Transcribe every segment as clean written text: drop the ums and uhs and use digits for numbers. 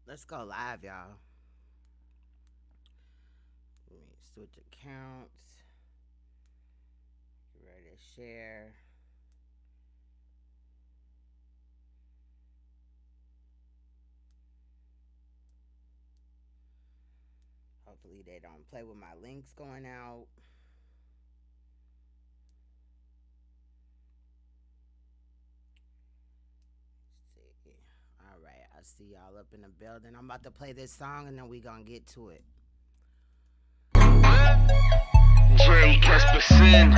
Let's go live, y'all. Let me switch accounts. Get ready to share. Hopefully they don't play with my links going out. Let's see. All right, I see y'all up in the building. I'm about to play this song and then we gonna get to it. CASPERSEN.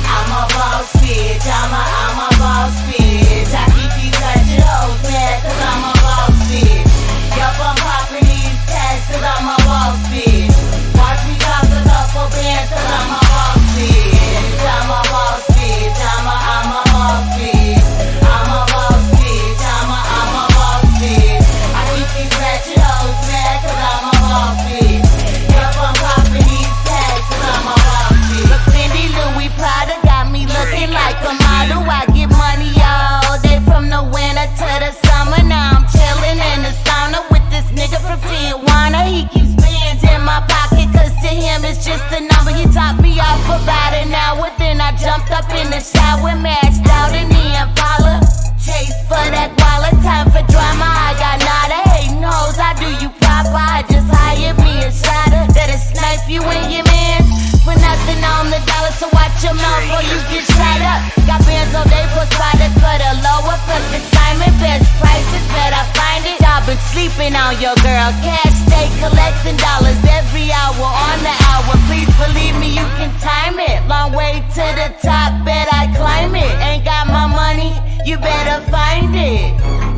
I'm a boss bitch, I'm a boss bitch. I keep these ratchet hoes mad cause I'm a boss bitch. Yup, I'm popping these tags cause I'm a boss bitch. Watch me drop a couple bands cause I'm a boss bitch. I'm a boss bitch, I'm a boss bitch. I'm a boss bitch, I'm a boss bitch. I keep these ratchet hoes mad cause I'm a boss bitch. Yup, I'm popping these tags cause I'm a boss bitch. Look, Fendi, Louis, Prada got me looking like a model. I get money all day from the winter to the summer. Now I'm chilling in the sauna with this nigga from Tijuana. He keeps bands in my pocket cause to him it's just a number. He topped me off about an hour, then I jumped up in the shower, mashed out in the Impala. Chase for that wallet, time for drama. I got nada, hating hoes, I do you proper. I just hired me a shotter that'll snipe you and your mans for nothing on the dollar. So watch your mouth or you get shot up. Got bands all day, plus product for the lower, plus the timing, best prices, bet I find it. I've been sleeping on your girl, cash stay collecting dollars every hour on the hour. Please believe me, you can time it. Long way to the top, bet I climb it. Ain't got my money, you better find it.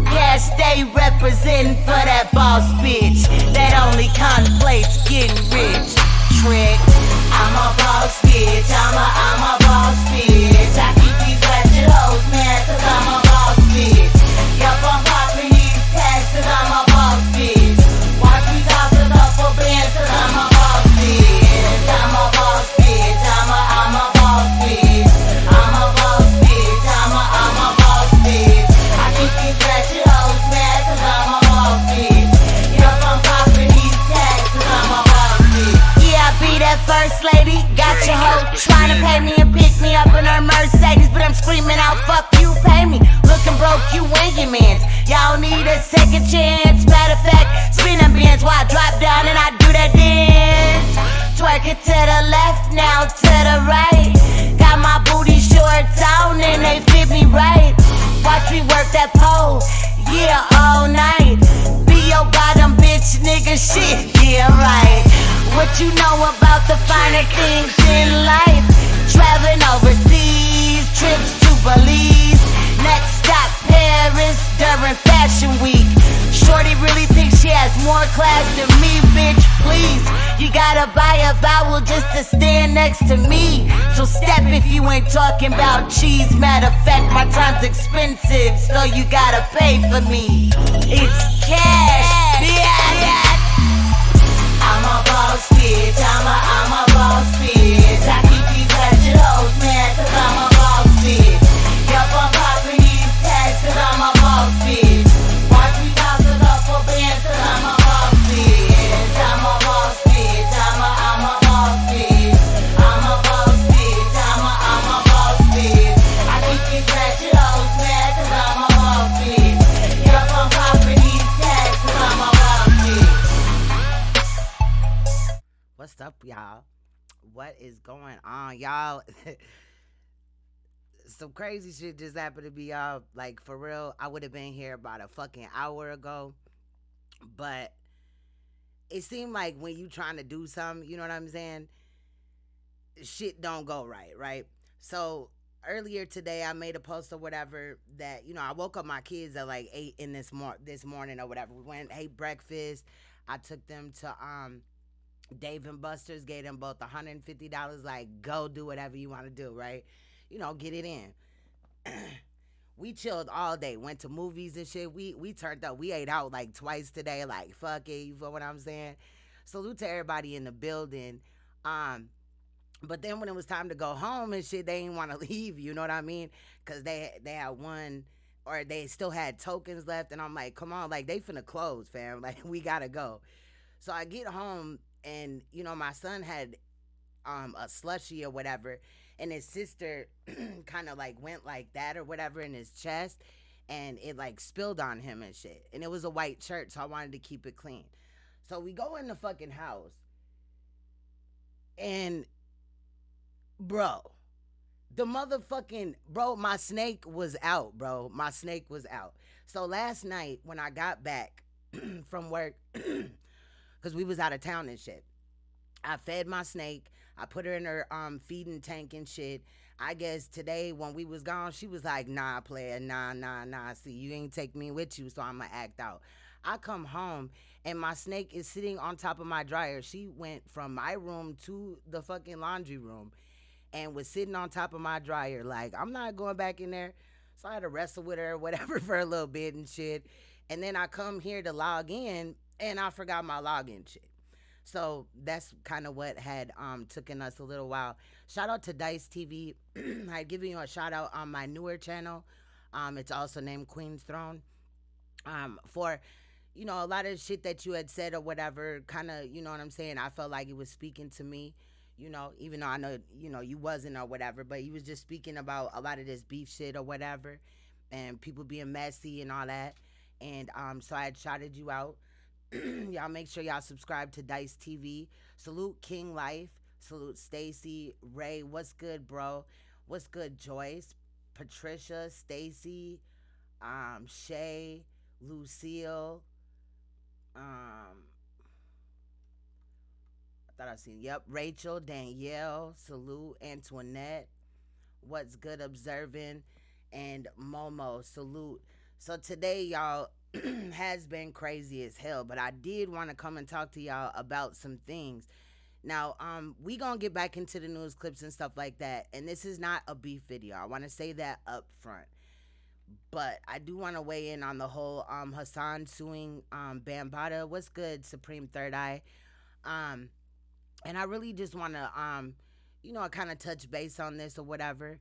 Cash stay representing for that boss bitch that only contemplates getting rich. Trick. I'm a boss bitch, I'm a boss bitch. I keep these ratchet hoes mad cause I'm a boss bitch. Yup, I'm popping these tags cause I'm a boss bitch. Watch me toss a couple bands cause I'm a boss bitch. I'm a boss bitch, I'm a boss bitch. I'm a boss bitch, I'm a boss bitch. I keep these ratchet hoes mad cause I'm a boss bitch. Yup, I'm popping these tags cause I'm a boss bitch. Yeah, I be that first lady, got your hoe trying to pay me and pick me up in her Mercedes, but I'm screaming out, fuck you, pay me. Looking broke, you and your mans. Y'all need a second chance. Matter of fact, spin them bands while I drop down and I do that dance. Twerk it to the left, now to the right. Got my booty shorts on and they fit me right. Watch me work that pole, yeah, all night. Be your bottom bitch, nigga, shit, yeah, right. What you know about the finer things in life? Traveling overseas, trips to Belize. Next stop, Paris, during Fashion Week. Shorty really thinks she has more class than me, bitch, please. You gotta buy a vowel just to stand next to me. So step if you ain't talking about cheese. Matter of fact, my time's expensive, so you gotta pay for me. It's cash, yeah. I'm a boss bitch, I'm a boss bitch. I keep these ratchet hoes mad cause I'm a boss bitch. Yup, I'm popping these tags cause I'm a boss bitch. Watch me toss a couple bands cause I'm a boss bitch. I'm a boss bitch, I'm a boss bitch. I'm a boss bitch, I'm a boss bitch. I keep these ratchet hoes mad cause I'm a boss bitch. Yup, I'm popping these tags cause I'm a boss bitch. What's up, y'all? What is going on, y'all? Some crazy shit just happened to be y'all. Like, for real, I would have been here about a fucking hour ago. But it seemed like when you trying to do something, you know what I'm saying? Shit don't go right, right? So earlier today I made a post or whatever that, I woke up my kids at like 8 in this morning or whatever. We went, ate breakfast. I took them to Dave and Buster's, gave them both $150, like, go do whatever you want to do, right? Get it in. We chilled all day, went to movies and shit. We turned up. We ate out like twice today, like, fuck it, you feel what I'm saying? salute to everybody in the building. Um, but then when it was time to go home and shit, they didn't want to leave. You know what I mean? Because they had one, or they still had tokens left, and I'm like, come on, like they finna close, fam. Like we gotta go. So I get home, and my son had a slushy or whatever, and his sister kind of like went like that or whatever in his chest, and it like spilled on him and shit. And it was a white shirt, so I wanted to keep it clean. So we go in the fucking house, and bro, the motherfucking bro, my snake was out, bro. My snake was out. So last night when I got back from work, because we was out of town and shit, I fed my snake. I put her in her feeding tank and shit. I guess today when we was gone, she was like, nah, player, nah. See, you ain't take me with you, so I'ma act out. I come home and my snake is sitting on top of my dryer. She went from my room to the fucking laundry room and was sitting on top of my dryer. Like, I'm not going back in there. So I had to wrestle with her or whatever for a little bit and shit. And then I come here to log in and I forgot my login shit. So that's kind of what had taken us a little while. Shout out to Dice TV. I giving you a shout out on my newer channel. It's also named Queen's Throne. For a lot of shit that you had said or whatever, kind of, you know what I'm saying? I felt like it was speaking to me, even though I know, you wasn't or whatever, but he was just speaking about a lot of this beef shit or whatever and people being messy and all that. And so I had shouted you out. Y'all make sure y'all subscribe to Dice TV. Salute King Life. Salute Stacy. Ray, what's good, bro? What's good, Joyce? Patricia, Stacy, Shay, Lucille. I thought I seen. Yep, Rachel, Danielle. Salute Antoinette. What's good, observing, and Momo. Salute. So today, y'all, has been crazy as hell, but I did want to come and talk to y'all about some things. Now, we gonna get back into the news clips and stuff like that, and this is not a beef video. I want to say that up front. But I do want to weigh in on the whole Hassan suing Bambaataa. What's good, Supreme Third Eye? Um, and I really just want to kind of touch base on this or whatever,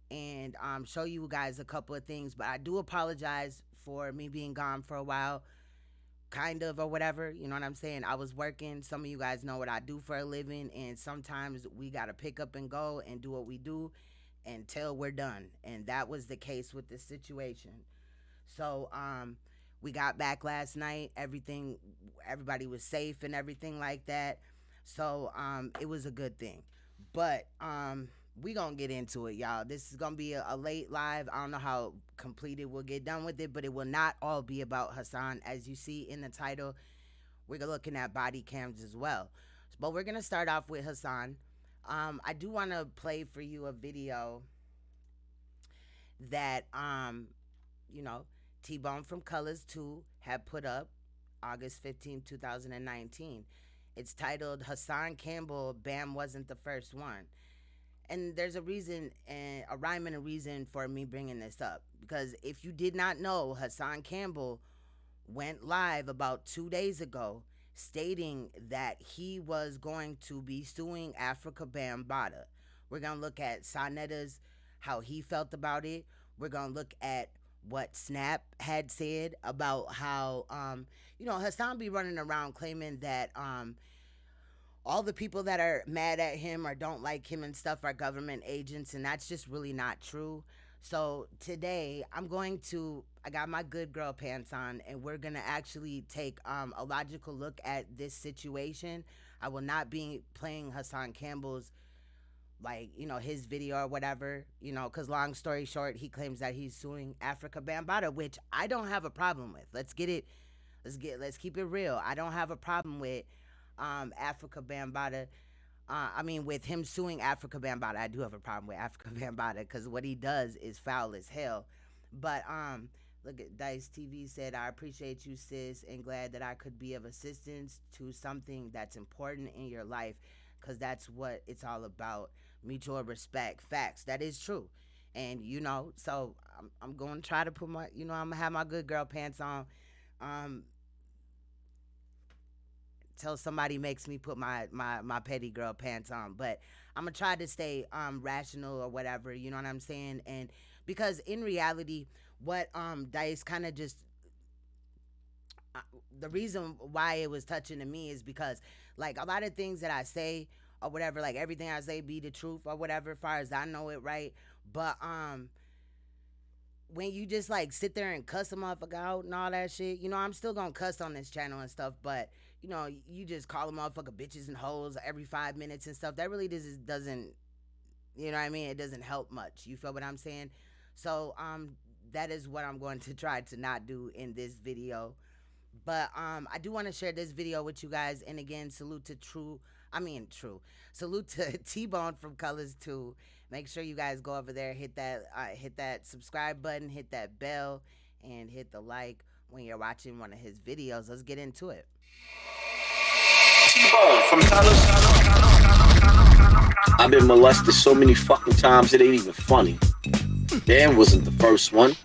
and show you guys a couple of things. But I do apologize for me being gone for a while, kind of, or whatever. You know what I'm saying? I was working. Some of you guys know what I do for a living, and sometimes we got to pick up and go and do what we do until we're done. And that was the case with this situation. So, we got back last night. Everybody was safe and everything like that. So, it was a good thing. But, we gonna get into it, y'all. This is gonna be a late live. I don't know how completed we'll get done with it, but it will not all be about Hassan. As you see in the title, we're looking at body cams as well. But we're gonna start off with Hassan. I do want to play for you a video that T-Bone from Colors 2 had put up August 15, 2019. It's titled Hassan Campbell, Bam wasn't the first one. And there's a reason, and a rhyme and a reason for me bringing this up. Because if you did not know, Hassan Campbell went live about 2 days ago stating that he was going to be suing Africa Bambaataa. We're going to look at SANETER's, how he felt about it. We're going to look at what Snap had said about how, Hassan be running around claiming that all the people that are mad at him or don't like him and stuff are government agents, and that's just really not true. So today I got my good girl pants on, and we're gonna actually take a logical look at this situation. I will not be playing Hassan Campbell's, his video or whatever, because long story short, he claims that he's suing Africa Bambaataa, which I don't have a problem with. Let's keep it real. I don't have a problem with Africa Bambaataa. With him suing Africa Bambaataa, I do have a problem with Africa Bambaataa because what he does is foul as hell. But look at Dice TV said, I appreciate you, sis, and glad that I could be of assistance to something that's important in your life, because that's what it's all about. Mutual respect. Facts. That is true. And so I'm going to try to put I'm gonna have my good girl pants on. till somebody makes me put my petty girl pants on. But I'm gonna try to stay rational or whatever, you know what I'm saying? And because in reality, what Dice kind of just uh, the reason why it was touching to me is because like a lot of things that I say or whatever, like everything I say be the truth or whatever, as far as I know it, right? But when you just like sit there and cuss a motherfucker out and all that shit, you know, I'm still gonna cuss on this channel and stuff, but you know, you just call a motherfucker bitches and hoes every 5 minutes and stuff. That really doesn't, you know what I mean? It doesn't help much. You feel what I'm saying? So that is what I'm going to try to not do in this video. But I do want to share this video with you guys. And again, salute to salute to T-Bone from Colors 2. Make sure you guys go over there, hit that subscribe button, hit that bell, and hit the like when you're watching one of his videos. Let's get into it. T-Bone from Colors. I've been molested so many fucking times it ain't even funny. Dan wasn't the first one.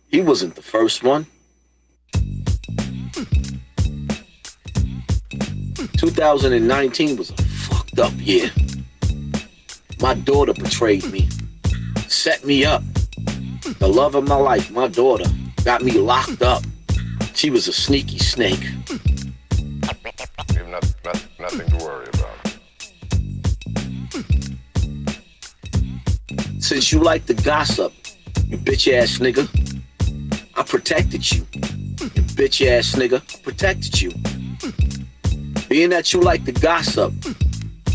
He wasn't the first one. 2019 was a fucked up year. My daughter betrayed me, set me up. The love of my life, my daughter, got me locked up. She was a sneaky snake. You have nothing to worry about. Since you like to gossip, you bitch ass nigga, I protected you. You bitch ass nigga, I protected you. Being that you like to gossip,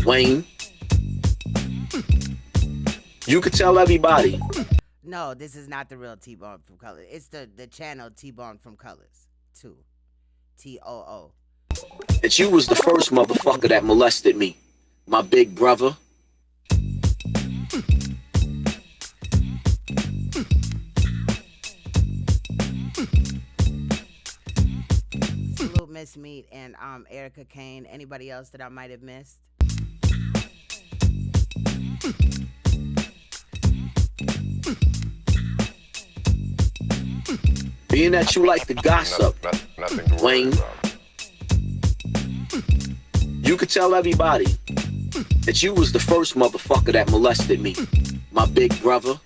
Wayne, you could tell everybody. No, this is not the real T-Bone from Colors. It's the channel T-Bone from Colors 2. T-O-O. That you was the first motherfucker that molested me, my big brother. Salute Miss Meat and Erica Kane. Anybody else that I might have missed? Being that you like to gossip, Nothing to worry Wayne, about. you could tell everybody that you was the first motherfucker that molested me, my big brother,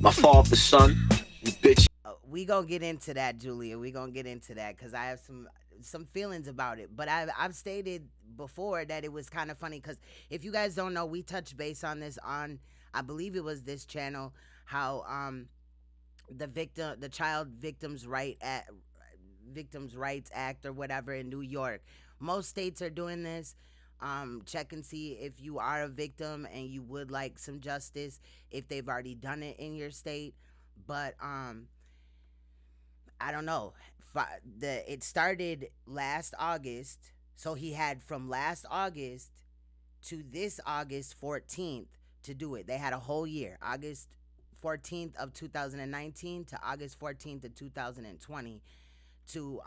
my father's son, you bitch. We gonna get into that, Julia. We gonna get into that because I have some feelings about it. But I've stated before that it was kind of funny because if you guys don't know, we touched base on this on, I believe it was this channel, how the Child Victims Rights Act or whatever in New York. Most states are doing this. Check and see if you are a victim and you would like some justice, if they've already done it in your state. But I don't know. It started last August, so he had from last August to this August 14th to do it. They had a whole year, August 14th of 2019 to August 14th of 2020 to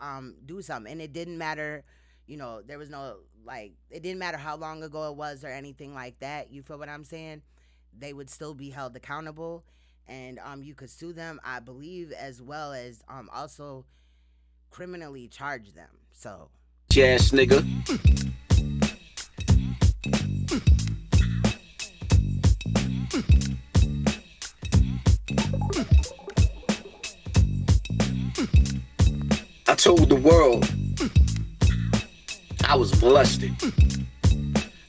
do something. And it didn't matter, you know, there was no, like, it didn't matter how long ago it was or anything like that. You feel what I'm saying? They would still be held accountable, and you could sue them, I believe, as well as also criminally charge them. So Ass nigga. I told the world I was molested.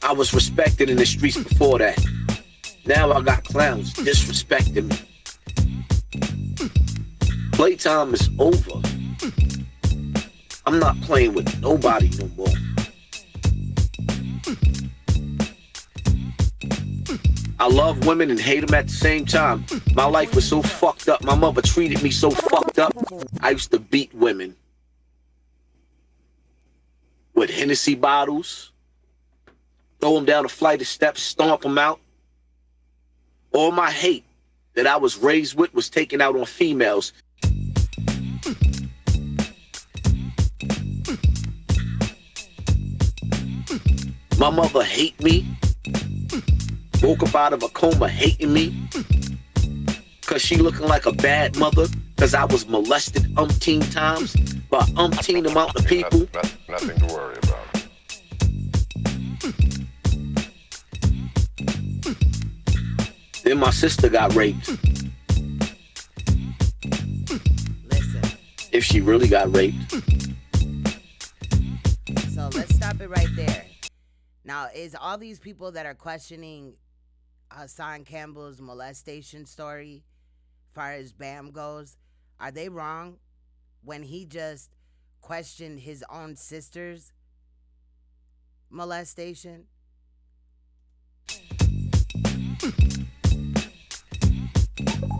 I was respected in the streets before that. Now I got clowns disrespecting me. Playtime is over. I'm not playing with nobody no more. I love women and hate them at the same time. My life was so fucked up. My mother treated me so fucked up. I used to beat women with Hennessy bottles, throw them down a flight of steps, stomp them out. All my hate that I was raised with was taken out on females. My mother hate me. Woke up out of a coma hating me. Cause she looking like a bad mother. Cause I was molested umpteen times. by umpteen amount of people. Nothing to worry about. Then my sister got raped. Listen. If she really got raped. So let's stop it right there. Now, is all these people that are questioning Hassan Campbell's molestation story, as far as Bam goes, are they wrong when he just questioned his own sister's molestation?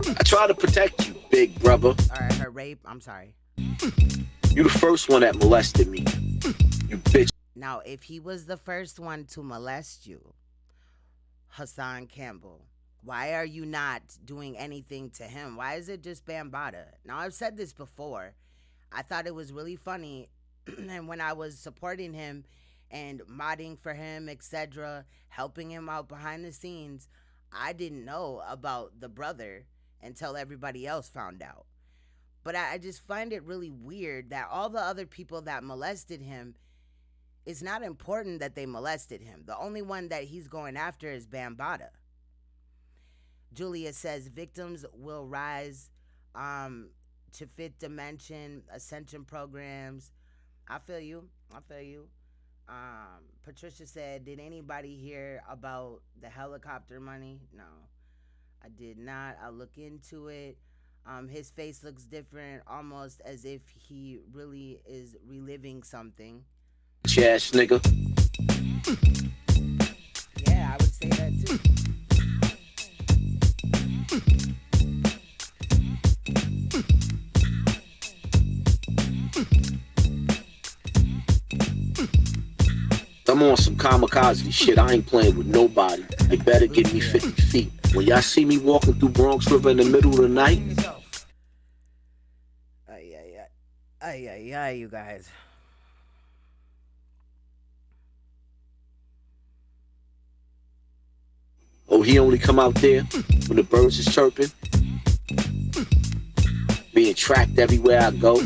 I try to protect you, big brother. Or her rape? I'm sorry. You the first one that molested me. You bitch. Now, if he was the first one to molest you, Hassan Campbell, why are you not doing anything to him? Why is it just Bambaataa? Now, I've said this before. I thought it was really funny, and when I was supporting him and modding for him, etc., helping him out behind the scenes, I didn't know about the brother until everybody else found out. But I just find it really weird that all the other people that molested him, it's not important that they molested him. The only one that he's going after is Bambaataa. Julia says victims will rise to fifth dimension, ascension programs. I feel you. Patricia said, did anybody hear about the helicopter money? No, I did not. I'll look into it. His face looks different, almost as if he really is reliving something. Ass nigga. Yeah, I would say that too. I'm on some kamikaze shit. I ain't playing with nobody. They better give me 50 feet. When y'all see me walking through Bonx River in the middle of the night. Ay, you guys. Oh, he only come out there when the birds is chirping. Being tracked everywhere I go.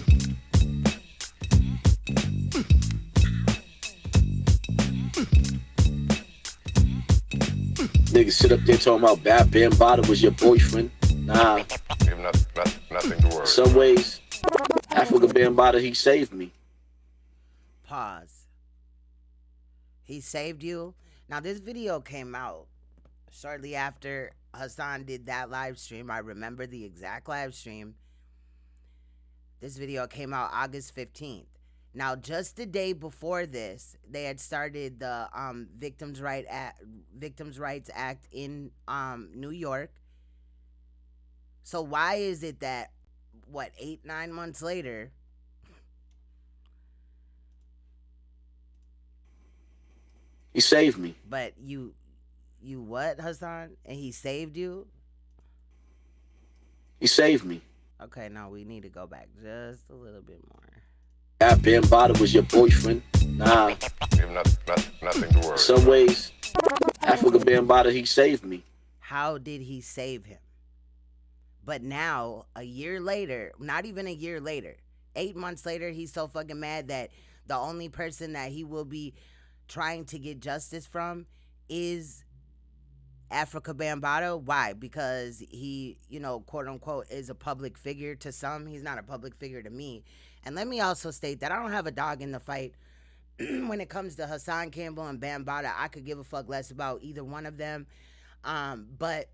Niggas sit up there talking about Bambaataa was your boyfriend. Nah. You have nothing to worry. Some ways, Africa Bambaataa, he saved me. Pause. He saved you? Now, this video came out shortly after Hassan did that live stream. I remember the exact live stream. This video came out August 15th. Now, just the day before this, they had started the Victims' Rights Act in New York. So why is it that, 8-9 months later, he saved me? But you what, Hassan? And he saved you? He saved me. Okay, now we need to go back just a little bit more. Bambaataa was your boyfriend. Nah. You have nothing to worry. Some ways, Africa Bambaataa, he saved me. How did he save him? But now, a year later, not even a year later, 8 months later, he's so fucking mad that the only person that he will be trying to get justice from is Africa Bambaataa. Why? Because he, quote unquote, is a public figure to some. He's not a public figure to me. And let me also state that I don't have a dog in the fight when it comes to Hassan Campbell and Bambaataa. I could give a fuck less about either one of them. But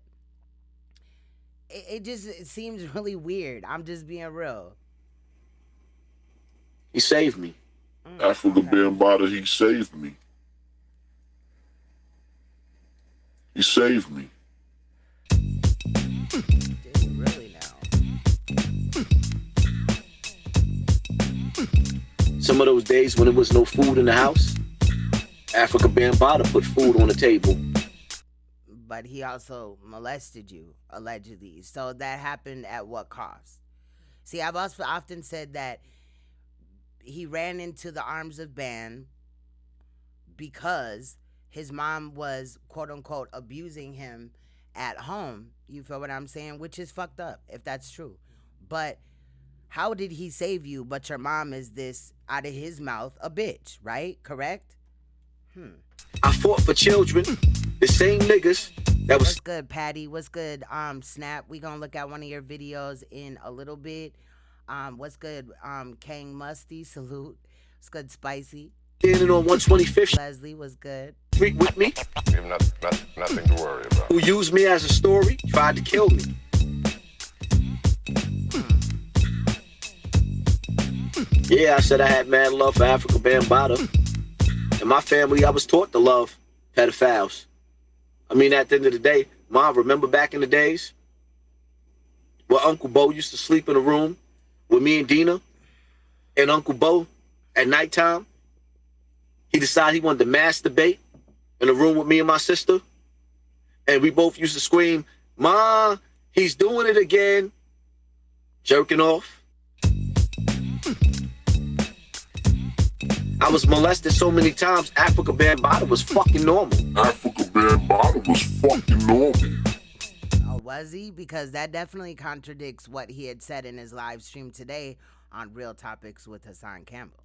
it seems really weird. I'm just being real. He saved me. Africa Bambaataa, he saved me. He saved me. Did he really now? Some of those days when there was no food in the house, Africa Bambaataa put food on the table. But he also molested you, allegedly. So that happened at what cost? See, I've also often said that he ran into the arms of Ban because his mom was, quote unquote, abusing him at home. You feel what I'm saying? Which is fucked up, if that's true. But How did he save you, but your mom is this, out of his mouth, a bitch, right? Correct? I fought for children, the same niggas that was What's good, Patty? What's good, Snap? We gonna look at one of your videos in a little bit. What's good, Kang Musty? Salute. What's good, Spicy? standing on 125th Leslie was good. Street with me, You have nothing to worry about. who used me as a story, tried to kill me. Yeah, I said I had mad love for Africa Bambaataa. In my family, I was taught to love pedophiles. I mean, at the end of the day, Mom, remember back in the days where Uncle Bo used to sleep in a room with me and Dina, and Uncle Bo, at nighttime, he decided he wanted to masturbate in a room with me and my sister, and we both used to scream, "Ma, he's doing it again," jerking off. I was molested so many times, Africa Bambaataa was fucking normal. Africa Bambaataa was fucking normal. Oh, was he? Because that definitely contradicts what he had said in his live stream today on Real Topics with Hassan Campbell.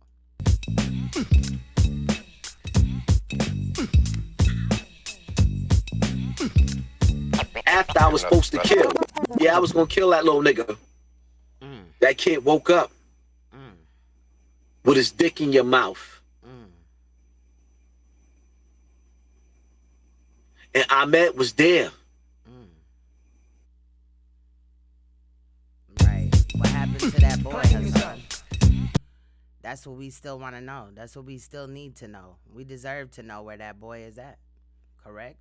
After I was supposed to kill, yeah, I was gonna kill that little nigga. That kid woke up with his dick in your mouth. And Ahmed was there. Right. What happened to that boy, Hassan? That's what we still want to know. That's what we still need to know. We deserve to know where that boy is at. Correct?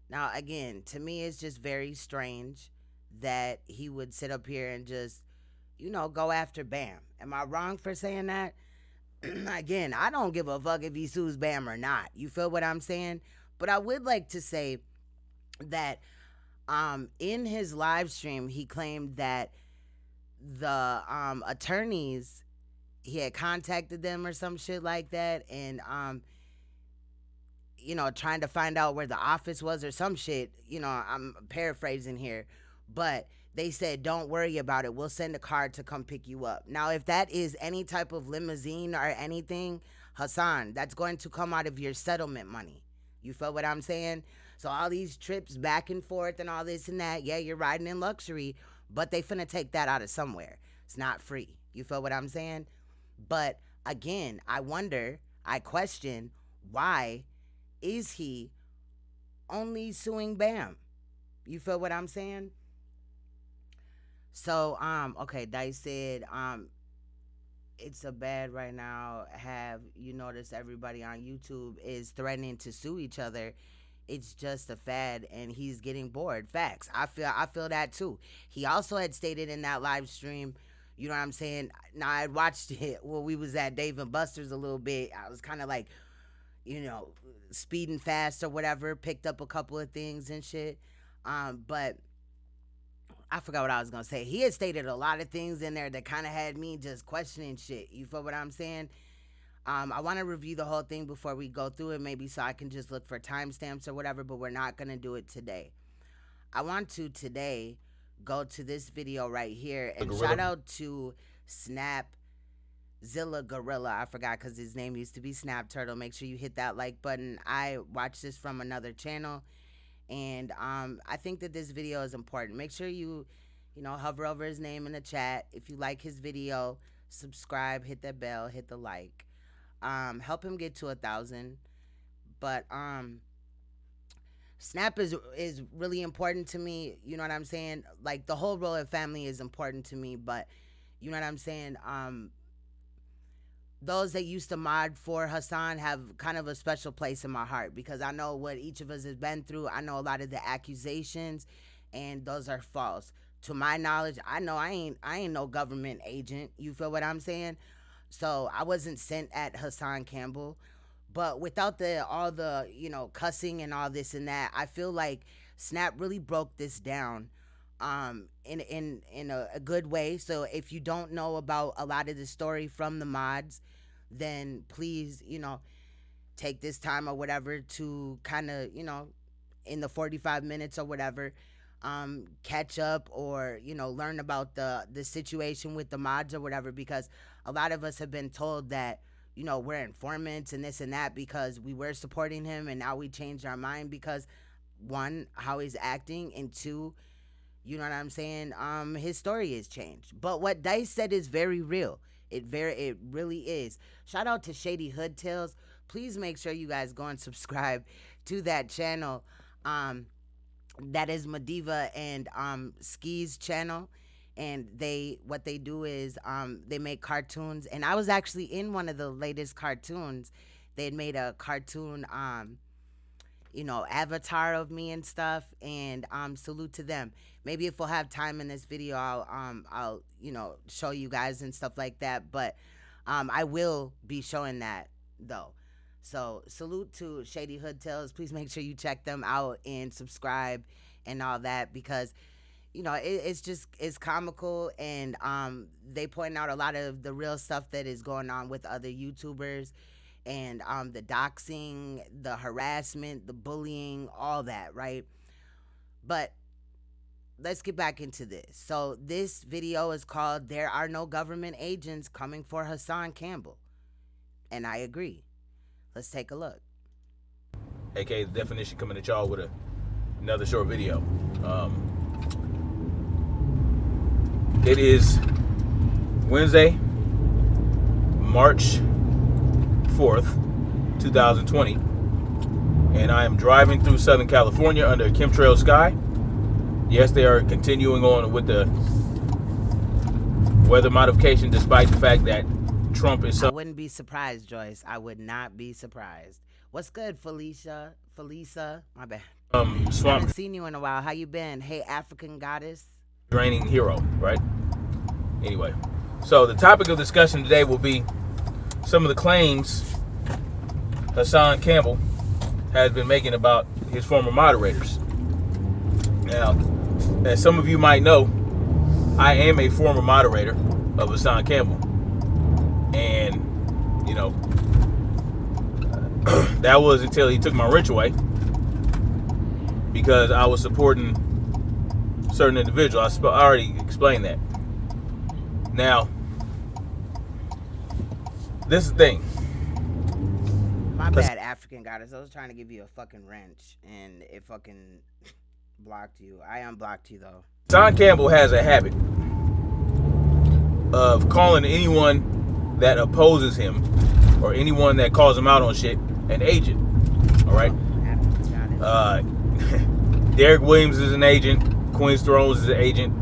Now, again, to me, it's just very strange that he would sit up here and just, go after Bam. Am I wrong for saying that? Again, I don't give a fuck if he sues Bam or not. You feel what I'm saying? But I would like to say that in his live stream, he claimed that the attorneys, he had contacted them or some shit like that, and trying to find out where the office was or some shit. I'm paraphrasing here, but they said, "Don't worry about it. We'll send a car to come pick you up." Now, if that is any type of limousine or anything, Hassan, that's going to come out of your settlement money. You feel what I'm saying? So all these trips back and forth and all this and that, yeah, you're riding in luxury, but they finna take that out of somewhere. It's not free. You feel what I'm saying? But again, I question, why is he only suing Bam? You feel what I'm saying? So, okay, DYSE said, it's a bad right now. Have you noticed everybody on YouTube is threatening to sue each other? It's just a fad and he's getting bored. Facts. I feel that too. He also had stated in that live stream, you know what I'm saying? Now I had watched it when we was at Dave and Buster's a little bit. I was kind of like, speeding fast or whatever, picked up a couple of things and shit. But I forgot what I was going to say. He had stated a lot of things in there that kind of had me just questioning shit. You feel what I'm saying? I want to review the whole thing before we go through it, maybe so I can just look for timestamps or whatever, but we're not going to do it today. I want to today go to this video right here and shout out to SNAPZILLA Gorilla. I forgot because his name used to be Snap Turtle. Make sure you hit that like button. I watched this from another channel. And I think that this video is important. Make sure you hover over his name in the chat. If you like his video, subscribe, hit that bell, hit the like. Help him get to 1,000. But Snap is really important to me. You know what I'm saying? Like, the whole royal family is important to me. But you know what I'm saying? Those that used to mod for Hassan have kind of a special place in my heart because I know what each of us has been through. I know a lot of the accusations, and those are false. To my knowledge, I know I ain't no government agent. You feel what I'm saying? So I wasn't sent at Hassan Campbell. But without all the cussing and all this and that, I feel like Snap really broke this down in a good way. So if you don't know about a lot of the story from the mods, then please, take this time or whatever to kind of, in the 45 minutes or whatever, catch up or, you know, learn about the situation with the mods or whatever, because a lot of us have been told that, you know, we're informants and this and that because we were supporting him, and now we changed our mind because, one, how he's acting, and two, you know what I'm saying, his story has changed. But what Dice said is very real. It really is. Shout out to Shady Hood Tales. Please make sure you guys go and subscribe to that channel. That is Madiva and Ski's channel. And what they do is they make cartoons. And I was actually in one of the latest cartoons. They had made a cartoon you know, avatar of me and stuff, and salute to them. Maybe if we'll have time in this video, I'll you know, show you guys and stuff like that, but I will be showing that though. So salute to Shady Hood Tales. Please make sure you check them out and subscribe and all that, because you know, it's comical, and they point out a lot of the real stuff that is going on with other YouTubers, and the doxing, the harassment, the bullying, all that, right? But let's get back into this. So this video is called "There Are No Government Agents Coming for Hassan Campbell," and I agree. Let's take a look. AKA the definition, coming at y'all with another short video. It is Wednesday, March 4th, 2020, and I am driving through Southern California under a chemtrail sky. Yes, they are continuing on with the weather modification, despite the fact that Trump is... I wouldn't be surprised, Joyce. I would not be surprised. What's good, Felicia? My bad. Swamp. Haven't seen you in a while. How you been? Hey, African goddess. Draining hero, right? Anyway, so the topic of discussion today will be some of the claims Hassan Campbell has been making about his former moderators. Now, as some of you might know, I am a former moderator of Hassan Campbell. And, you know, that was until he took my wrench away, because I was supporting certain individuals. I already explained that. Now, this is the thing. My bad, African goddess. I was trying to give you a fucking wrench, and it fucking blocked you. I unblocked you, though. Hassan Campbell has a habit of calling anyone that opposes him or anyone that calls him out on shit an agent. All right? Derek Williams is an agent. Queen's Thrones is an agent.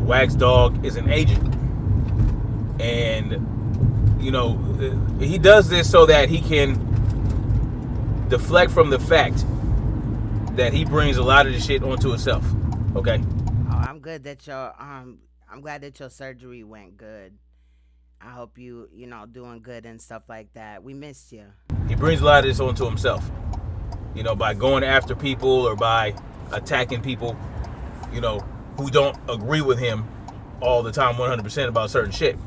Wax Dog is an agent. And, you know, he does this so that he can deflect from the fact that he brings a lot of the shit onto himself. Okay? Oh, I'm good that your I'm glad that your surgery went good. I hope you know, doing good and stuff like that. We missed you. He brings a lot of this onto himself. You know, by going after people or by attacking people, you know, who don't agree with him all the time 100% about certain shit,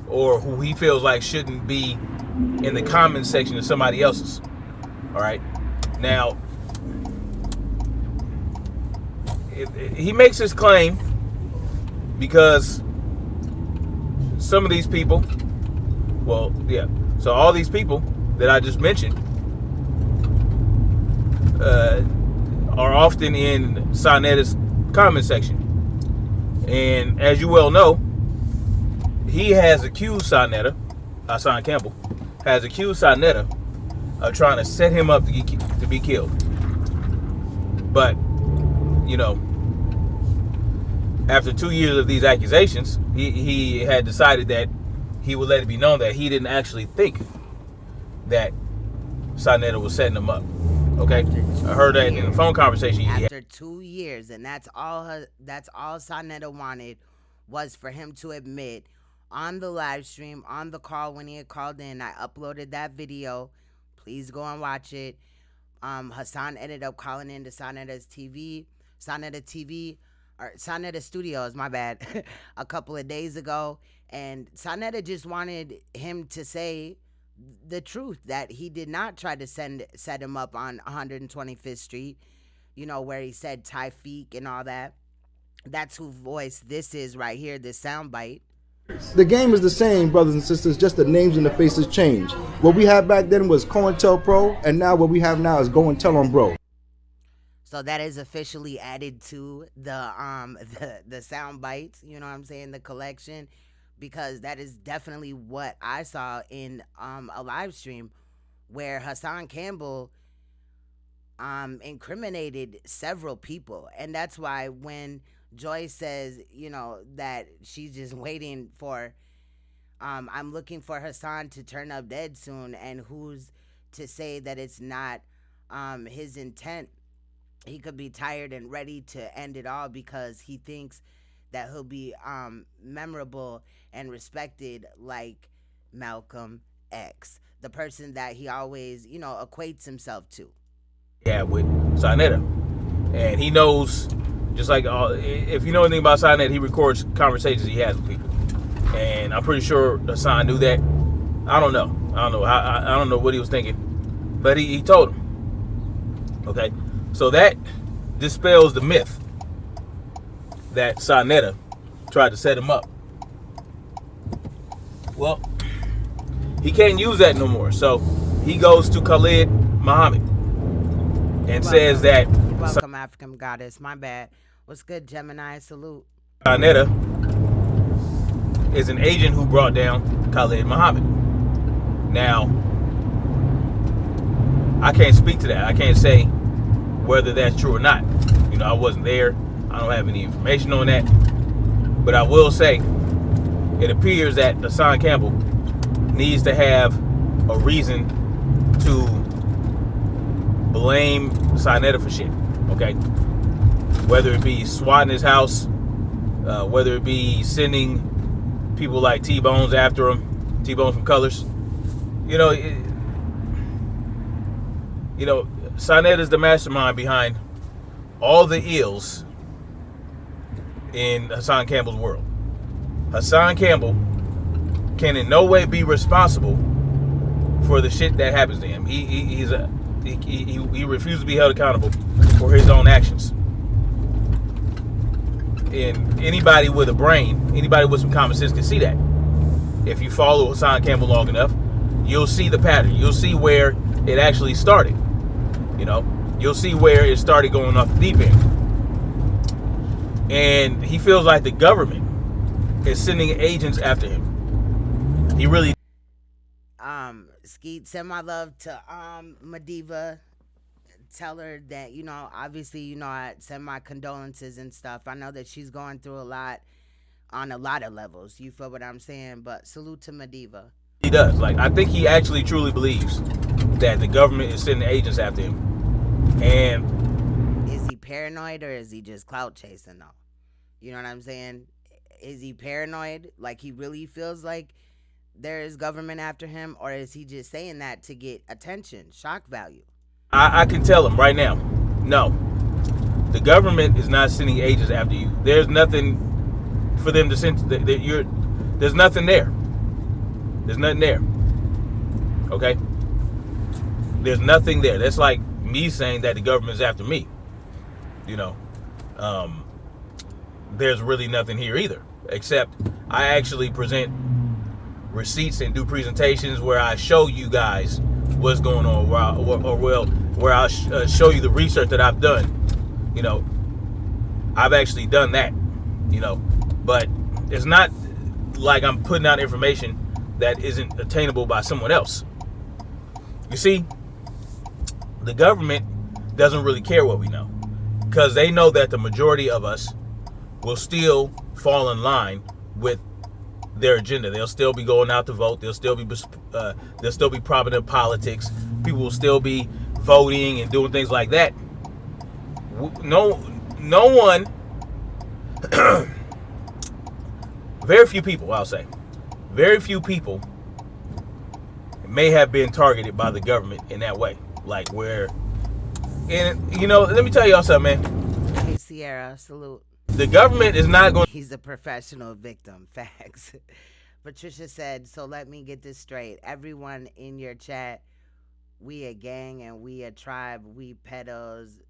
or who he feels like shouldn't be in the comment section of somebody else's. All right? Now, he makes his claim because some of these people, well, yeah, so all these people that I just mentioned are often in SANETER's comment section. And as you well know, he has accused SANETER, Hassan Campbell, has accused SANETER of trying to set him up to be killed. But, you know, after 2 years of these accusations, he had decided that he would let it be known that he didn't actually think that SANETER was setting him up. Okay, I heard that in the phone conversation. After 2 years, and that's all SANETER wanted, was for him to admit on the live stream, on the call when he had called in. I uploaded that video. Please go and watch it. Hassan ended up calling into SANETER Studios, my bad, a couple of days ago, and SANETER just wanted him to say the truth, that he did not try to set him up on 125th Street. where he said Typheek and all that. That's who voice this is right here, this soundbite. The game is the same, brothers and sisters, just the names and the faces change. What we had back then was COINTELPRO, and now what we have now is Go and Tell on Bro. So that is officially added to the sound bites, you know what I'm saying, the collection, because that is definitely what I saw in a live stream where Hassan Campbell incriminated several people. And that's why when Joy says, that she's just waiting for, I'm looking for Hassan to turn up dead soon, and who's to say that it's not his intent. He could be tired and ready to end it all because he thinks that he'll be memorable and respected like Malcolm X, the person that he always, equates himself to. Yeah, with SANETER. And he knows, just like, if you know anything about SANETER, he records conversations he has with people. And I'm pretty sure Hassan knew that. I don't know. I don't know what he was thinking. But he told him. Okay? So that dispels the myth that SANETER tried to set him up. Well, he can't use that no more. So he goes to Khalid Muhammad and says that... Welcome, African Goddess. My bad. What's good, Gemini? Salute. SANETER is an agent who brought down Khalid Muhammad. Now, I can't speak to that. I can't say whether that's true or not. I wasn't there. I don't have any information on that. But I will say, it appears that Hassan Campbell needs to have a reason to blame SANETER for shit. Okay? Whether it be swatting his house, whether it be sending people like T-Bones after him, T-Bones from Colors. SANETER is the mastermind behind all the ills in Hassan Campbell's world. Hassan Campbell can in no way be responsible for the shit that happens to him. He refuses to be held accountable for his own actions. And anybody with a brain, anybody with some common sense can see that. If you follow Hassan Campbell long enough, you'll see the pattern. You'll see where it actually started. You'll see where it started going off the deep end. And he feels like the government is sending agents after him. He really... Skeet, send my love to Madiva. Tell her that, obviously, I send my condolences and stuff. I know that she's going through a lot on a lot of levels. You feel what I'm saying? But salute to Madiva. He does. I think he actually truly believes that the government is sending agents after him. And is he paranoid or is he just clout chasing though? You know what I'm saying? Is he paranoid? Like he really feels like there is government after him, or is he just saying that to get attention, shock value? I can tell him right now, no. The government is not sending agents after you. There's nothing for them to send. There's nothing there. There's nothing there. Okay? There's nothing there. That's like me saying that the government's after me. There's really nothing here either, except I actually present receipts and do presentations where I show you guys what's going on, where I'll show you the research that I've done. I've actually done that. But it's not like I'm putting out information that isn't attainable by someone else. You see, the government doesn't really care what we know, because they know that the majority of us will still fall in line with their agenda. They'll still be going out to vote. They'll still be propping up politics. People will still be voting and doing things like that. No one, very few people, I'll say, very few people may have been targeted by the government in that way. Like where, and let me tell y'all something, man. Hey, Sierra, salute. The government is not going. He's a professional victim. Facts. Patricia said, so let me get this straight. Everyone in your chat, we a gang and we a tribe, we pedos,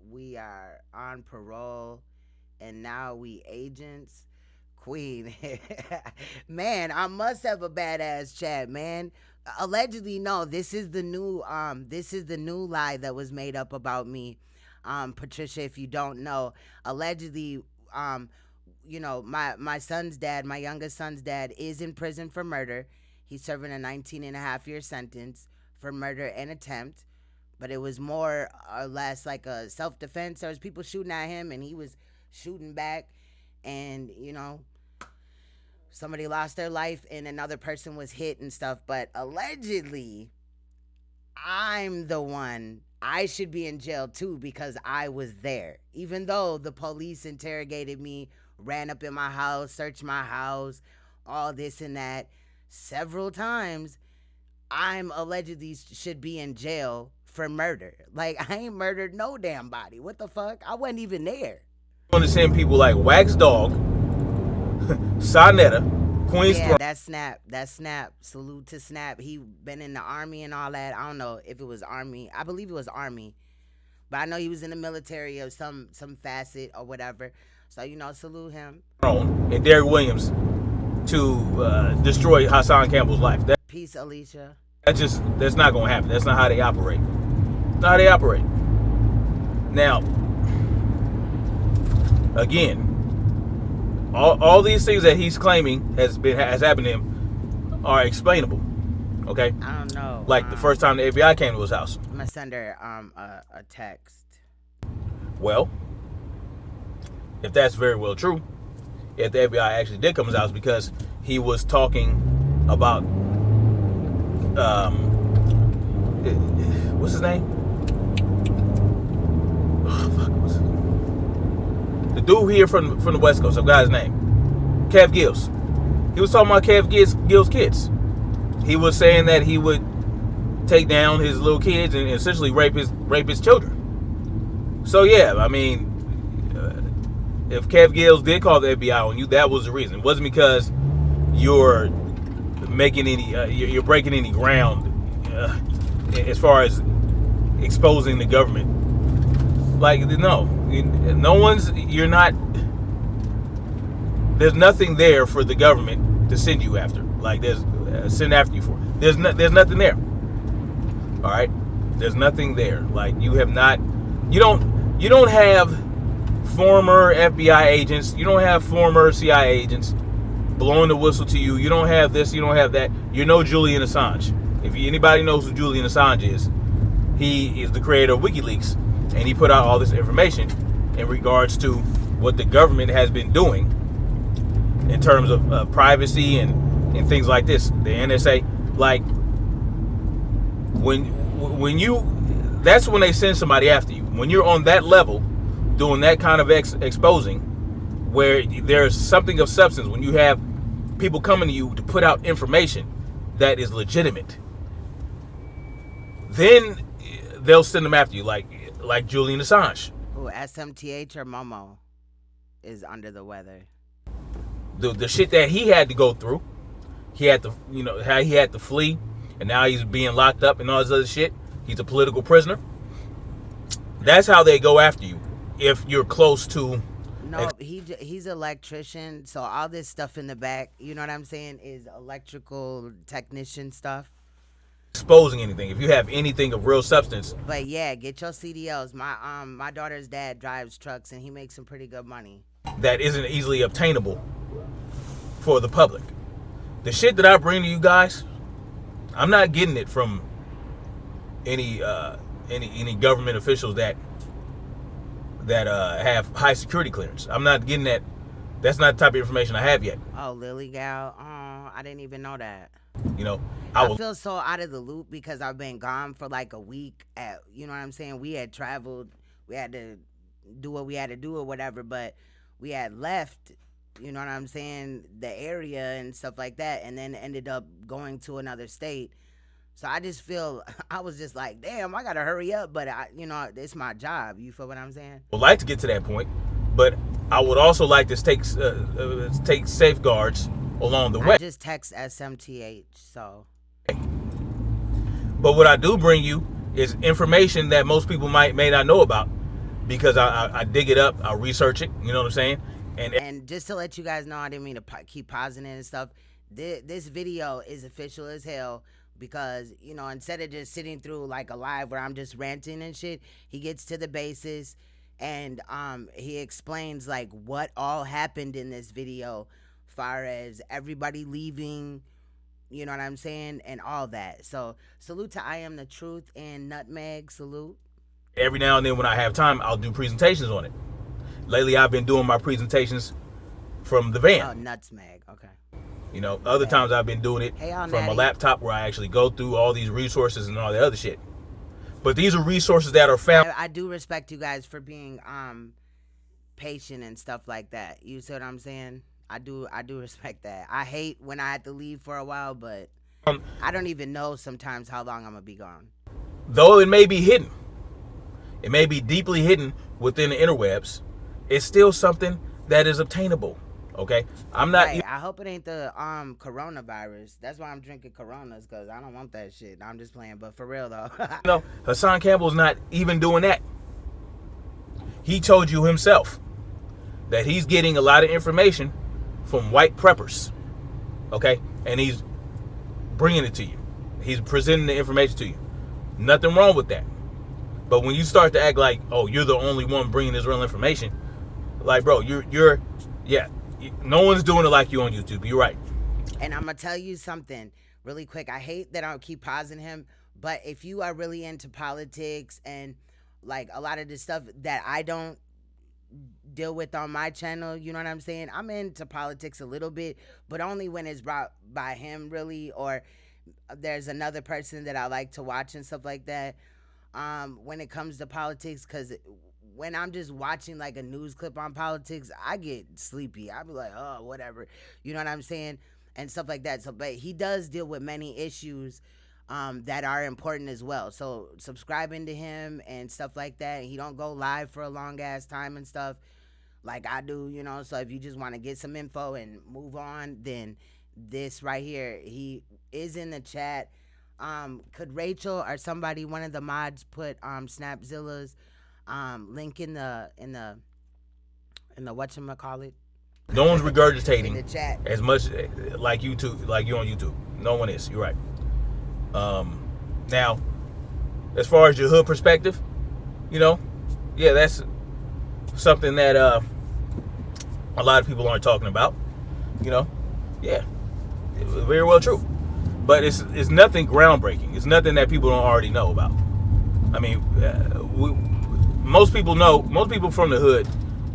we are on parole and now we agents. Queen, man, I must have a badass chat, man. Allegedly, no. This is the new lie that was made up about me, Patricia. If you don't know, allegedly, my son's dad, my youngest son's dad, is in prison for murder. He's serving a 19.5-year sentence for murder and attempt, but it was more or less like a self-defense. There was people shooting at him, and he was shooting back, and somebody lost their life and another person was hit and stuff. But allegedly, I'm the one. I should be in jail too because I was there. Even though the police interrogated me, ran up in my house, searched my house, all this and that several times, I'm allegedly should be in jail for murder. Like, I ain't murdered no damn body. What the fuck? I wasn't even there. I understand people like Wax Dog, SANETER, Queen's Throne. That's Snap. That's Snap. Salute to Snap. He been in the Army and all that. I don't know if it was Army. I believe it was Army. But I know he was in the military or some facet or whatever. So, salute him. And Derek Williams to destroy Hassan Campbell's life. Peace, Alicia. That's not going to happen. That's not how they operate. Not how they operate. Now, again, all these things that he's claiming has happened to him are explainable. Okay? I don't know. Like the first time the FBI came to his house. I'm gonna send her a text. Well, if that's very well true, if the FBI actually did come to his house, because he was talking about what's his name? Oh, fuck, what's his name? The dude here from the West Coast, I forgot his name. Kev Gills. He was talking about Kev Gills' kids. He was saying that he would take down his little kids and essentially rape his children. So yeah, I mean, if Kev Gills did call the FBI on you, that was the reason. It wasn't because you're making you're breaking any ground as far as exposing the government. Like, there's nothing there for the government to send you after. Like, send after you for. There's nothing there. All right, there's nothing there. Like, you don't have former FBI agents. You don't have former CIA agents blowing the whistle to you. You don't have this. You don't have that. You're no Julian Assange. If anybody knows who Julian Assange is, he is the creator of WikiLeaks, and he put out all this information in regards to what the government has been doing in terms of privacy and things like this. The NSA, like, when you, that's when they send somebody after you. When you're on that level, doing that kind of exposing, where there's something of substance, when you have people coming to you to put out information that is legitimate, then they'll send them after you, like Julian Assange. Who, SMTH or Momo is under the weather. The shit that he had to go through, he had to, how he had to flee, and now he's being locked up and all this other shit. He's a political prisoner. That's how they go after you if you're close to. No, he's an electrician, so all this stuff in the back, you know what I'm saying, is electrical technician stuff. Exposing anything, if you have anything of real substance. But yeah, get your CDLs. My daughter's dad drives trucks, and he makes some pretty good money. That isn't easily obtainable for the public. The shit that I bring to you guys, I'm not getting it from any government officials that have high security clearance. I'm not getting that. That's not the type of information I have yet. Oh, Lily Gal. Oh, I didn't even know that. I feel so out of the loop because I've been gone for like a week. You know what I'm saying? We had traveled. We had to do what we had to do or whatever, but we had left, you know what I'm saying, the area and stuff like that, and then ended up going to another state. So I just feel, I was just like, damn, I gotta hurry up, but it's my job. You feel what I'm saying? I would like to get to that point, but I would also like to take safeguards along the way. I just text SMTH, so. But what I do bring you is information that most people may not know about, because I dig it up, I research it. You know what I'm saying? And just to let you guys know, I didn't mean to keep pausing it and stuff. This video is official as hell because, you know, instead of just sitting through like a live where I'm just ranting and shit, he gets to the basis and he explains like what all happened in this video, far as everybody leaving, you know what I'm saying, and all that. So salute to I Am the Truth and Nutmeg, salute. Every now and then when I have time, I'll do presentations on it. Lately, I've been doing my presentations from the van. Oh, Nutmeg, okay. You know, other times I've been doing it from a laptop where I actually go through all these resources and all the other shit. But these are resources that are found. I do respect you guys for being patient and stuff like that. You see what I'm saying? I do respect that. I hate when I had to leave for a while, but I don't even know sometimes how long I'm gonna be gone. Though it may be hidden, it may be deeply hidden within the interwebs, it's still something that is obtainable. Okay, I'm not. Right. I hope it ain't the coronavirus. That's why I'm drinking Coronas, because I don't want that shit. I'm just playing, but for real though. No, Hassan Campbell's not even doing that. He told you himself that he's getting a lot of information from white preppers, okay, and he's bringing it to you. He's presenting the information to you. Nothing wrong with that. But when you start to act like, oh, you're the only one bringing this real information, like, bro, you're no one's doing it like you on YouTube. You're right. And I'm gonna tell you something really quick. I hate that I'll keep pausing him, but if you are really into politics and like a lot of the stuff that I don't deal with on my channel, you know what I'm saying? I'm into politics a little bit, but only when it's brought by him, really, or there's another person that I like to watch and stuff like that. When it comes to politics, because when I'm just watching like a news clip on politics, I get sleepy. I be like, oh, whatever, you know what I'm saying, and stuff like that. So, but he does deal with many issues that are important as well. So subscribing to him and stuff like that. And he don't go live for a long ass time and stuff like I do, you know. So if you just want to get some info and move on, then this right here, he is in the chat. Could Rachel or somebody, one of the mods, put SNAPZILLA's link in the whatchamacallit? No one's regurgitating in the chat as much like YouTube, like you on YouTube. No one is. You're right. Now, as far as your hood perspective, you know, yeah, that's something that a lot of people aren't talking about. You know, yeah, very well true. But it's nothing groundbreaking. It's nothing that people don't already know about. I mean, most people know. Most people from the hood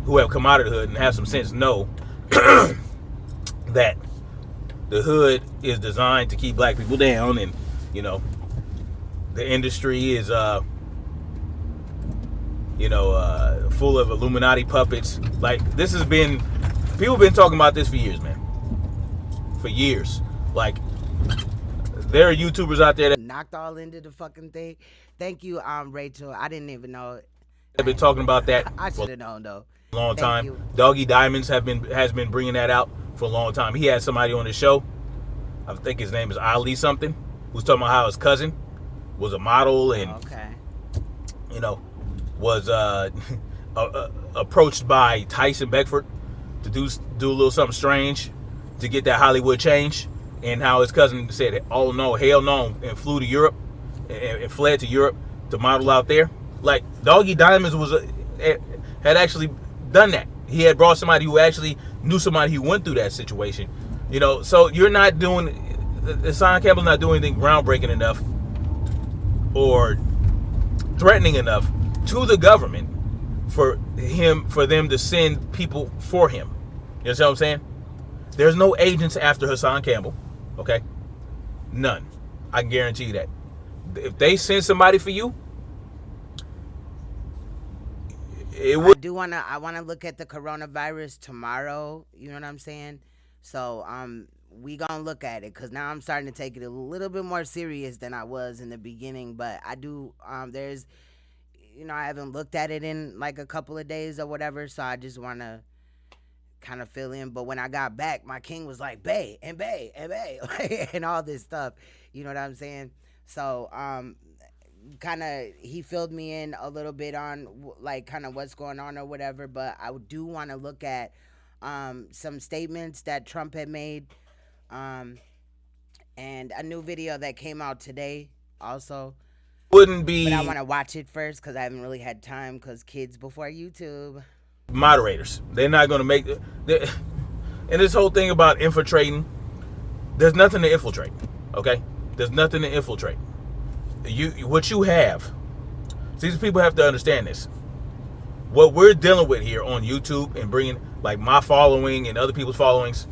who have come out of the hood and have some sense know that the hood is designed to keep black people down, and you know, the industry is full of Illuminati puppets. Like, this has been, people have been talking about this for years, man. For years. Like, there are YouTubers out there that knocked all into the fucking thing. Thank you, Rachel. I didn't even know. Have been talking about that. I should have known though. A long time. You. Doggy Diamonds has been bringing that out for a long time. He had somebody on his show. I think his name is Ali something. Who's talking about how his cousin was a model and you know, was approached by Tyson Beckford to do a little something strange to get that Hollywood change, and how his cousin said, oh no, hell no, and flew to Europe and fled to Europe to model out there. Like, Doggy Diamonds had actually done that. He had brought somebody who actually knew somebody who went through that situation. You know, so you're not doing, Hassan Campbell's not doing anything groundbreaking enough or threatening enough to the government for them to send people for him. You understand what I'm saying? There's no agents after Hassan Campbell, okay? None. I can guarantee you that. If they send somebody for you, it would. I wanna look at the coronavirus tomorrow. You know what I'm saying? So we gonna look at it, because now I'm starting to take it a little bit more serious than I was in the beginning. But I do there's, you know, I haven't looked at it in like a couple of days or whatever, so I just wanna kind of fill in. But when I got back, my king was like, bae and bae and bae and all this stuff, you know what I'm saying? So kind of he filled me in a little bit on like kind of what's going on or whatever, but I do want to look at some statements that Trump had made, and a new video that came out today also. Wouldn't be. But I want to watch it first because I haven't really had time because kids before YouTube. Moderators. They're not going to make. And this whole thing about infiltrating, there's nothing to infiltrate. Okay, there's nothing to infiltrate. What you have. See, these people have to understand this. What we're dealing with here on YouTube and bringing like my following and other people's followings,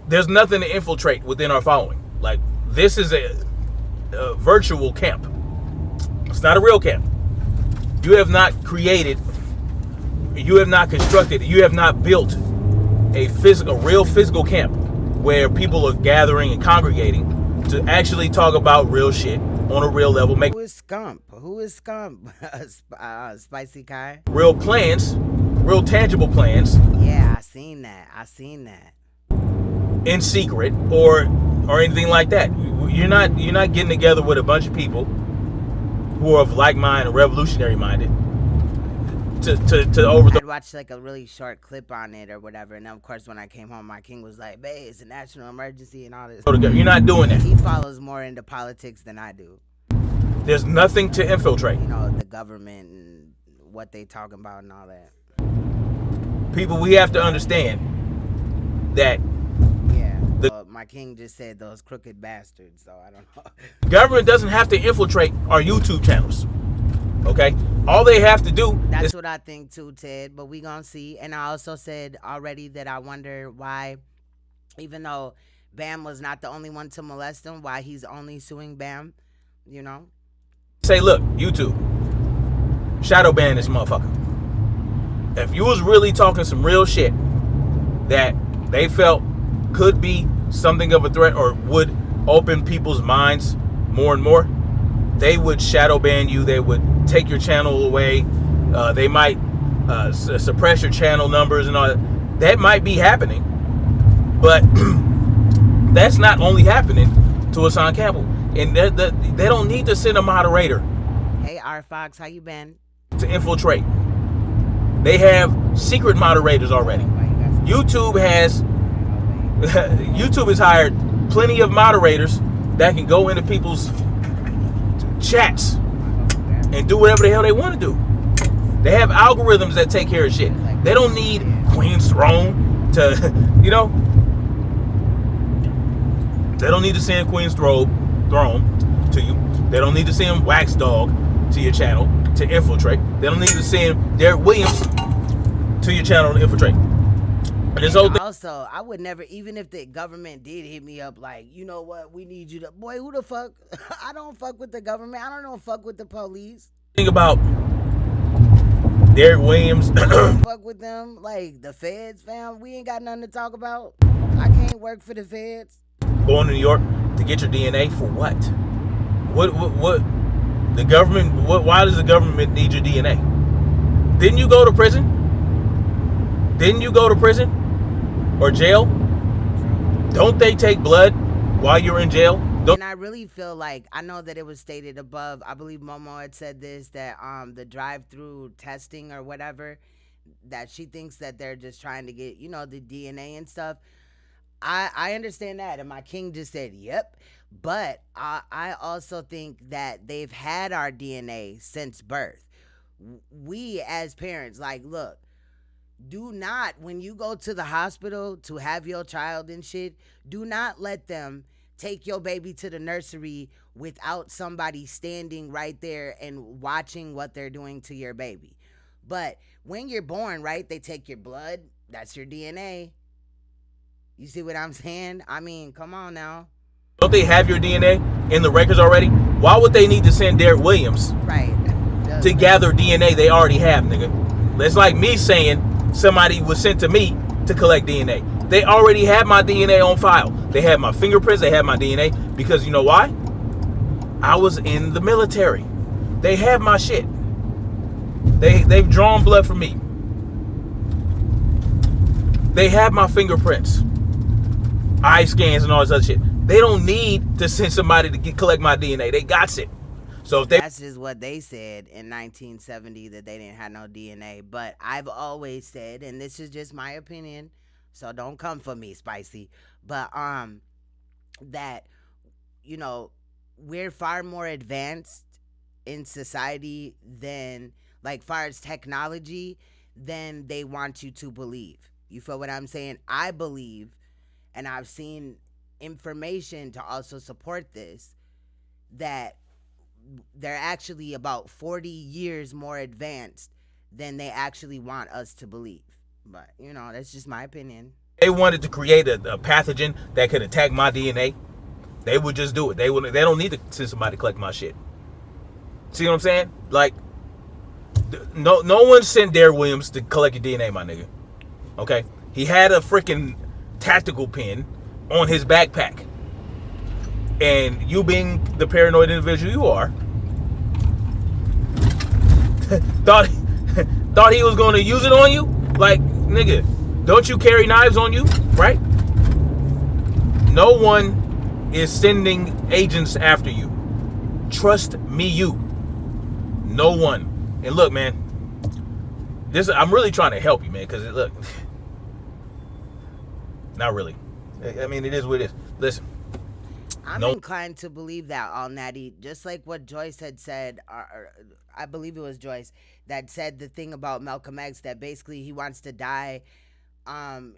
there's nothing to infiltrate within our following. Like this is a virtual camp. It's not a real camp. You have not created, you have not constructed, you have not built a real physical camp where people are gathering and congregating to actually talk about real shit on a real level. Who is Scump? Who is Scump? Spicy Kai? Real plans, real tangible plans. Yeah, I seen that. In secret or anything like that. You're not getting together with a bunch of people who are of like mind and revolutionary minded to overthrow. I'd watch like a really short clip on it or whatever, and then of course when I came home, my king was like, "Babe, it's a national emergency and all this." You're not doing that. He follows more into politics than I do. There's nothing to infiltrate. You know, the government and what they talking about and all that. People, we have to understand that. Yeah. My king just said those crooked bastards, so I don't know. Government doesn't have to infiltrate our YouTube channels. Okay? All they have to do That's is what I think too, Ted, but we gonna see. And I also said already that I wonder why, even though Bam was not the only one to molest him, why he's only suing Bam, you know? say, look, YouTube, shadow ban this motherfucker. If you was really talking some real shit that they felt could be something of a threat or would open people's minds more and more, they would shadow ban you. They would take your channel away. They might suppress your channel numbers and all that. That might be happening, but that's not only happening to Hassan Campbell. And they don't need to send a moderator. Hey, R Fox, how you been? To infiltrate. They have secret moderators already. YouTube has hired plenty of moderators that can go into people's chats and do whatever the hell they want to do. They have algorithms that take care of shit. They don't need Queen's Throne to, you know. They don't need to send Queen's Throne to you. They don't need to send Wax Dog to your channel to infiltrate. They don't need to send Derek Williams to your channel to infiltrate. And this whole thing. Also, I would never, even if the government did hit me up like, you know what, we need you to, boy, who the fuck? I don't fuck with the government. I don't fuck with the police. Think about Derek Williams. Fuck with them, like the feds, fam. We ain't got nothing to talk about. I can't work for the feds. Going to New York to get your DNA for what? What? The government? Why does the government need your DNA? Didn't you go to prison? Didn't you go to prison or jail? Don't they take blood while you're in jail? And I really feel like, I know that it was stated above, I believe Momo had said this, that the drive-through testing or whatever, that she thinks that they're just trying to get, you know, the DNA and stuff. I understand that, and my king just said, yep. But I also think that they've had our DNA since birth. We as parents, like, look, do not, when you go to the hospital to have your child and shit, do not let them take your baby to the nursery without somebody standing right there and watching what they're doing to your baby. But when you're born, right, they take your blood. That's your DNA. You see what I'm saying? I mean, come on now. Don't they have your DNA in the records already? Why would they need to send Derek Williams to gather DNA they already have, nigga? It's like me saying somebody was sent to me to collect DNA. They already have my DNA on file. They have my fingerprints. They have my DNA. Because you know why? I was in the military. They have my shit. They've drawn blood from me. They have my fingerprints, eye scans, and all this other shit. They don't need to send somebody to collect my DNA. They got it. So if they That's just what they said in 1970, that they didn't have no DNA. But I've always said, and this is just my opinion, so don't come for me, Spicy. But that, you know, we're far more advanced in society than, like, far as technology, than they want you to believe. You feel what I'm saying? I believe, and I've seen information to also support this, that they're actually about 40 years more advanced than they actually want us to believe. But, you know, that's just my opinion. wanted to create a pathogen that could attack my DNA, they would just do it. They don't need to send somebody to collect my shit. See what I'm saying? Like, no one sent Derek Williams to collect your DNA, my nigga. Okay? He had a freaking tactical pin on his backpack. And you being the paranoid individual you are, thought he was going to use it on you? Like, nigga, don't you carry knives on you, right? No one is sending agents after you. Trust me, you. No one. And look, man, I'm really trying to help you, man, because look, not really. I mean, it is what it is. Listen. I'm inclined to believe that, all Natty. Just like what Joyce had said, or I believe it was Joyce, that said the thing about Malcolm X, that basically he wants to die,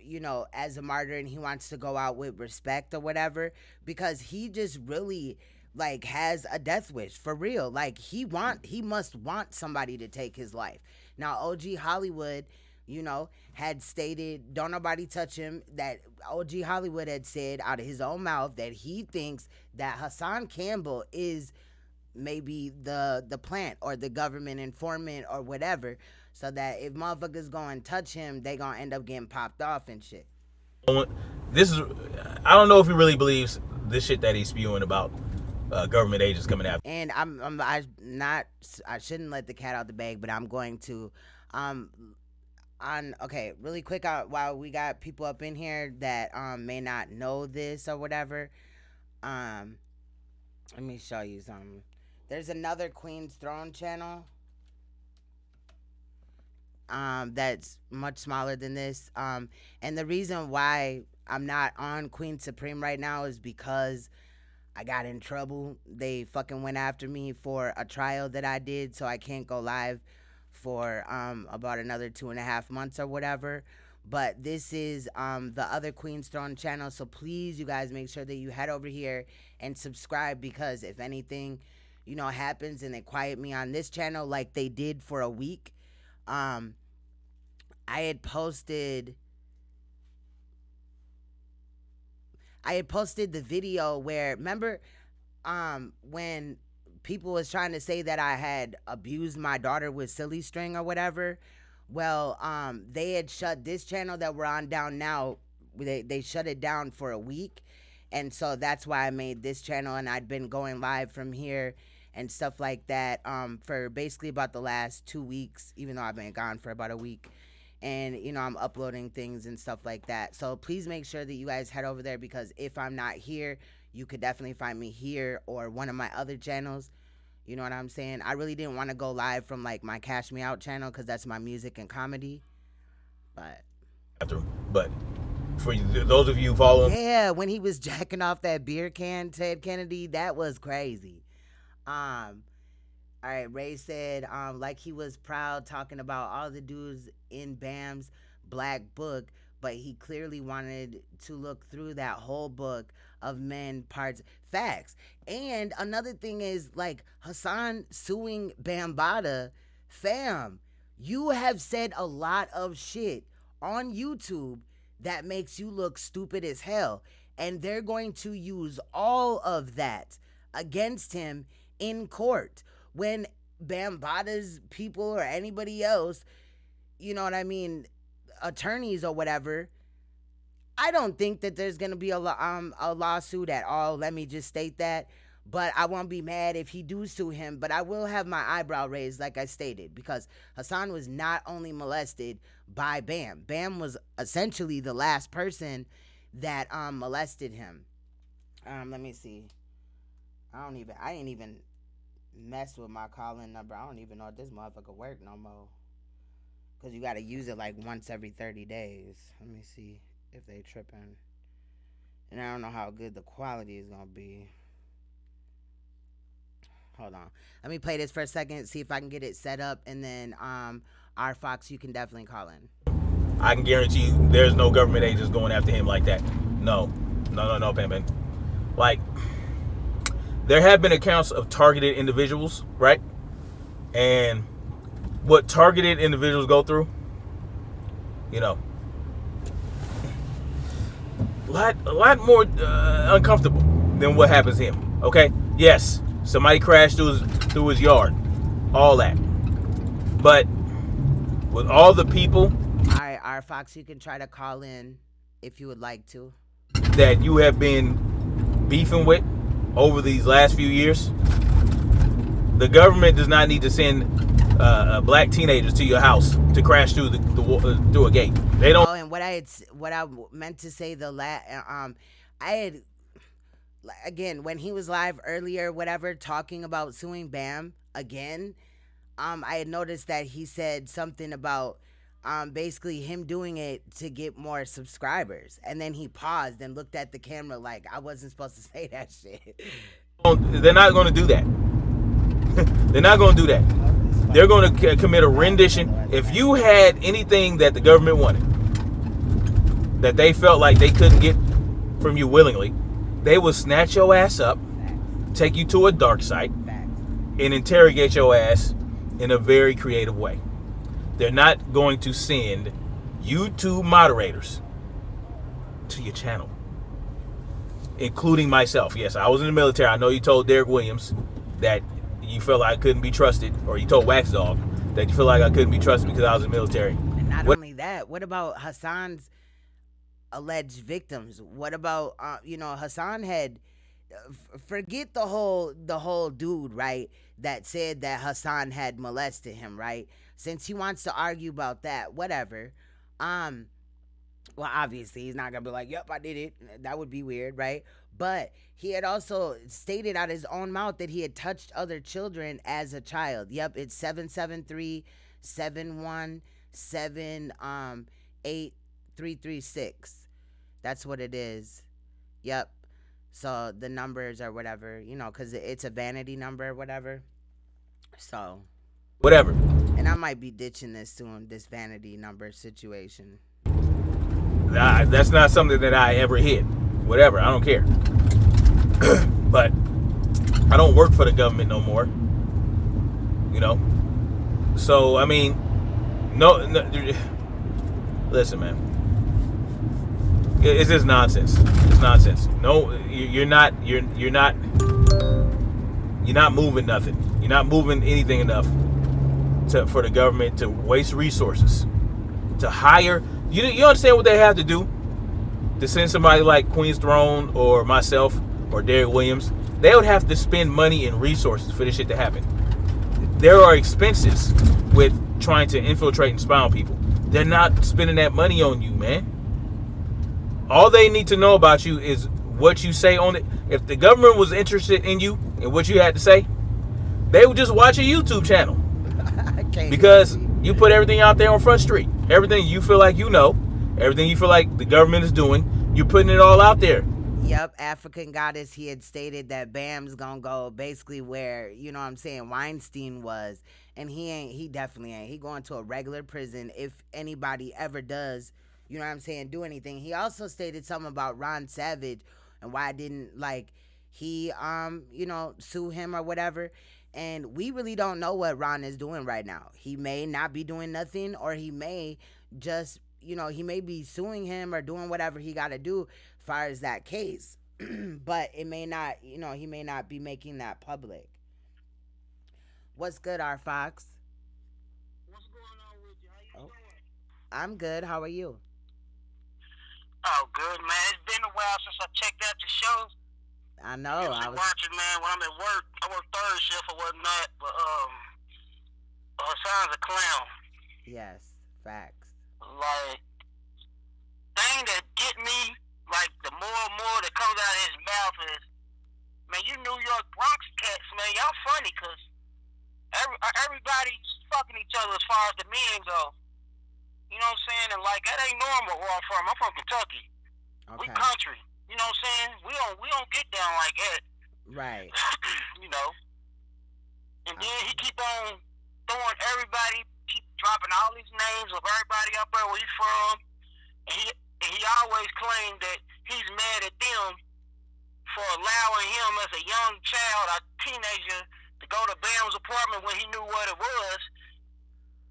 you know, as a martyr, and he wants to go out with respect or whatever, because he just really, like, has a death wish, for real. Like, he must want somebody to take his life. Now, OG Hollywood, you know, had stated, don't nobody touch him, that OG Hollywood had said out of his own mouth that he thinks that Hassan Campbell is maybe the plant or the government informant or whatever, so that if motherfuckers go and touch him, they gonna end up getting popped off and shit. I don't know if he really believes this shit that he's spewing about government agents coming after. And I shouldn't let the cat out the bag, but I'm going to, okay, really quick, while we got people up in here that may not know this or whatever, let me show you something. There's another Queen's Throne channel that's much smaller than this, and the reason why I'm not on Queen Supreme right now is because I got in trouble. They fucking went after me for a trial that I did, so I can't go live for about another 2.5 months or whatever. But this is the other Queen's Throne channel, so please, you guys, make sure that you head over here and subscribe, because if anything, you know, happens and they quiet me on this channel like they did for a week, I had posted the video where, remember when people was trying to say that I had abused my daughter with silly string or whatever? Well, they had shut this channel that we're on down now. They shut it down for a week, and so that's why I made this channel, and I'd been going live from here and stuff like that for basically about the last 2 weeks, even though I've been gone for about a week. And, you know, I'm uploading things and stuff like that. So please make sure that you guys head over there, because if I'm not here, you could definitely find me here or one of my other channels. You know what I'm saying? I really didn't want to go live from, like, my Cash Me Out channel, because that's my music and comedy. But for those of you following, yeah, when he was jacking off that beer can, Ted Kennedy, that was crazy. All right, Ray said, like he was proud talking about all the dudes in Bam's black book, but he clearly wanted to look through that whole book of men parts. Facts. And another thing is, like, Hassan suing Bambaataa, fam, you have said a lot of shit on YouTube that makes you look stupid as hell, and they're going to use all of that against him in court. When Bambaataa's people or anybody else, you know what I mean, attorneys or whatever, I don't think that there's going to be a lawsuit at all. Let me just state that. But I won't be mad if he do sue him, but I will have my eyebrow raised, like I stated, because Hassan was not only molested by Bam. Bam was essentially the last person that molested him. Let me see. I didn't even mess with my calling number. I don't even know if this motherfucker work no more. Cause you gotta use it like once every 30 days. Let me see if they tripping. And I don't know how good the quality is gonna be. Hold on. Let me play this for a second, see if I can get it set up, and then our Fox, you can definitely call in. I can guarantee you there's no government agents going after him like that. No, Pimpin. Like, there have been accounts of targeted individuals, right? And what targeted individuals go through, you know, a lot more uncomfortable than what happens to him. Okay, yes, somebody crashed through his yard, all that, but with all the people. All right, our Fox, you can try to call in if you would like to. That you have been beefing with over these last few years, the government does not need to send black teenagers to your house to crash through through a gate. They don't. Oh, and what I meant to say I had, again, when he was live earlier, whatever, talking about suing Bam again, I had noticed that he said something about basically him doing it to get more subscribers, and then he paused and looked at the camera like I wasn't supposed to say that shit. They're not going to do that. They're not going to do that. They're going to commit a rendition. If you had anything that the government wanted, that they felt like they couldn't get from you willingly, they would snatch your ass up, take you to a dark site, and interrogate your ass in a very creative way. They're not going to send YouTube moderators to your channel, including myself. Yes, I was in the military. I know you told Derek Williams that you felt like I couldn't be trusted, or you told Wax Dog that you feel like I couldn't be trusted because I was in the military. And not only that, what about Hassan's alleged victims? What about Hassan had, forget the whole dude, right, that said that Hassan had molested him, right? Since he wants to argue about that, whatever. Well, obviously he's not gonna be like, yep, I did it. That would be weird, right? But he had also stated out his own mouth that he had touched other children as a child. Yep, it's 773-717-8336. That's what it is. Yep. So the numbers or whatever, because it's a vanity number or whatever. So whatever. And I might be ditching this soon, this vanity number situation. That's not something that I ever hit. Whatever, I don't care. But I don't work for the government no more. So I mean, no. Listen, man. It's just nonsense. It's nonsense. No, you're not moving nothing. You're not moving anything enough for the government to waste resources to hire. You understand what they have to do to send somebody like Queen's Throne or myself or Derek Williams? They would have to spend money and resources for this shit to happen. There are expenses with trying to infiltrate and spy on people. They're not spending that money on you, man. All they need to know about you is what you say on it. If the government was interested in you and what you had to say, they would just watch a YouTube channel. Because you put everything out there on Front Street. Everything you feel like everything you feel like the government is doing, you're putting it all out there. Yep, African Goddess, he had stated that Bam's gonna go basically where, Weinstein was. And he definitely ain't. He going to a regular prison if anybody ever does, do anything. He also stated something about Ron Savage and why didn't, he, sue him or whatever. And we really don't know what Ron is doing right now. He may not be doing nothing, or he may just, he may be suing him or doing whatever he got to do as far as that case. But it may not, he may not be making that public. What's good, R Fox? What's going on with you? How you doing? I'm good. How are you? Oh, good, man. It's been a while since I checked out the shows. I know. I was watching, man. When I'm at work, I work third shift or whatnot. But Hassan's a clown. Yes, facts. Thing that get me, the more and more that comes out of his mouth is, man, you New York Bronx cats, man, y'all funny, cause everybody's fucking each other as far as the men go. You know what I'm saying? And like that ain't normal where I'm from. I'm from Kentucky. Okay. We country. You know what I'm saying? We don't get down like that. Right. You know. And then he keep on throwing everybody, keep dropping all these names of everybody up there where he's from. And he always claimed that he's mad at them for allowing him as a young child, a teenager, to go to Bam's apartment when he knew what it was.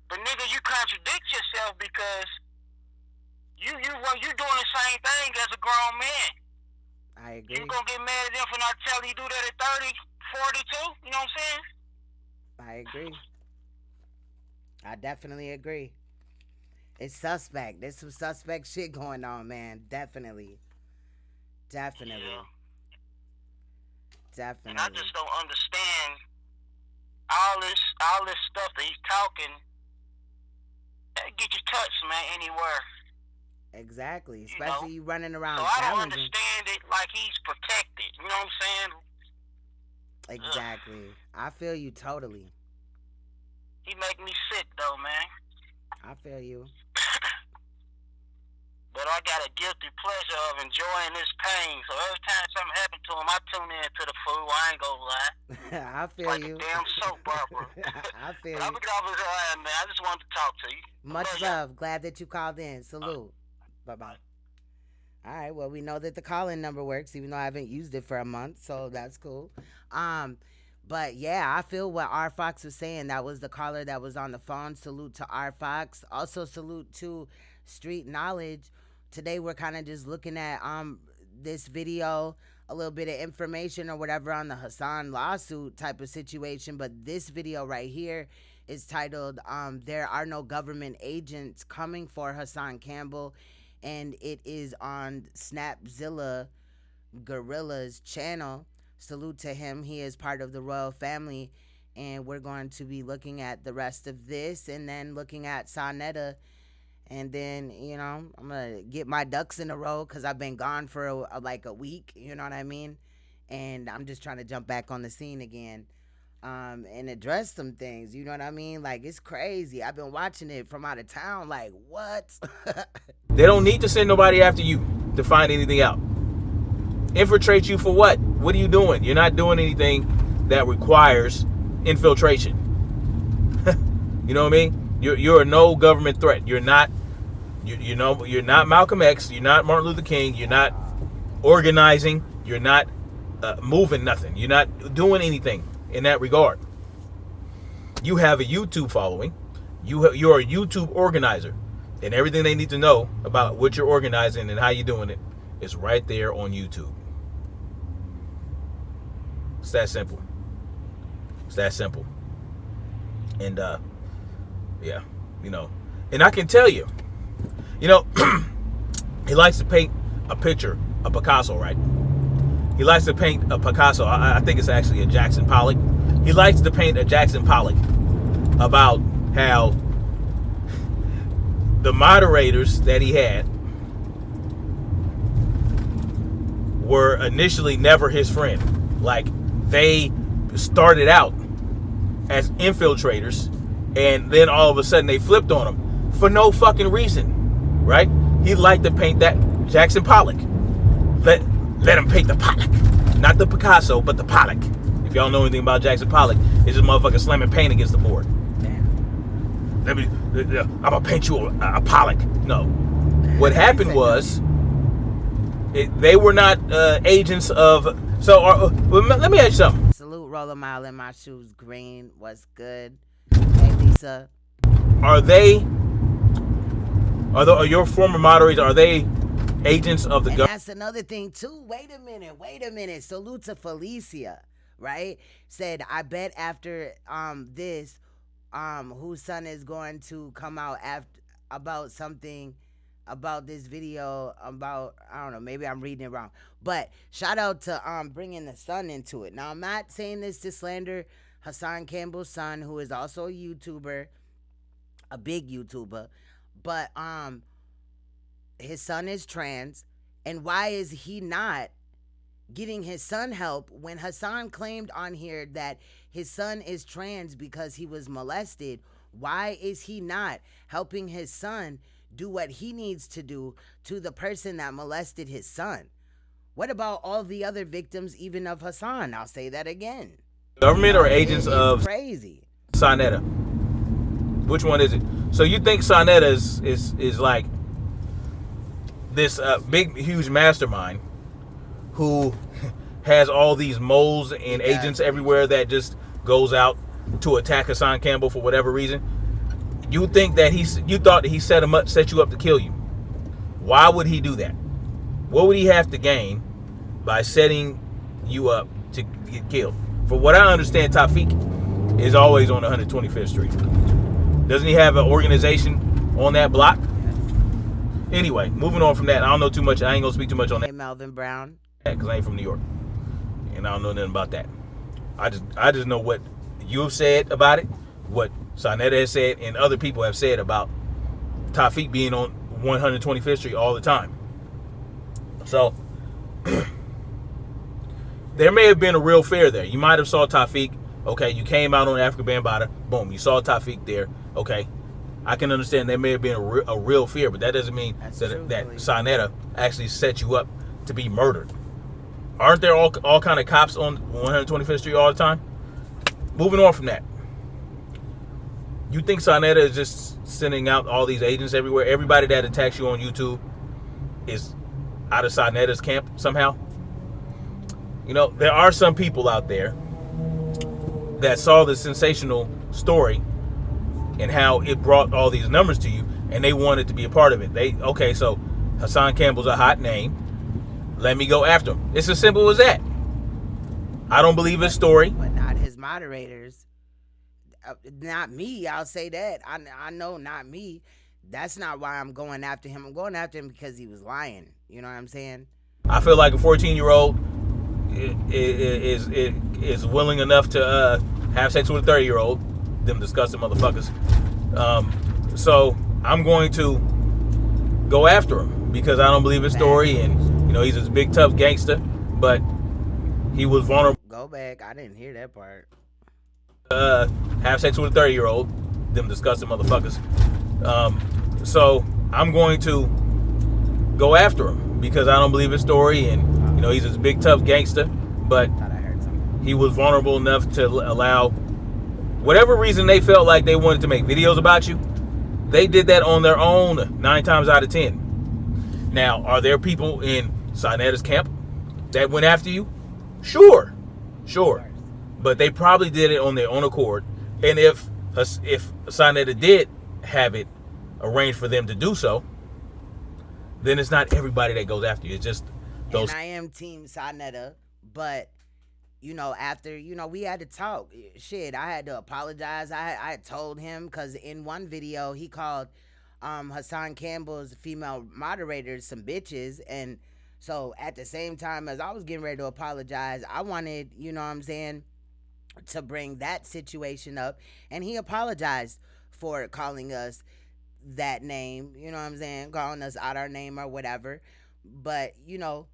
But nigga, you contradict yourself because you doing the same thing as a grown man. I agree. You gonna get mad at them for not telling you do that at 30, 42? You know what I'm saying? I agree. I definitely agree. It's suspect. There's some suspect shit going on, man. Definitely. Definitely. Yeah. Definitely. And I just don't understand all this stuff that he's talking. That get you touched, man, anywhere. Exactly. Especially you running around so I don't challenging. understand it like he's protected. You know what I'm saying? Exactly. I feel you totally. He make me sick though, man. I feel you. But I got a guilty pleasure of enjoying this pain. So every time something happens to him, I tune in to the fool. I ain't gonna lie. I feel like you. A damn soap opera. I feel I'm you. gonna get off his eye, man. I just wanted to talk to you. Much love. Glad that you called in. Salute. Bye-bye. All right. Well, we know that the call-in number works, even though I haven't used it for a month, so that's cool. But yeah, I feel what R Fox was saying. That was the caller that was on the phone. Salute to R Fox. Also salute to Street Knowledge. Today we're kind of just looking at this video, a little bit of information or whatever on the Hassan lawsuit type of situation. But this video right here is titled "There Are No Government Agents Coming for Hassan Campbell," and it is on SNAPZILLA GUERRILLA's channel. Salute to him. He is part of the royal family, and we're going to be looking at the rest of this and then looking at SANETER. And then, you know, I'm going to get my ducks in a row because I've been gone for like a week, you know what I mean? And I'm just trying to jump back on the scene again and address some things, you know what I mean? Like, it's crazy. I've been watching it from out of town, like, what? They don't need to send nobody after you to find anything out. Infiltrate you for what? What are you doing? You're not doing anything that requires infiltration. You know what I mean? You're no government threat. You're not. You're not Malcolm X. You're not Martin Luther King. You're not organizing. You're not moving nothing. You're not doing anything in that regard. You have a YouTube following. You're a YouTube organizer, and everything they need to know about what you're organizing and how you're doing it is right there on YouTube. It's that simple. It's that simple. And yeah, you know, and I can tell you, you know, he likes to paint a picture of Picasso, right? He likes to paint a Picasso. I think it's actually a Jackson Pollock. He likes to paint a Jackson Pollock about how the moderators that he had were initially never his friend. Like, they started out as infiltrators, and then all of a sudden they flipped on him for no fucking reason, right? He liked to paint that Jackson Pollock. Let him paint the Pollock, not the Picasso, but the Pollock. If y'all know anything about Jackson Pollock, it's just motherfucker slamming paint against the board. Damn. I'm gonna paint you a Pollock. No. What happened was, they were not agents of. So let me ask you something. Salute, roll a mile in my shoes. Green was good. Hey, Lisa. Are your former moderators? Are they agents of the government? That's another thing too. Wait a minute. Salute to Felicia, right? Said, I bet after this, whose son is going to come out after about something about this video about, I don't know, maybe I'm reading it wrong, but shout out to bringing the son into it. Now, I'm not saying this to slander Hassan Campbell's son, who is also a YouTuber, a big YouTuber, but his son is trans, and why is he not getting his son help when Hassan claimed on here that his son is trans because he was molested? Why is he not helping his son do what he needs to do to the person that molested his son? What about all the other victims, even of Hassan? I'll say that again. Government or agents of crazy SANETER? Which one is it? So you think SANETER is like this big, huge mastermind who has all these moles and agents everywhere that just goes out to attack Hassan Campbell for whatever reason? You think that you thought that he set you up to kill you? Why would he do that? What would he have to gain by setting you up to get killed? For what I understand, Tawfiq is always on 125th Street. Doesn't he have an organization on that block? Anyway, moving on from that. I don't know too much. I ain't gonna speak too much on that. Hey, Melvin Brown. Because I ain't from New York, and I don't know nothing about that. I just know what you have said about it, what SANETER has said, and other people have said about Tawfiq being on 125th Street all the time. So there may have been a real fear there. You might have saw Tawfiq. Okay, you came out on Africa Bambaataa. Boom, you saw Tawfiq there. Okay, I can understand there may have been a real fear, but that doesn't mean that SANETER actually set you up to be murdered. Aren't there all kind of cops on 125th Street all the time? Moving on from that. You think SANETER is just sending out all these agents everywhere? Everybody that attacks you on YouTube is out of SANETER's camp somehow? You know, there are some people out there that saw the sensational story and how it brought all these numbers to you, and they wanted to be a part of it. Okay, so Hassan Campbell's a hot name. Let me go after him. It's as simple as that. I don't believe his story. But not his moderators. Not me, I'll say that. I know not me. That's not why I'm going after him. I'm going after him because he was lying. You know what I'm saying? I feel like a 14-year-old is willing enough to have sex with a 30-year-old. Them disgusting motherfuckers. So I'm going to go after him because I don't believe his story, and you know he's this big tough gangster, but he was vulnerable. Go back. I didn't hear that part. Have sex with a 30-year-old. Them disgusting motherfuckers. So I'm going to go after him because I don't believe his story, and you know he's this big tough gangster, but he was vulnerable enough to allow whatever reason they felt like they wanted to make videos about you. They did that on their own 9 times out of 10. Now, are there people in SANETER's camp that went after you? Sure. But they probably did it on their own accord. And if SANETER did have it arranged for them to do so, then it's not everybody that goes after you. It's just those. And I am Team SANETER, but you know, after, you know, we had to talk. Shit, I had to apologize. I told him because in one video he called Hassan Campbell's female moderators some bitches, and so at the same time as I was getting ready to apologize, I wanted, you know what I'm saying, to bring that situation up, and he apologized for calling us that name, you know what I'm saying, calling us out our name or whatever. But you know,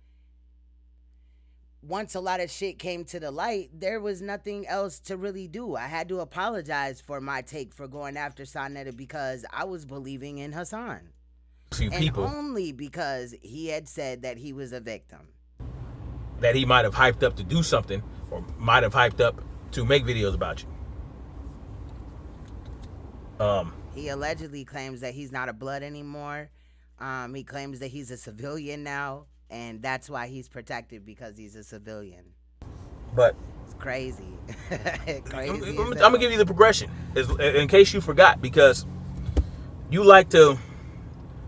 once a lot of shit came to the light, there was nothing else to really do. I had to apologize for my take for going after SANETER because I was believing in Hassan. And only because he had said that he was a victim. That he might have hyped up to do something, or might have hyped up to make videos about you. He allegedly claims that he's not a blood anymore. He claims that he's a civilian now, and that's why he's protected, because he's a civilian. But it's crazy. I'm gonna give you the progression in case you forgot, because you like to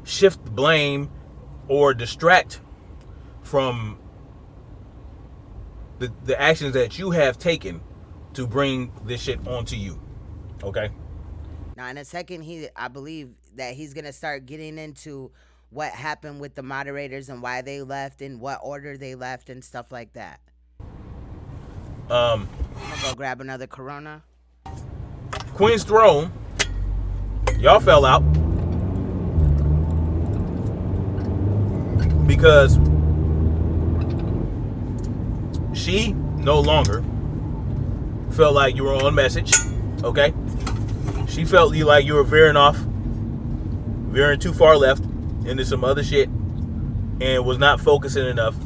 shift the blame or distract from the actions that you have taken to bring this shit onto you. Okay? Now, in a second, I believe that he's going to start getting into what happened with the moderators and why they left and what order they left and stuff like that. I'm going to go grab another Corona. Queen's Throne, y'all fell out because she no longer felt like you were on message, okay? She felt like you were veering too far left into some other shit and was not focusing enough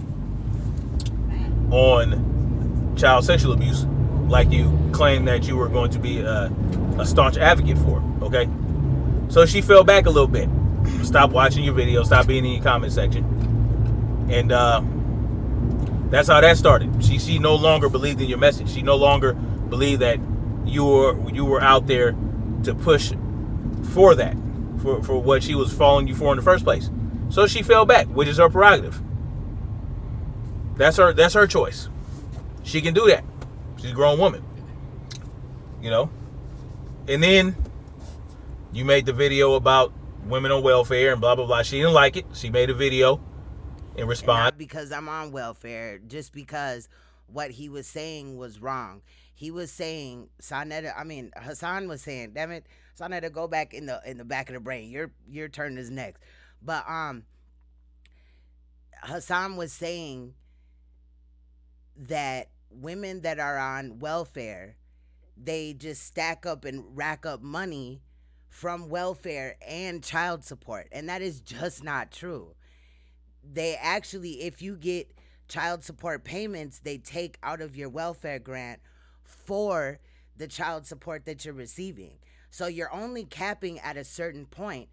on child sexual abuse like you claimed that you were going to be a staunch advocate for, okay? So she fell back a little bit. Stop watching your videos, stop being in your comment section. And that's how that started. She no longer believed in your message. She no longer believed that you were out there to push for that, for what she was following you for in the first place. So she fell back, which is her prerogative. That's her choice. She can do that. She's a grown woman. You know? And then you made the video about women on welfare and blah, blah, blah. She didn't like it. She made a video in response. Not because I'm on welfare, just because what he was saying was wrong. He was saying, Hassan was saying, damn it, SANETER, go back in the back of the brain. Your turn is next. But Hassan was saying that women that are on welfare, they just stack up and rack up money from welfare and child support. And that is just not true. They actually, if you get child support payments, they take out of your welfare grant for the child support that you're receiving. So you're only capping at a certain point,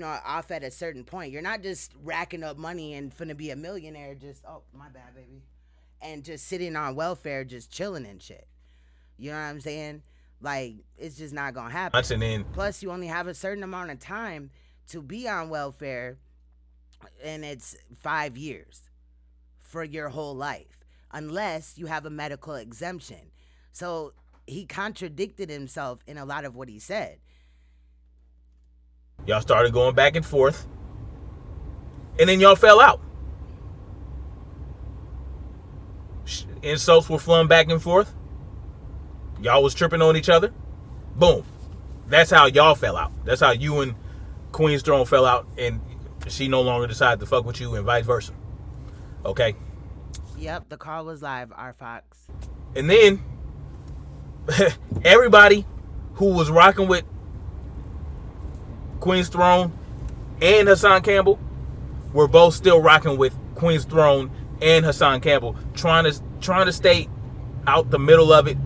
off at a certain point. You're not just racking up money and finna be a millionaire, just, oh, my bad, baby, and just sitting on welfare, just chilling and shit. You know what I'm saying? Like, it's just not gonna happen. Plus, you only have a certain amount of time to be on welfare, and it's 5 years for your whole life, unless you have a medical exemption. So he contradicted himself in a lot of what he said. Y'all started going back and forth, and then y'all fell out. Insults were flung back and forth. Y'all was tripping on each other. Boom. That's how y'all fell out. That's how you and Queen's Throne fell out, and she no longer decided to fuck with you and vice versa. Okay? Yep, the call was live, R Fox. And then everybody who was rocking with Queen's Throne and Hassan Campbell were both still rocking with Queen's Throne and Hassan Campbell, trying to stay out the middle of it,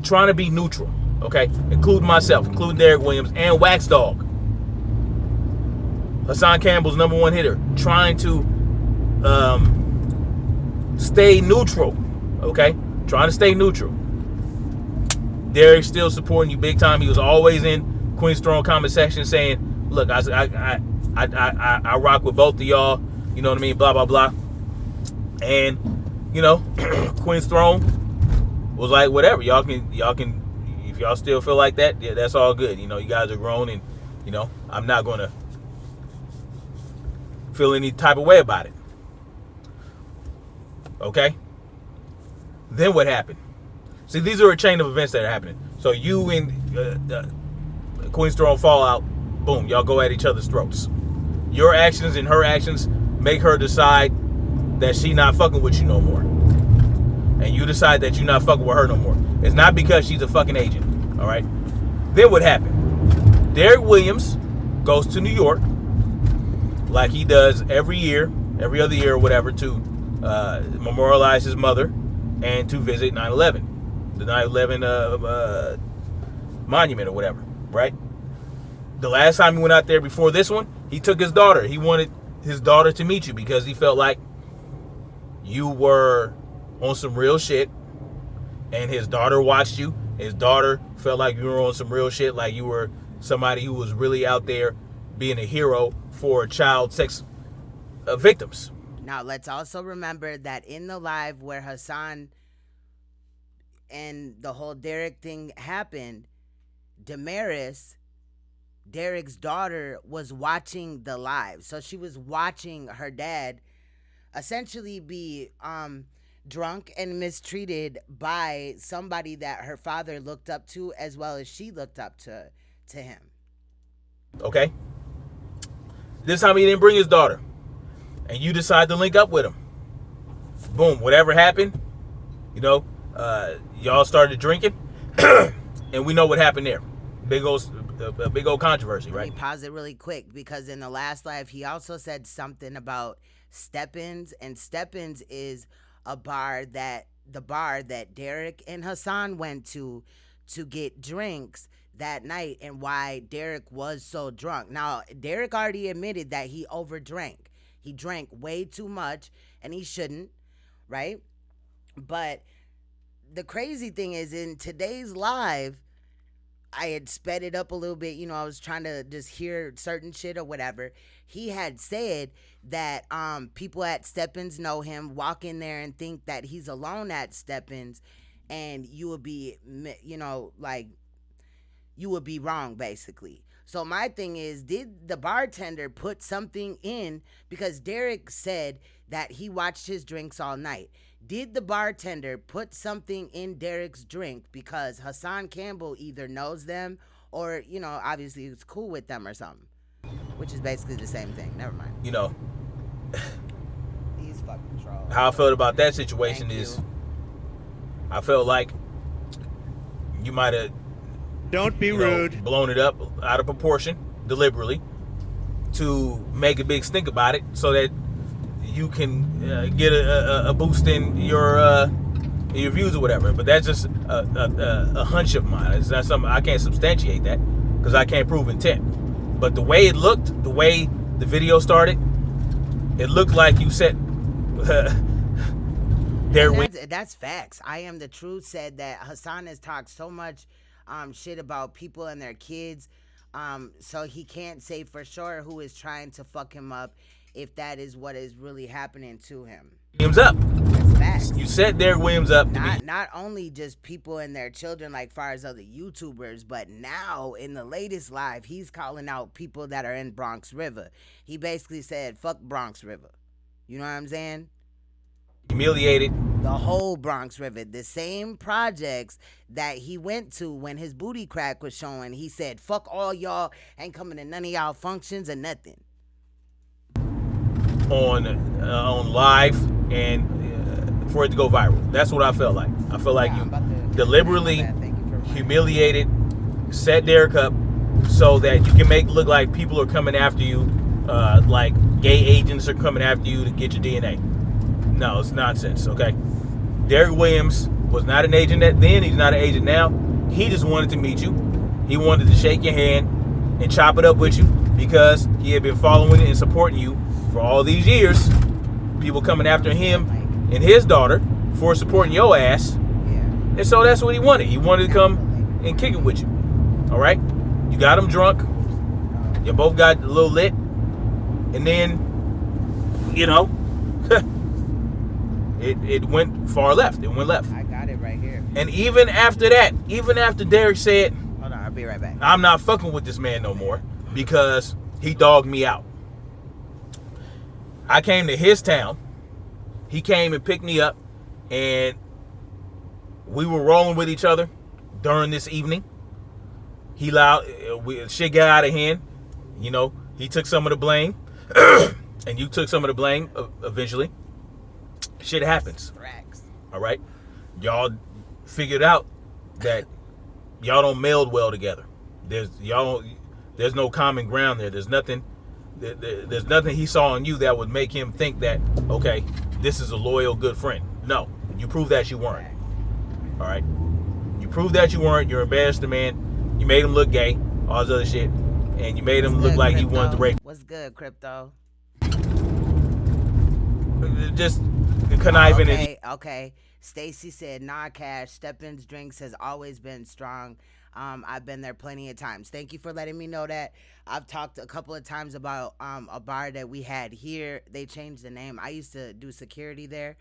trying to be neutral, okay? Including myself, including Derek Williams and Wax Dog. Hassan Campbell's #1 hitter, trying to stay neutral, okay? Trying to stay neutral. Derek's still supporting you big time. He was always in Queen's Throne comment section saying, look, I rock with both of y'all, you know what I mean, blah, blah, blah. And, Queen's Throne was like, whatever, y'all can, if y'all still feel like that, yeah, that's all good. You guys are grown, and, I'm not going to feel any type of way about it. Okay? Then what happened? See, these are a chain of events that are happening. So you and Queen's Throne fall out. Boom, y'all go at each other's throats. Your actions and her actions make her decide that she not fucking with you no more. And you decide that you're not fucking with her no more. It's not because she's a fucking agent. All right? Then what happened? Derek Williams goes to New York like he does every other year or whatever, to memorialize his mother and to visit 9/11. The 9/11 monument or whatever, right? The last time he went out there before this one, he took his daughter. He wanted his daughter to meet you because he felt like you were on some real shit, and his daughter watched you. His daughter felt like you were on some real shit, like you were somebody who was really out there being a hero for child sex victims. Now, let's also remember that in the live where Hassan and the whole Derek thing happened, Damaris, Derek's daughter, was watching the live. So she was watching her dad essentially be drunk and mistreated by somebody that her father looked up to, as well as she looked up to him. Okay? This time he didn't bring his daughter, and you decide to link up with him. Boom, whatever happened, You know, y'all started drinking, and we know what happened there. Big old controversy, right? Let me pause it really quick because in the last live, he also said something about Steppins, and Steppins is the bar that Derek and Hassan went to get drinks that night, and why Derek was so drunk. Now, Derek already admitted that he overdrank. He drank way too much, and he shouldn't, right? But the crazy thing is, in today's live, I had sped it up a little bit. You know, I was trying to just hear certain shit or whatever. He had said that people at Steppins know him, walk in there and think that he's alone at Steppins, and you would be, you know, like, you would be wrong, basically. So my thing is, did the bartender put something in? Because Derek said that he watched his drinks all night. Did the bartender put something in Derek's drink because Hassan Campbell either knows them or, you know, obviously he's cool with them or something? Which is basically the same thing. Never mind. You know, These fucking trolls. how I felt about that situation Thank is, you. I felt like you might have, Don't be rude. blown it up out of proportion deliberately to make a big stink about it so that you can get a boost in your views or whatever. But that's just a hunch of mine. It's not something I can't substantiate that because I can't prove intent. But the way it looked, the way the video started, it looked like you said that's facts. I Am the Truth said that Hassan has talked so much shit about people and their kids, so he can't say for sure who is trying to fuck him up if that is what is really happening to him. Williams up. That's facts. You set Derek Williams up to be. Not only just people and their children, like far as other YouTubers, but now in the latest live, he's calling out people that are in Bonx River. He basically said, fuck Bonx River. You know what I'm saying? Humiliated. The whole Bonx River, the same projects that he went to when his booty crack was showing. He said, fuck all y'all, ain't coming to none of y'all functions or nothing. On live and for it to go viral. That's what I felt like. I feel like you deliberately humiliated, set Derek up so that you can make it look like people are coming after you, like gay agents are coming after you to get your DNA. No, it's nonsense, okay? Derek Williams was not an agent then. He's not an agent now. He just wanted to meet you. He wanted to shake your hand and chop it up with you because he had been following it and supporting you for all these years. People coming after him and his daughter for supporting your ass. And so that's what he wanted. He wanted to come and kick it with you. All right? You got him drunk. You both got a little lit. And then, you know, it went far left. It went left. I got it right here. And even after that, even after Derek said, hold on, I'll be right back. I'm not fucking with this man no more because he dogged me out. I came to his town. He came and picked me up, and we were rolling with each other during this evening. Shit got out of hand. You know, he took some of the blame, and you took some of the blame eventually. Shit happens. All right? Y'all figured out that y'all don't meld well together. There's no common ground there. There's nothing he saw in you that would make him think that, okay, this is a loyal, good friend. No, you proved that you weren't. All right? You proved that you weren't. You're embarrassed the man. You made him look gay, all this other shit, and you made him look like he wanted to rape. What's good, Crypto? Just conniving. Okay. Stacy said, nah, Cash, Steppins Drinks has always been strong. I've been there plenty of times. Thank you for letting me know that. I've talked a couple of times about a bar that we had here. They changed the name. I used to do security there,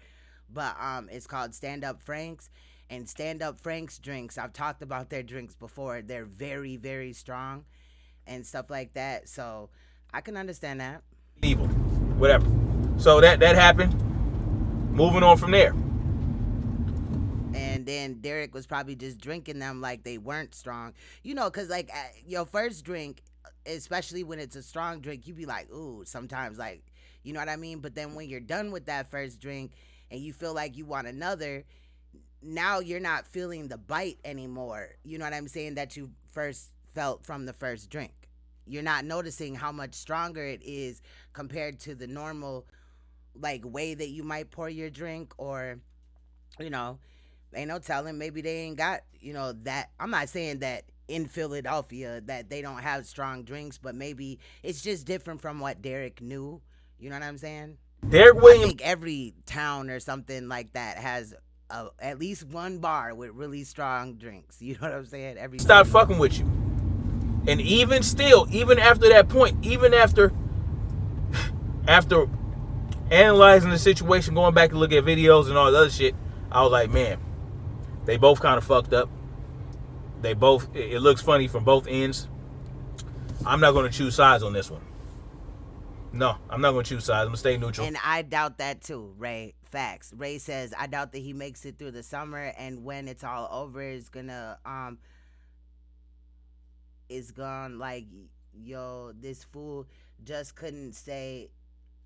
but it's called Stand Up Frank's. And Stand Up Frank's drinks, I've talked about their drinks before. They're very, very strong and stuff like that. So I can understand that. Evil, whatever. So that happened. Moving on from there. And then Derek was probably just drinking them like they weren't strong. You know, because, like, your first drink, especially when it's a strong drink, you be like, ooh, sometimes, like, you know what I mean? But then when you're done with that first drink and you feel like you want another, now you're not feeling the bite anymore. You know what I'm saying? That you first felt from the first drink. You're not noticing how much stronger it is compared to the normal like way that you might pour your drink, or you know, ain't no telling, maybe they ain't got, you know, that. I'm not saying that in Philadelphia that they don't have strong drinks, but maybe it's just different from what Derek knew. You know what I'm saying? Derek I Williams. think every town or something like that has at least one bar with really strong drinks. You know what I'm saying? Every Stop fucking with you. And even still, even after that point, even after analyzing the situation, going back to look at videos and all the other shit, I was like, man, they both kind of fucked up. They both, it looks funny from both ends. I'm not going to choose sides on this one. No, I'm not going to choose sides. I'm going to stay neutral. And I doubt that too, Ray. Facts. Ray says, I doubt that he makes it through the summer, and when it's all over, it's gonna, it's gone like, yo, this fool just couldn't stay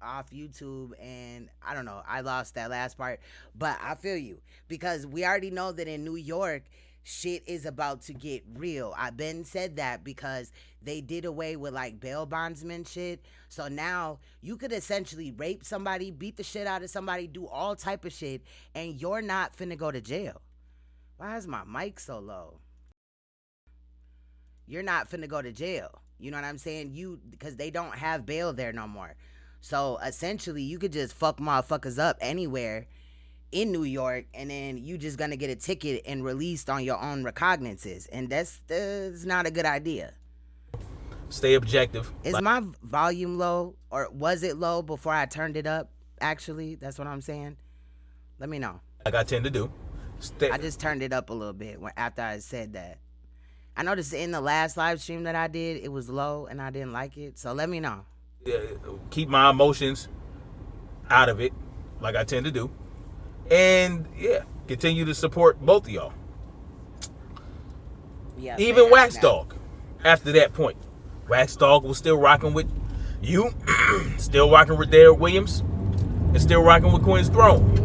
off YouTube, and I don't know, I lost that last part, but I feel you, because we already know that in New York, shit is about to get real. I been said that because they did away with like bail bondsman shit. So now you could essentially rape somebody, beat the shit out of somebody, do all type of shit, and you're not finna go to jail. Why is my mic so low? You're not finna go to jail. You know what I'm saying? Because they don't have bail there no more. So essentially you could just fuck motherfuckers up anywhere in New York, and then you just gonna get a ticket and released on your own recognizances, and that's not a good idea. Stay objective. Is my volume low, or was it low before I turned it up? Actually, that's what I'm saying. Let me know. Like I tend to do. I just turned it up a little bit after I said that. I noticed in the last live stream that I did, it was low and I didn't like it, so let me know. Keep my emotions out of it, like I tend to do. And yeah, continue to support both of y'all. Yeah, even Wax Dog, after that point. Wax Dog was still rocking with you, still rocking with Derek Williams, and still rocking with Queen's Throne.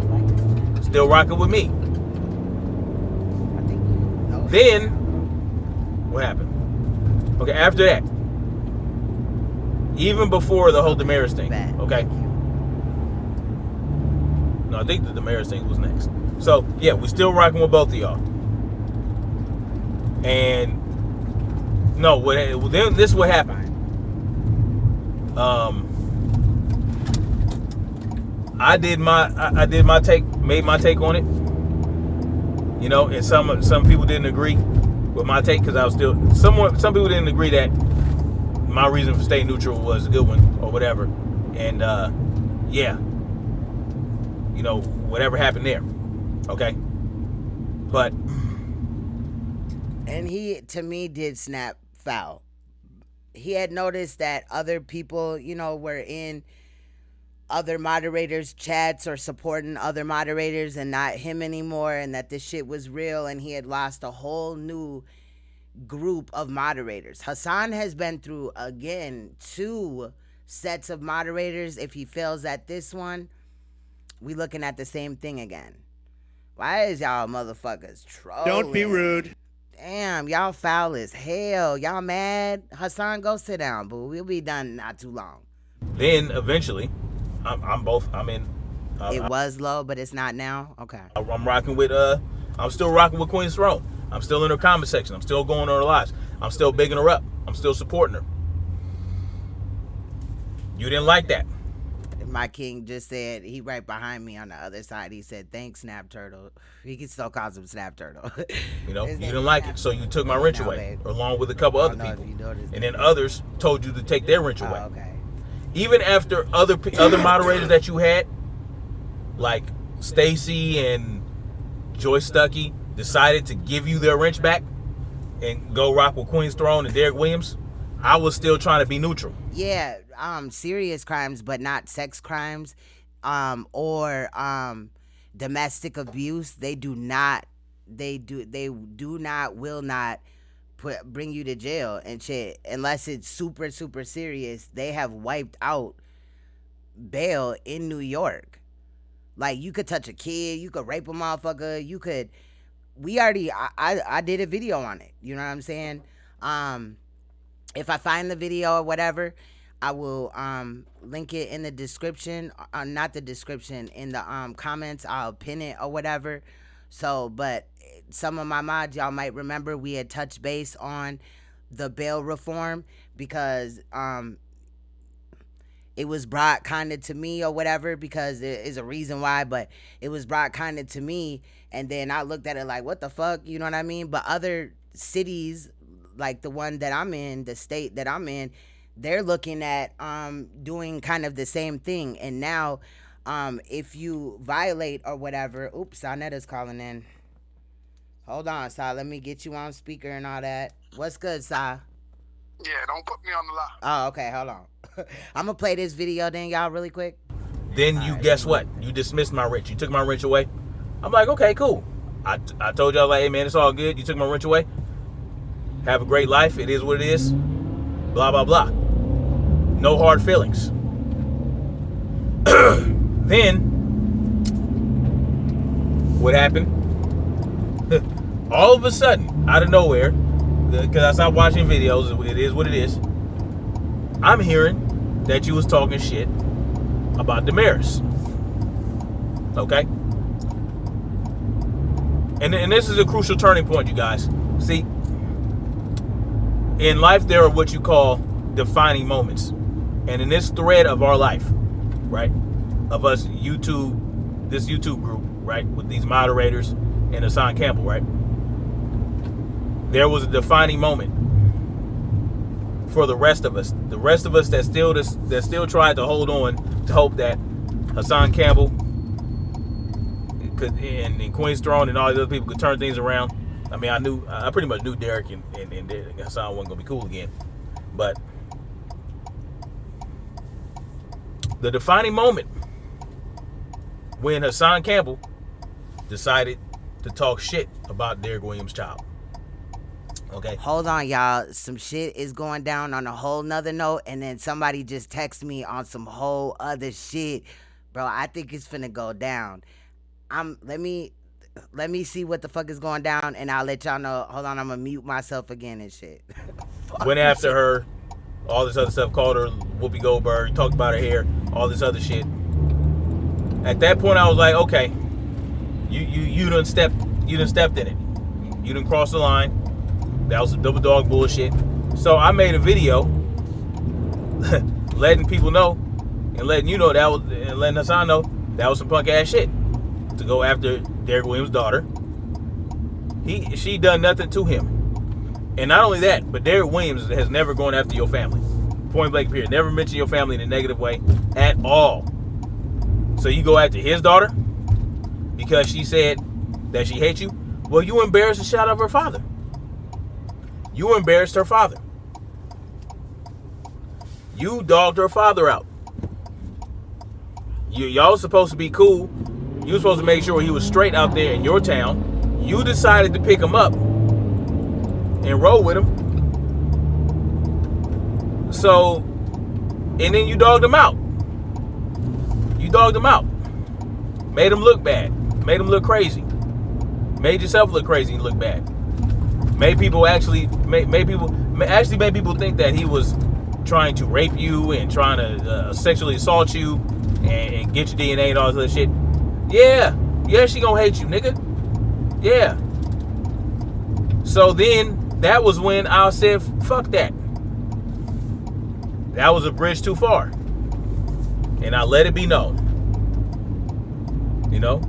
Still rocking with me. Then, what happened? Okay, after that, even before the whole Damaris thing, okay? No, I think the Damaris thing was next. So, yeah, we still rocking with both of y'all. And, no, then this is what happened. I did my take, made my take on it. You know, and some people didn't agree with my take, because I was still, some people didn't agree that my reason for staying neutral was a good one or whatever. And yeah, you know, whatever happened there, okay? But and he, to me, did snap foul. He had noticed that other people, you know, were in other moderators' chats or supporting other moderators and not him anymore, and that this shit was real, and he had lost a whole new group of moderators. Hassan has been through, again, 2 sets of moderators. If he fails at this one, we looking at the same thing again. Why is y'all motherfuckers trolling? Don't be rude. Damn, y'all foul as hell. Y'all mad? Hassan, go sit down, boo. We'll be done not too long. Then eventually, I'm in. It was low, but it's not now? Okay. I'm rocking with, I'm still rocking with Queen's Throne. I'm still in her comment section. I'm still going on her lives. I'm still bigging her up. I'm still supporting her. You didn't like that. My king just said, he right behind me on the other side. He said, thanks, Snap Turtle. He can still call him Snap Turtle. You know, you didn't like it, so you took my wrench away, along with a couple other people. And then others told you to take their wrench away. Okay. Even after other moderators that you had, like Stacy and Joyce Stuckey, decided to give you their wrench back and go rock with Queen's Throne and Derek Williams, I was still trying to be neutral. Yeah, serious crimes, but not sex crimes, or domestic abuse. They do not, will not bring you to jail and shit unless it's super, super serious. They have wiped out bail in New York. Like, you could touch a kid, you could rape a motherfucker, you could. We already. I did a video on it. You know what I'm saying? If I find the video or whatever, I will link it in the description. Not the description, in the comments. I'll pin it or whatever. So, but some of my mods, y'all might remember, we had touched base on the bail reform because it was brought kind of to me or whatever, because there is a reason why, but it was brought kind of to me, and then I looked at it like, what the fuck, you know what I mean? But other cities, like the one that I'm in, the state that I'm in, they're looking at doing kind of the same thing. And now if you violate or whatever, oops, SANETER's calling in. Hold on, Sa, let me get you on speaker and all that. What's good, Sa? Yeah, don't put me on the line. Oh, okay, hold on. I'm gonna play this video then, y'all, really quick. Then you, guess what? You dismissed my wrench. You took my wrench away. I'm like, okay, cool. I told y'all, like, hey, man, it's all good. You took my wrench away. Have a great life. It is what it is. Blah, blah, blah. No hard feelings. Then, what happened? All of a sudden, out of nowhere, because I stopped watching videos, it is what it is, I'm hearing that you was talking shit about Damaris. Okay? And this is a crucial turning point, you guys. See, in life, there are what you call defining moments. And in this thread of our life, right, of us this YouTube group, right, with these moderators and Hassan Campbell, right, there was a defining moment for the rest of us. The rest of us that still tried to hold on to hope that Hassan Campbell could, and Queen's Throne and all these other people could turn things around. I mean, I pretty much knew Derek and Hassan wasn't gonna be cool again. But the defining moment when Hassan Campbell decided to talk shit about Derek Williams' child. Okay. Hold on, y'all. Some shit is going down on a whole nother note, and then somebody just texted me on some whole other shit. Bro, I think it's finna go down. Let me see what the fuck is going down, and I'll let y'all know. Hold on, I'm gonna mute myself again and shit. Went after her, all this other stuff, called her Whoopi Goldberg, talked about her hair, all this other shit. At that point, I was like, okay, you done stepped in it. You done crossed the line. That was some double dog bullshit. So I made a video letting people know and letting you know that was, and letting Hassan know that was some punk ass shit to go after Derek Williams' daughter. She done nothing to him. And not only that, but Derek Williams has never gone after your family. Point blank period. Never mentioned your family in a negative way at all. So you go after his daughter because she said that she hates you? Well, you embarrassed the shit out of her father. You embarrassed her father. You dogged her father out. Y'all supposed to be cool. You were supposed to make sure he was straight out there in your town. You decided to pick him up and roll with him. So, and then you dogged him out. You dogged him out. Made him look bad. Made him look crazy. Made yourself look crazy and look bad. Made people made people think that he was trying to rape you and trying to sexually assault you and get your DNA and all this other shit. Yeah, she gonna hate you, nigga. Yeah. So then that was when I said, fuck that. That was a bridge too far. And I let it be known. You know?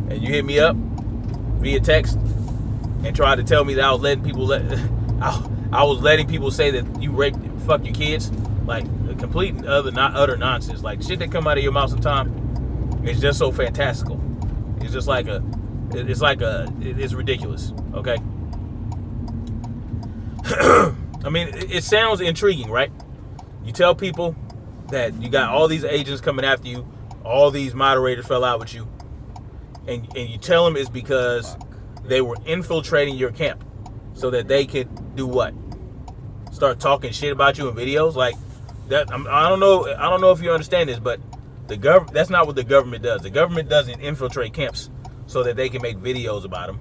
And you hit me up via text and tried to tell me that I was letting people I was letting people say that you raped and fuck your kids. Like a complete utter nonsense. Like shit that come out of your mouth sometimes is just so fantastical. It's just like it's ridiculous. Okay? I mean, it sounds intriguing, right? You tell people that you got all these agents coming after you, all these moderators fell out with you, and you tell them it's because they were infiltrating your camp so that they could do what? Start talking shit about you in videos like that. I don't know if you understand this, but That's not what the government does. The government doesn't infiltrate camps so that they can make videos about them.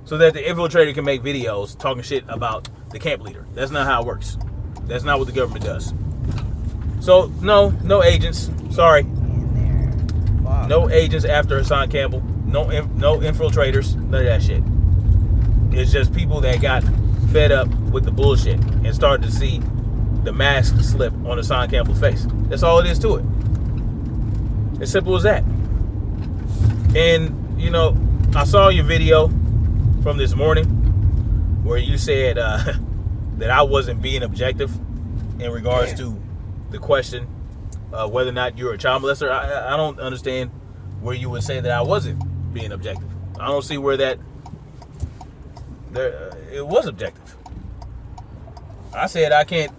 So that the infiltrator can make videos talking shit about the camp leader. That's not how it works. That's not what the government does. So no agents. Sorry. No agents after Hassan Campbell. No infiltrators. None of that shit. It's just people that got fed up with the bullshit and started to see the mask slip on Hassan Campbell's face. That's all it is to it. As simple as that. And, I saw your video from this morning where you said that I wasn't being objective in regards to the question whether or not you're a child molester. I don't understand where you would say that I wasn't being objective. I don't see where that it was objective. I said I can't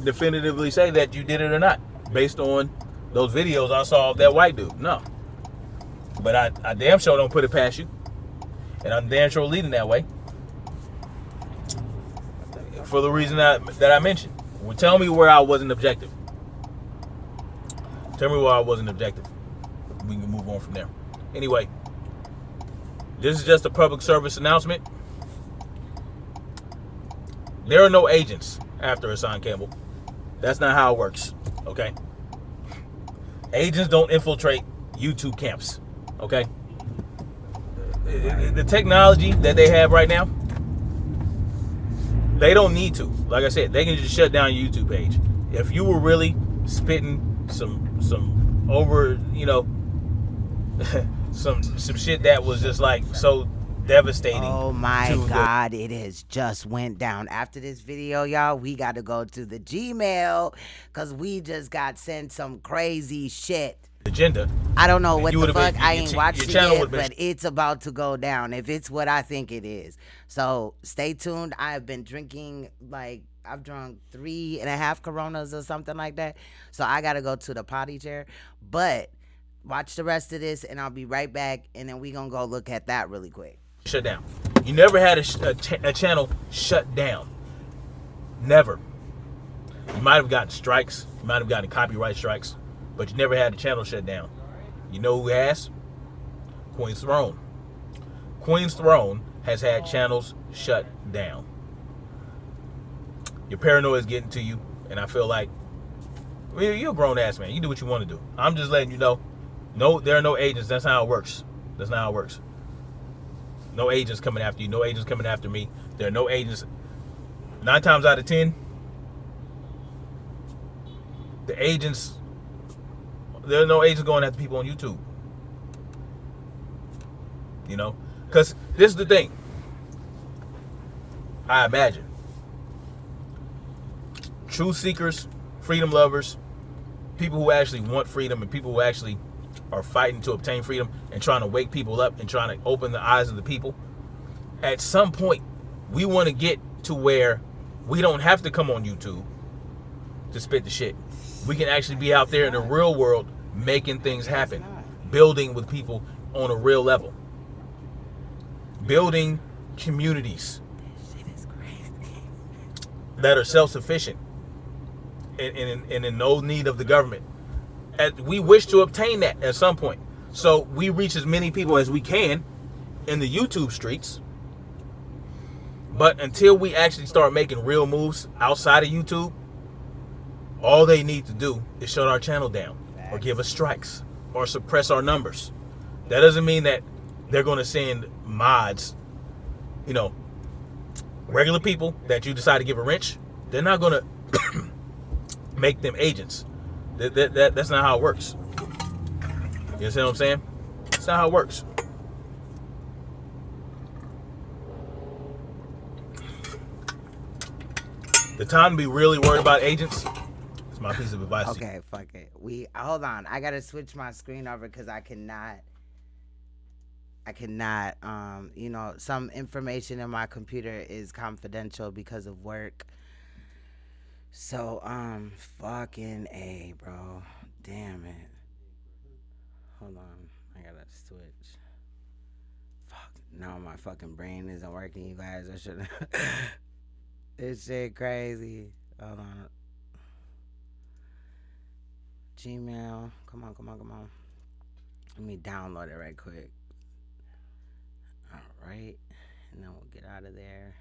definitively say that you did it or not based on those videos I saw of that white dude. No. But I damn sure don't put it past you. And I'm damn sure leading that way. For the reason that I mentioned. Well, tell me where I wasn't objective. Tell me where I wasn't objective. We can move on from there. Anyway, this is just a public service announcement. There are no agents after Hassan Campbell. That's not how it works. Okay? Agents don't infiltrate YouTube camps. Okay? The technology that they have right now, they don't need to. Like I said, they can just shut down your YouTube page. If you were really spitting some over, some shit that was just like so devastating. Oh my God, it has just went down. After this video, y'all, we got to go to the Gmail because we just got sent some crazy shit. Agenda. I don't know what the fuck. Been, I ain't watched it yet, but it's about to go down if it's what I think it is. So stay tuned. I have been drinking, I've drunk 3.5 Coronas or something like that. So I got to go to the potty chair. But watch the rest of this and I'll be right back. And then we going to go look at that really quick. Shut down. You never had a channel shut down. Never. You might have gotten strikes. You might have gotten copyright strikes. But you never had the channel shut down. You know who has? Queen's Throne. Queen's Throne has had channels shut down. Your paranoia is getting to you, and I feel like you're a grown ass man. You do what you want to do. I'm just letting you know. No, there are no agents. That's not how it works. That's not how it works. No agents coming after you. No agents coming after me. There are no agents. 9 times out of 10, there are no agents going after people on YouTube. Because this is the thing. I imagine truth seekers, freedom lovers, people who actually want freedom and people who actually are fighting to obtain freedom and trying to wake people up and trying to open the eyes of the people. At some point, we want to get to where we don't have to come on YouTube to spit the shit. We can actually be out there in the real world making things happen, building with people on a real level, building communities that are self-sufficient and in no need of the government. We wish to obtain that at some point. So we reach as many people as we can in the YouTube streets. But until we actually start making real moves outside of YouTube, all they need to do is shut our channel down or give us strikes or suppress our numbers. That doesn't mean that they're going to send mods, regular people that you decide to give a wrench. They're not going to make them agents. That's not how it works. You understand what I'm saying? That's not how it works. The time to be really worried about agents is my piece of advice. Okay, fuck it. Hold on. I gotta switch my screen over because I cannot. Some information in my computer is confidential because of work. So, fucking A, bro. Damn it. Hold on. I gotta switch. Fuck. Now my fucking brain isn't working, you guys. I should. This shit crazy. Hold on. Gmail. Come on, come on, come on. Let me download it right quick. All right. And then we'll get out of there.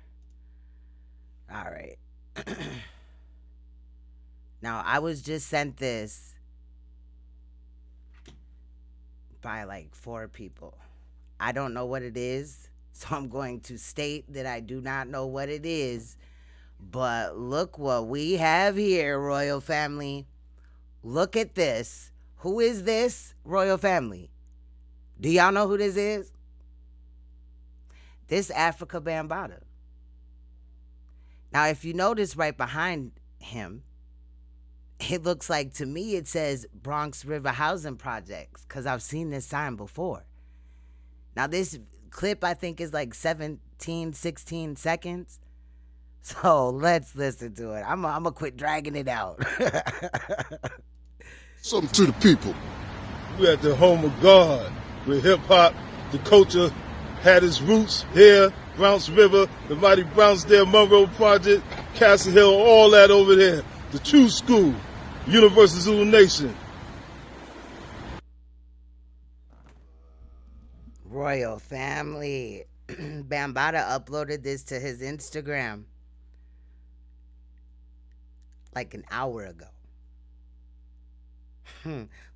All right. Now, I was just sent this by like 4 people. I don't know what it is, so I'm going to state that I do not know what it is. But look what we have here, Royal Family. Look at this. Who is this, Royal Family? Do y'all know who this is? This Africa Bambaataa. Now, if you notice right behind him, it looks like, to me, it says Bonx River Housing Projects, because I've seen this sign before. Now, this clip, I think, is like 17, 16 seconds. So let's listen to it. I'm going to quit dragging it out. Something to the people. We're at the home of God, where hip-hop, the culture, had its roots here, Bonx River, the mighty Brownsdale Monroe Project, Castle Hill, all that over there. The true school, Universal Zulu Nation. Royal Family. Bambaataa uploaded this to his Instagram like an hour ago.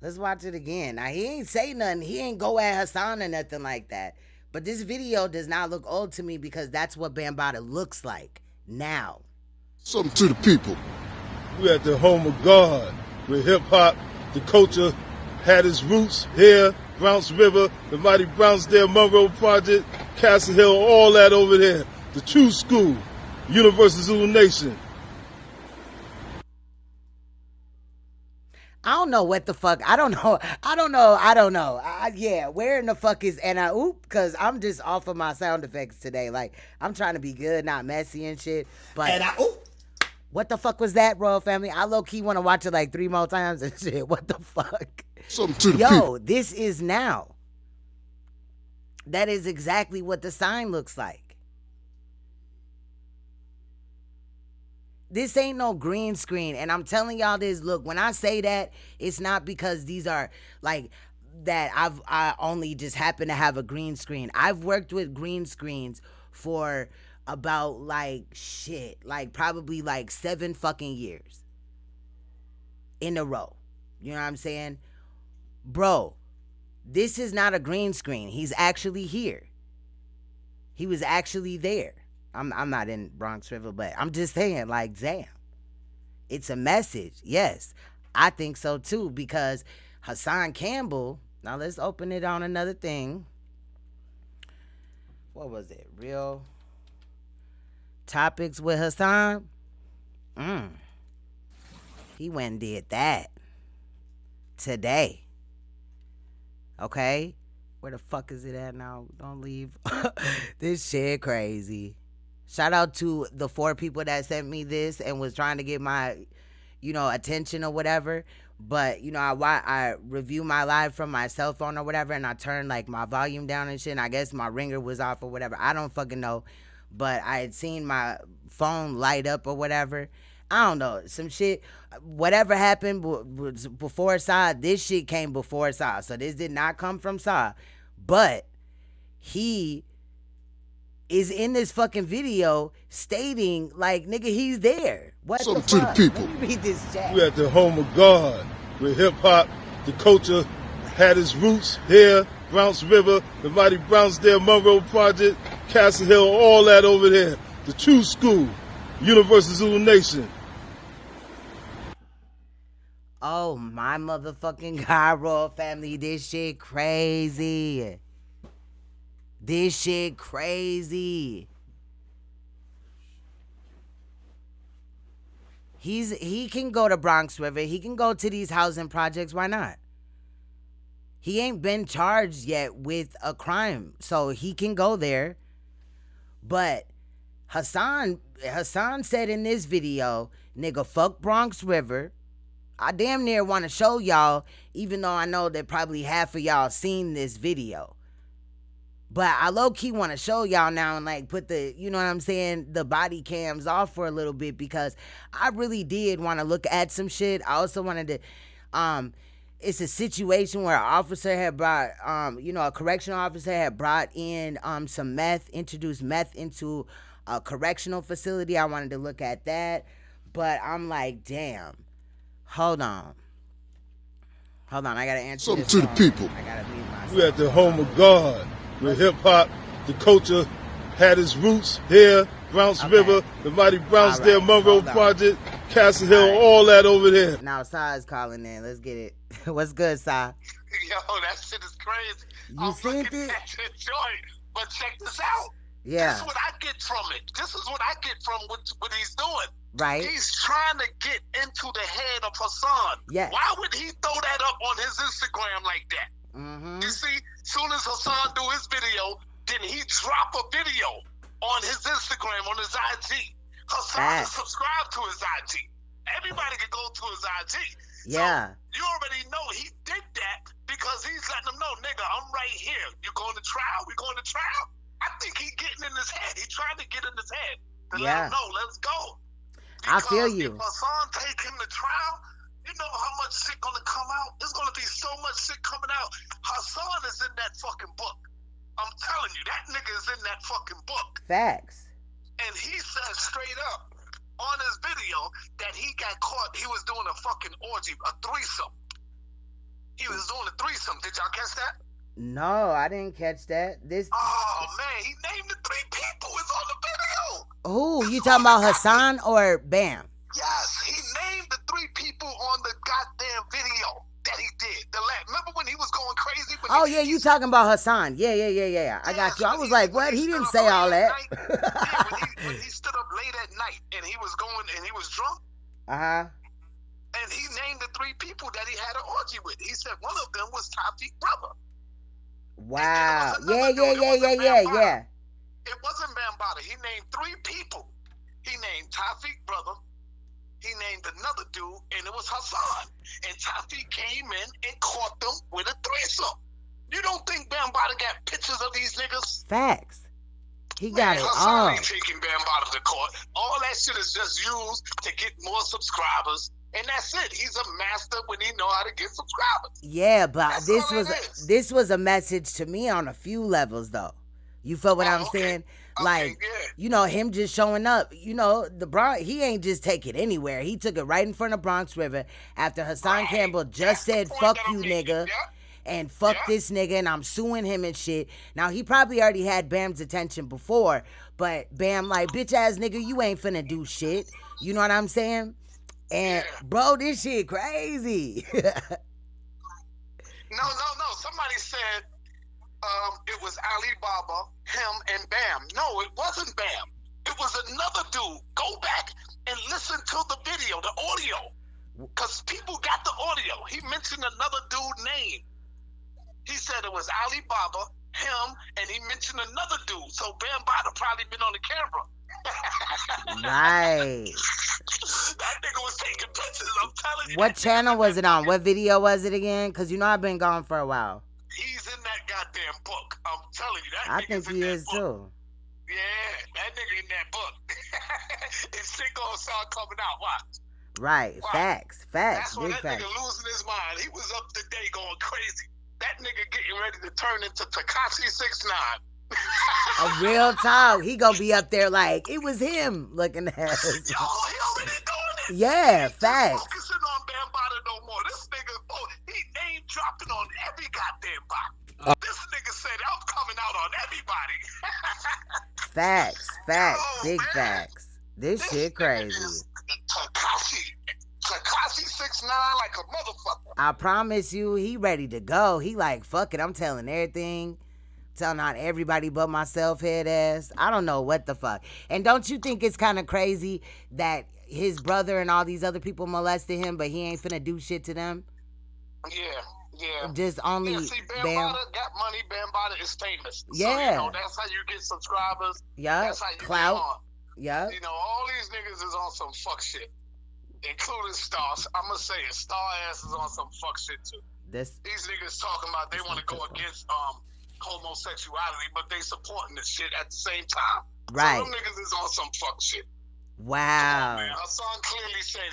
Let's watch it again. Now, he ain't say nothing. He ain't go at Hassan or nothing like that. But this video does not look old to me, because that's what Bambaataa looks like now. Something to the people. We're at the home of God, where hip-hop, the culture, had its roots here, Bonx River, the mighty Brownsdale Monroe Project, Castle Hill, all that over there. The true school, Universal Zulu Nation. I don't know what the fuck. I don't know. Yeah, where in the fuck is because I'm just off of my sound effects today. Like, I'm trying to be good, not messy and shit. But what the fuck was that, Royal Family? I low-key want to watch it like 3 more times and shit. What the fuck? Something to the people. Yo, this is now. That is exactly what the sign looks like. This ain't no green screen. And I'm telling y'all this, look, when I say that, it's not because these are like that I only just happen to have a green screen. I've worked with green screens for about like probably like 7 fucking years in a row. You know what I'm saying? Bro, this is not a green screen. He's actually here. He was actually there. I'm not in Bonx River, but I'm just saying, like, damn. It's a message. Yes, I think so too, because Hassan Campbell, now let's open it on another thing. What was it? Real Topics with Hassan? He went and did that today. Okay? Where the fuck is it at now? Don't leave. This shit crazy. Shout out to the 4 people that sent me this and was trying to get my, attention or whatever. But, I review my live from my cell phone or whatever, and I turned, like, my volume down and shit, and I guess my ringer was off or whatever. I don't fucking know. But I had seen my phone light up or whatever. I don't know. Some shit. Whatever happened was before Saw. This shit came before Saw. So this did not come from Saw. But he is in this fucking video stating, like, nigga, he's there. What Something the fuck? to the people. Let me read this chat. We're at the home of God, where hip-hop, the culture, had its roots here, Bonx River, the mighty Brownsdale Monroe Project, Castle Hill, all that over there. The true school, Universal Zulu Nation. Oh, my motherfucking God, Royal Family, this shit crazy. This shit crazy. He can go to Bonx River. He can go to these housing projects. Why not? He ain't been charged yet with a crime, so he can go there. But Hassan said in this video, nigga, fuck Bonx River. I damn near want to show y'all, even though I know that probably half of y'all seen this video. But I low-key want to show y'all now and, like, put the, you know what I'm saying, the body cams off for a little bit, because I really did want to look at some shit. I also wanted to, It's a situation where an officer had brought, a correctional officer had brought in some meth, introduced meth into a correctional facility. I wanted to look at that, but I'm like, damn, hold on, I gotta answer Something this to the phone. people. I gotta mute myself. We at the home of God, where hip hop, the culture had its roots here, Browns River, the mighty Brownsdale Monroe Project, Castle Hill, all that over there. Now Sa is calling in. Let's get it. What's good, Sa? Yo, that shit is crazy. You seen it? That shit joint. But check this out. Yeah. This is what I get from it. This is what I get from what he's doing. Right. He's trying to get into the head of Hassan. Yes. Why would he throw that up on his Instagram like that? Mm-hmm. You see, soon as Hassan do his video, then he drop a video on his Instagram, on his IG. Hassan is subscribed to his IG. Everybody can go to his IG. Yeah. So you already know he did that because he's letting them know, nigga, I'm right here. You going to trial? We going to trial? I think he getting in his head. He trying to get in his head to let him know, let's go. I feel you. If Hassan take him to trial, you know how much shit gonna come out? There's gonna be so much shit coming out. Hassan is in that fucking book. I'm telling you, that nigga is in that fucking book. Facts. And he said straight up on his video that he got caught. He was doing a fucking orgy, a threesome. He was doing a threesome. Did y'all catch that? No, I didn't catch that. Oh man, he named the 3 people. It's on the video. Who? You talking about Hassan or Bam? Yes, he named the 3 people on the goddamn video that he did. Remember when he was going crazy? Oh yeah, you talking about Hassan? Yeah. I got you. I was like, what? He didn't say all that. when he stood up late at night and he was going and he was drunk. And he named the 3 people that he had an orgy with. He said one of them was Tafiq's brother. Wow. Yeah. It wasn't Bambaataa. He named 3 people. He named Tafiq's brother. He named another dude, and it was Hassan. And Tafiq came in and caught them with a threesome. You don't think Bambaataa got pictures of these niggas? Facts. He got it Hassan all. ain't taking Bambaataa to court. All that shit is just used to get more subscribers. And that's it. He's a master when he know how to get subscribers. Yeah, but That's this was a message to me on a few levels though. You feel what I'm saying? Like, him just showing up. The Bronx, he ain't just take it anywhere. He took it right in front of Bonx River after Hassan Campbell just said, fuck you, nigga. And fuck this nigga, and I'm suing him and shit. Now, he probably already had Bam's attention before, but Bam like, bitch ass nigga, you ain't finna do shit. You know what I'm saying? And, bro, this shit crazy. No. Somebody said it was Alibaba, him, and Bam. No, it wasn't Bam. It was another dude. Go back and listen to the video, the audio. Because people got the audio. He mentioned another dude's name. He said it was Alibaba, him, and he mentioned another dude. So Bambaataa probably been on the camera. Right. That nigga was taking pictures, I'm telling you. What channel was it on? What video was it again? Because I've been gone for a while. He's in that goddamn book. I'm telling you. I think he is too. Yeah, that nigga in that book. His shit gonna start coming out. Watch. Right. Watch. Facts. That's Big when that facts. nigga losing his mind. He was up today going crazy. That nigga getting ready to turn into Tekashi 6ix9ine. A real talk. He gonna be up there like it was him looking at us. Yo, he already doing it. Yeah, He's facts. focusing on Bambaataa no more. This nigga, he name dropping on every goddamn body. This nigga said I'm coming out on everybody. Facts. Yo, Big man. facts. This shit crazy. Tekashi 6ix9ine like a motherfucker. I promise you, he ready to go. He like, fuck it, I'm telling everything. Telling out everybody but myself, head ass. I don't know what the fuck. And don't you think it's kind of crazy that his brother and all these other people molested him, but he ain't finna do shit to them? Yeah. Just only see, Bam. Bambaataa got money. Bambaataa is famous. Yeah. So, that's how you get subscribers. Yeah. That's how you Clout. get on. Yeah. All these niggas is on some fuck shit. Including Stars. I'm gonna say it. Star ass is on some fuck shit too. These niggas talking about they want to go against homosexuality, but they supporting this shit at the same time. Right. So them niggas is on some fuck shit. Wow. Man, Hassan clearly said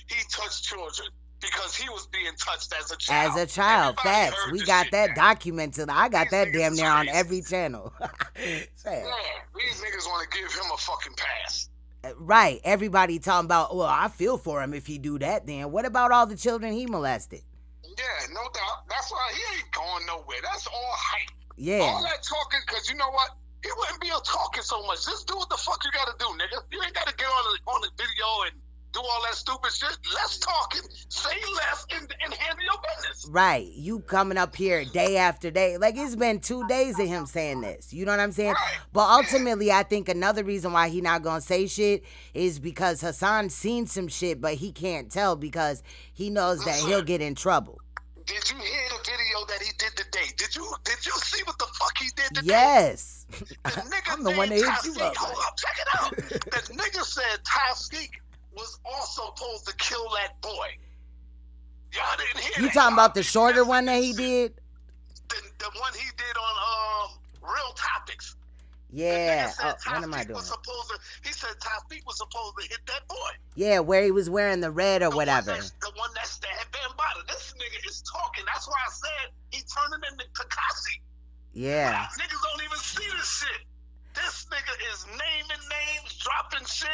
he touched children because he was being touched as a child. As a child, Everybody facts. heard We the got shit that now. documented. I got These that niggas damn is near on crazy. every channel. Sad. Yeah, these niggas want to give him a fucking pass. Right. Everybody talking about, well, I feel for him if he do that then. What about all the children he molested? Yeah, no doubt. That's why he ain't going nowhere. That's all hype. Yeah. All that talking, because you know what? He wouldn't be talking so much. Just do what the fuck you got to do, nigga. You ain't got to get on the video and do all that stupid shit. Less talking, say less, and handle your business. Right. You coming up here day after day. Like, it's been 2 days of him saying this. You know what I'm saying? Right. But ultimately, I think another reason why he not going to say shit is because Hassan seen some shit, but he can't tell because he knows that he'll get in trouble. Did you hear the video that he did today? Did you see what the fuck he did today? Yes. The nigga I'm the one that hit you up. Hold up, check it out. The nigga said Tasik was also supposed to kill that boy. Y'all didn't hear You that. talking about the shorter one that he did? The one he did on Real Topics. Yeah. The nigga said What am I Tasik doing? he said Tasik was supposed to hit that boy. Yeah, where he was wearing the red or whatever. The one that stabbed Bambata. This nigga is talking. That's why I said he turning into Takashi. Yeah. Niggas don't even see this shit. This nigga is naming names, dropping shit.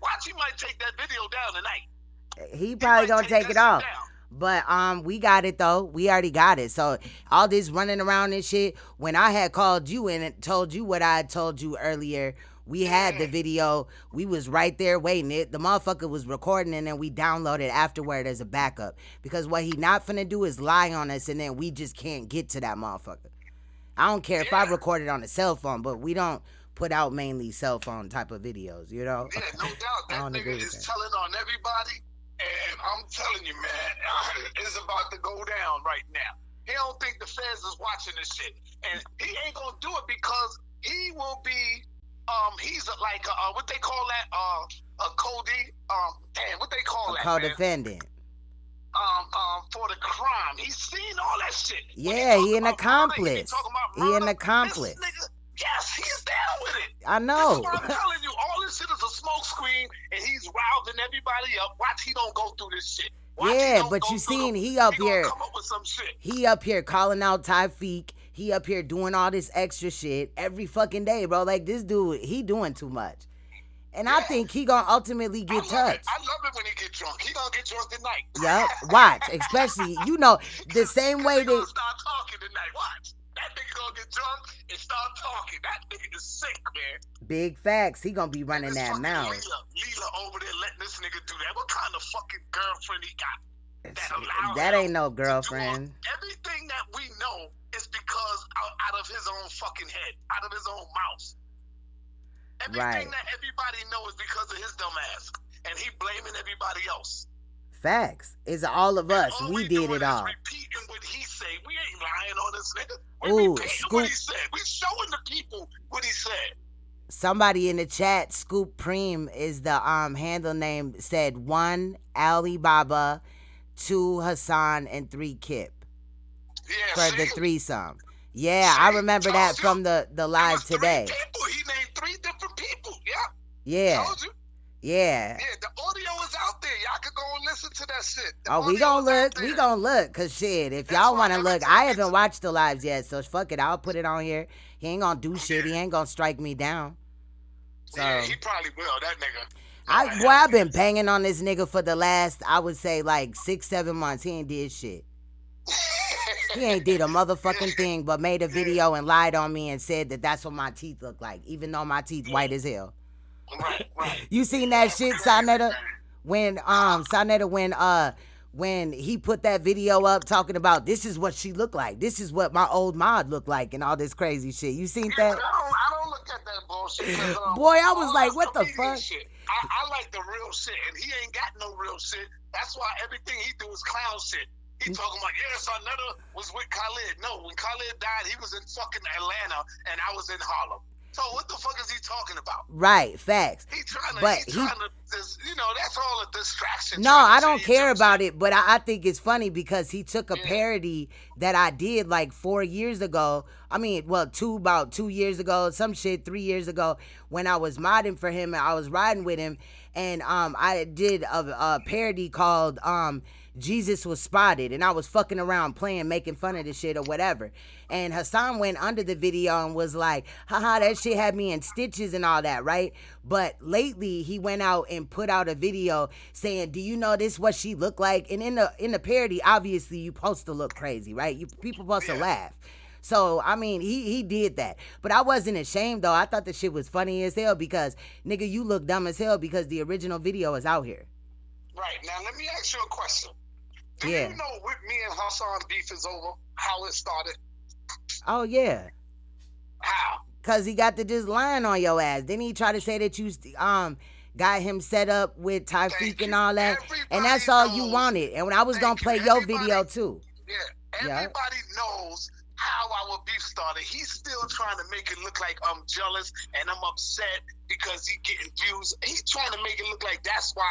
Watch, he might take that video down tonight. He probably gonna take it off. But we got it though. We already got it. So all this running around and shit. When I had called you and told you what I had told you earlier, we had the video. We was right there waiting. The motherfucker was recording and then we downloaded afterward as a backup. Because what he not finna do is lie on us and then we just can't get to that motherfucker. I don't care if I record it on a cell phone, but we don't put out mainly cell phone type of videos, you know? Yeah, no doubt. That nigga is telling on everybody. And I'm telling you, man, it's about to go down right now. He don't think the feds is watching this shit. And he ain't gonna do it because he will be, he's like, what they call that, a Cody, what they call that, Co-defendant. For the crime. He's seen all that shit. Yeah, he an accomplice. He an accomplice. Yes, he's down with it. I know. This is what I'm telling you. All this shit is a smoke screen, and he's rousing everybody up. Watch, he don't go through this shit. Yeah, but you seen he up here. Come up with some shit. He up here calling out Tyfeek. He up here doing all this extra shit every fucking day, bro. Like, this dude, he doing too much. And I think he gonna ultimately get touched. I love it when he get drunk. He gonna get drunk tonight. Yup, watch. Especially, you know, the same way that. Start talking tonight. Watch. That nigga gonna get drunk and start talking. That nigga is sick, man. Big facts. He gonna be running that mouth. Leela over there letting this nigga do that. What kind of fucking girlfriend he got? That ain't no girlfriend. Everything that we know is because out of his own fucking head, out of his own mouth. Everything that everybody knows is because of his dumb ass. And he blaming everybody else. Facts. It's all of us. We did it all. Repeating what he said. We ain't lying on this nigga. Ooh, what he said. We showing the people what he said. Somebody in the chat, Scoop Preem is the handle name, said 1 Alibaba, 2 Hassan, and 3 Kip. Yeah, for the threesome. Yeah, I remember that from the live today. He named 3 different people. Yeah. Yeah. Told you. Yeah. Yeah, the audio is out there. Y'all can go and listen to that shit. We gonna look. We gonna look. Cause shit, if y'all wanna look, I haven't watched the lives yet, so fuck it. I'll put it on here. He ain't gonna do shit. He ain't gonna strike me down. So yeah, he probably will, that nigga. I've been banging on this nigga for the last, I would say, like 6-7 months. He ain't did shit. He ain't did a motherfucking thing but made a video and lied on me and said that that's what my teeth look like, even though my teeth white as hell. Right. You seen that shit, SANETER? When SANETER when he put that video up talking about this is what she looked like, this is what my old mod looked like, and all this crazy shit. You seen that? I don't look at that bullshit. Boy, I was like, what the fuck? Shit. I like the real shit, and he ain't got no real shit. That's why everything he do is clown shit. He talking about, SANETER was with Khalid. No, when Khalid died, he was in fucking Atlanta, and I was in Harlem. So what the fuck is he talking about? Right, facts. He trying to, that's all a distraction. No, I don't care about it, but I think it's funny because he took a parody that I did like 4 years ago. I mean, well, about 2 years ago, some shit, 3 years ago, when I was modding for him and I was riding with him, and I did a parody called Jesus was spotted and I was fucking around playing, making fun of this shit or whatever. And Hassan went under the video and was like, haha, that shit had me in stitches and all that, right? But lately he went out and put out a video saying, do you know this what she looked like? And in the parody, obviously you supposed to look crazy, right? People supposed to laugh. So, I mean, he did that. But I wasn't ashamed, though. I thought the shit was funny as hell because, nigga, you look dumb as hell because the original video is out here. Right. Now, let me ask you a question. Do Yeah. you know with me and Hassan beef is over, how it started? Oh, yeah. How? Because he got to just lying on your ass. Then he tried to say that you got him set up with Tyreek and all that. And that's all you wanted. And when I was going to play your video, too. Yeah. Everybody knows how our beef started. He's still trying to make it look like I'm jealous and I'm upset because he's getting views. He's trying to make it look like that's why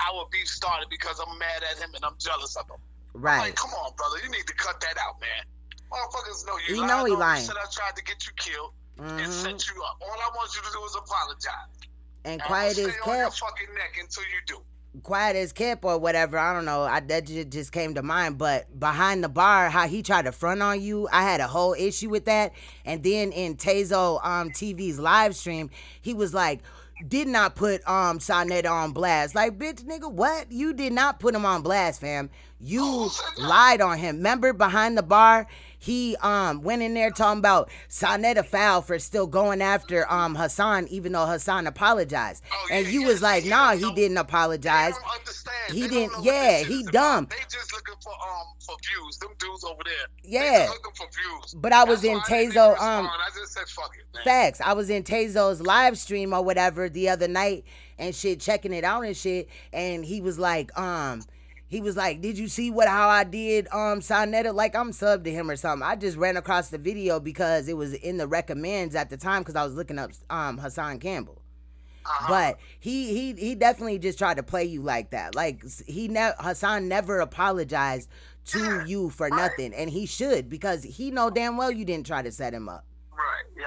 our beef started, because I'm mad at him and I'm jealous of him. Right. I'm like, come on, brother. You need to cut that out, man. Motherfuckers know you. He know he lying. You said I tried to get you killed and set you up. All I want you to do is apologize. And quiet as kept. Stay on your kept. fucking neck until you do. Quiet as kept or whatever, I don't know. That just came to mind. But behind the bar, how he tried to front on you, I had a whole issue with that. And then in Tazo TV's live stream, he was like, did not put SANETER on blast. Like, bitch, nigga, what? You did not put him on blast, fam. You lied on him. Remember behind the bar, he went in there talking about SANETER foul for still going after Hassan, even though Hassan apologized. And you was like, nah, he didn't apologize. They don't understand. He They didn't. don't know what Yeah, this he shit is dumb. about. They just looking for views. Them dudes over there. Yeah. They just looking for views. But I was That's in why I didn't Tazo. respond. I just said fuck it, man. Facts. I was in Tazo's live stream or whatever the other night and shit, checking it out and shit. And he was like, did you see how I did SANETER? Like I'm subbed to him or something. I just ran across the video because it was in the recommends at the time because I was looking up Hassan Campbell. But he definitely just tried to play you like that. Like Hassan never apologized to you for nothing, and he should, because he know damn well you didn't try to set him up. Right. Yeah.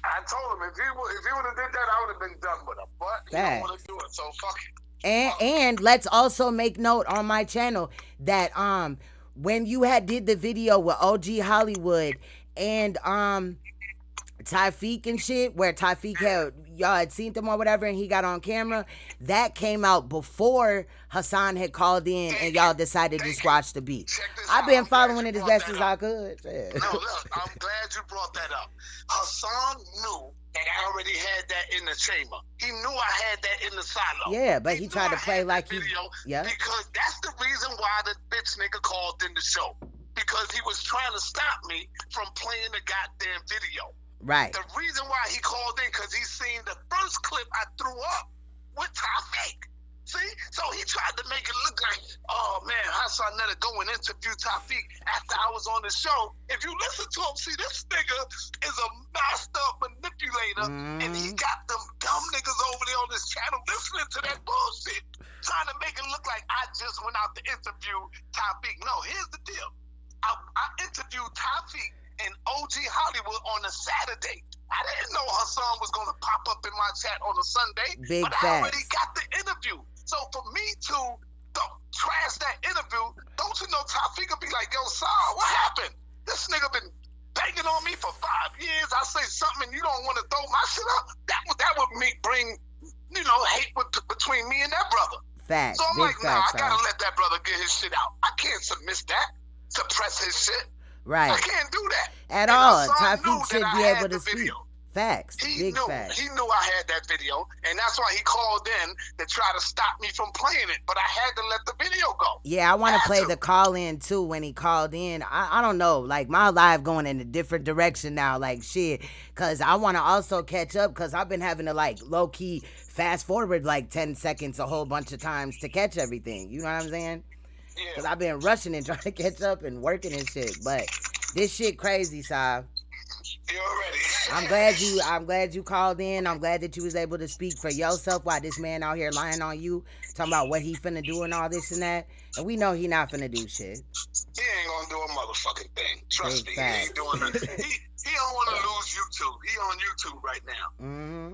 I told him if he would have did that, I would have been done with him. But he don't want to do it, so fuck it. And let's also make note on my channel that when you did the video with OG Hollywood and Tyreek and shit, where Tyreek y'all had seen them or whatever, and he got on camera, that came out before Hassan had called in and y'all decided to squash the beat. I've been following it as best as I could. Yeah. No, look, I'm glad you brought that up. Hassan knew that I already had that in the chamber. He knew I had that in the silo. Yeah, but he tried to play like he... Yeah. Because that's the reason why the bitch nigga called in the show. Because he was trying to stop me from playing the goddamn video. Right. The reason why he called in, because he seen the first clip I threw up with Tyreek. See? So he tried to make it look like, oh man, Hassan let go and interview Tyreek after I was on the show. If you listen to him, see, this nigga is a master manipulator, and he got them dumb niggas over there on this channel listening to that bullshit, trying to make it look like I just went out to interview Tyreek. No, here's the deal. I interviewed Tyreek and OG Hollywood on a Saturday. I didn't know Hassan was going to pop up in my chat on a Sunday, Big but facts. I already got the interview. So for me to trash that interview, don't you know Tyreek will be like, yo, Sar, what happened? This nigga been banging on me for 5 years. I say something and you don't want to throw my shit up? That would bring, hate between me and that brother. Facts. So I'm Big like, nah, facts, I gotta let that brother get his shit out. I can't suppress his shit. Right. I can't do that. At And all. Hassan knew Tyreek should that be I had able to the speak. video. Facts. Big facts. He knew I had that video, and that's why he called in to try to stop me from playing it. But I had to let the video go. Yeah, I want to play the call in too when he called in. I don't know, like my live going in a different direction now, like shit, because I want to also catch up, because I've been having to like low key fast forward like 10 seconds a whole bunch of times to catch everything. You know what I'm saying? Yeah. Because I've been rushing and trying to catch up and working and shit. But this shit crazy, Saab. You're ready. I'm glad you called in. I'm glad that you was able to speak for yourself while this man out here lying on you, talking about what he finna do and all this and that. And we know he not finna do shit. He ain't gonna do a motherfucking thing. Trust Big me. facts. He ain't doing nothing. He don't want to lose YouTube. He on YouTube right now. Mm-hmm.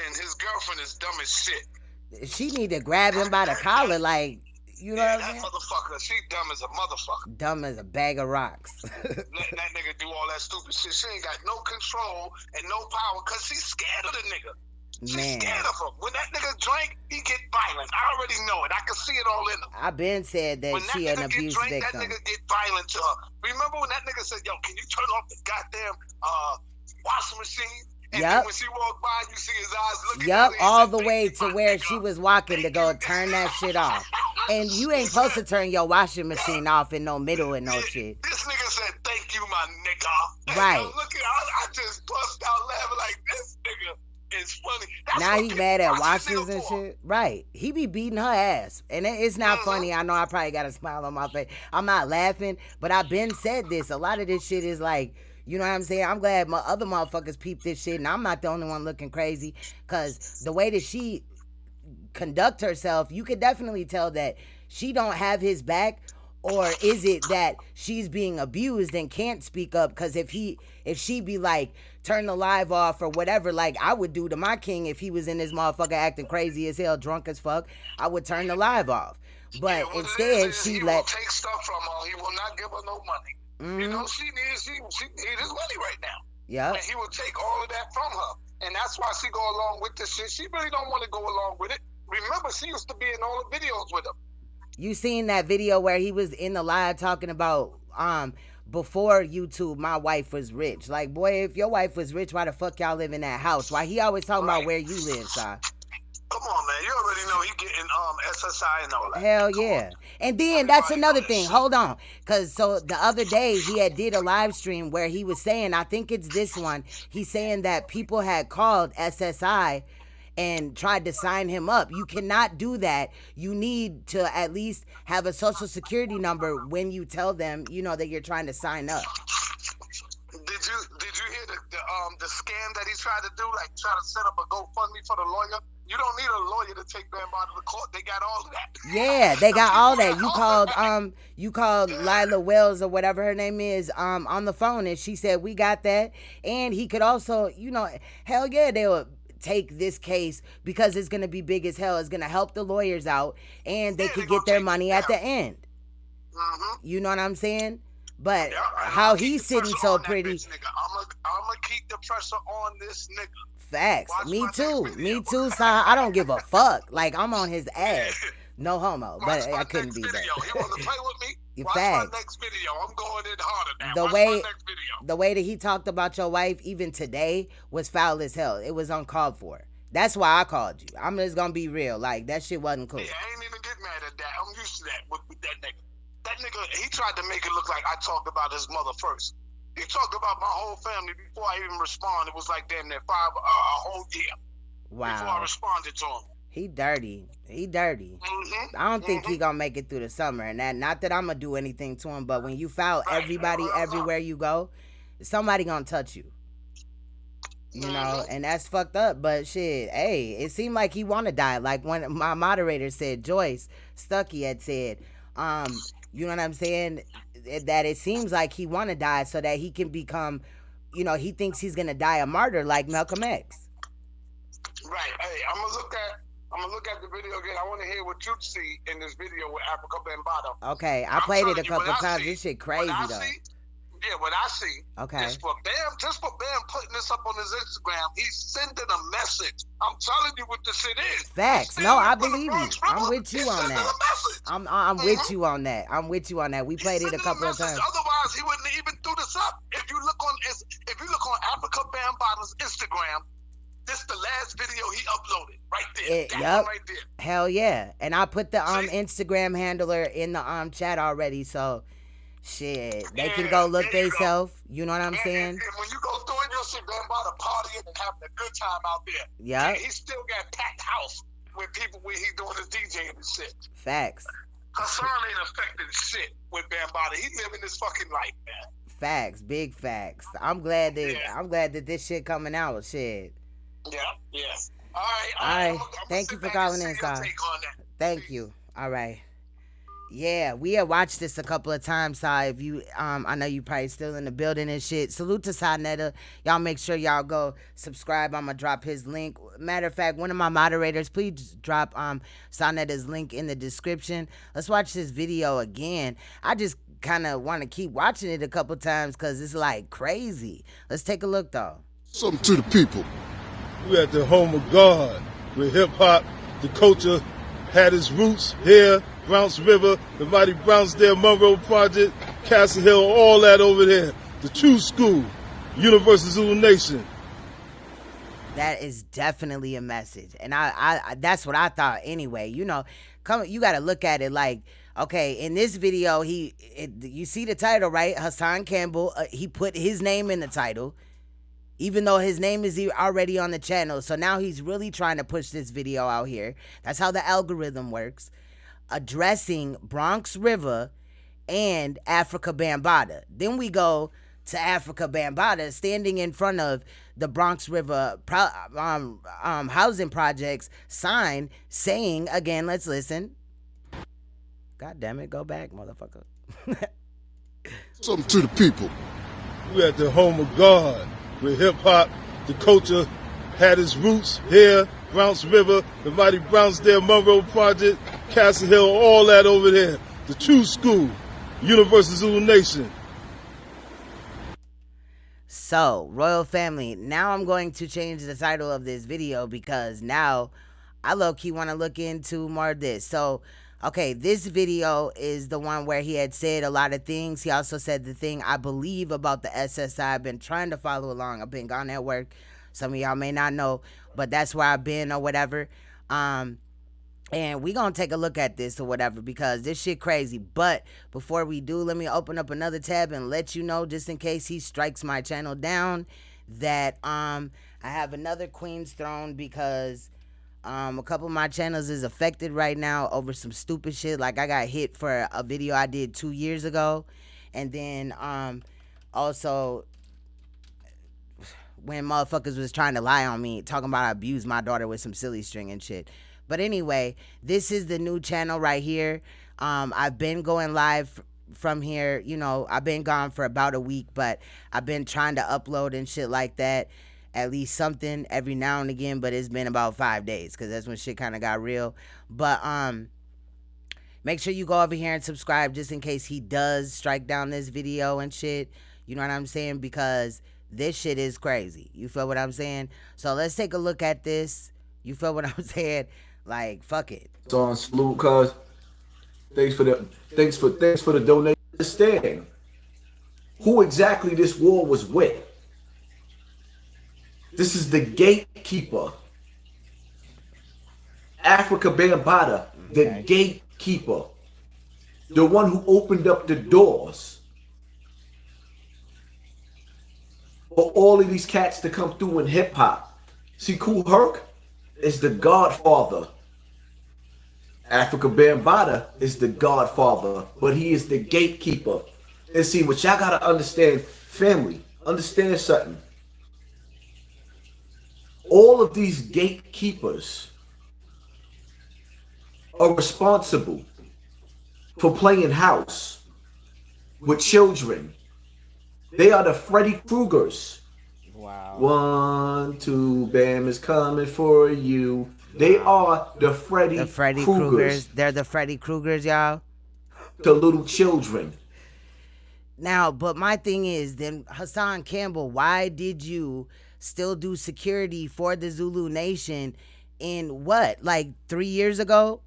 And his girlfriend is dumb as shit. She need to grab him by the collar, like, You know what I'm that saying? motherfucker, she dumb as a motherfucker. Dumb as a bag of rocks. Letting that nigga do all that stupid shit. She ain't got no control and no power because she's scared of the nigga. She's scared of him. When that nigga drink, he get violent. I already know it. I can see it all in him. I been said that she an abuse drink, victim. That nigga get violent to her. Remember when that nigga said, yo, can you turn off the goddamn washing machine? And then when she walked by, you see his eyes looking at her. All the way to where she was walking to go turn that shit off. And you ain't supposed to turn your washing machine off in no middle and no shit. This nigga said, thank you, my nigga. Right. And I just bust out laughing like, this nigga is funny. That's now he mad at washers and shit. Right. He be beating her ass. And it's not funny. I know I probably got a smile on my face. I'm not laughing, but I've been said this. A lot of this shit is like, you know what I'm saying? I'm glad my other motherfuckers peep this shit, and I'm not the only one looking crazy, because the way that she conduct herself, you could definitely tell that she don't have his back, or is it that she's being abused and can't speak up? Because if she be like, turn the live off or whatever, like I would do to my king if he was in this motherfucker acting crazy as hell, drunk as fuck, I would turn the live off. But instead, she he will take stuff from her. He will not give her no money. You know, she needs his money right now. Yeah. And he will take all of that from her. And that's why she go along with this shit. She really don't want to go along with it. Remember, she used to be in all the videos with him. You seen that video where he was in the live talking about before YouTube, my wife was rich. Like, boy, if your wife was rich, why the fuck y'all live in that house? Why he always talking about where you live, Si? Come on, man. You already know he getting SSI and all that. Hell yeah. And then that's another thing. Hold on. Because so the other day he had did a live stream where he was saying, I think it's this one, he's saying that people had called SSI and tried to sign him up. You cannot do that. You need to at least have a social security number when you tell them, you know, that you're trying to sign up. Did you hear the scam that he tried to do? Like try to set up a GoFundMe for the lawyer? You don't need a lawyer to take them out of the court. They got all of that. Yeah, they got all that. You called Lila Wells or whatever her name is on the phone, and she said we got that. And he could also, you know, hell yeah, they will take this case because it's gonna be big as hell. It's gonna help the lawyers out, and they could get their money at the end. You know what I'm saying? But how he's sitting so pretty. I'm gonna keep the pressure on this nigga. Facts. Me too, Si. I don't give a fuck. Like, I'm on his ass. No homo. But I couldn't be that. You want to play with me? Watch Facts. my next video. I'm going in harder now. The way that he talked about your wife, even today, was foul as hell. It was uncalled for. That's why I called you. I'm just gonna be real. Like, that shit wasn't cool. Yeah, I ain't even get mad at that. I'm used to that with that nigga. That nigga, he tried to make it look like I talked about his mother first. He talked about my whole family before I even responded. It was like damn near a whole year. Wow. Before I responded to him. He dirty. I don't think he gonna make it through the summer. And that, not that I'm gonna do anything to him, but when you foul everybody everywhere you go, somebody gonna touch you. You know, and that's fucked up. But shit, hey, it seemed like he wanna die. Like when my moderator said, Joyce Stuckey had said, you know what I'm saying? That it seems like he want to die so that he can become, you know, he thinks he's going to die a martyr like Malcolm X. Right. Hey, I'm going to look at the video again. I want to hear what you see in this video with Africa Bambaataa. Okay. I played it a couple times. This shit crazy, though. What I see is for Bam putting this up on his Instagram, he's sending a message. I'm telling you what the shit is. Facts. No, I believe you. I'm with you on that. I'm with you on that. I'm with you on that. We played it a couple of times. Otherwise, he wouldn't even do this up. If you look on Africa Bambaataa's Instagram, this is the last video he uploaded right there. That one right there. Hell yeah. And I put the Instagram handler in the chat already, so shit, they can go look themselves. You know what I'm saying? And when you go through it, you'll see Bambaataa partying and having a good time out there. Yeah. And he still got packed house with people when he's doing his DJing and shit. Facts. Hassan ain't affected shit with Bambaataa. He living his fucking life, man. Facts, big facts. I'm glad that this shit coming out. Shit. Yeah. All right. Thank you for calling in, Si. Thank you. All right. Yeah, we had watched this a couple of times, Sai. If you, I know you probably still in the building and shit. Salute to SANETER. Y'all make sure y'all go subscribe. I'm gonna drop his link. Matter of fact, one of my moderators, please drop SANETER's link in the description. Let's watch this video again. I just kind of want to keep watching it a couple times because it's like crazy. Let's take a look though. Something to the people. We're at the home of God, where hip-hop, the culture, had its roots here, Browns River, the mighty Brownsdale Monroe Project, Castle Hill, all that over there. The true school, Universal Zulu Nation. That is definitely a message, and I that's what I thought anyway. You know, you got to look at it like, okay, in this video, you see the title, right? Hassan Campbell, he put his name in the title, even though his name is already on the channel. So now he's really trying to push this video out here. That's how the algorithm works. Addressing Bonx River and Africa Bambaataa. Then we go to Africa Bambaataa standing in front of the Bonx River housing projects sign saying, again, let's listen. God damn it, go back, motherfucker. Something to the people. We're at the home of God, where hip-hop, the culture, had its roots here, Browns River, the mighty Brownsdale Monroe Project, Castle Hill, all that over there. The true school, Universal Zulu Nation. So, Royal Family, now I'm going to change the title of this video because now I low-key want to look into more of this. So, okay, this video is the one where he had said a lot of things. He also said the thing, I believe, about the SSI. I've been trying to follow along. I've been gone at work. Some of y'all may not know, but that's where I've been or whatever. And we gonna take a look at this or whatever because this shit crazy. But before we do, let me open up another tab and let you know, just in case he strikes my channel down, that I have another Queen's Throne because a couple of my channels is affected right now over some stupid shit. Like I got hit for a video I did 2 years ago, and then also when motherfuckers was trying to lie on me, talking about I abused my daughter with some silly string and shit. But anyway, this is the new channel right here. I've been going live from here. You know, I've been gone for about a week, but I've been trying to upload and shit like that. At least something every now and again, but it's been about 5 days because that's when shit kind of got real. But make sure you go over here and subscribe just in case he does strike down this video and shit. You know what I'm saying? Because this shit is crazy. You feel what I'm saying? So let's take a look at this. You feel what I'm saying? Like, fuck it. It's on salute, cuz. Thanks for the donation. Understand who exactly this war was with. This is the gatekeeper. Africa Bambaataa, the gatekeeper. The one who opened up the doors for all of these cats to come through in hip hop. See, Kool Herc is the godfather. Africa Bambaataa is the godfather, but he is the gatekeeper. And see, what y'all gotta understand, family, understand something. All of these gatekeepers are responsible for playing house with children. They are the Freddy Kruegers. Wow. 1, 2, bam is coming for you. They are the Freddy Kruegers. They're the Freddy Kruegers, y'all. To little children. Now, but my thing is, then Hassan Campbell, why did you still do security for the Zulu Nation in what, like 3 years ago?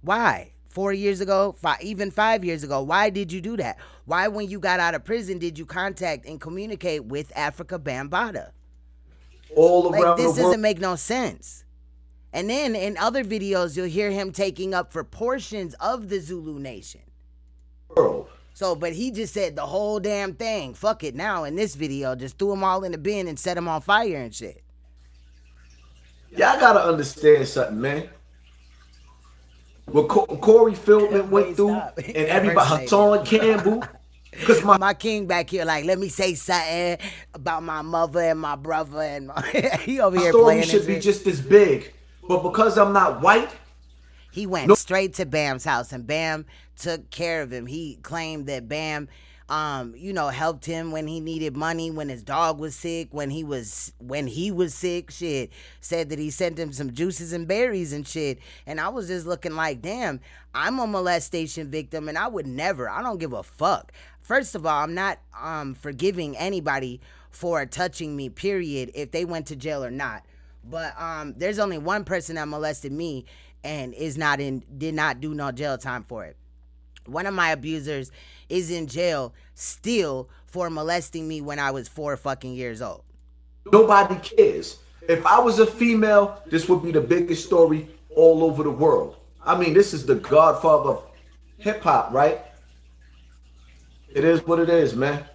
Why? 4 years ago? Even 5 years ago? Why did you do that? Why, when you got out of prison, did you contact and communicate with Africa Bambaataa? All around this the world. doesn't make no sense. And then in other videos, you'll hear him taking up for portions of the Zulu Nation. So, but he just said the whole damn thing. Fuck it now in this video. Just threw them all in the bin and set them on fire and shit. Y'all gotta understand something, man. What Corey Feldman went through and everybody, Hassan Campbell. Because my king back here, like, let me say something about my mother and my brother. And he over here story playing should be just as big. But because I'm not white, He went straight to Bam's house, and Bam took care of him. He claimed that Bam, helped him when he needed money, when his dog was sick, when he was sick. Shit, said that he sent him some juices and berries and shit. And I was just looking like, damn, I'm a molestation victim, and I would never. I don't give a fuck. First of all, I'm not forgiving anybody for touching me, period, if they went to jail or not. But there's only one person that molested me and did not do no jail time for it. One of my abusers is in jail still for molesting me when I was 4 fucking years old. Nobody cares. If I was a female, this would be the biggest story all over the world. I mean, this is the godfather of hip hop, right? It is what it is, man.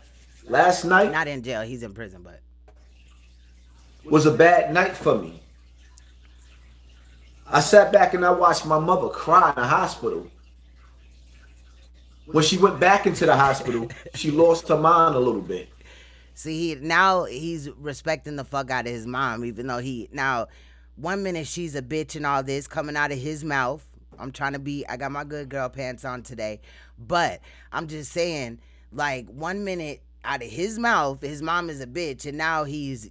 Last night, not in jail, he's in prison, but was a bad night for me. I sat back and I watched my mother cry in the hospital. When she went back into the hospital, she lost her mind a little bit. See, now he's respecting the fuck out of his mom, even though now 1 minute she's a bitch and all this coming out of his mouth. I got my good girl pants on today, but I'm just saying, like, 1 minute out of his mouth, his mom is a bitch, and now he's,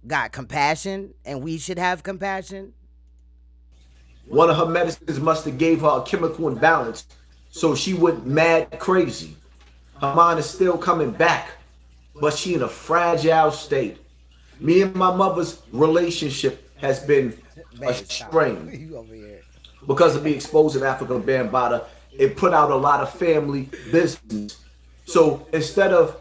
got compassion, and we should have compassion. One of her medicines must have gave her a chemical imbalance, so she went mad crazy. Her mind is still coming back, but she in a fragile state. Me and my mother's relationship has been a strain. Because of me exposing African Bambaataa, it put out a lot of family business. So instead of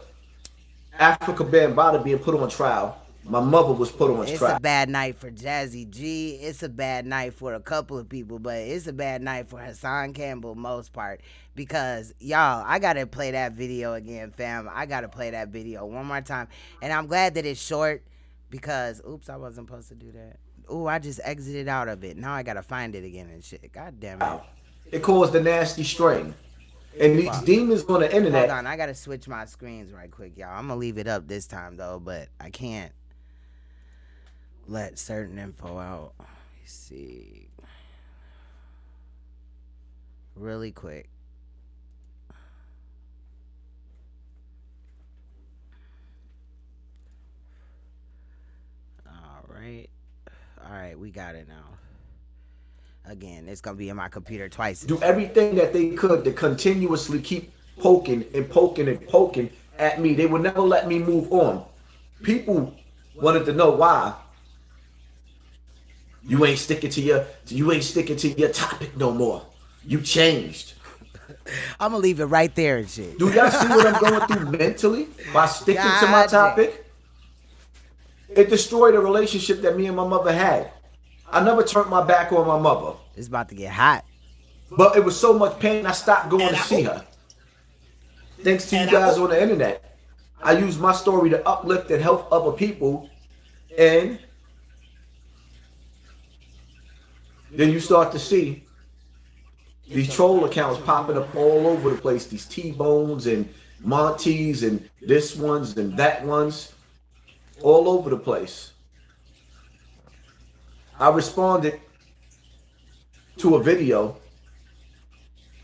African Bambaataa being put on trial, my mother was put on trial. It's a bad night for Jazzy G. It's a bad night for a couple of people, but it's a bad night for Hassan Campbell most part. Because, y'all, I got to play that video again, fam. I got to play that video one more time. And I'm glad that it's short because, oops, I wasn't supposed to do that. Ooh, I just exited out of it. Now I got to find it again and shit. God damn it. It caused a nasty strain. And these demons on the internet. Hold on, I got to switch my screens right quick, y'all. I'm going to leave it up this time, though, but I can't let certain info out. Let me see. Really quick. All right, we got it now. Again, it's going to be in my computer twice. Do everything that they could to continuously keep poking and poking and poking at me. They would never let me move on. People wanted to know why. You ain't sticking to your topic no more. You changed. I'm going to leave it right there and shit. Do y'all see what I'm going through mentally by sticking to my topic? It destroyed a relationship that me and my mother had. I never turned my back on my mother. It's about to get hot. But it was so much pain, I stopped going to see her. Thanks to you guys on the internet. I use my story to uplift and help other people. And then you start to see these troll accounts popping up all over the place. These T-Bones and Monties and this ones and that ones. All over the place. I responded to a video,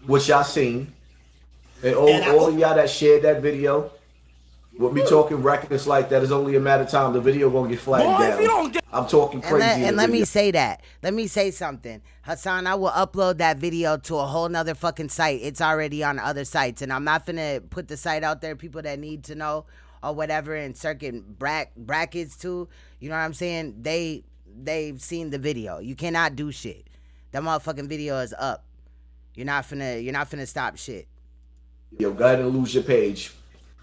which y'all seen. And all of y'all that shared that video, with me talking reckless like that, is only a matter of time. The video gonna get flagged down. I'm talking crazy. And let me say that. Let me say something. Hassan, I will upload that video to a whole nother fucking site. It's already on other sites. And I'm not finna put the site out there, people that need to know or whatever, and circuit brackets too. You know what I'm saying? They've seen the video. You cannot do shit. That motherfucking video is up. You're not finna stop shit. Yo, go ahead and lose your page.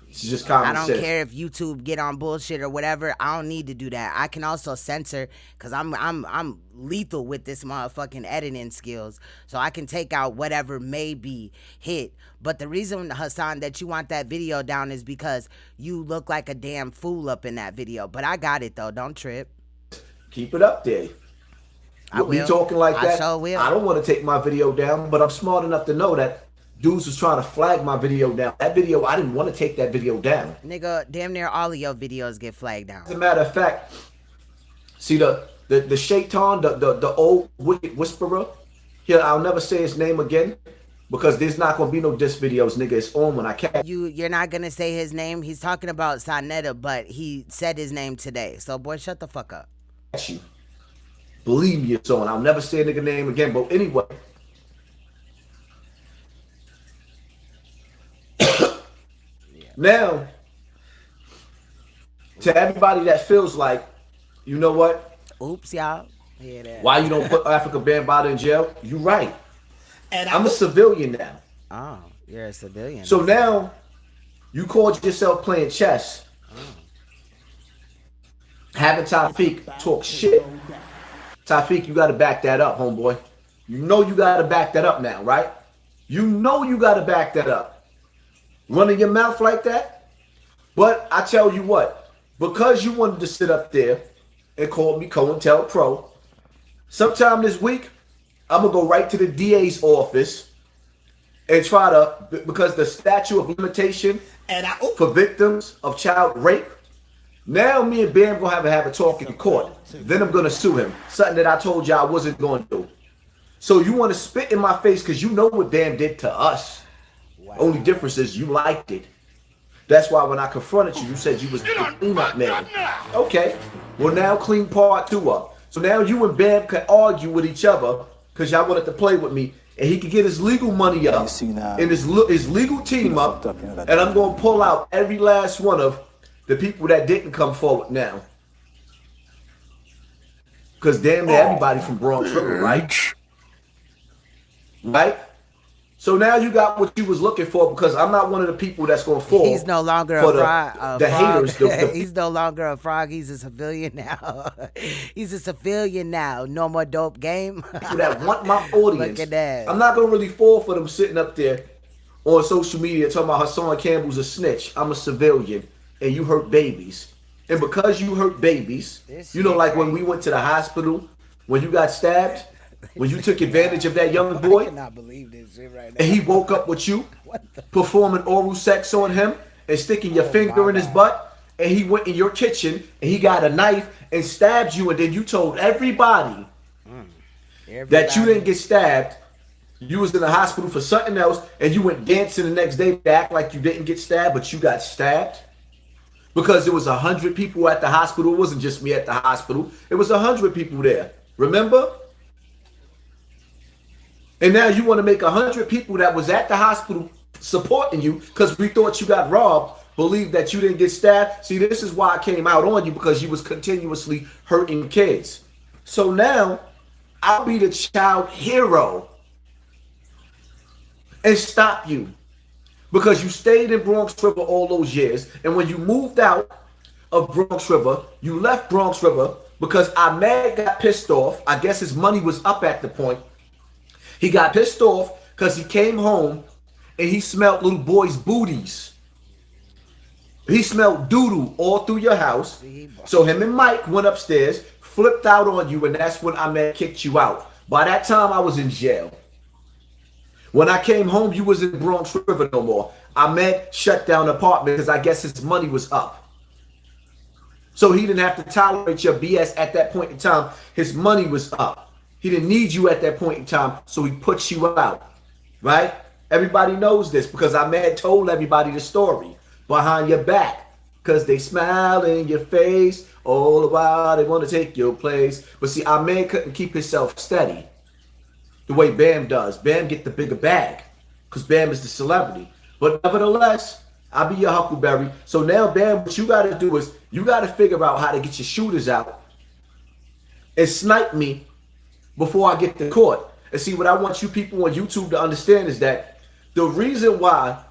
It's just common sense. I don't care if YouTube get on bullshit or whatever. I don't need to do that. I can also censor because I'm lethal with this motherfucking editing skills. So I can take out whatever may be hit. But the reason, Hassan, that you want that video down is because you look like a damn fool up in that video. But I got it though. Don't trip. Keep it up there. I will. Be talking like that. I sure will. I don't want to take my video down, but I'm smart enough to know that dudes was trying to flag my video down. That video, I didn't want to take that video down. Nigga, damn near all of your videos get flagged down. As a matter of fact, see the shaitan, the old wicked whisperer, Here, I'll never say his name again because there's not gonna be no diss videos, nigga. It's on when I catch You're not gonna say his name. He's talking about SANETER, but he said his name today. So boy, shut the fuck up. you. Believe me, it's on. I'll never say a nigga name again. But anyway. Now, to everybody that feels like, you know what? Oops, y'all. Yeah, that. Why you don't put Africa Bambaataa in jail? You right. And I'm a civilian now. Oh, you're a civilian. So now, you called yourself playing chess. Having Tafik talk shit. Tafik, you got to back that up, homeboy. You know you got to back that up now, right? You know you got to back that up. Running your mouth like that? But I tell you what, because you wanted to sit up there and call me COINTELPRO, sometime this week, I'm going to go right to the DA's office and try to, because the statute of limitation for victims of child rape, now me and Bam going to have a talk in court. Then I'm going to sue him. Something that I told you I wasn't going to do. So you want to spit in my face because you know what Bam did to us. Wow. Only difference is you liked it. That's why when I confronted you, you said you was the cleanup man. Okay. Well, now clean part 2 up. So now you and Bam can argue with each other because y'all wanted to play with me. And he could get his legal money up and his legal team up. And I'm going to pull out every last one of the people that didn't come forward now. Because damn near everybody from Bonx River, right? Right? So now you got what you was looking for because I'm not one of the people that's going to fall. He's no longer a frog. Haters. He's no longer a frog. He's a civilian now. He's a civilian now. No more dope game. People that want my audience. Look at that. I'm not going to really fall for them sitting up there on social media talking about Hassan Campbell's a snitch. I'm a civilian and you hurt babies. And because you hurt babies, you know, like when we went to the hospital, when you got stabbed, when you took advantage of that young boy, I cannot believe this shit right now. And he woke up with you, performing oral sex on him and sticking your finger in his butt, and he went in your kitchen and he got a knife and stabbed you, and then you told everybody that you didn't get stabbed. You was in the hospital for something else, and you went dancing the next day to act like you didn't get stabbed, but you got stabbed. Because there was 100 people at the hospital. It wasn't just me at the hospital. It was 100 people there. Remember? And now you want to make 100 people that was at the hospital supporting you because we thought you got robbed, believe that you didn't get stabbed. See, this is why I came out on you, because you was continuously hurting kids. So now I'll be the child hero and stop you because you stayed in Bonx River all those years. And when you moved out of Bonx River, you left Bonx River because Ahmed got pissed off. I guess his money was up at the point. He got pissed off because he came home and he smelled little boys' booties. He smelled doo-doo all through your house. So him and Mike went upstairs, flipped out on you, and that's when Ahmed kicked you out. By that time, I was in jail. When I came home, you was in Bonx River no more. Ahmed shut down the apartment because I guess his money was up. So he didn't have to tolerate your BS at that point in time. His money was up. He didn't need you at that point in time, so he put you out, right? Everybody knows this because Ahmed told everybody the story behind your back because they smile in your face all the while. They want to take your place. But see, Ahmed couldn't keep himself steady the way Bam does. Bam get the bigger bag because Bam is the celebrity. But nevertheless, I'll be your Huckleberry. So now, Bam, what you got to do is you got to figure out how to get your shooters out and snipe me before I get to court. And see, what I want you people on YouTube to understand is that the reason why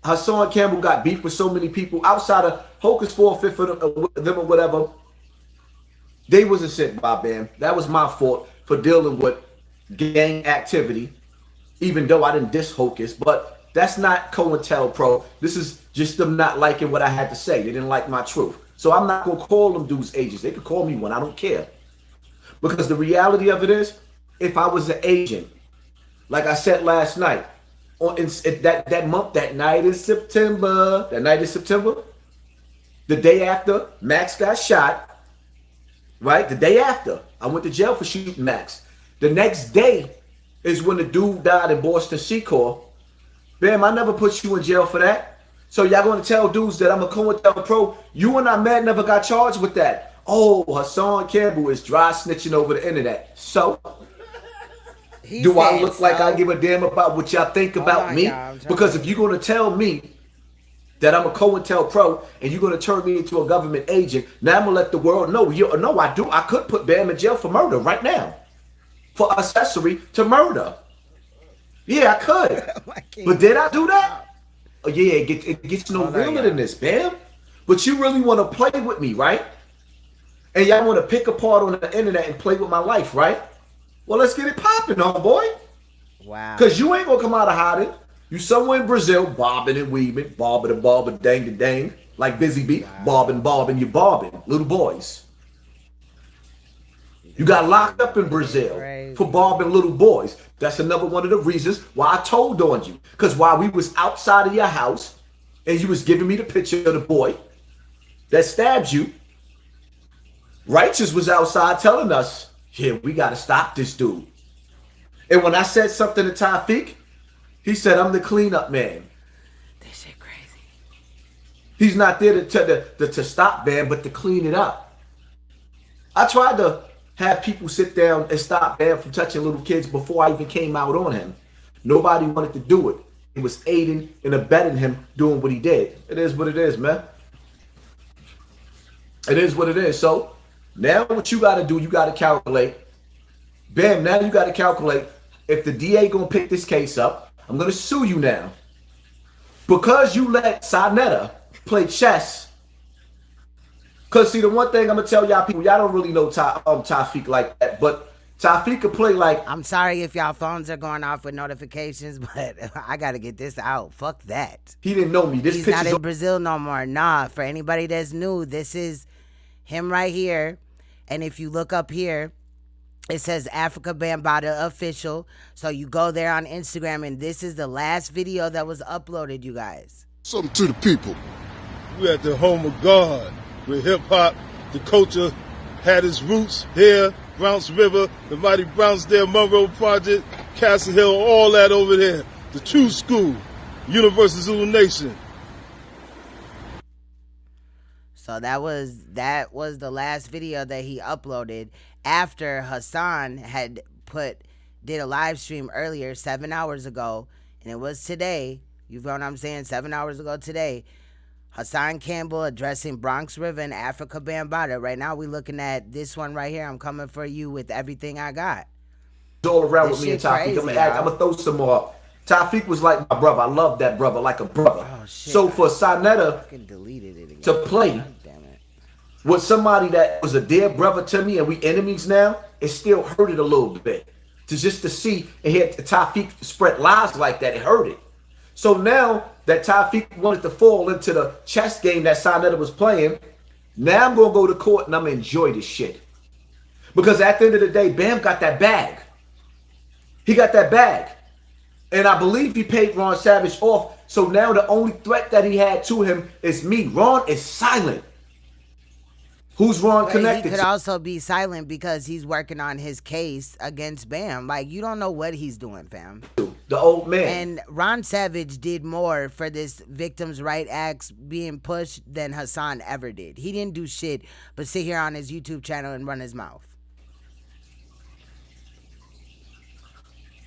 Hassan Campbell got beef with so many people outside of Hocus for a fifth of them or whatever, they wasn't sent by Bam. That was my fault for dealing with gang activity, even though I didn't diss Hocus. But that's not COINTELPRO. This is just them not liking what I had to say. They didn't like my truth. So I'm not going to call them dudes agents. They could call me one. I don't care. Because the reality of it is, if I was an agent, like I said last night, that month, that night in September, the day after Max got shot, right? The day after, I went to jail for shooting Max. The next day, is when the dude died in Boston Secor. Bam, I never put you in jail for that. So y'all gonna tell dudes that I'm a COINTELPRO? You and Ahmed never got charged with that. Oh, Hassan Campbell is dry snitching over the internet. So, do I look like I give a damn about what y'all think about me? Because if you're gonna tell me that I'm a COINTELPRO and you're gonna turn me into a government agent, now I'm gonna let the world know. No, I do. I could put Bam in jail for murder right now, for accessory to murder. Yeah, I could. But did I do that? Oh yeah, it gets no realer than this, Bam. But you really want to play with me, right? And y'all want to pick apart on the internet and play with my life, right? Well, let's get it popping, homeboy. Wow. Because you ain't gonna come out of hiding. You somewhere in Brazil, bobbing and weaving, bobbing and bobbing, dang to dang, like Busy Bee, bobbing, you bobbing, little boys. You got locked up in Brazil for bobbing little boys. That's another one of the reasons why I told on you. Because while we was outside of your house and you was giving me the picture of the boy that stabbed you, Righteous was outside telling us, yeah, we got to stop this dude. And when I said something to Tawfiq, he said, I'm the cleanup man. This shit crazy. He's not there to stop Bam, but to clean it up. I tried to have people sit down and stop Bam from touching little kids before I even came out on him. Nobody wanted to do it. It was aiding and abetting him doing what he did. It is what it is, man. It is what it is. So now what you got to do, you got to calculate. Bam, now you got to calculate. If the DA going to pick this case up, I'm going to sue you now. Because you let SANETER play chess. Because, see, the one thing I'm going to tell y'all people, y'all don't really know Tawfiq like that, but Tawfiq could play like... I'm sorry if y'all phones are going off with notifications, but I got to get this out. Fuck that. He didn't know me. He's not in Brazil no more. Nah, for anybody that's new, this is him right here. And if you look up here, it says Africa Bambaataa Official. So you go there on Instagram, and this is the last video that was uploaded, you guys. Something to the people. We're at the home of God, where hip-hop, the culture, had its roots here, Browns River, the mighty Brownsdale Monroe Project, Castle Hill, all that over there. The true school, Universal Zulu Nation. So that was the last video that he uploaded after Hassan had did a live stream earlier, 7 hours ago, and it was today. You feel what I'm saying? 7 hours ago today. Hassan Campbell addressing Bonx River and Africa Bambaataa. Right now we looking at this one right here. I'm coming for you with everything I got. All around with me and Tawfiq. I'm gonna throw some more. Tawfiq was like my brother. I love that brother like a brother. Oh, shit. So for SANETER to play with somebody that was a dear brother to me and we enemies now, it still hurted a little bit. To see and hear Tawfiq spread lies like that, it hurted. So now that Tawfiq wanted to fall into the chess game that SANETER was playing, now I'm going to go to court and I'm going to enjoy this shit. Because at the end of the day, Bam got that bag. He got that bag. And I believe he paid Ron Savage off. So now the only threat that he had to him is me. Ron is silent. Who's Ron connected to? He could also be silent because he's working on his case against Bam. Like, you don't know what he's doing, fam. The old man. And Ron Savage did more for this victims' right acts being pushed than Hassan ever did. He didn't do shit but sit here on his YouTube channel and run his mouth.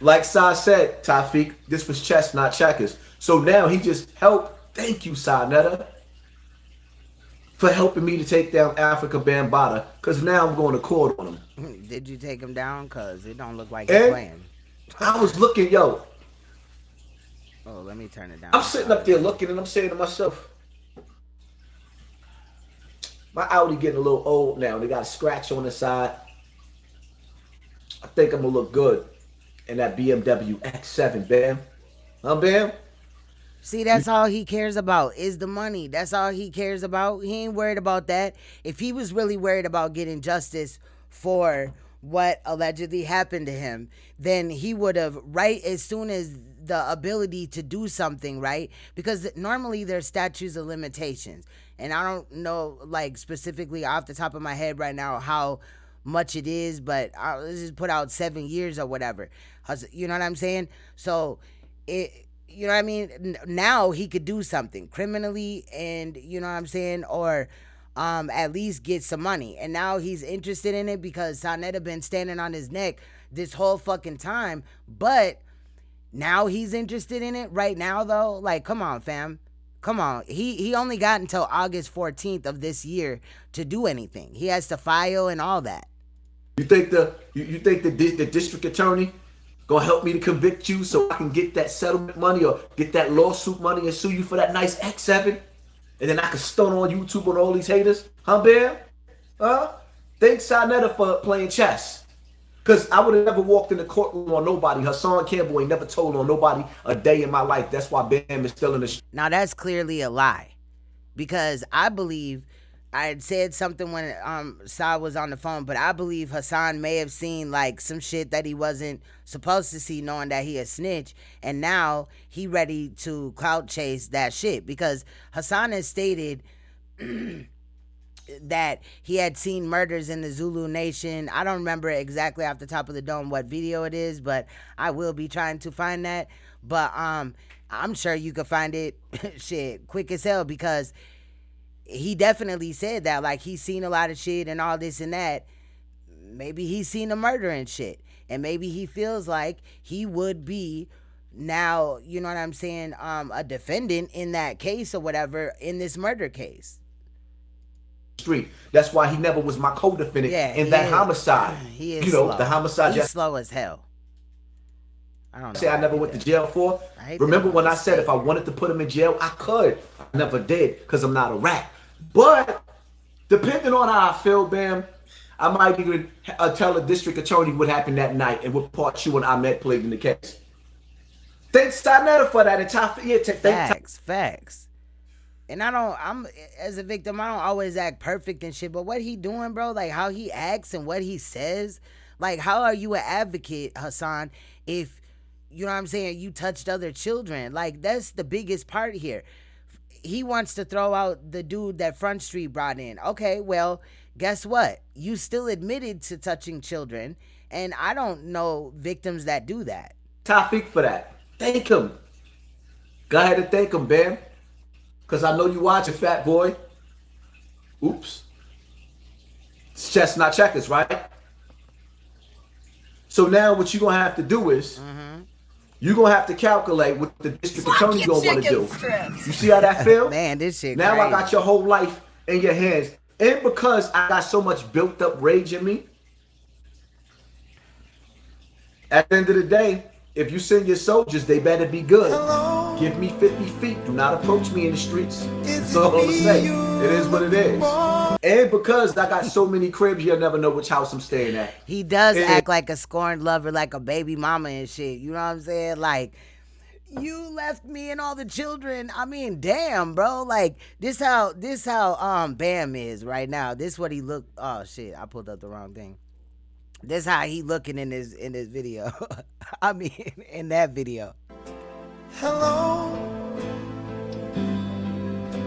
Like Sai said, Tawfiq, this was chess, not checkers. So now he just helped. Thank you, SANETER, for helping me to take down Africa Bambaataa, because now I'm going to court on him. Did you take him down? Because it don't look like he's playing. I was looking, yo. Oh, let me turn it down. I'm sitting up there looking and I'm saying to myself, my Audi getting a little old now. They got a scratch on the side. I think I'm going to look good in that BMW X7, Bam. Huh, Bam? See, that's all he cares about is the money. That's all he cares about. He ain't worried about that. If he was really worried about getting justice for what allegedly happened to him, then he would have, right as soon as the ability to do something, right? Because normally there's statutes of limitations. And I don't know, like, specifically off the top of my head right now how much it is, but let's just put out 7 years or whatever. You know what I'm saying? So you know what I mean? Now he could do something criminally, and you know what I'm saying, or at least get some money. And now he's interested in it because SANETER been standing on his neck this whole fucking time. But now he's interested in it right now, though. Like, come on, fam. Come on. He only got until August 14th of this year to do anything. He has to file and all that. You think the district attorney gonna help me to convict you so I can get that settlement money or get that lawsuit money and sue you for that nice X7? And then I can stun on YouTube on all these haters? Huh, Bear? Huh? Thanks, SANETER, for playing chess. Because I would have never walked in the courtroom on nobody. Hassan Campbell ain't never told on nobody a day in my life. That's why Bam is still in the... Now, that's clearly a lie. Because I believe... I had said something when Sa was on the phone, but I believe Hassan may have seen like some shit that he wasn't supposed to see, knowing that he a snitch, and now he ready to clout chase that shit, because Hassan has stated that he had seen murders in the Zulu Nation. I don't remember exactly off the top of the dome what video it is, but I will be trying to find that. But I'm sure you could find it shit quick as hell, because he definitely said that, like, he's seen a lot of shit and all this and that. Maybe he's seen a murder and shit, and maybe he feels like he would be now, you know what I'm saying, a defendant in that case or whatever, in this murder case. Street. That's why he never was my co-defendant in that homicide. He is, you know, slow. The homicide. He's slow as hell. I don't know. Say I never went to jail for. Remember when I said if I wanted to put him in jail, I could. I never did, because I'm not a rat. But depending on how I feel, Bam, I might even tell the district attorney what happened that night and what part you and Ahmed played in the case. Thanks, SANETER, for that entire facts. And I'm as a victim, I don't always act perfect and shit, but what he doing, bro, like how he acts and what he says, like how are you an advocate, Hassan, if, you know what I'm saying, you touched other children? Like, that's the biggest part here. He wants to throw out the dude that Front Street brought in. Okay, well, guess what? You still admitted to touching children, and I don't know victims that do that. Topic for that. Thank him. Go ahead and thank him, Bam. Because I know you watching, fat boy. Oops. It's chess, not checkers, right? So now what you're going to have to do is... You're going to have to calculate what the district attorney going to want to do. You see how that feels? Man, this shit now crazy. I got your whole life in your hands. And because I got so much built up rage in me, at the end of the day, if you send your soldiers, they better be good. Hello? Give me 50 feet. Do not approach me in the streets. That's all I'm going to say. It is what it is. And because I got so many cribs, you'll never know which house I'm staying at. He does act like a scorned lover, like a baby mama and shit. You know what I'm saying? Like, you left me and all the children. I mean, damn, bro. Like, this how Bam is right now. This what he look. Oh shit, I pulled up the wrong thing. This how he looking in this video. I mean, in that video. Hello,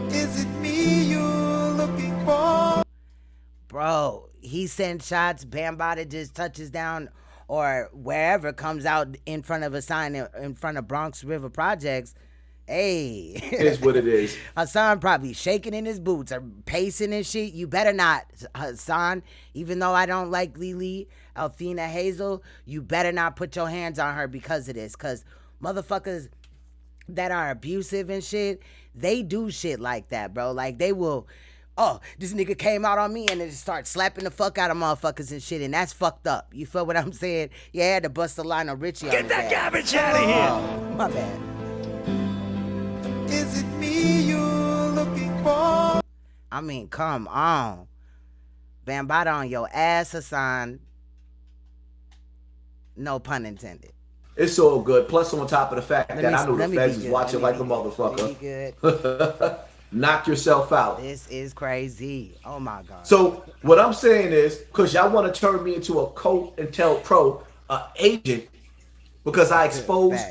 is it me you're looking for? Bro, he sends shots. Bambada just touches down or wherever, comes out in front of a sign in front of Bonx River Projects. Hey, it is what it is. Hassan probably shaking in his boots or pacing and shit. You better not, Hassan. Even though I don't like Lily, Althena Hazel, you better not put your hands on her because of this. Because motherfuckers that are abusive and shit, they do shit like that, bro. Like, they will, oh, this nigga came out on me, and then start slapping the fuck out of motherfuckers and shit, and that's fucked up. You feel what I'm saying? Yeah, I had to bust the line of Richie. Get that garbage out of here. Oh, my bad. Is it me you're looking for? I mean, come on. Bambada on your ass, Hassan. No pun intended. It's all good. Plus, on top of the fact that I know the feds is watching like a motherfucker. Knock yourself out. This is crazy. Oh, my God. So, what I'm saying is, because y'all want to turn me into a COINTELPRO agent because I exposed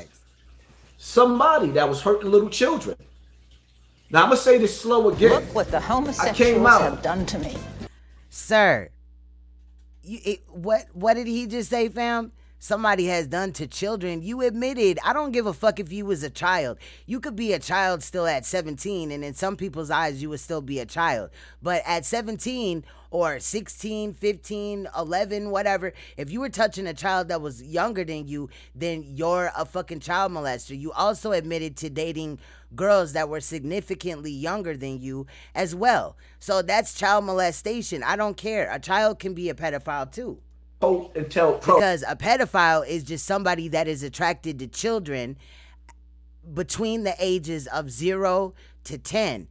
somebody that was hurting little children. Now, I'm going to say this slow again. Look what the homosexuals have done to me. Sir, What did he just say, fam? Somebody has done to children. You admitted. I don't give a fuck if you was a child. You could be a child still at 17, and in some people's eyes, you would still be a child. But at 17 or 16, 15, 11, whatever, if you were touching a child that was younger than you, then you're a fucking child molester. You also admitted to dating girls that were significantly younger than you as well. So that's child molestation. I don't care. A child can be a pedophile too. Because a pedophile is just somebody that is attracted to children between the ages of 0 to 10.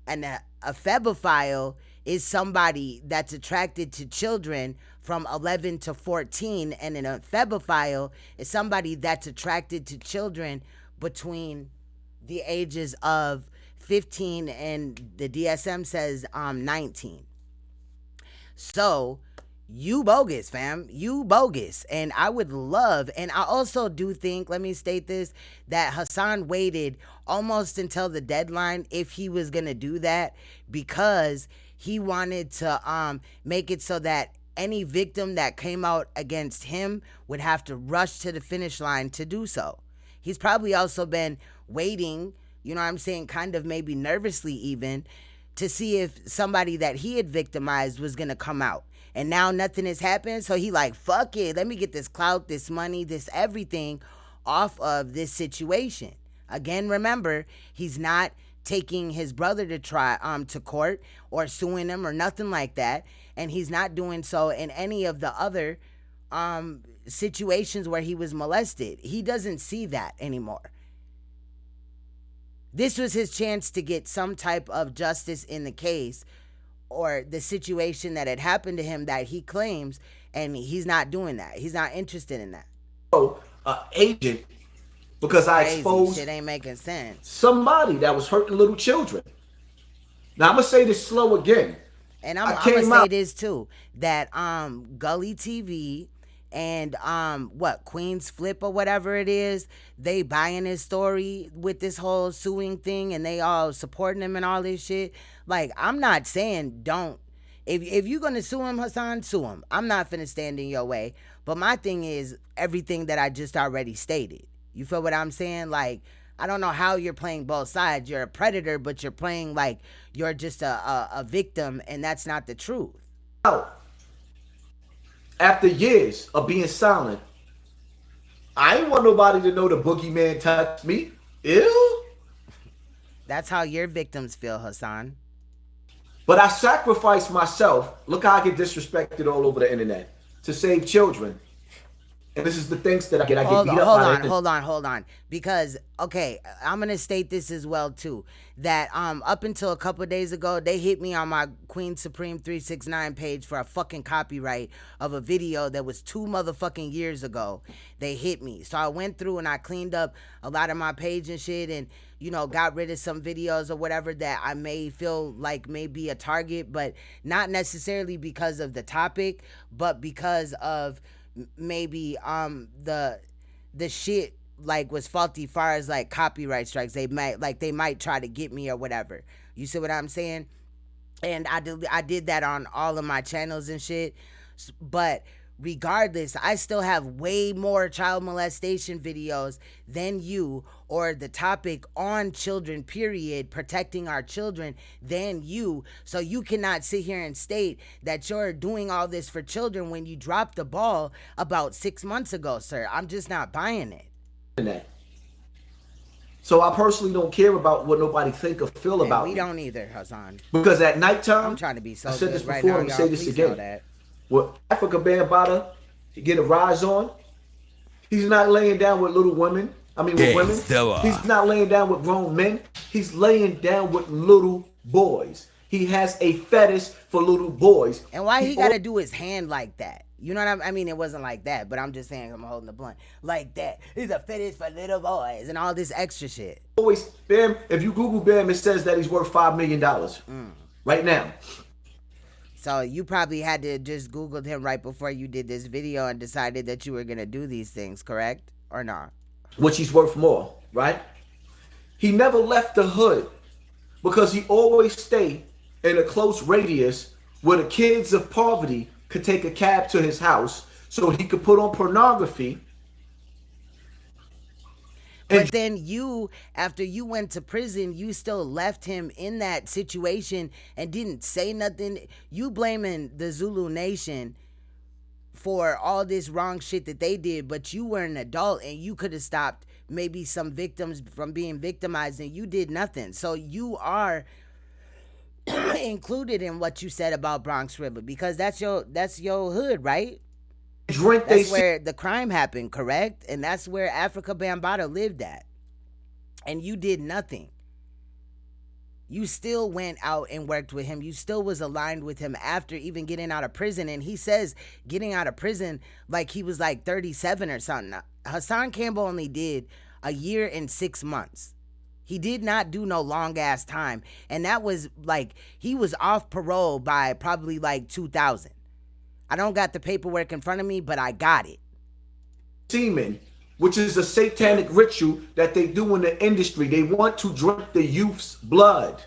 And a febophile is somebody that's attracted to children from 11 to 14. And then a febophile is somebody that's attracted to children between the ages of 15 and the DSM says 19. So you bogus, fam. You bogus. And I would love, and I also do think, let me state this, that Hassan waited almost until the deadline if he was going to do that, because he wanted to make it so that any victim that came out against him would have to rush to the finish line to do so. He's probably also been waiting, you know what I'm saying, kind of maybe nervously even, to see if somebody that he had victimized was going to come out. And now nothing has happened. So he like, fuck it. Let me get this clout, this money, this everything off of this situation. Again, remember, he's not taking his brother to court or suing him or nothing like that. And he's not doing so in any of the other situations where he was molested. He doesn't see that anymore. This was his chance to get some type of justice in the case or the situation that had happened to him that he claims, and he's not doing that. He's not interested in that. Agent, because I exposed shit ain't making sense. Somebody that was hurting little children. Now I'm gonna say this slow again. And I'm gonna say this too, that Gully TV and Queen's Flip or whatever it is, they buying his story with this whole suing thing, and they all supporting him and all this shit. Like, I'm not saying don't. If you're gonna sue him, Hassan, sue him. I'm not finna stand in your way. But my thing is everything that I just already stated. You feel what I'm saying? Like, I don't know how you're playing both sides. You're a predator, but you're playing like you're just a victim, and that's not the truth. After years of being silent, I ain't want nobody to know the boogeyman touched me. Ew. That's how your victims feel, Hassan. But I sacrificed myself. Look how I get disrespected all over the internet to save children. And this is the things that I get. Hold on. Because, okay, I'm going to state this as well, too. That up until a couple of days ago, they hit me on my Queen Supreme 369 page for a fucking copyright of a video that was 2 motherfucking years ago. They hit me. So I went through and I cleaned up a lot of my page and shit and, you know, got rid of some videos or whatever that I may feel like may be a target, but not necessarily because of the topic, but because of maybe the shit like was faulty far as like copyright strikes. They might try to get me or whatever. You see what I'm saying? And I did that on all of my channels and shit. But regardless, I still have way more child molestation videos than you, or the topic on children, period, protecting our children, than you. So you cannot sit here and state that you're doing all this for children when you dropped the ball about 6 months ago, sir. I'm just not buying it. So I personally don't care about what nobody think or feel about me. We don't either, Hassan. Because at nighttime, I'm trying to be so I said good this before, right now, I'm gonna say this please again. know that. What Africa Bambaataa, he get a rise on. He's not laying down with little women. I mean, with women. He's not laying down with grown men. He's laying down with little boys. He has a fetish for little boys. And why he got to do his hand like that? You know what I mean? It wasn't like that, but I'm just saying, I'm holding the blunt. Like that. He's a fetish for little boys and all this extra shit. Always, Bam, if you Google Bam, it says that he's worth $5 million right now. So you probably had to just Googled him right before you did this video and decided that you were going to do these things, correct? Or not? Which he's worth more, right? He never left the hood because he always stayed in a close radius where the kids of poverty could take a cab to his house so he could put on pornography. But then you, after you went to prison, you still left him in that situation and didn't say nothing. You blaming the Zulu Nation for all this wrong shit that they did, but you were an adult and you could have stopped maybe some victims from being victimized, and you did nothing. So you are included in what you said about Bronx River, because that's your hood, right? That's where the crime happened, correct? And that's where Africa Bambaataa lived at. And you did nothing. You still went out and worked with him. You still was aligned with him after even getting out of prison. And he says getting out of prison like he was like 37 or something. Hassan Campbell only did a year and 6 months. He did not do no long ass time. And that was like, he was off parole by probably like 2000. I don't got the paperwork in front of me, but I got it. Semen, which is a satanic ritual that they do in the industry. They want to drink the youth's blood.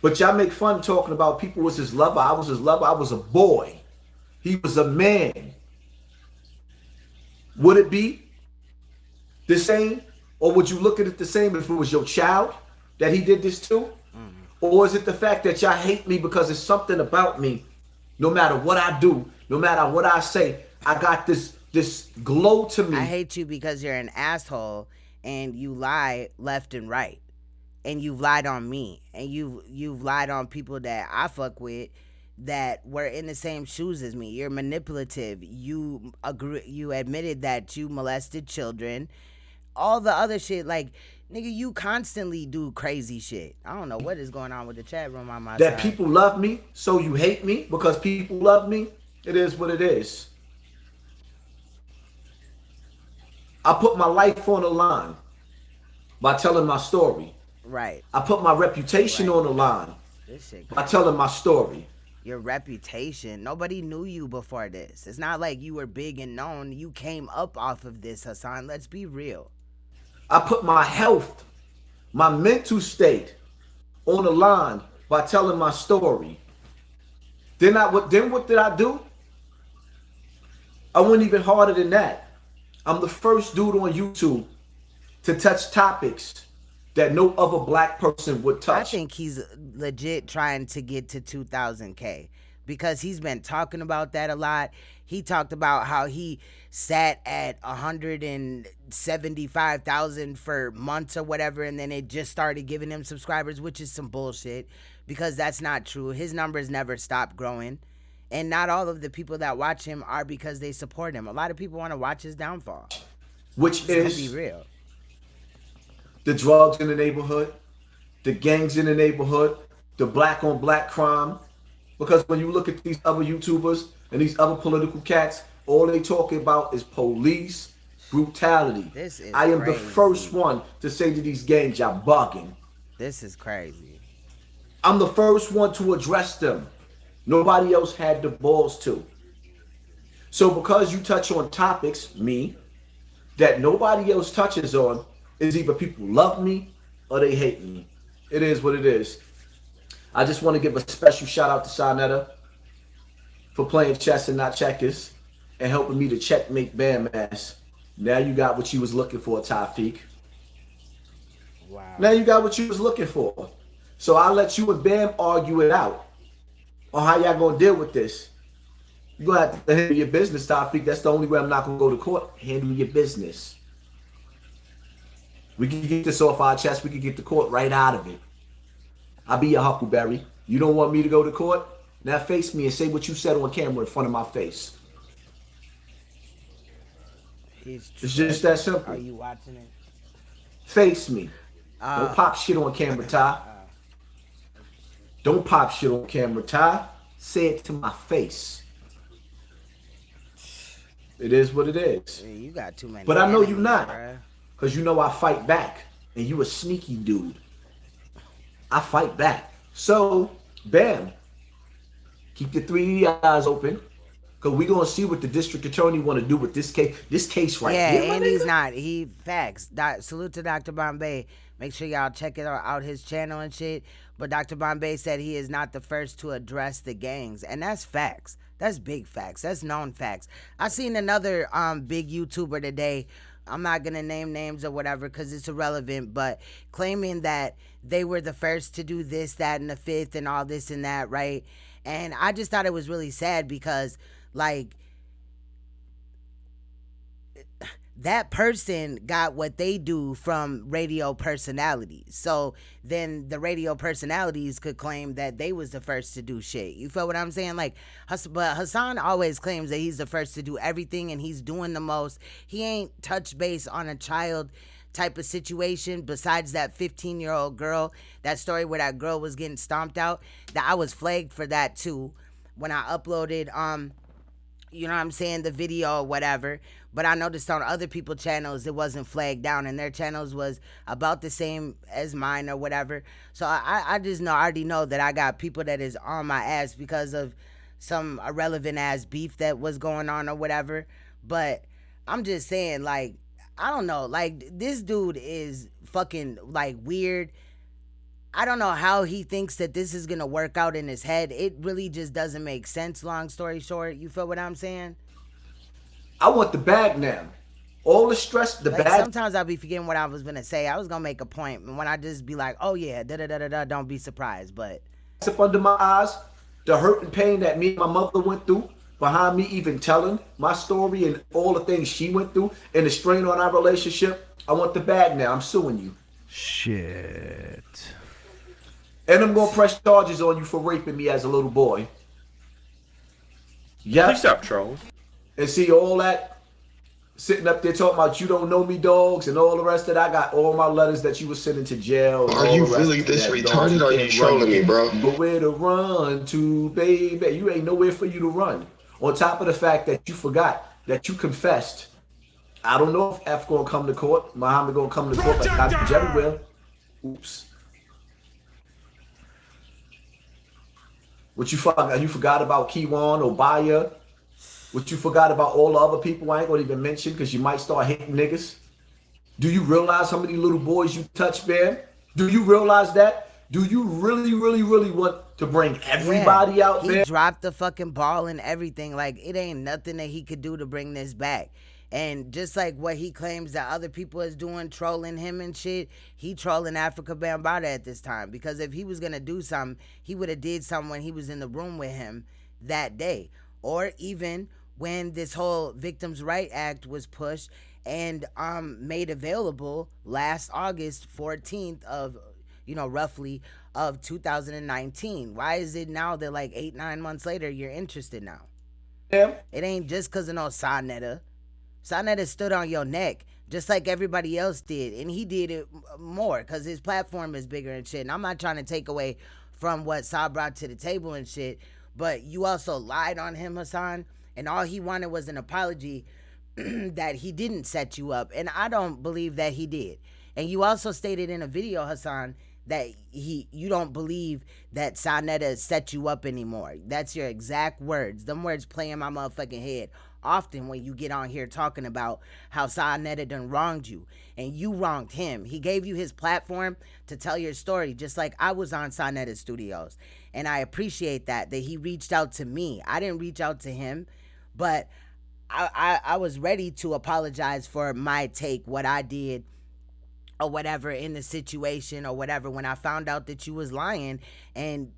But y'all make fun talking about people was his lover. I was his lover. I was a boy. He was a man. Would it be the same? Or would you look at it the same if it was your child that he did this to? Or is it the fact that y'all hate me because it's something about me? No matter what I do, no matter what I say, I got this glow to me. I hate you because you're an asshole and you lie left and right. And you've lied on me. And you've lied on people that I fuck with that were in the same shoes as me. You're manipulative. You admitted that you molested children. All the other shit, like, nigga, you constantly do crazy shit. I don't know what is going on with the chat room on my side. That people love me, so you hate me because people love me. It is what it is. I put my life on the line by telling my story. Right. I put my reputation on the line by telling my story. Your reputation. Nobody knew you before this. It's not like you were big and known. You came up off of this, Hassan. Let's be real. I put my health, my mental state on the line by telling my story. Then what did I do? I went even harder than that. I'm the first dude on YouTube to touch topics that no other black person would touch. I think he's legit trying to get to 2,000K because he's been talking about that a lot. He talked about how he sat at 175,000 for months or whatever, and then it just started giving him subscribers, which is some bullshit because that's not true. His numbers never stop growing, and not all of the people that watch him are because they support him. A lot of people want to watch his downfall. Which is, be real, the drugs in the neighborhood, the gangs in the neighborhood, the black on black crime. Because when you look at these other YouTubers and these other political cats, all they talking about is police brutality. I am the first one to say to these gangs, y'all bugging. This is crazy. I'm the first one to address them. Nobody else had the balls to. So because you touch on topics, me, that nobody else touches on, is either people love me or they hate me. It is what it is. I just want to give a special shout out to SANETER for playing chess and not checkers and helping me to checkmate Bam ass. Now you got what you was looking for, Tafiq. Wow. Now you got what you was looking for. So I'll let you and Bam argue it out on how y'all gonna deal with this. You're gonna have to handle your business, Tafiq. That's the only way I'm not gonna go to court. Handle your business. We can get this off our chest. We can get the court right out of it. I'll be your Huckleberry. You don't want me to go to court? Now face me and say what you said on camera in front of my face. It's just that simple. Are you watching it? Face me. Don't pop shit on camera, Ty. Don't pop shit on camera, Ty. Say it to my face. It is what it is. Yeah, you got too many. But I know you not. Because you know I fight back. And you a sneaky dude. I fight back. So, bam. Keep your 3 eyes open. Because we going to see what the district attorney want to do with this case. This case right yeah, here, my and nigga. he's not. He facts. Salute to Dr. Bombay. Make sure y'all check out his channel and shit. But Dr. Bombay said he is not the first to address the gangs, and that's facts. That's big facts. That's known facts. I seen another big YouTuber today. I'm not gonna name names or whatever because it's irrelevant, but claiming that they were the first to do this, that, and the fifth, and all this and that, right? And I just thought it was really sad because, like, that person got what they do from radio personalities. So then the radio personalities could claim that they was the first to do shit. You feel what I'm saying? Like, but Hassan always claims that he's the first to do everything and he's doing the most. He ain't touched base on a child type of situation besides that 15-year-old girl, that story where that girl was getting stomped out. That I was flagged for that too when I uploaded you know what I'm saying, the video or whatever. But I noticed on other people's channels it wasn't flagged down, and their channels was about the same as mine or whatever. So I just know, I already know that I got people that is on my ass because of some irrelevant ass beef that was going on or whatever. But I'm just saying, like, I don't know, like, this dude is fucking, like, weird. I don't know how he thinks that this is going to work out in his head. It really just doesn't make sense, long story short. You feel what I'm saying? I want the bag now. All the stress, the like, bag. Sometimes I'll be forgetting what I was going to say. I was going to make a point. And when I just be like, oh, yeah, da-da-da-da-da, don't be surprised. But up under my eyes, the hurt and pain that me and my mother went through, behind me even telling my story and all the things she went through and the strain on our relationship, I want the bag now. I'm suing you. Shit. And I'm going to press charges on you for raping me as a little boy. Yeah. Please stop trolling. And see all that sitting up there talking about you don't know me, dogs, and all the rest of that. I got all my letters that you were sending to jail. Are you really this retarded or are you trolling me, bro? But where to run to, baby? You ain't nowhere for you to run. On top of the fact that you forgot that you confessed. I don't know if F gonna come to court. Muhammad gonna come to court, but Dr. Jerry will. Oops. What you forgot? You forgot about Kiwan, Obaya. What you forgot about all the other people I ain't gonna even mention because you might start hitting niggas. Do you realize how many little boys you touched, man? Do you realize that? Do you really, really, really want to bring everybody out there? He dropped the fucking ball and everything. Like, it ain't nothing that he could do to bring this back. And just like what he claims that other people is doing, trolling him and shit, he trolling Africa Bambaataa at this time. Because if he was going to do something, he would have did something when he was in the room with him that day. Or even when this whole Victims' Right Act was pushed and made available last August 14th of, you know, roughly of 2019. Why is it now that like 8-9 months later you're interested now? Yeah. It ain't just because of no SANETER. SANETER stood on your neck just like everybody else did, and he did it more because his platform is bigger and shit. And I'm not trying to take away from what Sa brought to the table and shit, but you also lied on him, Hassan, and all he wanted was an apology that he didn't set you up, and I don't believe that he did. And you also stated in a video, Hassan, that you don't believe that SANETER set you up anymore. That's your exact words. Them words play in my motherfucking head often when you get on here talking about how SANETER done wronged you and you wronged him. He gave you his platform to tell your story, just like I was on SANETER Studios. And I appreciate that he reached out to me. I didn't reach out to him, but I was ready to apologize for my take, what I did or whatever in the situation or whatever when I found out that you was lying. And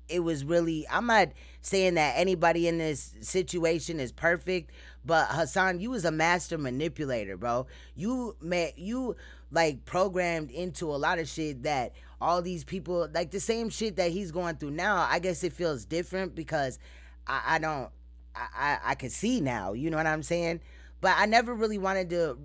it was really, I'm not saying that anybody in this situation is perfect, but Hassan, you was a master manipulator, bro. You like programmed into a lot of shit that all these people, like the same shit that he's going through now. I guess it feels different because I can see now, you know what I'm saying? But I never really wanted to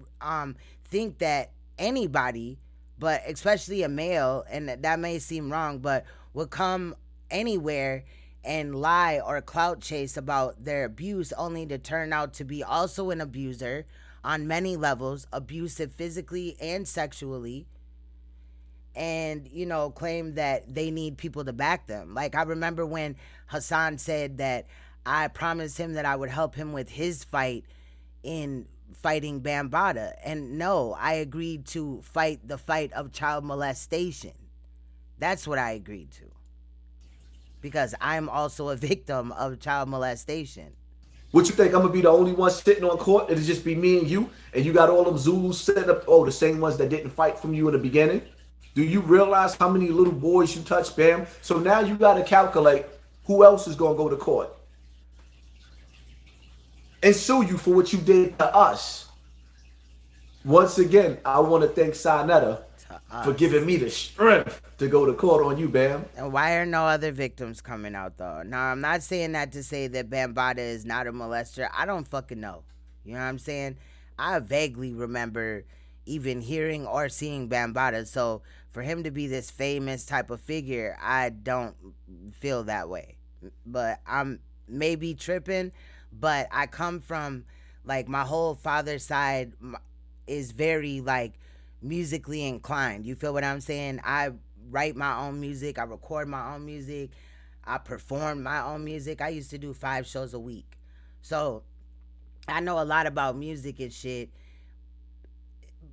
think that anybody, but especially a male, and that may seem wrong, but would come anywhere and lie or clout chase about their abuse only to turn out to be also an abuser on many levels, abusive physically and sexually, and, you know, claim that they need people to back them. Like, I remember when Hassan said that I promised him that I would help him with his fight in fighting Bambaataa. And no, I agreed to fight the fight of child molestation. That's what I agreed to. Because I'm also a victim of child molestation. What you think? I'm gonna be the only one sitting on court? It'll just be me and you got all them Zulus set up. Oh, the same ones that didn't fight from you in the beginning. Do you realize how many little boys you touched, Bam? So now you got to calculate who else is gonna go to court and sue you for what you did to us. Once again, I want to thank SANETER for giving me the strength to go to court on you, Bam. And why are no other victims coming out, though? Now, I'm not saying that to say that Bambaataa is not a molester. I don't fucking know. You know what I'm saying? I vaguely remember even hearing or seeing Bambaataa. So for him to be this famous type of figure, I don't feel that way. But I'm maybe tripping, but I come from, like, my whole father's side is very, like, musically inclined. You feel what I'm saying? I write my own music. I record my own music. I perform my own music. I used to do 5 shows a week. So I know a lot about music and shit.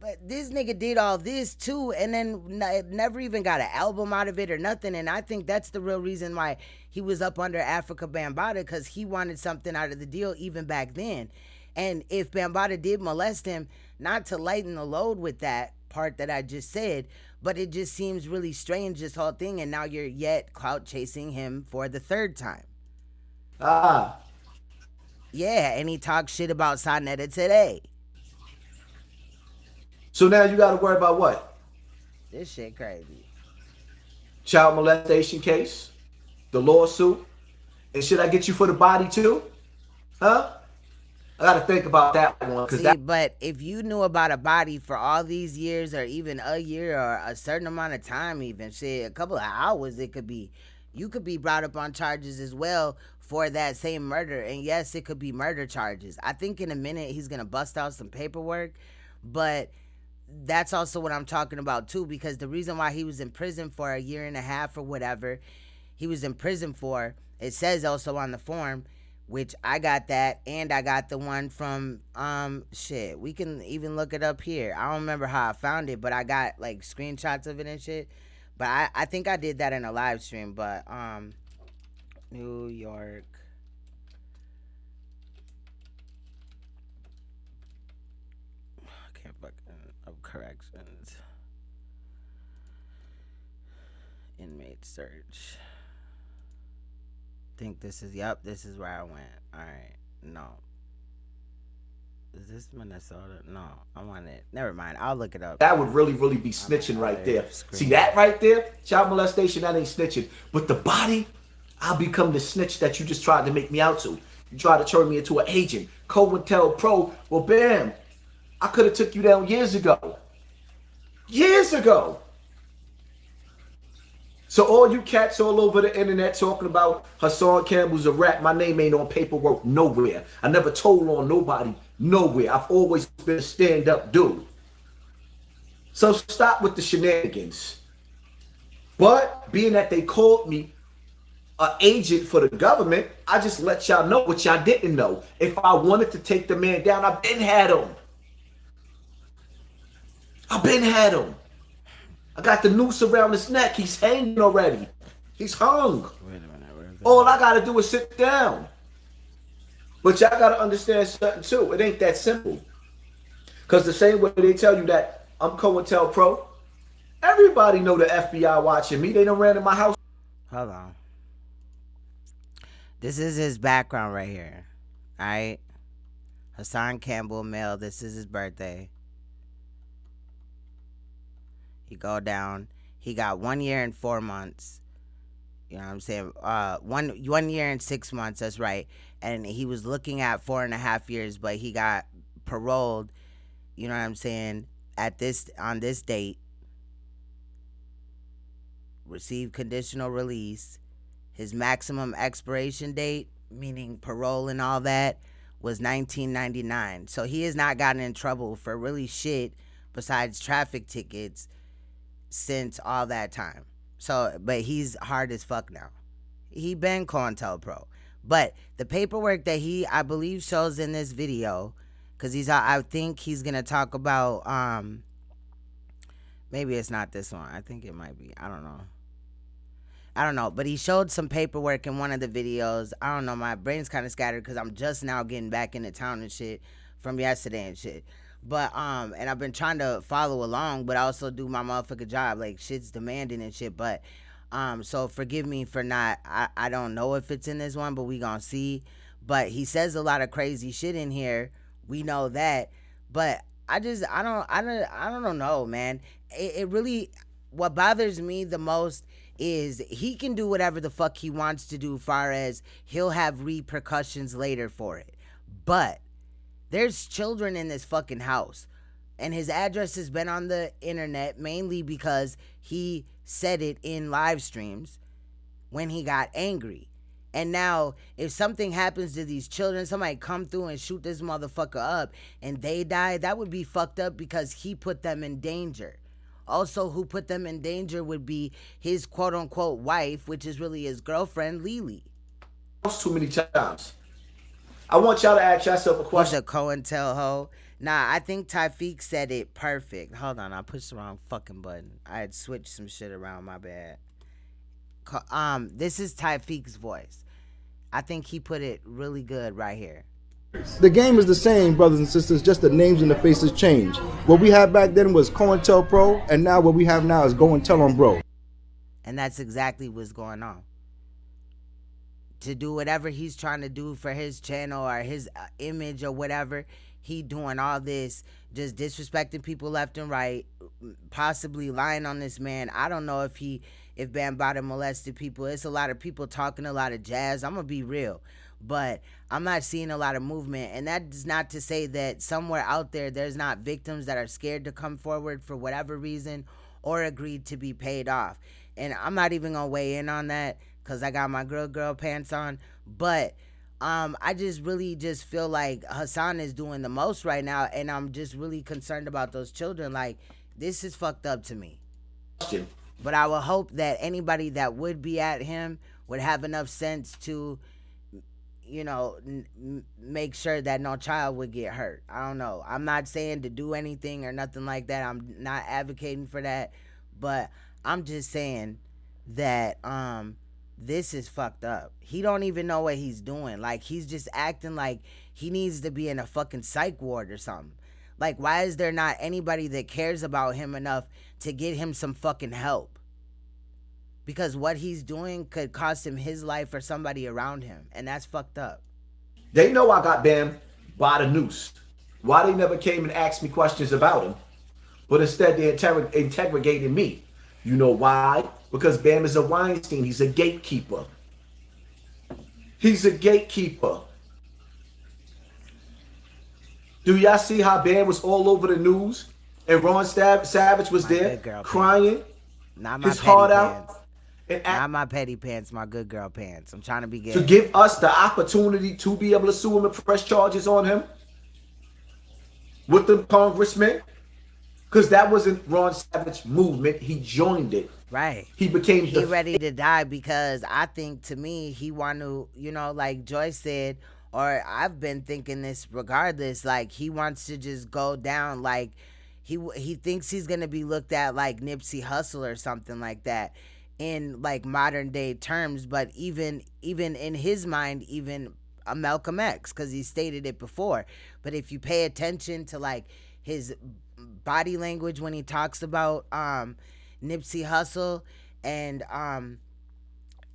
But this nigga did all this too, and then never even got an album out of it or nothing. And I think that's the real reason why he was up under Africa Bambaataa, because he wanted something out of the deal even back then. And if Bambaataa did molest him, not to lighten the load with that part that I just said, but it just seems really strange, this whole thing. And now you're yet clout chasing him for the 3rd time. Ah. Yeah, and he talked shit about SANETER today. So now you got to worry about what? This shit crazy. Child molestation case, the lawsuit, and should I get you for the body too? Huh? I got to think about that one. See, but if you knew about a body for all these years, or even a year, or a certain amount of time, even shit, a couple of hours, it could be, you could be brought up on charges as well for that same murder. And yes, it could be murder charges. I think in a minute he's gonna bust out some paperwork, but that's also what I'm talking about too, because the reason why he was in prison for a year and a half or whatever he was in prison for, it says also on the form, which I got that, and I got the one from shit, we can even look it up here. I don't remember how I found it, but I got like screenshots of it and shit. But I think I did that in a live stream. But New York of Corrections inmate search. Think this is, yep, this is where I went. All right, no, is this Minnesota? No, I want it. Never mind, I'll look it up. That would really be snitching right there. See that right there? Child molestation, that ain't snitching. But the body, I'll become the snitch that you just tried to make me out to. You tried to turn me into an agent. COINTELPRO. Well, bam, I could have took you down years ago. Years ago. So all you cats all over the internet talking about Hassan Campbell's a rat, my name ain't on paperwork nowhere. I never told on nobody nowhere. I've always been a stand-up dude. So stop with the shenanigans. But being that they called me an agent for the government, I just let y'all know what y'all didn't know. If I wanted to take the man down, I've been had him. I've been had him. I got the noose around his neck. He's hanging already. He's hung. Wait a minute. All I got to do is sit down. But y'all got to understand something too. It ain't that simple. Because the same way they tell you that I'm COINTELPRO, everybody know the FBI watching me. They done ran in my house. Hold on. This is his background right here. All right. Hassan Campbell, male. This is his birthday. He go down. He got 1 year and 4 months. You know what I'm saying? 1 year and 6 months. That's right. And he was looking at 4.5 years, but he got paroled. You know what I'm saying? On this date. Received conditional release. His maximum expiration date, meaning parole and all that, was 1999. So he has not gotten in trouble for really shit besides traffic tickets since all that time. So, but he's hard as fuck now. He been COINTELPRO. But the paperwork that I believe shows in this video, because I think he's gonna talk about maybe it's not this one. I think it might be. I don't know. But he showed some paperwork in one of the videos. I don't know. My brain's kind of scattered because I'm just now getting back into town and shit from yesterday and shit. But and I've been trying to follow along, but I also do my motherfucking job. Like shit's demanding and shit. But so forgive me for not. I don't know if it's in this one, but we gonna see. But he says a lot of crazy shit in here. We know that. But I don't know, man. It really, what bothers me the most is he can do whatever the fuck he wants to do, far as he'll have repercussions later for it. But there's children in this fucking house, and his address has been on the internet mainly because he said it in live streams when he got angry. And now if something happens to these children, somebody come through and shoot this motherfucker up and they die, that would be fucked up because he put them in danger. Also, who put them in danger would be his quote-unquote wife, which is really his girlfriend, Lily. Too many times. I want y'all to ask yourself a question. He's a COINTELHO. Nah, I think Tyfeek said it perfect. Hold on, I pushed the wrong fucking button. I had switched some shit around, my bad. This is Tyfeek's voice. I think he put it really good right here. The game is the same, brothers and sisters, just the names and the faces change. What we had back then was COINTELPRO, and now what we have now is Go and Tell on Bro. And that's exactly what's going on. To do whatever he's trying to do for his channel or his image or whatever, he doing all this, just disrespecting people left and right, possibly lying on this man. I don't know if Bambaataa molested people. It's a lot of people talking a lot of jazz. I'm going to be real. But I'm not seeing a lot of movement. And that's not to say that somewhere out there, there's not victims that are scared to come forward for whatever reason or agreed to be paid off. And I'm not even going to weigh in on that because I got my girl pants on. But I just really just feel like Hassan is doing the most right now. And I'm just really concerned about those children. Like, this is fucked up to me. But I would hope that anybody that would be at him would have enough sense to, you know, make sure that no child would get hurt. I don't know. I'm not saying to do anything or nothing like that. I'm not advocating for that. But I'm just saying that this is fucked up. He don't even know what he's doing. Like, he's just acting like he needs to be in a fucking psych ward or something. Like, why is there not anybody that cares about him enough to get him some fucking help? Because what he's doing could cost him his life or somebody around him. And that's fucked up. They know I got Bam by the noose. Why they never came and asked me questions about him? But instead they interrogated me. You know why? Because Bam is a Weinstein. He's a gatekeeper. He's a gatekeeper. Do y'all see how Bam was all over the news? And Ron Savage was there crying his heart out. Not my petty pants, my good girl pants. I'm trying to be gay. To give us the opportunity to be able to sue him and press charges on him with the congressman. Because that wasn't Ron Savage movement. He joined it. Right. He became ready to die because I think, to me, he want to, you know, like Joyce said, or I've been thinking this regardless, like he wants to just go down like he thinks he's going to be looked at like Nipsey Hussle or something like that in like modern day terms. But even in his mind, even a Malcolm X, because he stated it before. But if you pay attention to like his body language when he talks about Nipsey Hussle and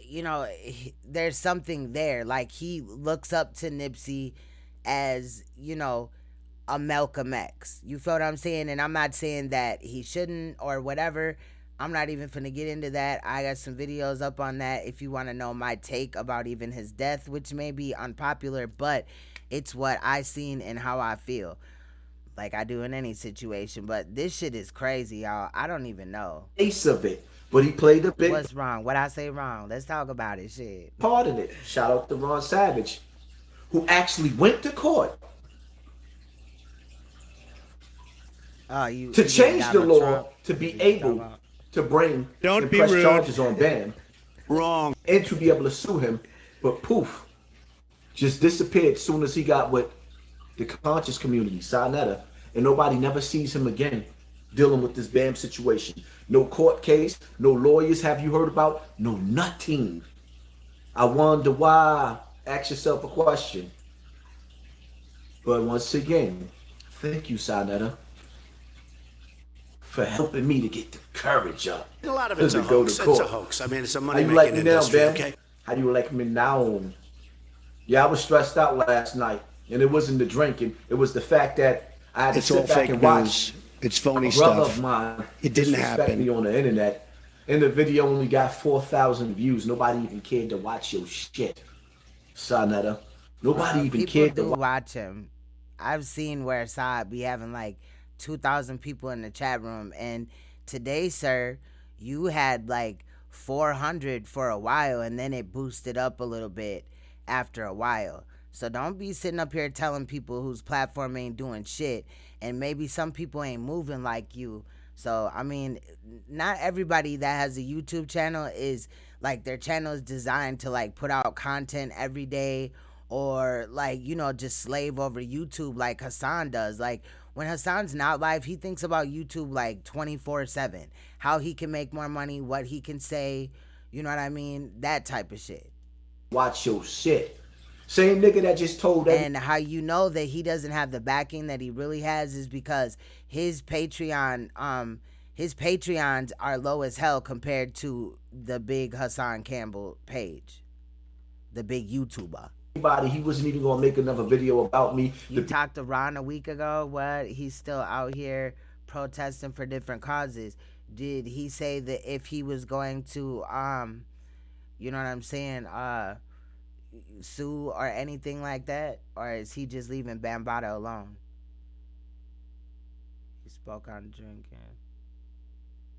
you know, there's something there. Like, he looks up to Nipsey as, you know, a Malcolm X. You feel what I'm saying? And I'm not saying that he shouldn't or whatever. I'm not even finna get into that. I got some videos up on that if you want to know my take about even his death, which may be unpopular, but it's what I seen and how I feel. Like I do in any situation. But this shit is crazy, y'all. I don't even know. Ace of it. But he played a big... What's wrong? What I say wrong? Let's talk about it, shit. Part of it. Shout out to Ron Savage, who actually went to court to change the law to be able to bring and press charges on Bam. Wrong. And to be able to sue him. But poof, just disappeared as soon as he got with the conscious community, SANETER, and nobody never sees him again dealing with this BAM situation. No court case, no lawyers have you heard about, no nothing. I wonder why. Ask yourself a question. But once again, thank you, SANETER, for helping me to get the courage up. A lot of it's a hoax. It's a hoax. I mean, it's a How you money-making like me now, industry, Ben? okay? How do you like me now? Yeah, I was stressed out last night, and it wasn't the drinking. It was the fact that I had to sit back and watch. It's phony A brother stuff. of mine It didn't disrespect happen. me on the internet, and the video only got 4,000 views. Nobody even cared to watch your shit, SANETER. Nobody even people cared do to watch him. I've seen where Saad be having like 2,000 people in the chat room, and today, sir, you had like 400 for a while, and then it boosted up a little bit after a while. So don't be sitting up here telling people whose platform ain't doing shit, and maybe some people ain't moving like you. So, I mean, not everybody that has a YouTube channel is like, their channel is designed to like put out content every day, or like, you know, just slave over YouTube like Hassan does. Like, when Hassan's not live, he thinks about YouTube like 24/7, how he can make more money, what he can say, you know what I mean, that type of shit. watch your shit. Same nigga that just told that. And how you know that he doesn't have the backing that he really has is because his Patreons are low as hell compared to the big Hassan Campbell page, the big YouTuber. He wasn't even gonna make another video about me. You talked to Ron a week ago. What? He's still out here protesting for different causes. Did he say that if he was going to, you know what I'm saying, sue or anything like that? Or is he just leaving Bambaataa alone? He spoke on drinking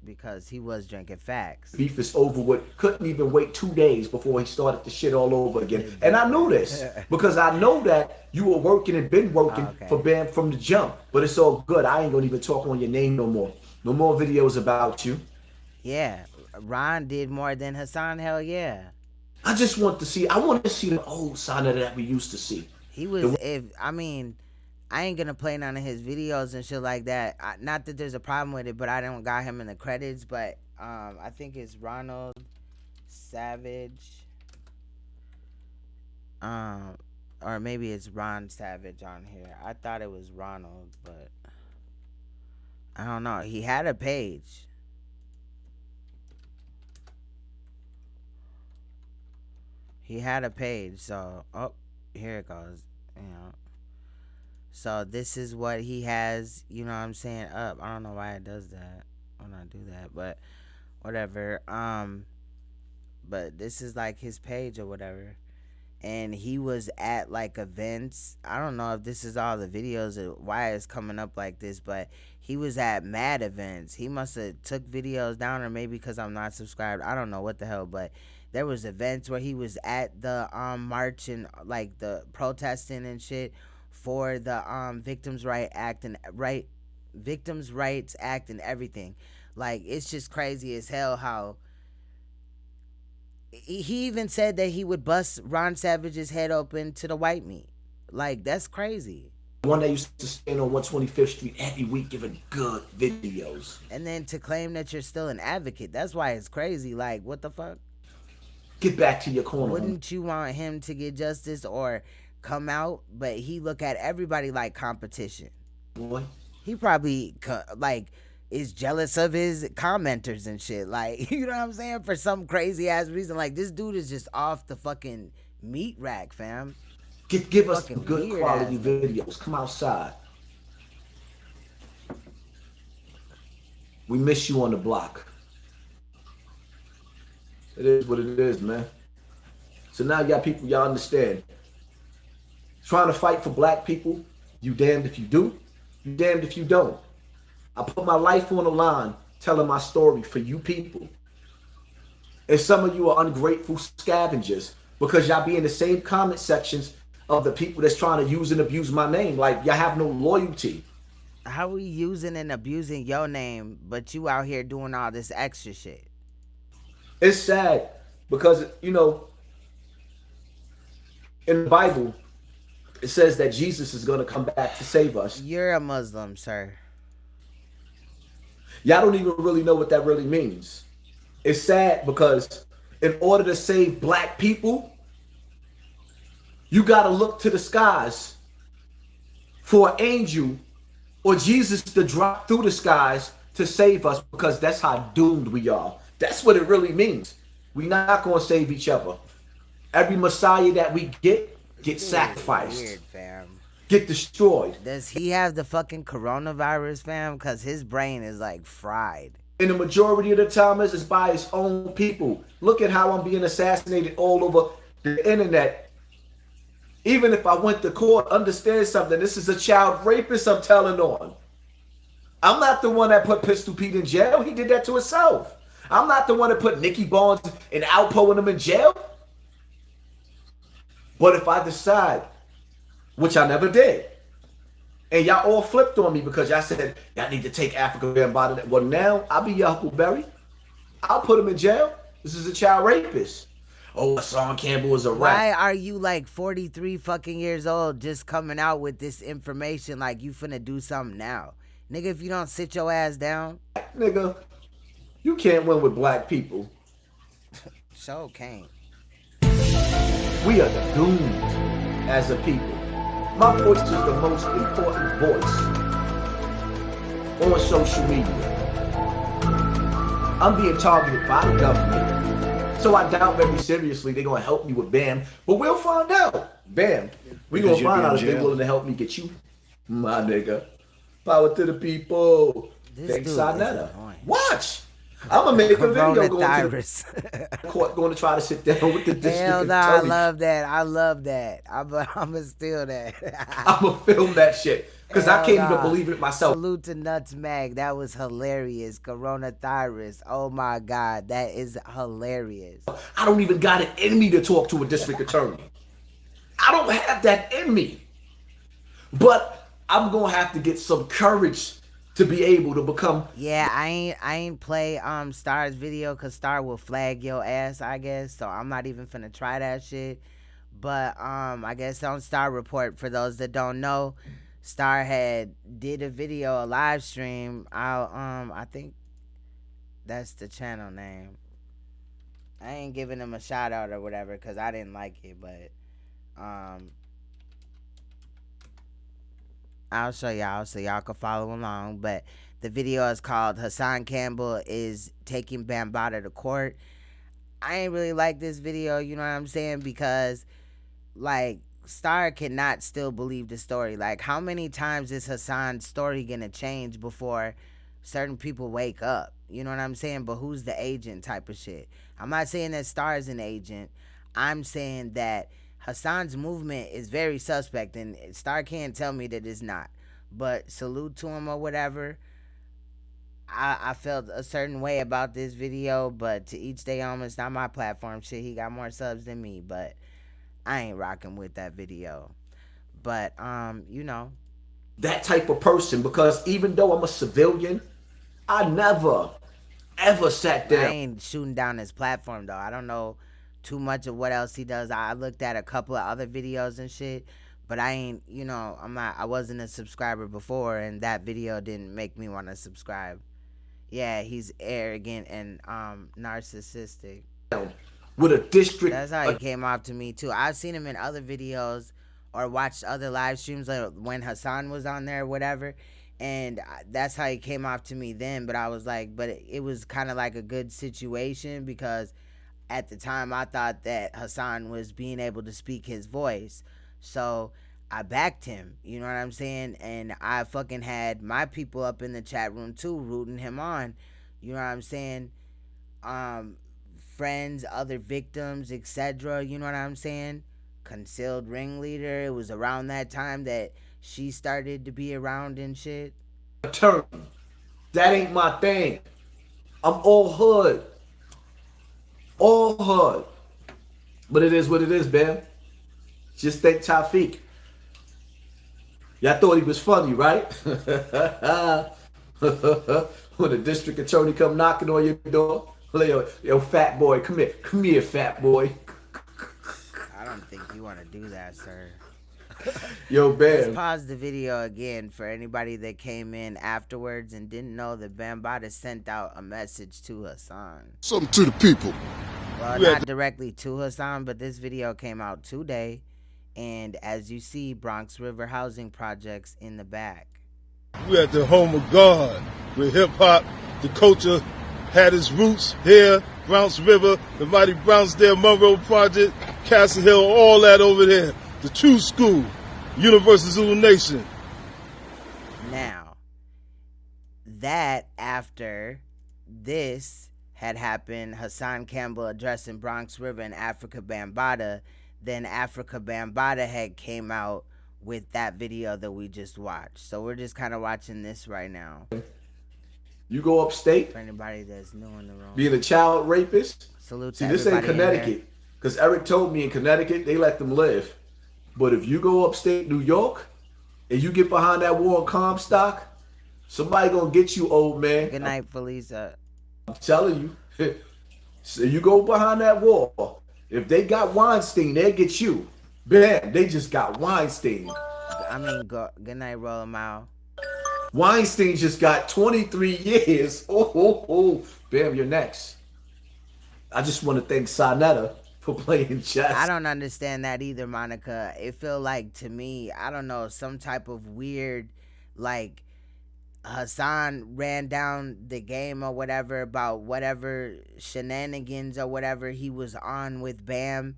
because he was drinking facts. Beef is over with. Couldn't even wait 2 days before he started the shit all over again. And I knew this because I know that you were working and been working for BAM from the jump. But it's all good. I ain't gonna even talk on your name no more. No more videos about you. Yeah, Ron did more than Hassan. Hell yeah. I just want to see. I want to see the old SANETER that we used to see. He was. I ain't gonna play none of his videos and shit like that. Not that there's a problem with it, but I don't got him in the credits. But I think it's Ronald Savage, or maybe it's Ron Savage on here. I thought it was Ronald, but I don't know. He had a page. He had a page, so here it goes. You know. So this is what he has, you know what I'm saying, up. I don't know why it does that when I do that, but whatever. But this is like his page or whatever. And he was at like events. I don't know if this is all the videos or why it's coming up like this, but he was at mad events. He must have took videos down, or maybe because I'm not subscribed. I don't know what the hell, but there was events where he was at the march and like the protesting and shit for the Victims' Rights Act and Victims' Rights Act and everything. Like, it's just crazy as hell how he even said that he would bust Ron Savage's head open to the white meat. Like, that's crazy. One that used to stand on 125th Street every week giving good videos. And then to claim that you're still an advocate, that's why it's crazy. Like, what the fuck? Get back to your corner. Wouldn't you want him to get justice or come out? But he look at everybody like competition. Boy. He probably like is jealous of his commenters and shit. Like, you know what I'm saying? For some crazy ass reason. Like, this dude is just off the fucking meat rack, fam. Give us good quality videos. Come outside. We miss you on the block. It is what it is, man. So now y'all people, y'all understand. Trying to fight for black people, you damned if you do, you damned if you don't. I put my life on the line telling my story for you people. And some of you are ungrateful scavengers because y'all be in the same comment sections of the people that's trying to use and abuse my name. Like, y'all have no loyalty. How we using and abusing your name, but you out here doing all this extra shit? It's sad because, you know, In the Bible, it says that Jesus is going to come back to save us. You're a Muslim, sir. Y'all don't even really know what that really means. It's sad because in order to save black people, you got to look to the skies for an angel or Jesus to drop through the skies to save us, because that's how doomed we are. That's what it really means. We're not going to save each other. Every Messiah that we get sacrificed. Weird, fam. Get destroyed. Does he have the fucking coronavirus, fam? Because his brain is like fried. And the majority of the time is by his own people. Look at how I'm being assassinated all over the internet. Even if I went to court, understand something. This is a child rapist I'm telling on. I'm not the one that put Pistol Pete in jail. He did that to himself. I'm not the one that put Nicky Barnes and Alpo and them in jail. But if I decide, which I never did, and y'all all flipped on me because y'all said y'all need to take Africa and body that. Well, now I'll be your Huckleberry. I'll put him in jail. This is a child rapist. Oh, Hassan Campbell is a rat. Why are you like 43 fucking years old just coming out with this information like you finna do something now? Nigga, if you don't sit your ass down. Nigga, you can't win with black people. So can't. We are doomed as a people. My voice is the most important voice on social media. I'm being targeted by the government. So I doubt very seriously they're going to help me with BAM. But we'll find out. BAM. We're going to find out if they're willing to help me get you, my nigga. Power to the people. Thanks, SANETER. Watch. I'm going to make a video going to the court, going to try to sit down with the district Hell no, attorney. I love that. I love that. I'm going to steal that. I'm going to film that shit. Because I can't even believe it myself. Salute to Nuts Mag. That was hilarious. Coronavirus. Oh my God. That is hilarious. I don't even got it in me to talk to a district attorney. I don't have that in me. But I'm going to have to get some courage to be able to become. Yeah, I ain't play Star's video because Star will flag your ass, I guess. So I'm not even finna try that shit. But I guess on Star Report, for those that don't know, Star had did a video, a live stream. I think that's the channel name. I ain't giving him a shout out or whatever because I didn't like it, but I'll show y'all so y'all can follow along. But the video is called Hassan Campbell is taking Bambaataa to court. I ain't really like this video, you know what I'm saying? Because like Star cannot still believe the story. Like, how many times is Hassan's story gonna change before certain people wake up? You know what I'm saying? But who's the agent type of shit? I'm not saying that Star is an agent. I'm saying that Hassan's movement is very suspect, and Star can't tell me that it's not. But salute to him or whatever. I felt a certain way about this video, but to each their own. It's not my platform. Shit, he got more subs than me, but I ain't rocking with that video. But you know, that type of person, because even though I'm a civilian, I never ever sat down. I ain't shooting down his platform though. I don't know too much of what else he does. I looked at a couple of other videos and shit, but I ain't, you know, I wasn't a subscriber before, and that video didn't make me want to subscribe. Yeah, he's arrogant and narcissistic. With a district. That's how he came off to me too. I've seen him in other videos or watched other live streams, like when Hassan was on there or whatever, and that's how he came off to me then. But I was like, but it was kind of like a good situation because at the time I thought that Hassan was being able to speak his voice, so I backed him, you know what I'm saying? And I fucking had my people up in the chat room too, rooting him on, you know what I'm saying? Friends, other victims, etc., you know what I'm saying? Concealed ringleader. It was around that time that she started to be around and shit. Attorney, that ain't my thing. I'm all hood. All hood. But it is what it is, Bam. Just think Tafiq. Y'all thought he was funny, right? When the district attorney come knocking on your door, yo, fat boy, come here, fat boy. I don't think you want to do that, sir. Yo, Let's Bam. pause the video again for anybody that came in afterwards and didn't know that Bambaataa sent out a message to Hassan. Something to the people. Well, not directly to Hassan, but this video came out today. And as you see, Bronx River housing projects in the back. We at the home of God, where hip-hop, the culture, had its roots here, Bronx River, the mighty Brownsdale Monroe Project, Castle Hill, all that over there. The true school, Universal Zulu Nation. Now, that after this had happened, Hassan Campbell addressing Bronx River and Africa Bambaataa, then Africa Bambaataa had came out with that video that we just watched. So we're just kind of watching this right now. You go upstate. For anybody that's new in the room. Being a child rapist. Salute See, to this ain't everybody Connecticut. Because Eric told me in Connecticut, they let them live. But if you go upstate New York and you get behind that wall in Comstock, somebody gonna get you, old man. Good night, Felisa. I'm telling you. So you go behind that wall. If they got Weinstein, they'll get you. Bam, they just got Weinstein. I mean, good night, roll them out. Weinstein just got 23 years. Oh. Bam, you're next. I just want to thank SANETER for playing chess. I don't understand that either, Monica. It feel like, to me, I don't know, some type of weird, like, Hassan ran down the game or whatever about whatever shenanigans or whatever he was on with Bam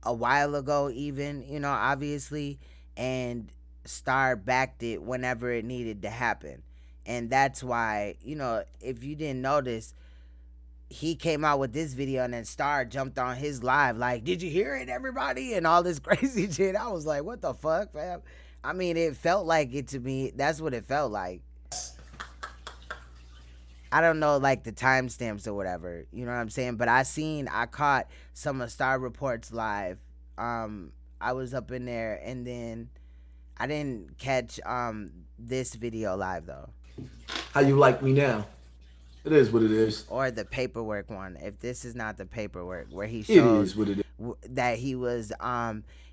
a while ago, even, you know, obviously, and Star backed it whenever it needed to happen. And that's why, you know, if you didn't notice, he came out with this video and then Star jumped on his live like, did you hear it, everybody? And all this crazy shit. I was like, what the fuck, fam? I mean, it felt like it to me. That's what it felt like. I don't know, like, the timestamps or whatever, you know what I'm saying? But I caught some of Star Reports live. I was up in there, and then I didn't catch this video live, though. How you like me now? It is what it is. Or the paperwork one. If this is not the paperwork where he shows that he was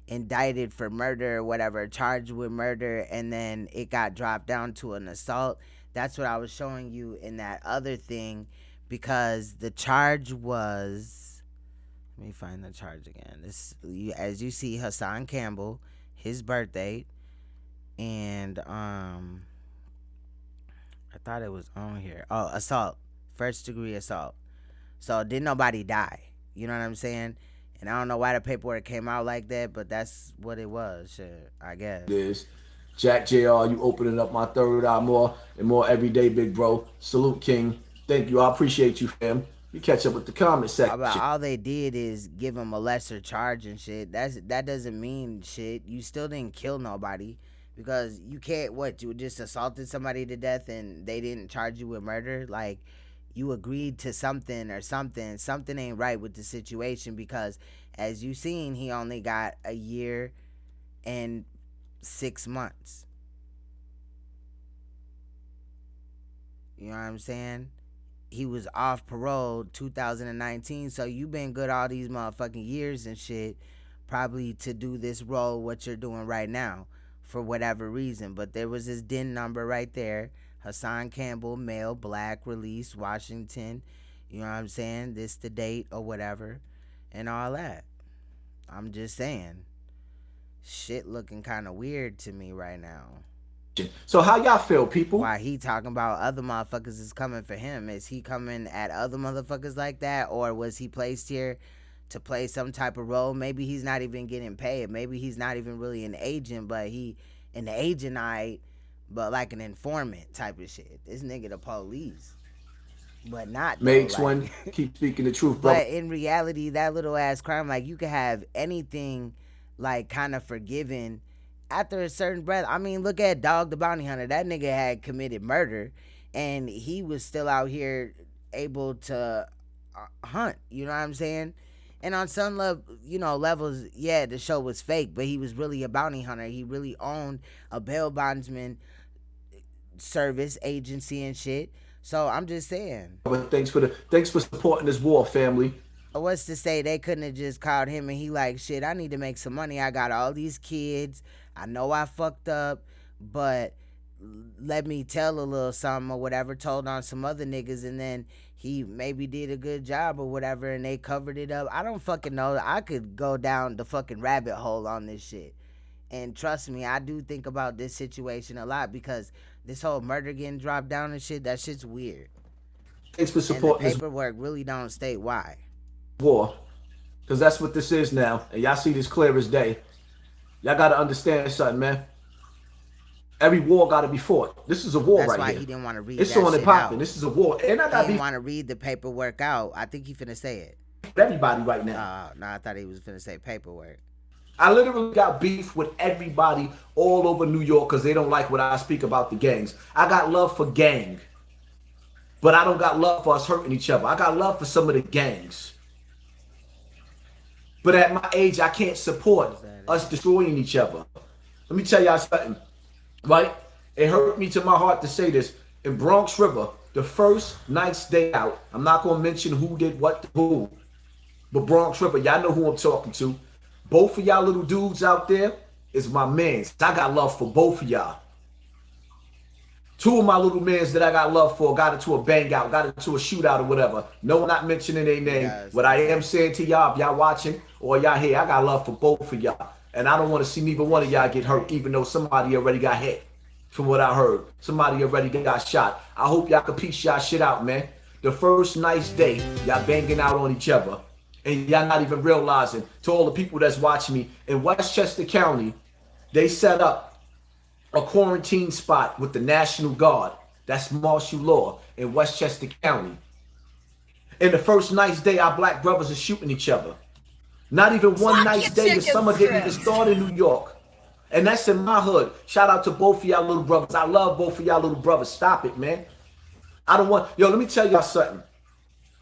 indicted for murder or whatever, charged with murder, and then it got dropped down to an assault. That's what I was showing you in that other thing, because the charge was, let me find the charge again. This, as you see, Hassan Campbell, his birthday, and I thought it was on here. Oh, assault, first degree assault. So didn't nobody die. You know what I'm saying? And I don't know why the paperwork came out like that, but that's what it was. Shit, I guess. It is. Jack JR, you opening up my third eye more and more every day, big bro. Salute, King. Thank you. I appreciate you, fam. You catch up with the comment section. All they did is give him a lesser charge and shit. That doesn't mean shit. You still didn't kill nobody, because you can't, you just assaulted somebody to death and they didn't charge you with murder? Like, you agreed to something or something. Something ain't right with the situation, because as you seen, he only got a year and 6 months. You know what I'm saying? He was off parole 2019, so you been good all these motherfucking years and shit, probably to do this role what you're doing right now for whatever reason. But there was his DIN number right there. Hassan Campbell, male, black, release, Washington. You know what I'm saying? This the date or whatever and all that. I'm just saying. Shit looking kind of weird to me right now. So how y'all feel, people? Why he talking about other motherfuckers is coming for him? Is he coming at other motherfuckers like that? Or was he placed here to play some type of role? Maybe he's not even getting paid. Maybe he's not even really an agent, but he an agent, but like an informant type of shit. This nigga the police. But not Makes one keep speaking the truth, bro. But in reality, that little ass crime, like, you could have anything like kind of forgiven after a certain breath. I mean, look at Dog the Bounty Hunter. That nigga had committed murder and he was still out here able to hunt. You know what I'm saying? And on some levels, yeah, the show was fake, but he was really a bounty hunter. He really owned a bail bondsman service agency and shit. So I'm just saying. But thanks for supporting this war, family. What's to say they couldn't have just called him and he like, shit, I need to make some money. I got all these kids. I know I fucked up, but let me tell a little something or whatever, told on some other niggas, and then he maybe did a good job or whatever and they covered it up. I don't fucking know. I could go down the fucking rabbit hole on this shit. And trust me, I do think about this situation a lot because this whole murder getting dropped down and shit, that shit's weird. Thanks for support. And the paperwork really don't state why. War. Because that's what this is now. And y'all see this clear as day. Y'all got to understand something, man. Every war got to be fought. This is a war right here. That's why he didn't want to read it's that on shit and popping. out. This is a war. And I didn't want to read the paperwork out. I think he finna say it. Everybody right now. No, I thought he was finna say paperwork. I literally got beef with everybody all over New York because they don't like what I speak about the gangs. I got love for gang. But I don't got love for us hurting each other. I got love for some of the gangs. But at my age, I can't support us destroying each other. Let me tell y'all something, right? It hurt me to my heart to say this. In Bonx River, the first night's day out, I'm not going to mention who did what to who, but Bonx River, y'all know who I'm talking to. Both of y'all little dudes out there is my mans. I got love for both of y'all. Two of my little mans that I got love for got into a bang out, got into a shootout or whatever. No, I'm not mentioning their name. Yes. What I am saying to y'all, if y'all watching or y'all here, I got love for both of y'all. And I don't want to see neither one of y'all get hurt, even though somebody already got hit. From what I heard, somebody already got shot. I hope y'all can piece y'all shit out, man. The first nice day, y'all banging out on each other. And y'all not even realizing, to all the people that's watching me, in Westchester County, they set up a quarantine spot with the National Guard. That's martial law in Westchester County. And the first nice day, our black brothers are shooting each other. Not even one nice day. The summer didn't even start in New York. And that's in my hood. Shout out to both of y'all little brothers. I love both of y'all little brothers. Stop it, man. I don't want... Yo, let me tell y'all something.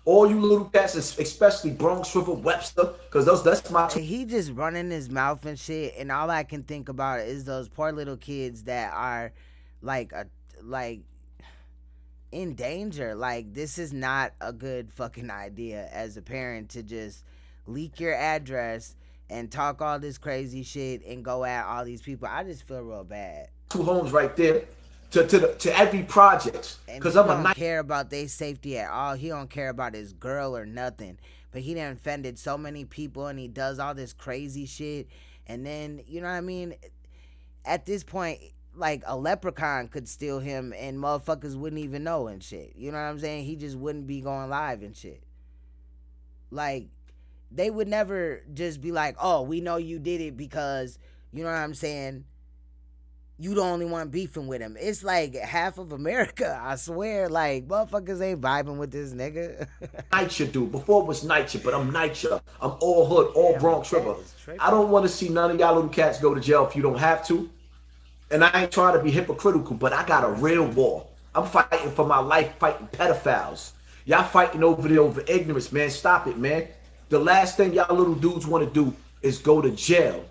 All you little cats, especially Bonx River, Webster, because that's my... He just running his mouth and shit, and all I can think about is those poor little kids that are, like in danger. Like, this is not a good fucking idea as a parent to just leak your address and talk all this crazy shit and go at all these people. I just feel real bad. 2 homes right there. To every project, because I'm don't care about their safety at all. He don't care about his girl or nothing. But he done offended so many people and he does all this crazy shit. And then, you know what I mean? At this point, like a leprechaun could steal him and motherfuckers wouldn't even know and shit. You know what I'm saying? He just wouldn't be going live and shit. Like, they would never just be like, oh, we know you did it because, you know what I'm saying, you the only one beefing with him. It's like half of America, I swear. Like, motherfuckers ain't vibing with this nigga. NYCHA, dude. Before it was NYCHA, but I'm NYCHA. I'm all hood, all Bonx River. I don't want to see none of y'all little cats go to jail if you don't have to. And I ain't trying to be hypocritical, but I got a real war. I'm fighting for my life, fighting pedophiles. Y'all fighting over there over ignorance, man. Stop it, man. The last thing y'all little dudes want to do is go to jail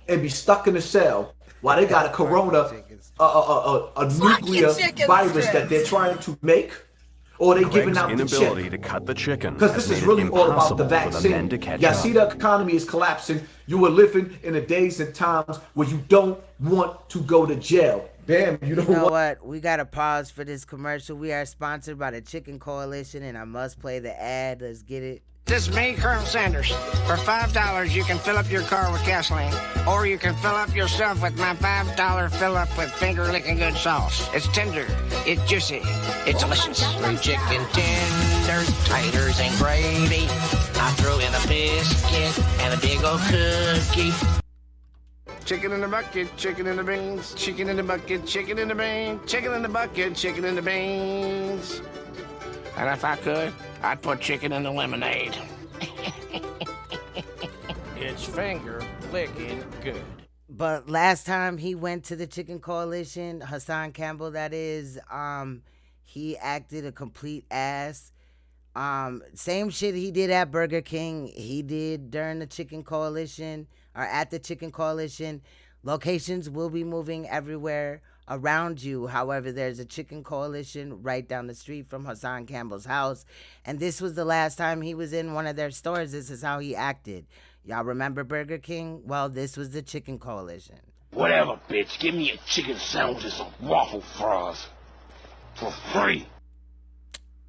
and be stuck in a cell while they got a corona, a nuclear virus that they're trying to make, or they giving out the chip. To cut the chicken because this is really all about the vaccine. Y'all see the economy is collapsing. You are living in the days and times where you don't want to go to jail. Damn, you know what? We got to pause for this commercial. We are sponsored by the Chicken Coalition, and I must play the ad. Let's get it. This is me, Colonel Sanders. For $5, you can fill up your car with gasoline, or you can fill up yourself with my $5 fill up with finger-licking good sauce. It's tender, it's juicy, it's delicious. From chicken tenders, taters, and gravy, I throw in a biscuit and a big old cookie. Chicken in the bucket, chicken in the beans, chicken in the bucket, chicken in the beans, chicken in the bucket, chicken in the beans. And if I could, I'd put chicken in the lemonade. It's finger-licking good. But last time he went to the Chicken Coalition, Hassan Campbell, that is, he acted a complete ass. Same shit he did at Burger King, he did during the Chicken Coalition, or at the Chicken Coalition. Locations will be moving everywhere around you. However, there's a chicken coalition right down the street from Hassan Campbell's house. And this was the last time he was in one of their stores. This is how he acted. Y'all remember Burger King? Well, this was the chicken coalition. Whatever, bitch. Give me a chicken sandwich and some waffle fries for free.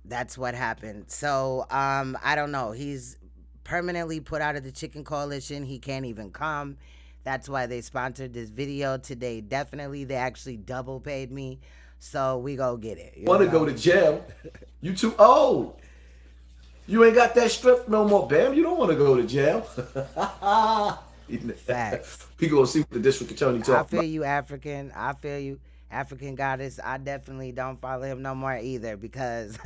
That's what happened. So, I don't know. He's permanently put out of the chicken coalition. He can't even come. That's why they sponsored this video today. Definitely, they actually double paid me. So we go get it. You want to go to jail? You too old. You ain't got that strip no more, Bam. You don't want to go to jail. Facts. People gonna see what the district attorney talking I feel you, African. I feel you, African goddess. I definitely don't follow him no more either because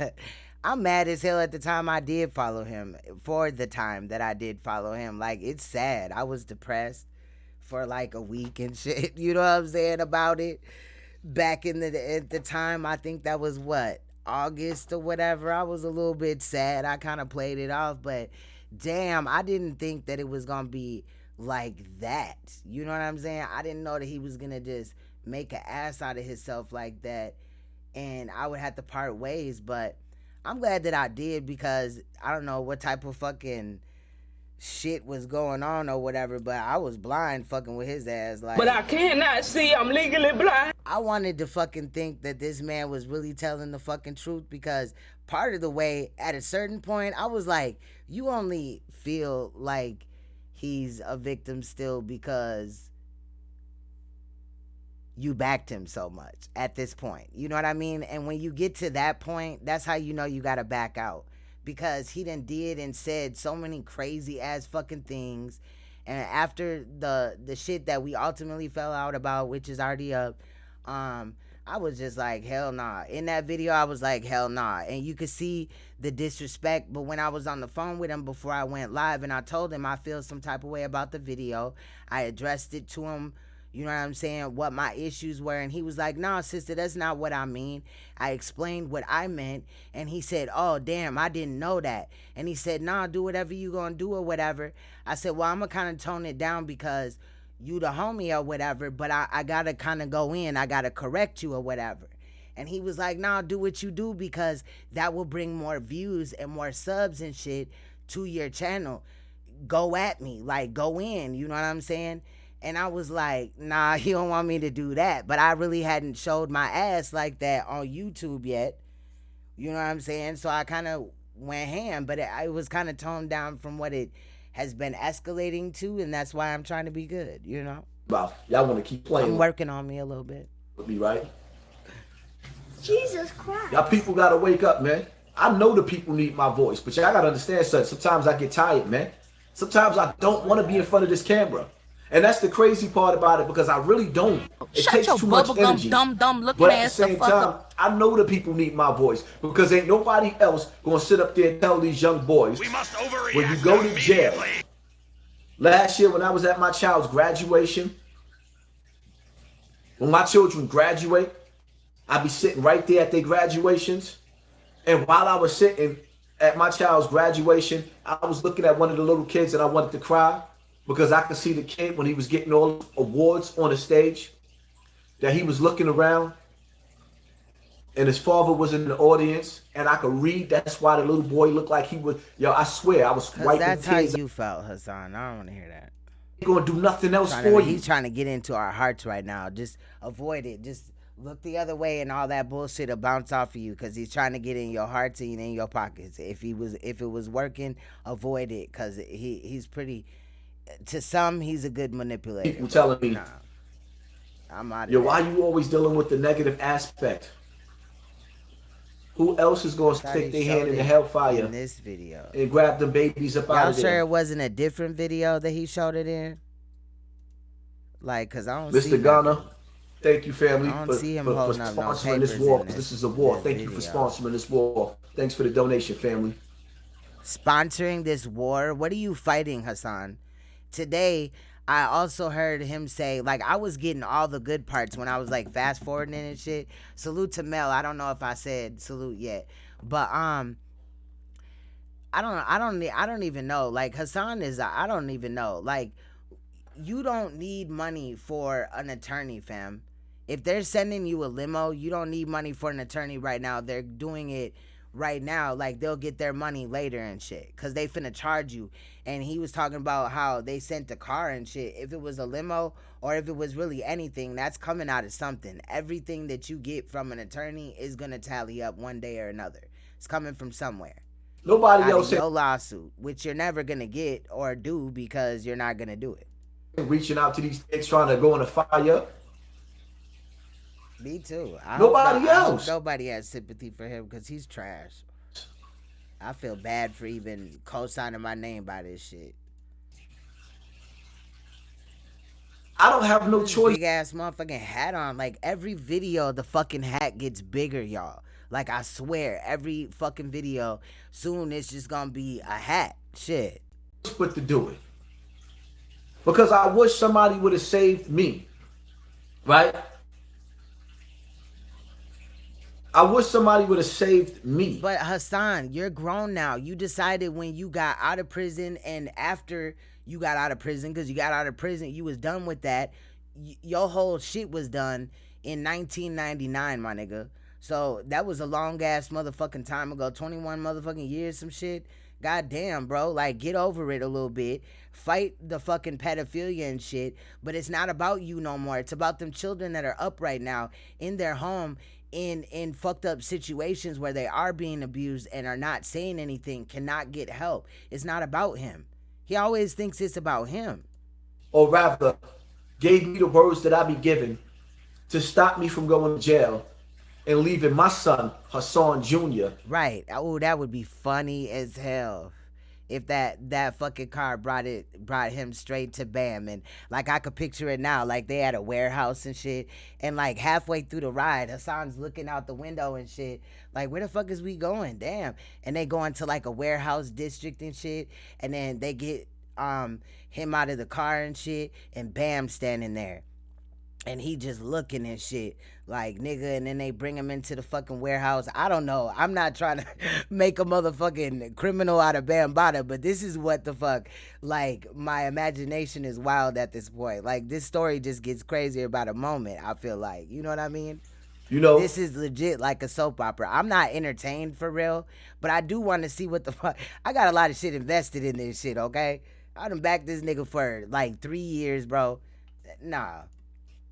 I'm mad as hell at the time I did follow him. For the time that I did follow him, like it's sad. I was depressed for like a week and shit. You know what I'm saying about it? Back in at the time, I think that was what, August or whatever. I was a little bit sad. I kind of played it off, but damn, I didn't think that it was gonna be like that. You know what I'm saying? I didn't know that he was gonna just make an ass out of himself like that, and I would have to part ways. But I'm glad that I did because I don't know what type of fucking shit was going on or whatever, but I was blind fucking with his ass. Like, but I cannot see. I'm legally blind. I wanted to fucking think that this man was really telling the fucking truth because part of the way, at a certain point, I was like, you only feel like he's a victim still because you backed him so much at this point. You know what I mean? And when you get to that point, that's how you know you gotta back out. Because he done did and said so many crazy ass fucking things. And after the shit that we ultimately fell out about, which is already up, I was just like, hell nah. In that video, I was like, hell nah. And you could see the disrespect. But when I was on the phone with him before I went live and I told him I feel some type of way about the video, I addressed it to him. You know what I'm saying? What my issues were. And he was like, nah, sister, that's not what I mean. I explained what I meant. And he said, oh, damn, I didn't know that. And he said, nah, do whatever you gonna do or whatever. I said, well, I'm gonna kind of tone it down because you the homie or whatever. But I gotta kind of go in. I gotta correct you or whatever. And he was like, nah, do what you do because that will bring more views and more subs and shit to your channel. Go at me. Like, go in. You know what I'm saying? And I was like, nah, he don't want me to do that. But I really hadn't showed my ass like that on YouTube yet. You know what I'm saying? So I kind of went ham. But it was kind of toned down from what it has been escalating to. And that's why I'm trying to be good, you know? Wow, y'all want to keep playing. I'm working on me a little bit. With me, right? Jesus Christ. Y'all people got to wake up, man. I know the people need my voice. But y'all got to understand something. Sometimes I get tired, man. Sometimes I don't want to be in front of this camera. And that's the crazy part about it because I really don't. It Shut takes your too much energy. dumb looking But at the ass the same fuck time, up. I know the people need my voice because ain't nobody else gonna sit up there and tell these young boys when you go to jail. Last year when I was at my child's graduation, when my children graduate, I'd be sitting right there at their graduations. And while I was sitting at my child's graduation, I was looking at one of the little kids and I wanted to cry. Because I could see the kid when he was getting all awards on the stage, that he was looking around and his father was in the audience and I could read that's why the little boy looked like he was, yo, I swear, I was wiping that's how tears. you felt, Hassan. I don't want to hear that. He's going to do nothing else for you. He's trying to get into our hearts right now. Just avoid it. Just look the other way and all that bullshit will bounce off of you because he's trying to get in your hearts and in your pockets. If it was working, avoid it because he's pretty... To some, he's a good manipulator. People telling me, nah, I'm out of yo, there. why you always dealing with the negative aspect? Who else is going to stick their hand in the hellfire in this video and grab them babies up out of there? Y'all sure it wasn't a different video that he showed it in? Like, cause I don't see Mr. Ghana, thank you, family, I don't see him holding up no sponsoring this papers war. in This is a war. Thank you video. for sponsoring this war. Thanks for the donation, family. Sponsoring this war? What are you fighting, Hassan? Today, I also heard him say, like, I was getting all the good parts when I was like fast forwarding and shit. Salute to Mel. I don't know if I said salute yet, but I don't even know. Like, Hassan is, I don't even know. Like, you don't need money for an attorney, fam. If they're sending you a limo, you don't need money for an attorney right now. They're doing it right now. Like, they'll get their money later and shit because they finna charge you. And he was talking about how they sent the car and shit. If it was a limo or if it was really anything, that's coming out of something. Everything that you get from an attorney is gonna tally up one day or another. It's coming from somewhere. Nobody out else of your lawsuit, which you're never gonna get or do because you're not gonna do it. Reaching out to these kids trying to go in a fire. Me too. Nobody else. Nobody has sympathy for him because he's trash. I feel bad for even co-signing my name by this shit. I don't have no choice. Big ass motherfucking hat on. Like, every video, the fucking hat gets bigger, y'all. Like, I swear, every fucking video, soon it's just gonna be a hat. Shit. But to do it. Because I wish somebody would have saved me. Right? I wish somebody would have saved me. But Hassan, you're grown now. You decided when you got out of prison and after you got out of prison, because you got out of prison, you was done with that. Your whole shit was done in 1999, my nigga. So that was a long ass motherfucking time ago. 21 motherfucking years, some shit. God damn, bro. Like, get over it a little bit. Fight the fucking pedophilia and shit. But it's not about you no more. It's about them children that are up right now in their home in fucked up situations where they are being abused and are not saying anything, cannot get help. It's not about him. He always thinks it's about him. Or rather, gave me the words that I be given to stop me from going to jail and leaving my son, Hassan Jr. Right. Oh, that would be funny as hell. If that fucking car brought him straight to Bam. And like, I could picture it now, like they had a warehouse and shit, and like halfway through the ride, Hassan's looking out the window and shit, like, where the fuck is we going? Damn. And they go into like a warehouse district and shit, and then they get him out of the car and shit, and Bam standing there. And he just looking and shit like, nigga, and then they bring him into the fucking warehouse. I don't know. I'm not trying to make a motherfucking criminal out of Bambaataa, but this is what the fuck, like, my imagination is wild at this point. Like, this story just gets crazier by the moment, I feel like. You know what I mean? You know, this is legit like a soap opera. I'm not entertained for real, but I do want to see what the fuck. I got a lot of shit invested in this shit, okay? I done backed this nigga for like 3 years, bro. Nah.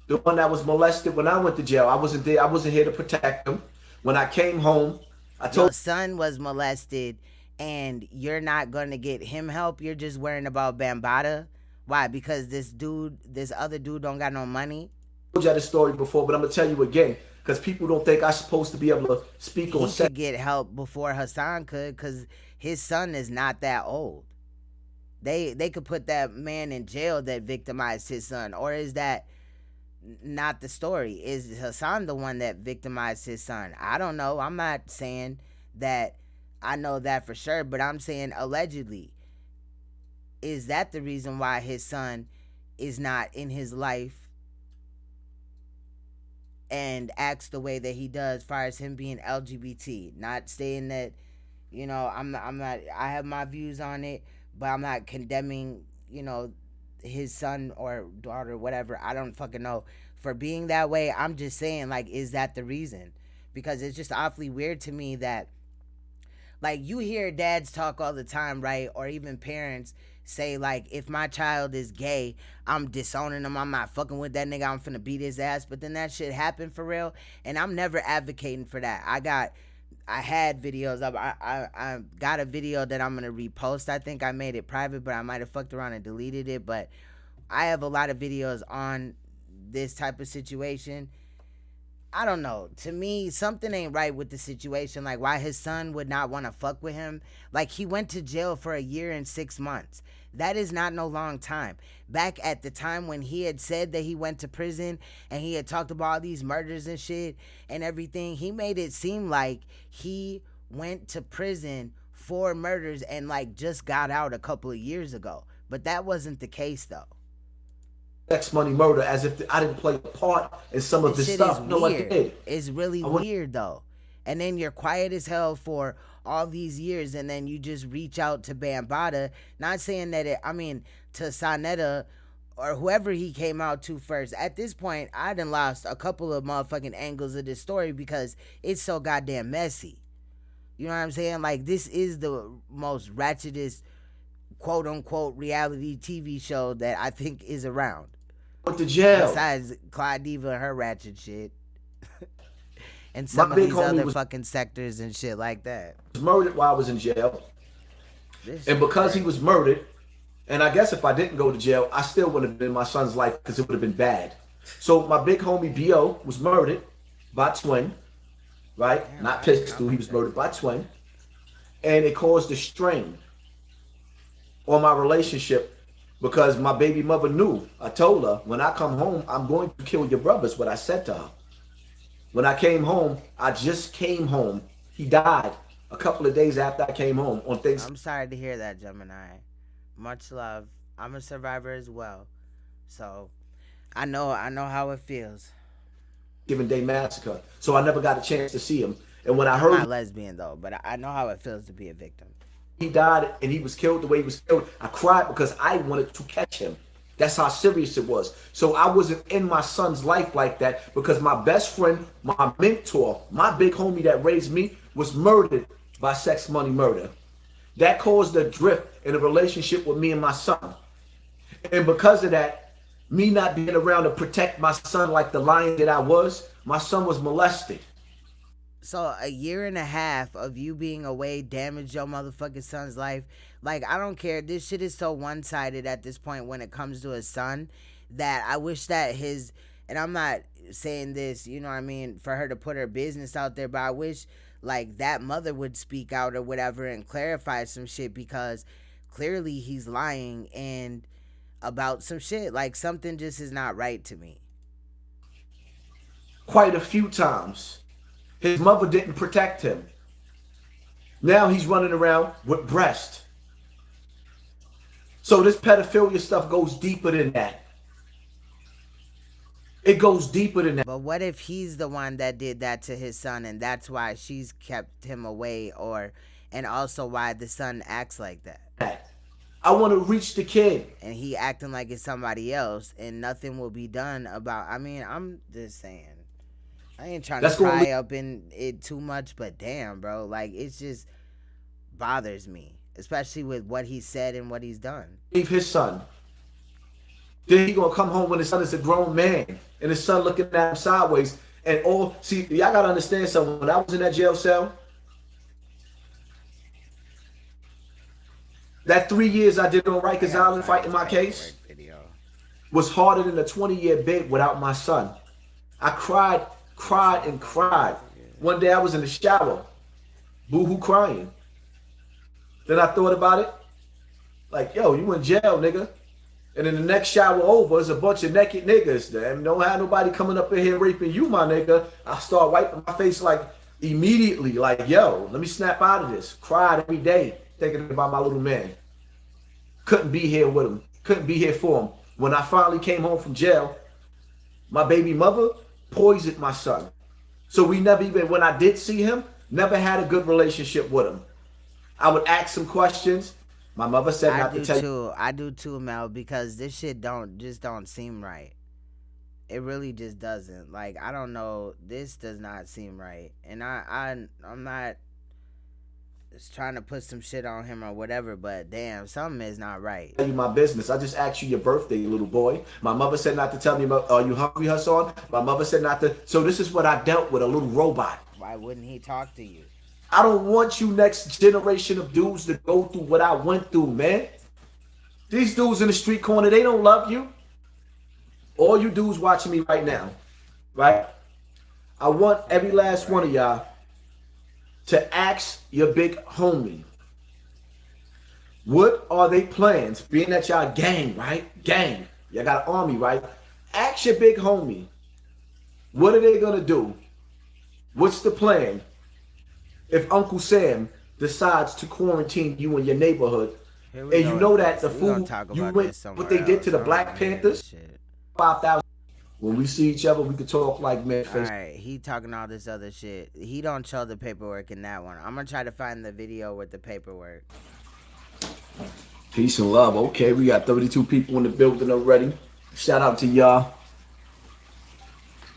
The one that was molested when I went to jail. I wasn't there. I wasn't here to protect him. When I came home, I told your son was molested and you're not going to get him help. You're just worrying about Bambaataa. Why? Because this other dude don't got no money. I told you this story before, but I'm going to tell you again because people don't think I'm supposed to be able to speak on sex. He could get help before Hassan could because his son is not that old. They could put that man in jail that victimized his son. Or is that not the story? Is Hassan the one that victimized his son? I don't know. I'm not saying that I know that for sure, but I'm saying allegedly. Is that the reason why his son is not in his life and acts the way that he does as far as him being LGBT? Not saying that, you know, I'm not, I have my views on it, but I'm not condemning, you know, his son or daughter, whatever, I don't fucking know, for being that way. I'm just saying, like, is that the reason? Because it's just awfully weird to me that, like, you hear dads talk all the time, right? Or even parents say, like, if my child is gay, I'm disowning him, I'm not fucking with that nigga, I'm finna beat his ass. But then that shit happened for real, and I'm never advocating for that. I had videos of, I got a video that I'm gonna repost. I think I made it private, but I might have fucked around and deleted it. But I have a lot of videos on this type of situation. I don't know. To me, something ain't right with the situation. Like, why his son would not want to fuck with him. Like, he went to jail for 1 year and 6 months. That is not no long time. Back at the time when he had said that he went to prison and he had talked about all these murders and shit and everything, he made it seem like he went to prison for murders and, like, just got out a couple of years ago. But that wasn't the case, though. Sex, money, murder, as if I didn't play a part in some of this stuff. No, I did. It's really weird, though. And then you're quiet as hell for all these years, and then you just reach out to Bambaataa, not saying that to SANETER or whoever he came out to first. At this point, I done lost a couple of motherfucking angles of this story because it's so goddamn messy. You know what I'm saying? Like, this is the most ratchetest, quote unquote, reality TV show that I think is around. Went to jail. Besides Clyde Diva and her ratchet shit. And some of these other fucking sectors and shit like that. He was murdered while I was in jail. And because he was murdered, and I guess if I didn't go to jail, I still wouldn't have been in my son's life because it would have been bad. So my big homie B.O. was murdered by Twin, right? Damn, not Pistol, he was murdered by Twin. And it caused a strain on my relationship because my baby mother knew. I told her, when I come home, I'm going to kill your brothers, what I said to her. When I came home, I just came home. He died a couple of days after I came home on things. I'm sorry to hear that, Gemini. Much love. I'm a survivor as well, so I know how it feels. Given Day Massacre, so I never got a chance to see him. And when I heard, I'm not lesbian though, but I know how it feels to be a victim. He died and he was killed the way he was killed. I cried because I wanted to catch him. That's how serious it was. So I wasn't in my son's life like that because my best friend, my mentor, my big homie that raised me was murdered by sex money murder. That caused a drift in a relationship with me and my son. And because of that, me not being around to protect my son like the lion that I was, my son was molested. So a year and a half of you being away damaged your motherfucking son's life. Like, I don't care. This shit is so one-sided at this point when it comes to his son that I wish that his, and I'm not saying this, you know what I mean, for her to put her business out there, but I wish like that mother would speak out or whatever and clarify some shit because clearly he's lying and about some shit. Like, something just is not right to me. Quite a few times. His mother didn't protect him. Now he's running around with breast. So this pedophilia stuff goes deeper than that. It goes deeper than that. But what if he's the one that did that to his son and that's why she's kept him away, or and also why the son acts like that? I want to reach the kid. And he acting like it's somebody else and nothing will be done about, I mean, I'm just saying. I ain't trying to pry up in it too much, but damn, bro. Like, it just bothers me, especially with what he said and what he's done. Leave his son. Then he gonna come home when his son is a grown man and his son looking at him sideways. And all, see, y'all gotta understand something. When I was in that jail cell, that 3 years I did on Rikers Island fighting my case was harder than a 20-year bid without my son. I cried and cried. One day I was in the shower, boo-hoo crying. Then I thought about it, like, yo, you in jail, nigga. And then the next shower over is a bunch of naked niggas. Damn, don't have nobody coming up in here raping you, my nigga. I start wiping my face like immediately, like, yo, let me snap out of this. Cried every day, thinking about my little man. Couldn't be here with him. Couldn't be here for him. When I finally came home from jail, my baby mother poisoned my son. So we never even, when I did see him, never had a good relationship with him. I would ask him questions. My mother said not to tell you. I do too, Mel, because this shit don't seem right. It really just doesn't. Like, I don't know. This does not seem right. And I'm not just trying to put some shit on him or whatever, but damn, something is not right. Tell you my business. I just asked you your birthday, little boy. My mother said not to tell me about, are you hungry, Hassan? My mother said not to. So this is what I dealt with, a little robot. Why wouldn't he talk to you? I don't want you next generation of dudes to go through what I went through, man. These dudes in the street corner, they don't love you. All you dudes watching me right now, right? I want every last one of y'all to ask your big homie, what are they plans? Being that y'all gang, right? Gang. Y'all got an army, right? Ask your big homie, what are they going to do? What's the plan? If Uncle Sam decides to quarantine you in your neighborhood, and you know that the food you went, what they did to the Black Panthers, 5,000. When we see each other, we could talk like men. All right, he talking all this other shit. He don't show the paperwork in that one. I'm gonna try to find the video with the paperwork. Peace and love. Okay, we got 32 people in the building already. Shout out to y'all.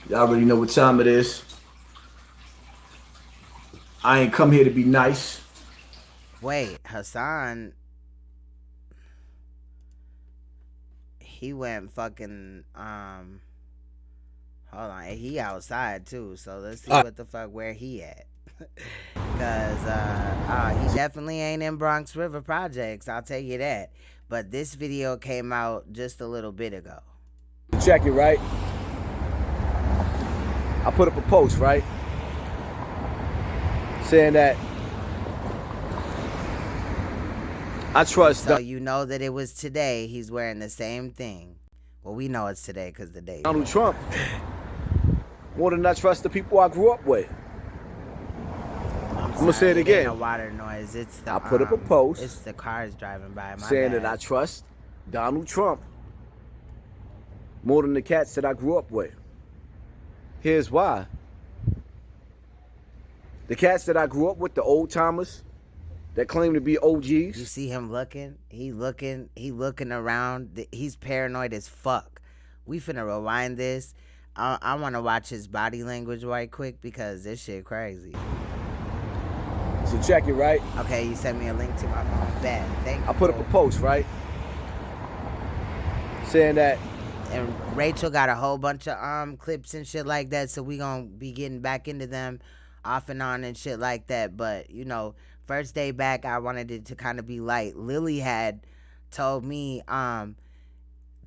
Y'all already know what time it is. I ain't come here to be nice. Wait, Hassan. He went fucking, hold on. He outside too, so let's see what the fuck, where he at. Cause he definitely ain't in Bronx River Projects, I'll tell you that. But this video came out just a little bit ago. Check it, right? I put up a post, right? Saying that I trust. So you know that it was today. He's wearing the same thing. Well, we know it's today because the day. Donald Trump more than I trust the people I grew up with. I'm gonna say it again. A water noise. It's the. I put up a post. It's the cars driving by. Saying that I trust Donald Trump more than the cats that I grew up with. Here's why. The cats that I grew up with, the old timers that claim to be OGs. You see him looking? He looking around. He's paranoid as fuck. We finna rewind this. I want to watch his body language right quick because this shit crazy. So check it, right? Okay, you sent me a link to my phone. Bad. Thank you. I put up a post, right? Saying that. And Rachel got a whole bunch of clips and shit like that, so we gonna be getting back into them off and on and shit like that. But you know, first day back, I wanted it to kind of be light. Lily had told me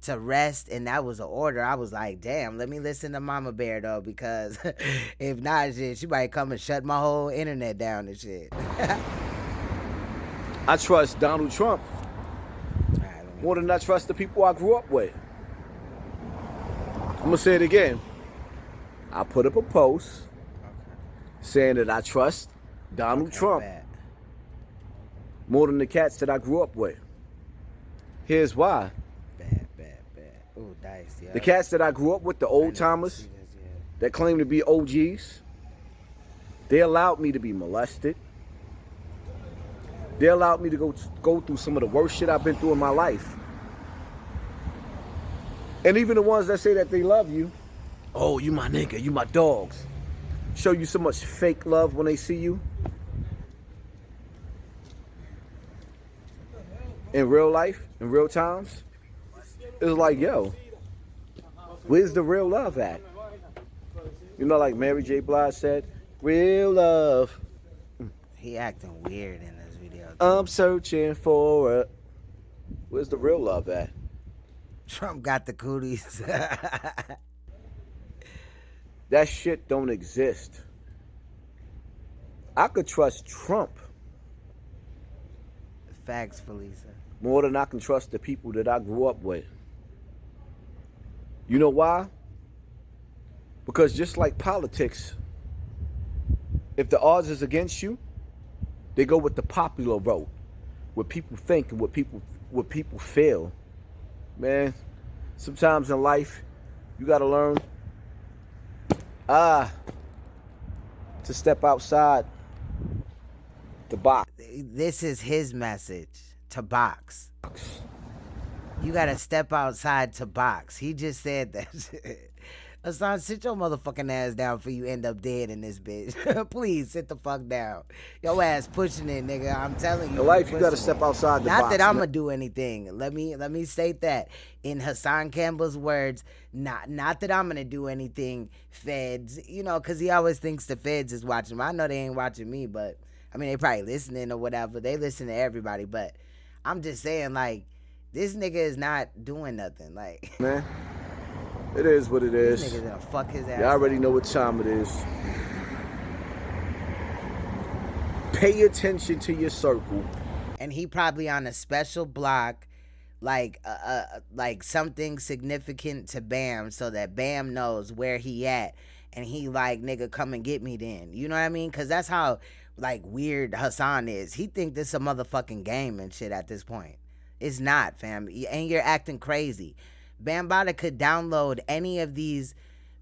to rest, and that was an order. I was like, damn, let me listen to Mama Bear though, because if not, shit, she might come and shut my whole internet down and shit. I trust Donald Trump more than I trust the people I grew up with. I'm gonna say it again. I put up a post saying that I trust Donald Trump more than the cats that I grew up with. Here's why. Bad. Ooh, DYSE, yeah. The cats that I grew up with, the old timers that claim to be OGs, they allowed me to be molested. They allowed me to go through some of the worst shit I've been through in my life. And even the ones that say that they love you, oh, you my nigga, you my dogs, show you so much fake love when they see you. In real life, in real times, it's like, yo, where's the real love at? You know, like Mary J. Blige said, real love. He acting weird in this video too. I'm searching for it. Where's the real love at? Trump got the cooties. That shit don't exist. I could trust Trump. Facts, Felisa. More than I can trust the people that I grew up with. You know why? Because just like politics, if the odds is against you, they go with the popular vote. What people think and what people feel. Man, sometimes in life, you gotta learn to step outside the box. This is his message to box. You gotta step outside to box. He just said that shit. Hassan, sit your motherfucking ass down before you end up dead in this bitch. Please sit the fuck down. Your ass pushing it, nigga. I'm telling you. In life, you gotta step outside the box. Not that I'm gonna do anything. Let me state that in Hassan Campbell's words. Not that I'm gonna do anything. Feds, you know, because he always thinks the feds is watching him. I know they ain't watching me, but I mean they probably listening or whatever. They listen to everybody, but I'm just saying, like, this nigga is not doing nothing. Like, man. It is what it is. This nigga's gonna fuck his ass. Y'all already know what time it is. Pay attention to your circle. And he probably on a special block, like something significant to Bam, so that Bam knows where he at, and he like, nigga, come and get me then. You know what I mean? Cause that's how like weird Hassan is. He think this a motherfucking game and shit at this point. It's not, fam. And you're acting crazy. Bambaataa could download any of these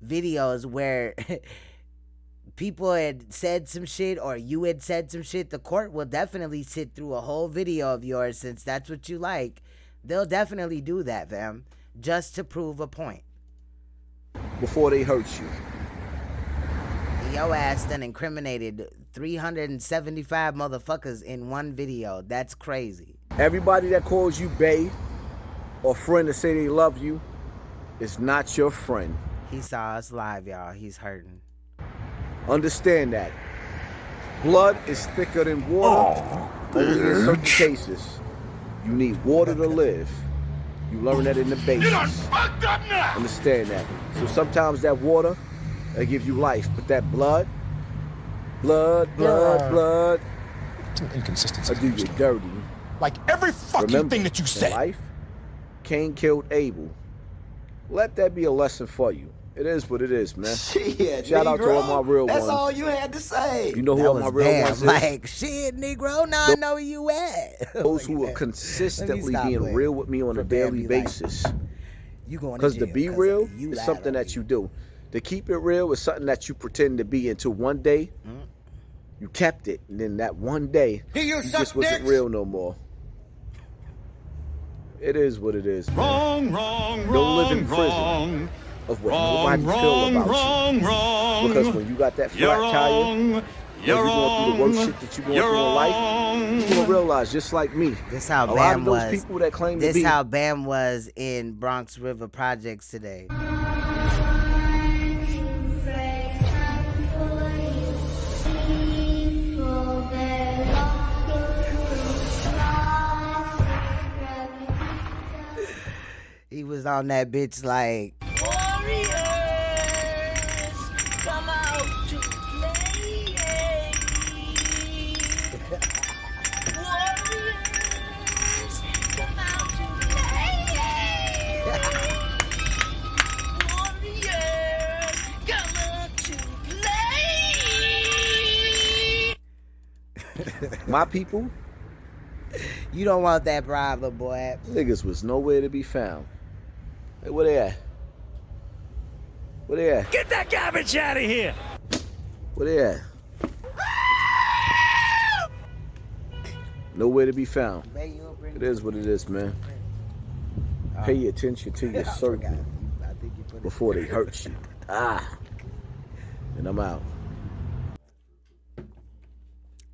videos where people had said some shit or you had said some shit, the court will definitely sit through a whole video of yours since that's what you like. They'll definitely do that, fam, just to prove a point. Before they hurt you. Your ass done incriminated 375 motherfuckers in one video. That's crazy. Everybody that calls you bae or friend to say they love you is not your friend. He saw us live, y'all. He's hurting. Understand that. Blood is thicker than water. Only in certain cases. You need water to live. You learn that in the basics. Understand that. So sometimes that water, will give you life. But that blood. Inconsistency. I do you dirty. Like every fucking thing that you said. In life, Cain killed Abel. Let that be a lesson for you. It is what it is, man. Shit, shout out to all my real ones. That's all you had to say. You know who all my real ones is? Like, shit, Negro, now I know where you at. Those who are consistently being real with me on a daily basis. Because to be real is something that you do. To keep it real is something that you pretend to be until one day you kept it. And then that one day, you just wasn't real no more. It is what it is, man. Don't live in prison of what nobody feel about you. Because when you got that flat tire, when you're going through the worst shit that you're going through in life, you're going to realize, just like me, this how a lot Bam of those was. people that claim This to be... how Bam was in Bronx River Projects today. He was on that bitch like, Warriors, come out to play. Warriors, come out to play. Warriors, come out to play. My people, you don't want that problem, boy. Niggas was nowhere to be found. Hey, where they at? Where they at? Get that garbage out of here! Where they at? Nowhere to be found. It is what it is, man. Pay attention to your circle before they hurt you. And I'm out.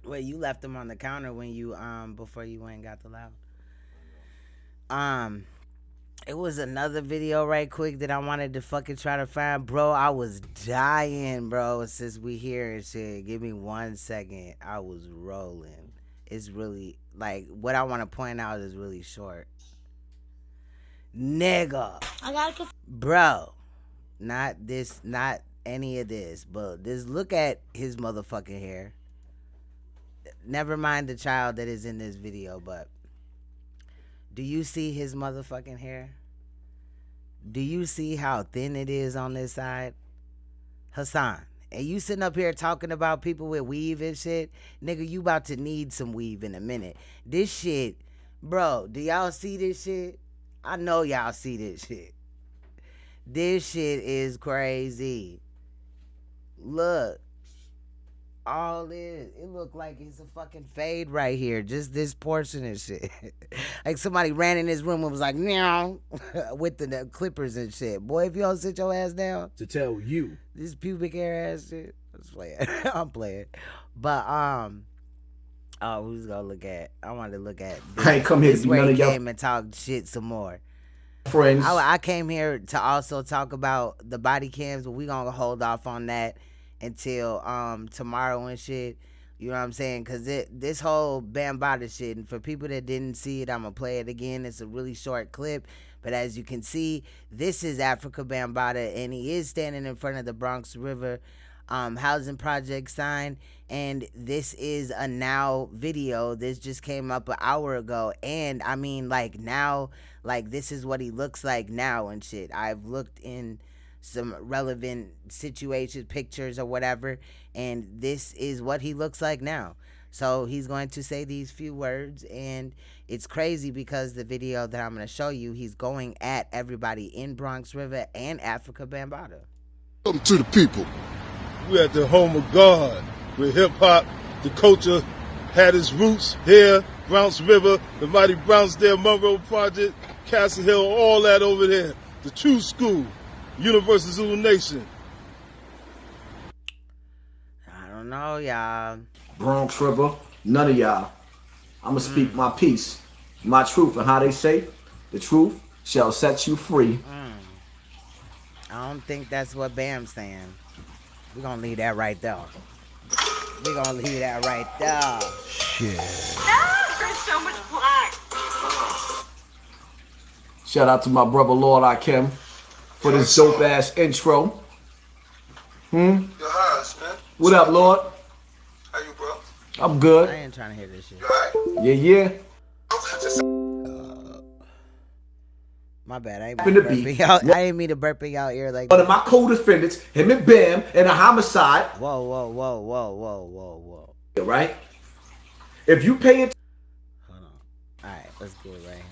Wait, you left them on the counter when you before you went and got the loud. It was another video right quick that I wanted to fucking try to find. Bro, I was dying, bro, since we here and shit. Give me 1 second. I was rolling. It's really, like, what I want to point out is really short. Nigga. Bro. Not this, not any of this, but just look at his motherfucking hair. Never mind the child that is in this video, but do you see his motherfucking hair? Do you see how thin it is on this side? Hassan, and you sitting up here talking about people with weave and shit? Nigga, you about to need some weave in a minute. This shit, bro, do y'all see this shit? I know y'all see this shit. This shit is crazy. Look. All this, it look like it's a fucking fade right here. Just this portion and shit. Like somebody ran in this room and was like, meow, with the clippers and shit. Boy, if you don't sit your ass down. To tell you. This pubic hair ass shit. I'm playing. I'm playing. But, who's gonna look at? I wanted to look at this. I ain't come here to be none of y'all came and talk shit some more. Friends. I came here to also talk about the body cams, but we gonna hold off on that until tomorrow and shit. You know what I'm saying? Because this whole Bambaataa shit, and for people that didn't see it, I'm going to play it again. It's a really short clip. But as you can see, this is Africa Bambaataa, and he is standing in front of the Bronx River housing project sign. And this is a now video. This just came up an hour ago. And I mean, like, now, like, this is what he looks like now and shit. I've looked in some relevant situations, pictures or whatever, and this is what he looks like now. So he's going to say these few words, and it's crazy because the video that I'm going to show you, he's going at everybody in Bronx River and Africa Bambaataa. Something to the people. We're at the home of God, where hip-hop, the culture, had its roots here, Browns River, the mighty Brownsdale Monroe Project, Castle Hill, all that over there. The true school, Universal Zulu Nation. I don't know, y'all. Bronx River, none of y'all. I'ma speak my piece, my truth, and how they say, the truth shall set you free. I don't think that's what Bam's saying. We're gonna leave that right there. We're gonna leave that right there. Shit. There's so much black. Shout out to my brother Lord Akim for this dope ass intro. Your highs, man. What up, Lord? How you, bro? I'm good. I ain't trying to hear this shit. Yeah. My bad. I ain't mean to burp in y'all ear like one of my co-defendants, him and Bam, in a homicide. Whoa. Right? If you pay it. Hold on. Alright, let's get it right here.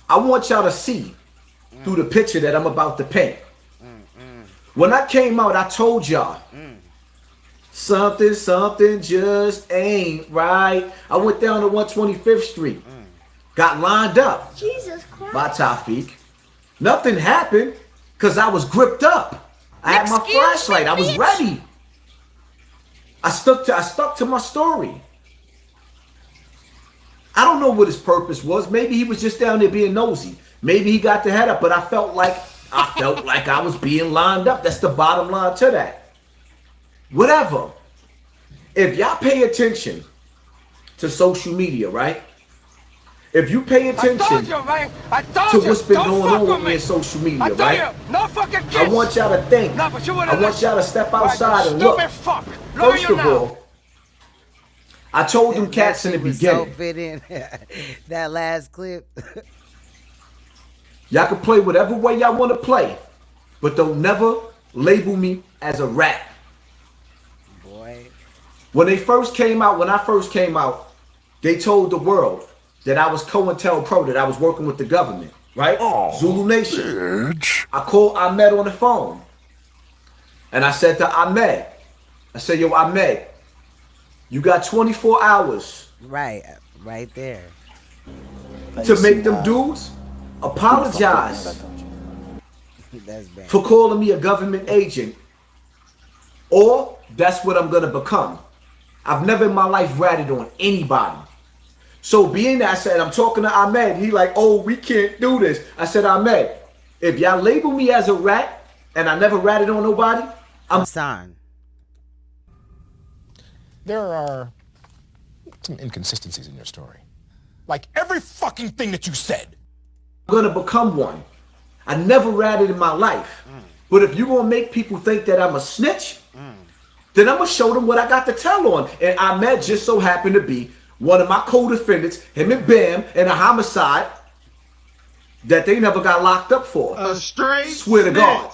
I want y'all to see through the picture that I'm about to paint. When I came out, I told y'all something just ain't right. I went down to 125th Street, got lined up by Tafik. Nothing happened because I was gripped up. I had my flashlight. I was ready. I stuck to my story. I don't know what his purpose was. Maybe he was just down there being nosy. Maybe he got the head up, but I felt like I was being lined up. That's the bottom line to that. Whatever. If y'all pay attention to social media, right? If you pay attention to what's been going on with me in social media, right? I want y'all to think. I want y'all to step outside and look. First of all, I told them cats in the beginning. So fit in that last clip. Y'all can play whatever way y'all want to play, but don't never label me as a rat. Boy. When I first came out, they told the world that I was COINTELPRO, that I was working with the government, right? Zulu Nation. Bitch. I called Ahmed on the phone. And I said to Ahmed, I said, yo, Ahmed, you got 24 hours. Right there. To make them dudes apologize for calling me a government agent, or that's what I'm gonna become. I've never in my life ratted on anybody. So being that I said, I'm talking to Ahmed, he like, oh, we can't do this. I said, Ahmed, if y'all label me as a rat and I never ratted on nobody, I'm Hassan. There are some inconsistencies in your story. Like every fucking thing that you said. gonna become one. I never ratted in my life. But if you're gonna make people think that I'm a snitch, then I'm gonna show them what I got to tell on. And Ahmed just so happened to be one of my co-defendants, him and Bam, in a homicide that they never got locked up for. A straight swear to God.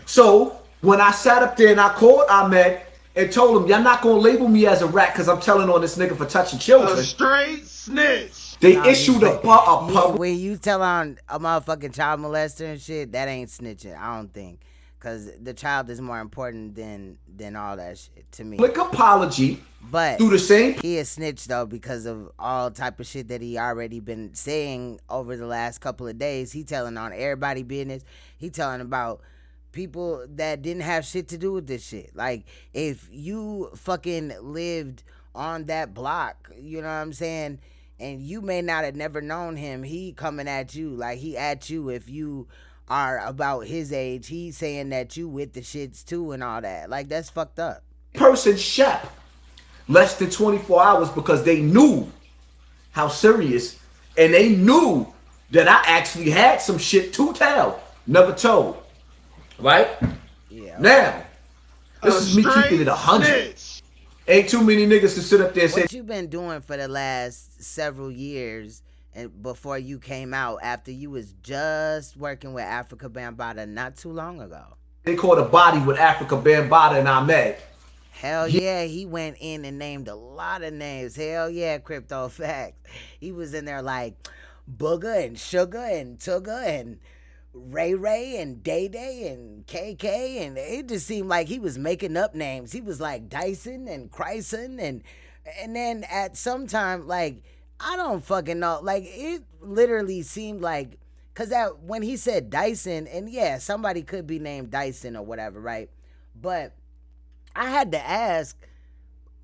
So when I sat up there and I called Ahmed and told him, y'all not gonna label me as a rat because I'm telling on this nigga for touching children. A straight snitch. They issued a public. When you tell on a motherfucking child molester and shit, that ain't snitching, I don't think. Because the child is more important than all that shit to me. Public apology. But do the same. He is snitch though because of all type of shit that he already been saying over the last couple of days. He telling on everybody business. He telling about people that didn't have shit to do with this shit. Like if you fucking lived on that block, you know what I'm saying? And you may not have never known him. He coming at you like he at you if you are about his age. He's saying that you with the shits too and all that. Like that's fucked up. Person shep less than 24 hours because they knew how serious and they knew that I actually had some shit to tell. Never told. Right? Yeah. Now, this is me keeping it 100. Ain't too many niggas to sit up there and say. What you been doing for the last several years and before you came out after you was just working with Africa Bambaataa not too long ago? They caught a body with Africa Bambaataa and Ahmed. Hell yeah, he went in and named a lot of names. Hell yeah, Crypto Facts. He was in there like Booger and Sugar and Tugger and Ray Ray and Day Day and KK, and it just seemed like he was making up names. He was like Dyson and Chryson, and then at some time, like, I don't fucking know, like, it literally seemed like, because that when he said Dyson, and yeah, somebody could be named Dyson or whatever, right? But I had to ask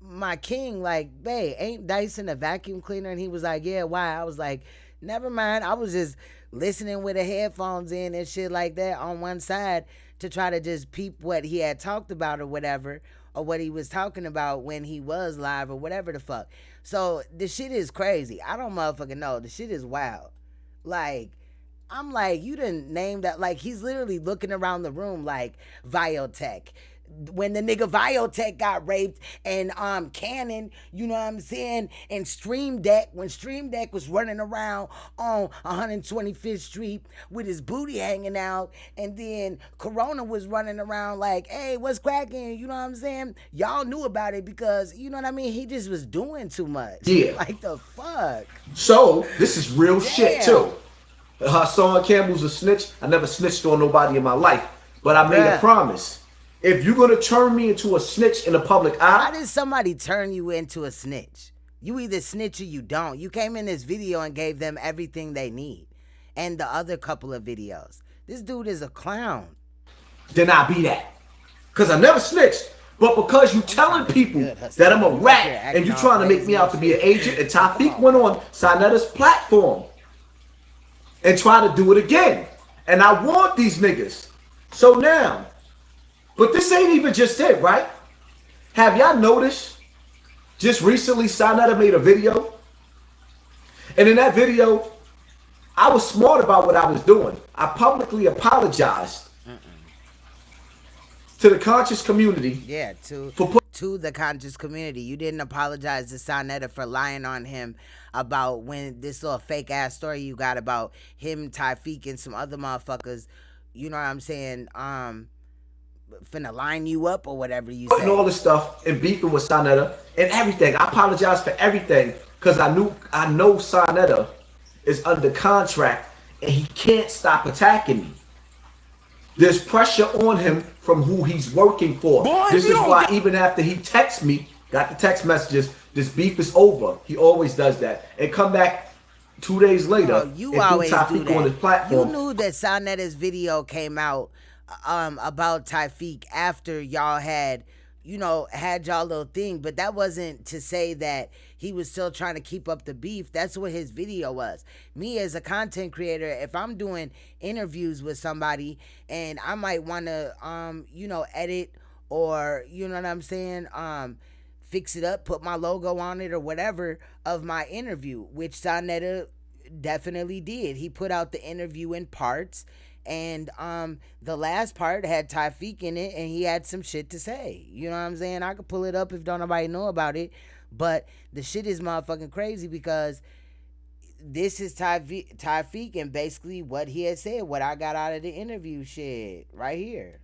my king, like, babe, ain't Dyson a vacuum cleaner? And he was like, yeah, why? I was like, never mind. I was just listening with the headphones in and shit like that on one side to try to just peep what he had talked about or whatever, or what he was talking about when he was live or whatever the fuck. So the shit is crazy. I don't motherfucking know. The shit is wild. Like, I'm like, you didn't name that. Like, he's literally looking around the room like Biotech. When the nigga Biotech got raped, and Cannon, you know what I'm saying, and Stream Deck, when Stream Deck was running around on 125th Street with his booty hanging out, and then Corona was running around like, hey, what's cracking, you know what I'm saying? Y'all knew about it because, you know what I mean, he just was doing too much. Yeah. Like, the fuck? So, this is real shit, too. Hassan Campbell's a snitch. I never snitched on nobody in my life, but I made a promise. If you're going to turn me into a snitch in the public eye... How did somebody turn you into a snitch? You either snitch or you don't. You came in this video and gave them everything they need. And the other couple of videos. This dude is a clown. Then I be that. Because I never snitched. But because you telling people that I'm a rat and you trying to make me out to be an agent, and Tafiq went on SANETER's platform and try to do it again. And I want these niggas. So now... But this ain't even just it, right? Have y'all noticed? Just recently, SANETER made a video. And in that video, I was smart about what I was doing. I publicly apologized to the conscious community. Yeah, to the conscious community. You didn't apologize to SANETER for lying on him about when this little fake ass story you got about him, Tafiq, and some other motherfuckers, you know what I'm saying, finna line you up or whatever you say. And all this stuff and beefing with SANETER and everything. I apologize for everything because I know SANETER is under contract and he can't stop attacking me. There's pressure on him from who he's working for. This is why even after he texts me, got the text messages, this beef is over. He always does that. And come back 2 days later you always do that. On his platform. You knew that SANETER's video came out about Tafiq after y'all had, you know, had y'all little thing, but that wasn't to say that he was still trying to keep up the beef. That's what his video was. Me as a content creator, if I'm doing interviews with somebody and I might want to, you know, edit or, you know what I'm saying, fix it up, put my logo on it or whatever of my interview, which SANETER definitely did. He put out the interview in parts. And the last part had Tafiq in it, and he had some shit to say. You know what I'm saying? I could pull it up if don't nobody know about it. But the shit is motherfucking crazy because this is Tafiq and basically what he had said, what I got out of the interview shit right here.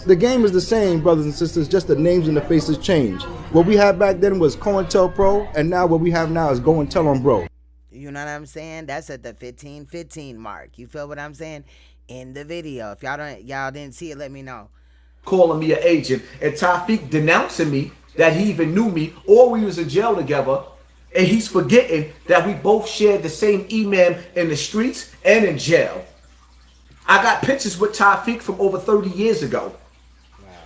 The game is the same, brothers and sisters, just the names and the faces change. What we had back then was COINTELPRO, and now what we have now is Go and Tell on Bro. You know what I'm saying? That's at the 15-15 mark. You feel what I'm saying? In the video. If y'all didn't see it, let me know. Calling me an agent and Tafiq denouncing me that he even knew me or we was in jail together, and he's forgetting that we both shared the same email in the streets and in jail. I got pictures with Tafiq from over 30 years ago.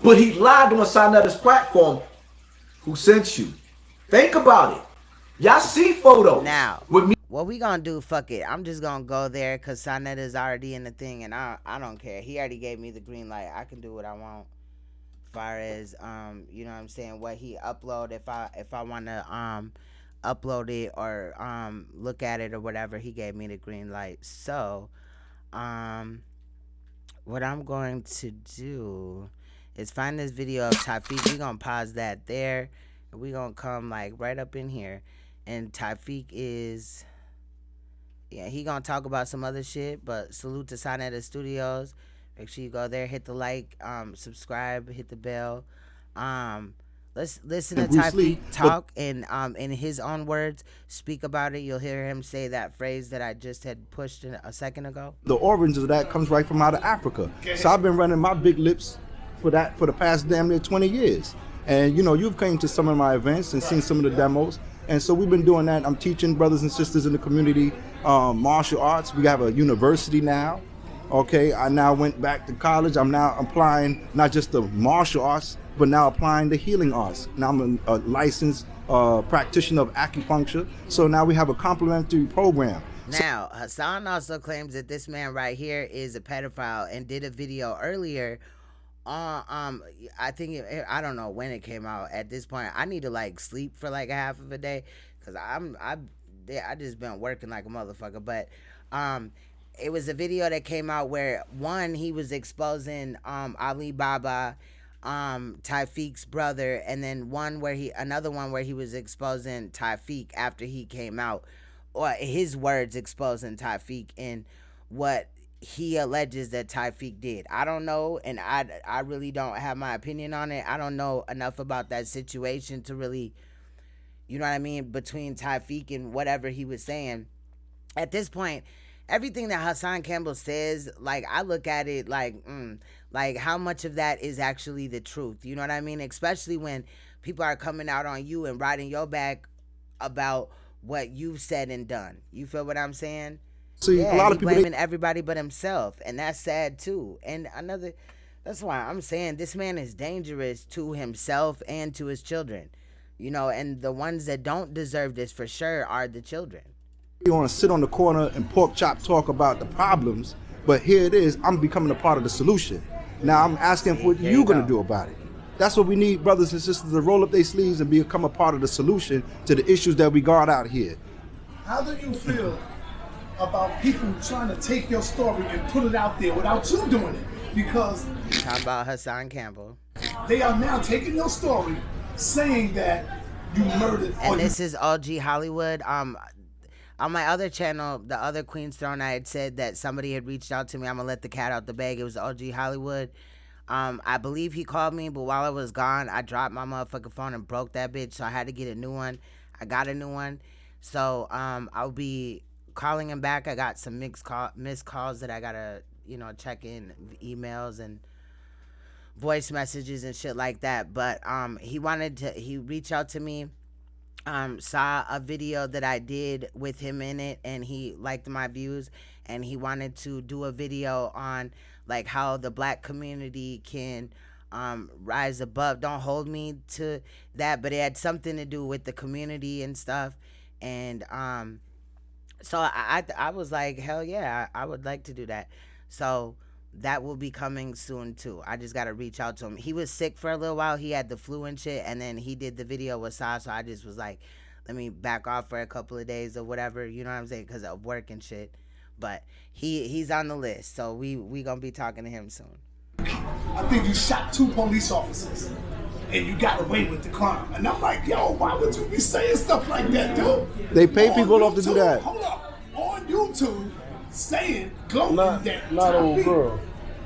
But he lied on SANETER's platform. Who sent you? Think about it. Y'all see photos now with me. What we gonna do, fuck it. I'm just gonna go there because SANETER's already in the thing and I don't care. He already gave me the green light. I can do what I want. As far as you know what I'm saying, what he upload, if I wanna upload it or look at it or whatever, he gave me the green light. So what I'm going to do is find this video of Tafiq. We gonna pause that there. And we gonna come like right up in here. And Tafiq is, yeah, he gonna talk about some other shit, but salute to SANETER Studios. Make sure you go there, hit the like, subscribe, hit the bell. Let's listen to Bruce Lee, Typhoon talk and in his own words, speak about it. You'll hear him say that phrase that I just had pushed a second ago. The origins of that comes right from out of Africa. So I've been running my big lips for that for the past damn near 20 years. And you know, you've came to some of my events and seen some of the demos. And so we've been doing that. I'm teaching brothers and sisters in the community martial arts. We have a university now. Okay, I now went back to college. I'm now applying not just the martial arts, but now applying the healing arts. Now I'm a licensed practitioner of acupuncture. So now we have a complementary program. Now, Hassan also claims that this man right here is a pedophile and did a video earlier on, I think, I don't know when it came out. At this point, I need to like sleep for like a half of a day because I just been working like a motherfucker. But it was a video that came out where one, he was exposing Ali Baba, Taifik's brother, and then another one where he was exposing Taifik after he came out, or his words exposing Taifik and what he alleges that Taifik did. I don't know, and I really don't have my opinion on it. I don't know enough about that situation to really, you know what I mean, between Taifik and whatever he was saying. At this point, everything that Hassan Campbell says, like, I look at it like how much of that is actually the truth? You know what I mean? Especially when people are coming out on you and riding your back about what you've said and done. You feel what I'm saying? See, yeah, a lot of people blaming everybody but himself, and that's sad too. And that's why I'm saying this man is dangerous to himself and to his children. You know, and the ones that don't deserve this for sure are the children. You want to sit on the corner and pork chop talk about the problems, but here it is, I'm becoming a part of the solution. Now I'm asking for what you're going to do about it. That's what we need, brothers and sisters, to roll up their sleeves and become a part of the solution to the issues that we got out here. How do you feel about people trying to take your story and put it out there without you doing it? Because how about Hassan Campbell? They are now taking your story, saying that you murdered. And this is OG Hollywood. On my other channel, the other Queen's Throne, I had said that somebody had reached out to me. I'm gonna let the cat out the bag. It was OG Hollywood. I believe he called me, but while I was gone, I dropped my motherfucking phone and broke that bitch. So I had to get a new one. I got a new one. So I'll be calling him back. I got some missed calls that I gotta, you know, check in, emails and voice messages and shit like that. But he reached out to me. Saw a video that I did with him in it, and he liked my views, and he wanted to do a video on like how the black community can rise above. Don't hold me to that, but it had something to do with the community and stuff. And so I was like, hell yeah, I would like to do that. So that will be coming soon too. I just got to reach out to him. He was sick for a little while. He had the flu and shit, and then he did the video with Sa, so I just was like, let me back off for a couple of days or whatever, you know what I'm saying, because of work and shit. But he's on the list, so we gonna be talking to him soon. I think you shot 2 police officers and you got away with the crime. And I'm like, yo, why would you be saying stuff like that, dude? They pay people off to do that. Hold up. On YouTube, saying, gloating that. Not old girl.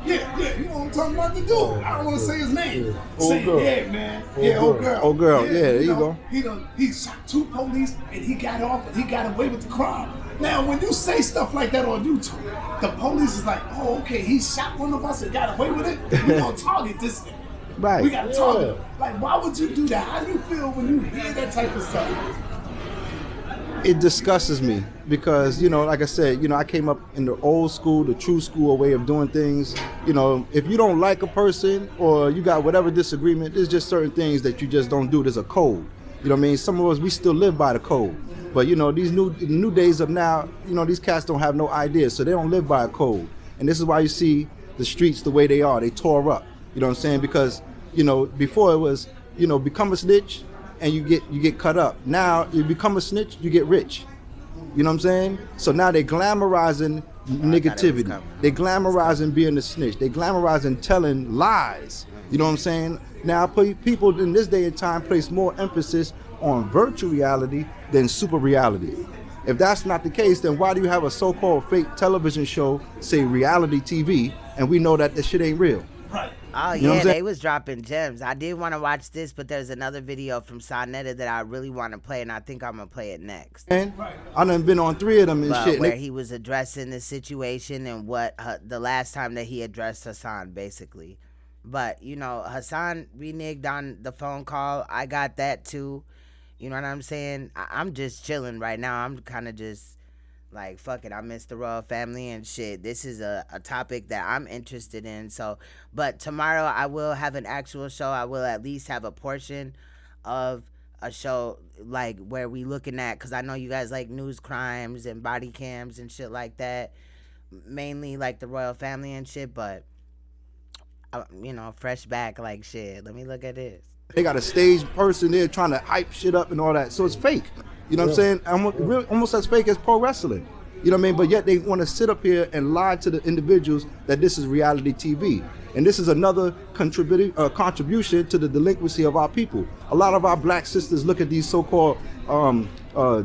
Yeah, you know what I'm talking about, the dude. I don't want to say his name. Yeah. Saying, girl. yeah, man. Old girl. Old girl, yeah, there you go. He shot 2 police and he got off and he got away with the crime. Now, when you say stuff like that on YouTube, the police is like, oh, okay, he shot one of us and got away with it. We gonna target this thing. Right. We gotta target him. Like, why would you do that? How do you feel when you hear that type of stuff? It disgusts me because, you know, like I said, you know, I came up in the old school, the true school way of doing things. You know, if you don't like a person or you got whatever disagreement, there's just certain things that you just don't do. There's a code. You know what I mean? Some of us, we still live by the code. But, you know, these new days of now, you know, these cats don't have no ideas, so they don't live by a code. And this is why you see the streets the way they are. They tore up. You know what I'm saying? Because, you know, before it was, you know, become a snitch and you get cut up. Now you become a snitch, you get rich. You know what I'm saying? So now they're glamorizing negativity. They're glamorizing being a snitch. They're glamorizing telling lies. You know what I'm saying? Now people in this day and time place more emphasis on virtual reality than super reality. If that's not the case, then why do you have a so-called fake television show, say reality TV, and we know that this shit ain't real? Right. Oh You know what yeah, I'm saying? they was dropping gems. I did want to watch this, but there's another video from SANETER that I really want to play, and I think I'm gonna play it next. And I done been on 3 of them and But shit. where he was addressing the situation and what the last time that he addressed Hassan, basically. But you know, Hassan reneged on the phone call. I got that too. You know what I'm saying? I'm just chilling right now. I'm kind of just like, fuck it, I miss the royal family and shit. This is a topic that I'm interested in. So, but tomorrow I will have an actual show. I will at least have a portion of a show like where we looking at, because I know you guys like news crimes and body cams and shit like that. Mainly like the royal family and shit, but, you know, fresh back like shit. Let me look at this. They got a stage person there trying to hype shit up and all that. So it's fake. You know what I'm saying? Almost as fake as pro wrestling. You know what I mean? But yet they want to sit up here and lie to the individuals that this is reality TV. And this is another contribution to the delinquency of our people. A lot of our black sisters look at these so-called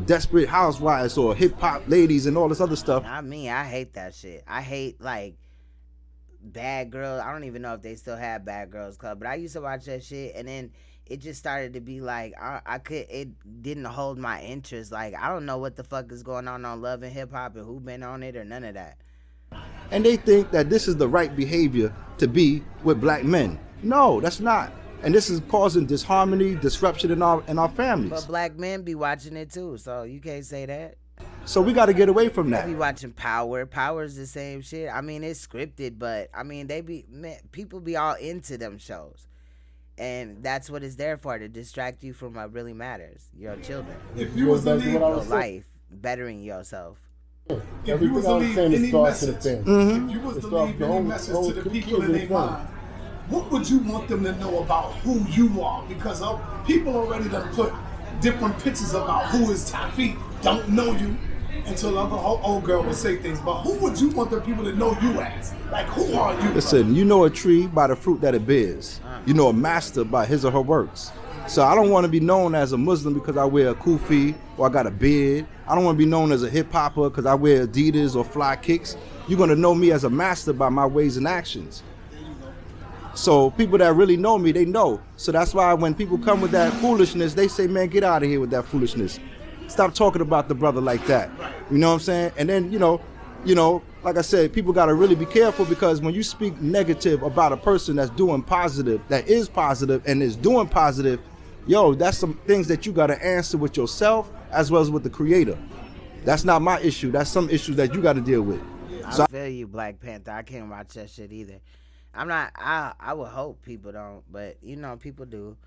desperate housewives or hip-hop ladies and all this other stuff. Not me. I hate that shit. I hate, like, Bad Girls. I don't even know if they still have Bad Girls Club, but I used to watch that shit, and then it just started to be like, it didn't hold my interest. Like, I don't know what the fuck is going on Love and Hip Hop and who been on it or none of that. And they think that this is the right behavior to be with black men. No, that's not. And this is causing disharmony, disruption in our families. But black men be watching it too, so you can't say that. So we got to get away from that. They be watching Power. Power's the same shit. I mean, it's scripted, but I mean, people be all into them shows. And that's what it's there for, to distract you from what really matters. Your children. If you was to leave your life, bettering yourself. If you was to leave any message, if you was to leave any message to the people in their mind, what would you want them to know about who you are? Because people already done put different pictures about who is Tafiq, don't know you, until other old girl will say things. But who would you want the people to know you as? Like, who are you? Listen, you know a tree by the fruit that it bears. You know a master by his or her works. So I don't want to be known as a Muslim because I wear a kufi or I got a beard. I don't want to be known as a hip hopper because I wear Adidas or fly kicks. You're going to know me as a master by my ways and actions. So people that really know me, they know. So that's why when people come with that foolishness, they say, man, get out of here with that foolishness. Stop talking about the brother like that. You know what I'm saying? And then, you know, like I said, people got to really be careful, because when you speak negative about a person that's doing positive, that is positive and is doing positive, yo, that's some things that you got to answer with yourself as well as with the creator. That's not my issue. That's some issues that you got to deal with. I feel you, Black Panther. I can't watch that shit either. I'm not, I would hope people don't, but you know, people do.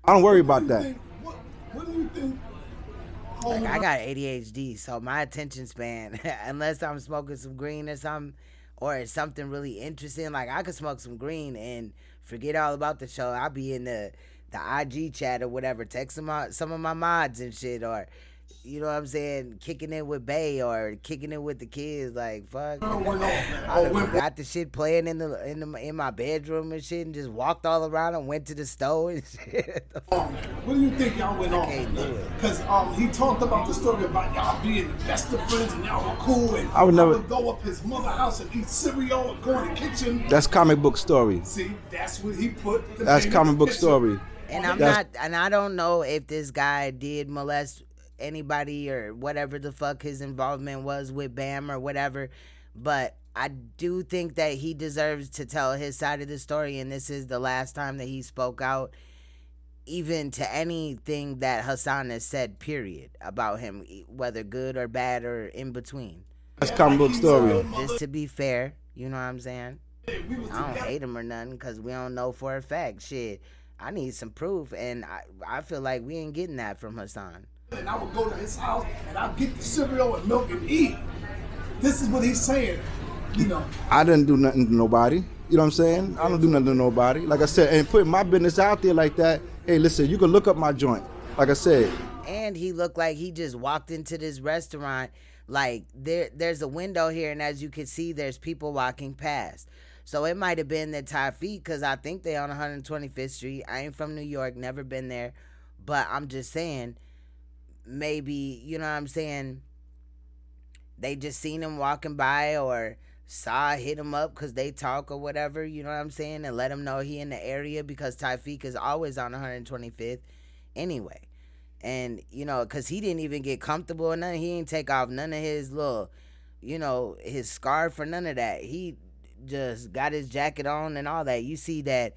I don't worry about that. What do you think? Like, I got ADHD, so my attention span, unless I'm smoking some green or something, or it's something really interesting, like I could smoke some green and forget all about the show. I'll be in the IG chat or whatever, text some of my mods and shit, or, you know what I'm saying, kicking it with Bay or kicking it with the kids. Like, fuck, I got the shit playing in my bedroom and shit, and just walked all around and went to the store and shit. What do you think y'all went on? Because he talked about the story about y'all being best of friends and y'all were cool, and I would never go up his mother's house and eat cereal and go in the kitchen. That's comic book story. See, that's what he put. That's comic book story. And I don't know if this guy did molest anybody or whatever the fuck his involvement was with Bam or whatever, but I do think that he deserves to tell his side of the story, and this is the last time that he spoke out even to anything that Hassan has said, period, about him, whether good or bad or in between. That's comic book story. Just to be fair, you know what I'm saying? I don't hate him or nothing, because we don't know for a fact. Shit, I need some proof, and I feel like we ain't getting that from Hassan. And I would go to his house and I'd get the cereal and milk and eat. This is what he's saying, you know. I didn't do nothing to nobody. You know what I'm saying? I don't do nothing to nobody. Like I said, and putting my business out there like that, hey, listen, you can look up my joint. Like I said. And he looked like he just walked into this restaurant. Like, there's a window here, and as you can see, there's people walking past. So it might have been the Tafiq, because I think they on 125th Street. I ain't from New York, never been there. But I'm just saying, maybe, you know what I'm saying, they just seen him walking by, or Saw hit him up because they talk or whatever, you know what I'm saying, and let him know he in the area because Tyreek is always on 125th anyway. And, you know, because he didn't even get comfortable or nothing. He didn't take off none of his little, you know, his scarf or none of that. He just got his jacket on and all that. You see that,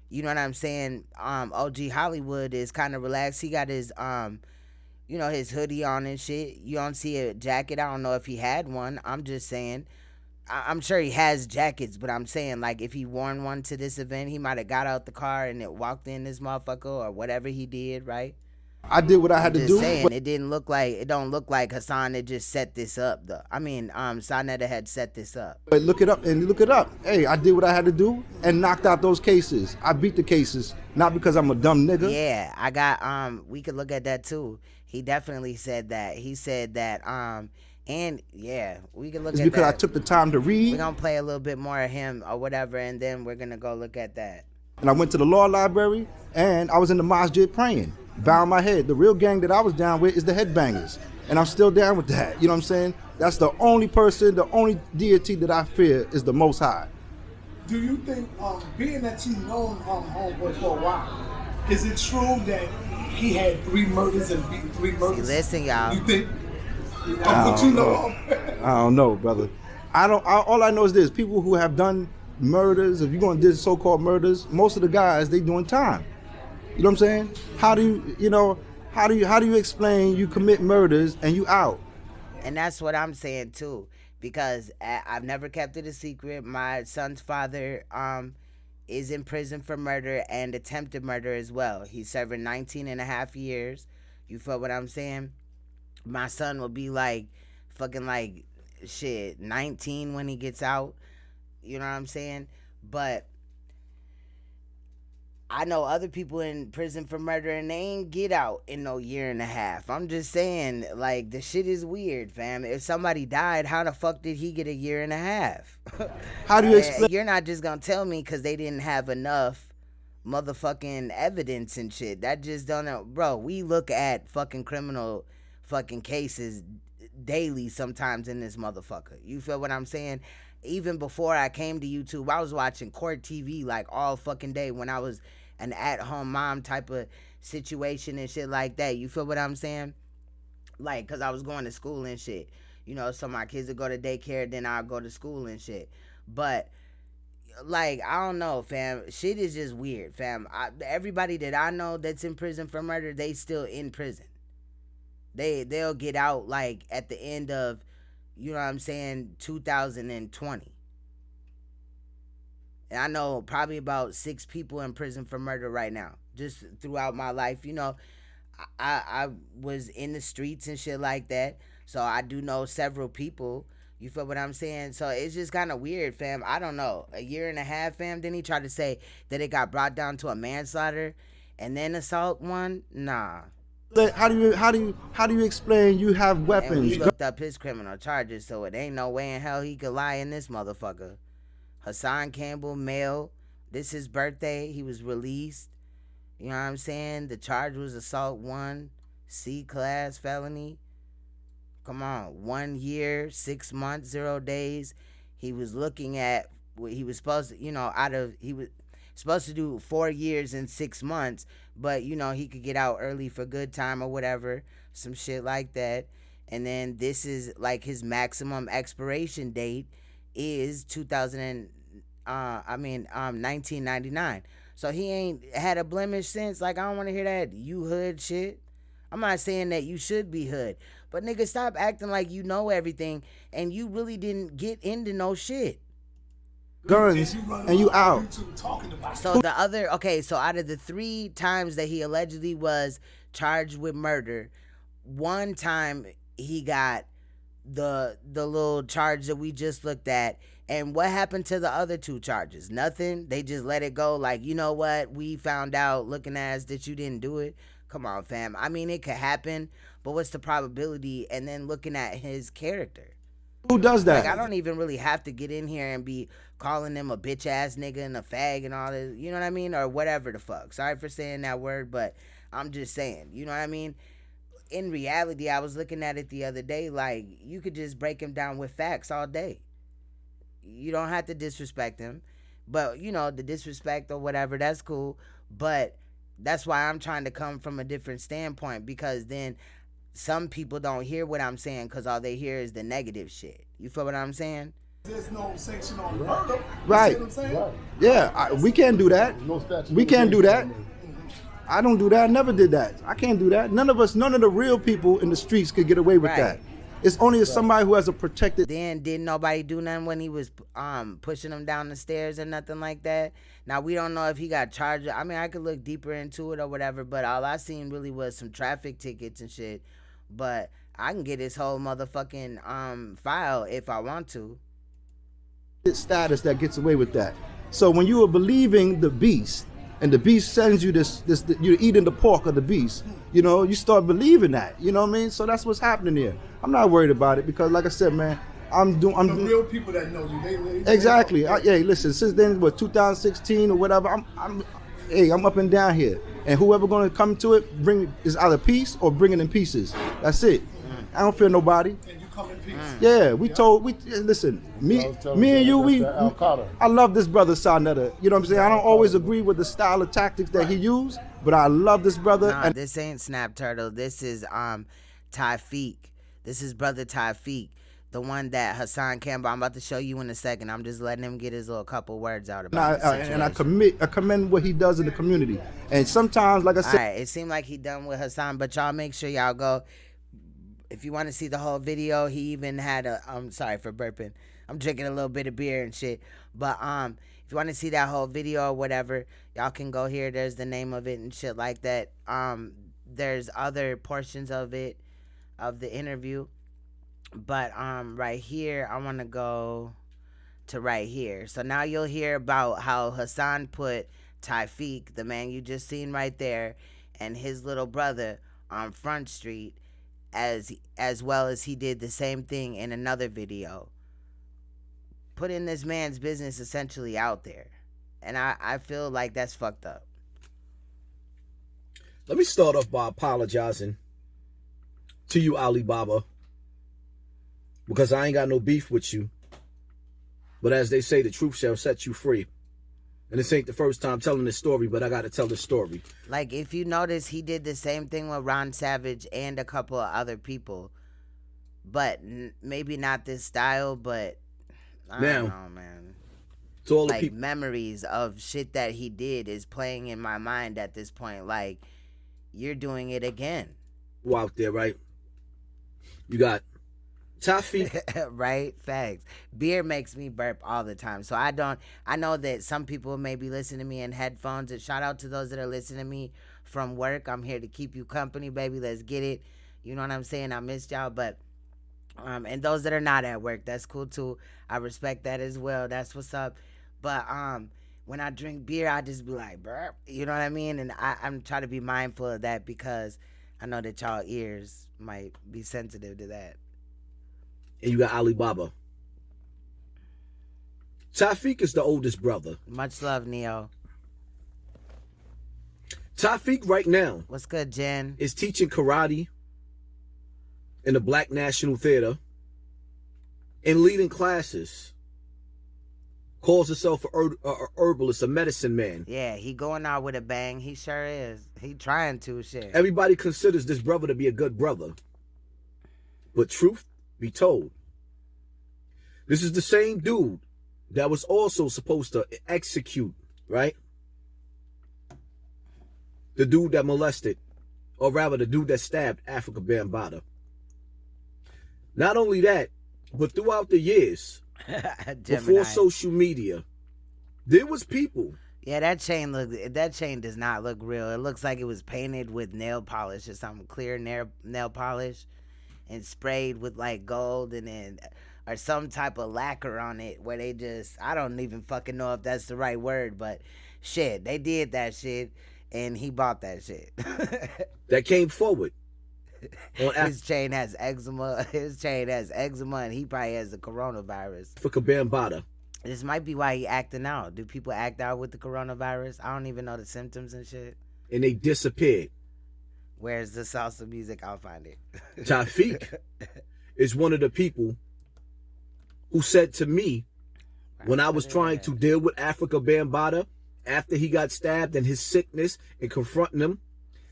you know what I'm saying, OG Hollywood is kind of relaxed. He got his, you know, his hoodie on and shit. You don't see a jacket. I don't know if he had one. I'm just saying. I'm sure he has jackets, but I'm saying, like, if he worn one to this event, he might have got out the car and it walked in this motherfucker or whatever he did, right? I did what I had to do. Saying, it don't look like Hassan had just set this up, though. I mean, SANETER had set this up. But look it up and look it up. Hey, I did what I had to do and knocked out those cases. I beat the cases, not because I'm a dumb nigga. Yeah, I got, we could look at that too. He definitely said that. He said that, and yeah, we can look at that. It's because I took the time to read. We're going to play a little bit more of him or whatever, and then we're going to go look at that. And I went to the law library, and I was in the masjid praying, bowing my head. The real gang that I was down with is the headbangers, and I'm still down with that. You know what I'm saying? That's the only person, the only deity that I fear is the Most High. Do you think, being that you've known Homeboy for a while, is it true that he had 3 murders and beat 3 murders? See, listen, y'all. You think? I don't know, brother. All I know is this: people who have done murders, if you're going to do so-called murders, most of the guys, they doing time. You know what I'm saying? How do you explain you commit murders and you out? And that's what I'm saying too, because I've never kept it a secret. My son's father is in prison for murder and attempted murder as well. He's serving 19 and a half years. You feel what I'm saying? My son will be like fucking like shit 19 when he gets out. You know what I'm saying? But I know other people in prison for murder and they ain't get out in no year and a half. I'm just saying, like, the shit is weird, fam. If somebody died, how the fuck did he get a year and a half? How do you explain? You're not just gonna tell me because they didn't have enough motherfucking evidence and shit. That just don't know. Bro, we look at fucking criminal fucking cases daily sometimes in this motherfucker. You feel what I'm saying? Even before I came to YouTube, I was watching court TV like all fucking day when I was an at-home mom type of situation and shit like that. You feel what I'm saying? Like, because I was going to school and shit. You know, so my kids would go to daycare, then I'll go to school and shit. But, like, I don't know, fam. Shit is just weird, fam. Everybody that I know that's in prison for murder, they still in prison. They'll get out, like, at the end of, you know what I'm saying, 2020. And I know probably about 6 people in prison for murder right now, just throughout my life. You know, I was in the streets and shit like that, so I do know several people. You feel what I'm saying? So it's just kind of weird, fam. I don't know. A year and a half, fam. Then he tried to say that it got brought down to a manslaughter and then assault one. Nah. How do you explain you have weapons? And we looked up his criminal charges, so it ain't no way in hell he could lie in this motherfucker. Hassan Campbell, male. This his birthday. He was released. You know what I'm saying? The charge was assault 1, C-class felony. Come on, 1 year, 6 months, 0 days. He was looking at what he was supposed to, you know, he was supposed to do 4 years and 6 months, but you know he could get out early for good time or whatever, some shit like that. And then this is like his maximum expiration date is 1999. So he ain't had a blemish since. Like, I don't want to hear that you hood shit. I'm not saying that you should be hood, but nigga, stop acting like you know everything and you really didn't get into no shit. Guns and you out. So the other, so out of the 3 times that he allegedly was charged with murder, 1 time he got the little charge that we just looked at. And what happened to the other 2 charges? Nothing. They just let it go. Like, you know what? We found out looking at us that you didn't do it. Come on, fam. I mean, it could happen, but what's the probability? And then looking at his character. Who does that? Like, I don't even really have to get in here and be calling them a bitch ass nigga and a fag and all this. You know what I mean? Or whatever the fuck. Sorry for saying that word, but I'm just saying. You know what I mean? In reality, I was looking at it the other day. Like, you could just break him down with facts all day. you don't have to disrespect him. But, you know, the disrespect or whatever, that's cool. But that's why I'm trying to come from a different standpoint, because then some people don't hear what I'm saying because all they hear is the negative shit. You feel what I'm saying? There's no sanction on murder. Right. You see what I'm saying? Right. Yeah, we can't do that. We can't do that. I don't do that. I never did that. I can't do that. None of the real people in the streets could get away with that. It's only somebody who has a protected. Then didn't nobody do nothing when he was pushing him down the stairs or nothing like that. Now we don't know if he got charged. I mean, I could look deeper into it or whatever, but all I seen really was some traffic tickets and shit. But I can get his whole motherfucking file if I want to. Status that gets away with that. So when you are believing the beast, and the beast sends you this, you're eating the pork of the beast, you know, you start believing that, you know what I mean? So that's what's happening here. I'm not worried about it because, like I said, man, I'm the real people that know you. They exactly. Hey, listen, since then, 2016 or whatever, I'm up and down here, and whoever gonna come to it, is either peace or bring it in pieces. That's it. I don't fear nobody. And you come in peace. Yeah, listen, me and you, I love this brother SANETER. You know what I'm saying? I don't always agree with the style of tactics that he used, but I love this brother. Nah, this ain't Snap Turtle. This is Tafik. This is brother Tafik, the one that Hassan Campbell. I'm about to show you in a second. I'm just letting him get his little couple words out about it. And I commend what he does in the community. And sometimes, like I said, it seemed like he done with Hassan, but y'all make sure y'all go. If you want to see the whole video, he even had I'm sorry for burping. I'm drinking a little bit of beer and shit. But if you want to see that whole video or whatever, y'all can go here. There's the name of it and shit like that. There's other portions of it, of the interview. But right here, I want to go to right here. So now you'll hear about how Hassan put Tafik, the man you just seen right there, and his little brother on Front Street, as well as he did the same thing in another video, putting this man's business essentially out there. And I feel like that's fucked up. Let me start off by apologizing to you, Alibaba, because I ain't got no beef with you. But as they say, the truth shall set you free. And this ain't the first time telling this story, but I got to tell this story. Like, if you notice, he did the same thing with Ron Savage and a couple of other people. But maybe not this style, but I don't know, man. To all like, the people, memories of shit that he did is playing in my mind at this point. Like, you're doing it again. Who out there, right? You got Tafik. Right? Facts. Beer makes me burp all the time. So I know that some people may be listening to me in headphones. And shout out to those that are listening to me from work. I'm here to keep you company, baby. Let's get it. You know what I'm saying? I missed y'all. But, and those that are not at work, that's cool too. I respect that as well. That's what's up. But, when I drink beer, I just be like, burp. You know what I mean? And I'm trying to be mindful of that because I know that y'all ears might be sensitive to that. And you got Alibaba. Tafik is the oldest brother. Much love, Neo. Tafik right now. What's good, Jen? Is teaching karate in the Black National and leading classes. Calls himself a herbalist, a medicine man. Yeah, he going out with a bang. He sure is. He trying to, shit. Everybody considers this brother to be a good brother. But truth be told, this is the same dude that was also supposed to execute, right? The dude that molested, or rather the dude that stabbed Africa Bambaataa. Not only that, but throughout the years, before social media, there was people. Yeah, that chain does not look real. It looks like it was painted with nail polish or something, clear nail polish, and sprayed with like gold and then or some type of lacquer on it where they just, I don't even fucking know if that's the right word, but shit, they did that shit and he bought that shit. That came forward. His chain has eczema. His chain has eczema and he probably has the coronavirus. Africa Bambaataa. This might be why he acting out. Do people act out with the coronavirus? I don't even know the symptoms and shit. And they disappeared. Where's the salsa music? I'll find it. Tafik is one of the people who said to me When I was trying to deal with Africa Bambaataa after he got stabbed and his sickness and confronting him,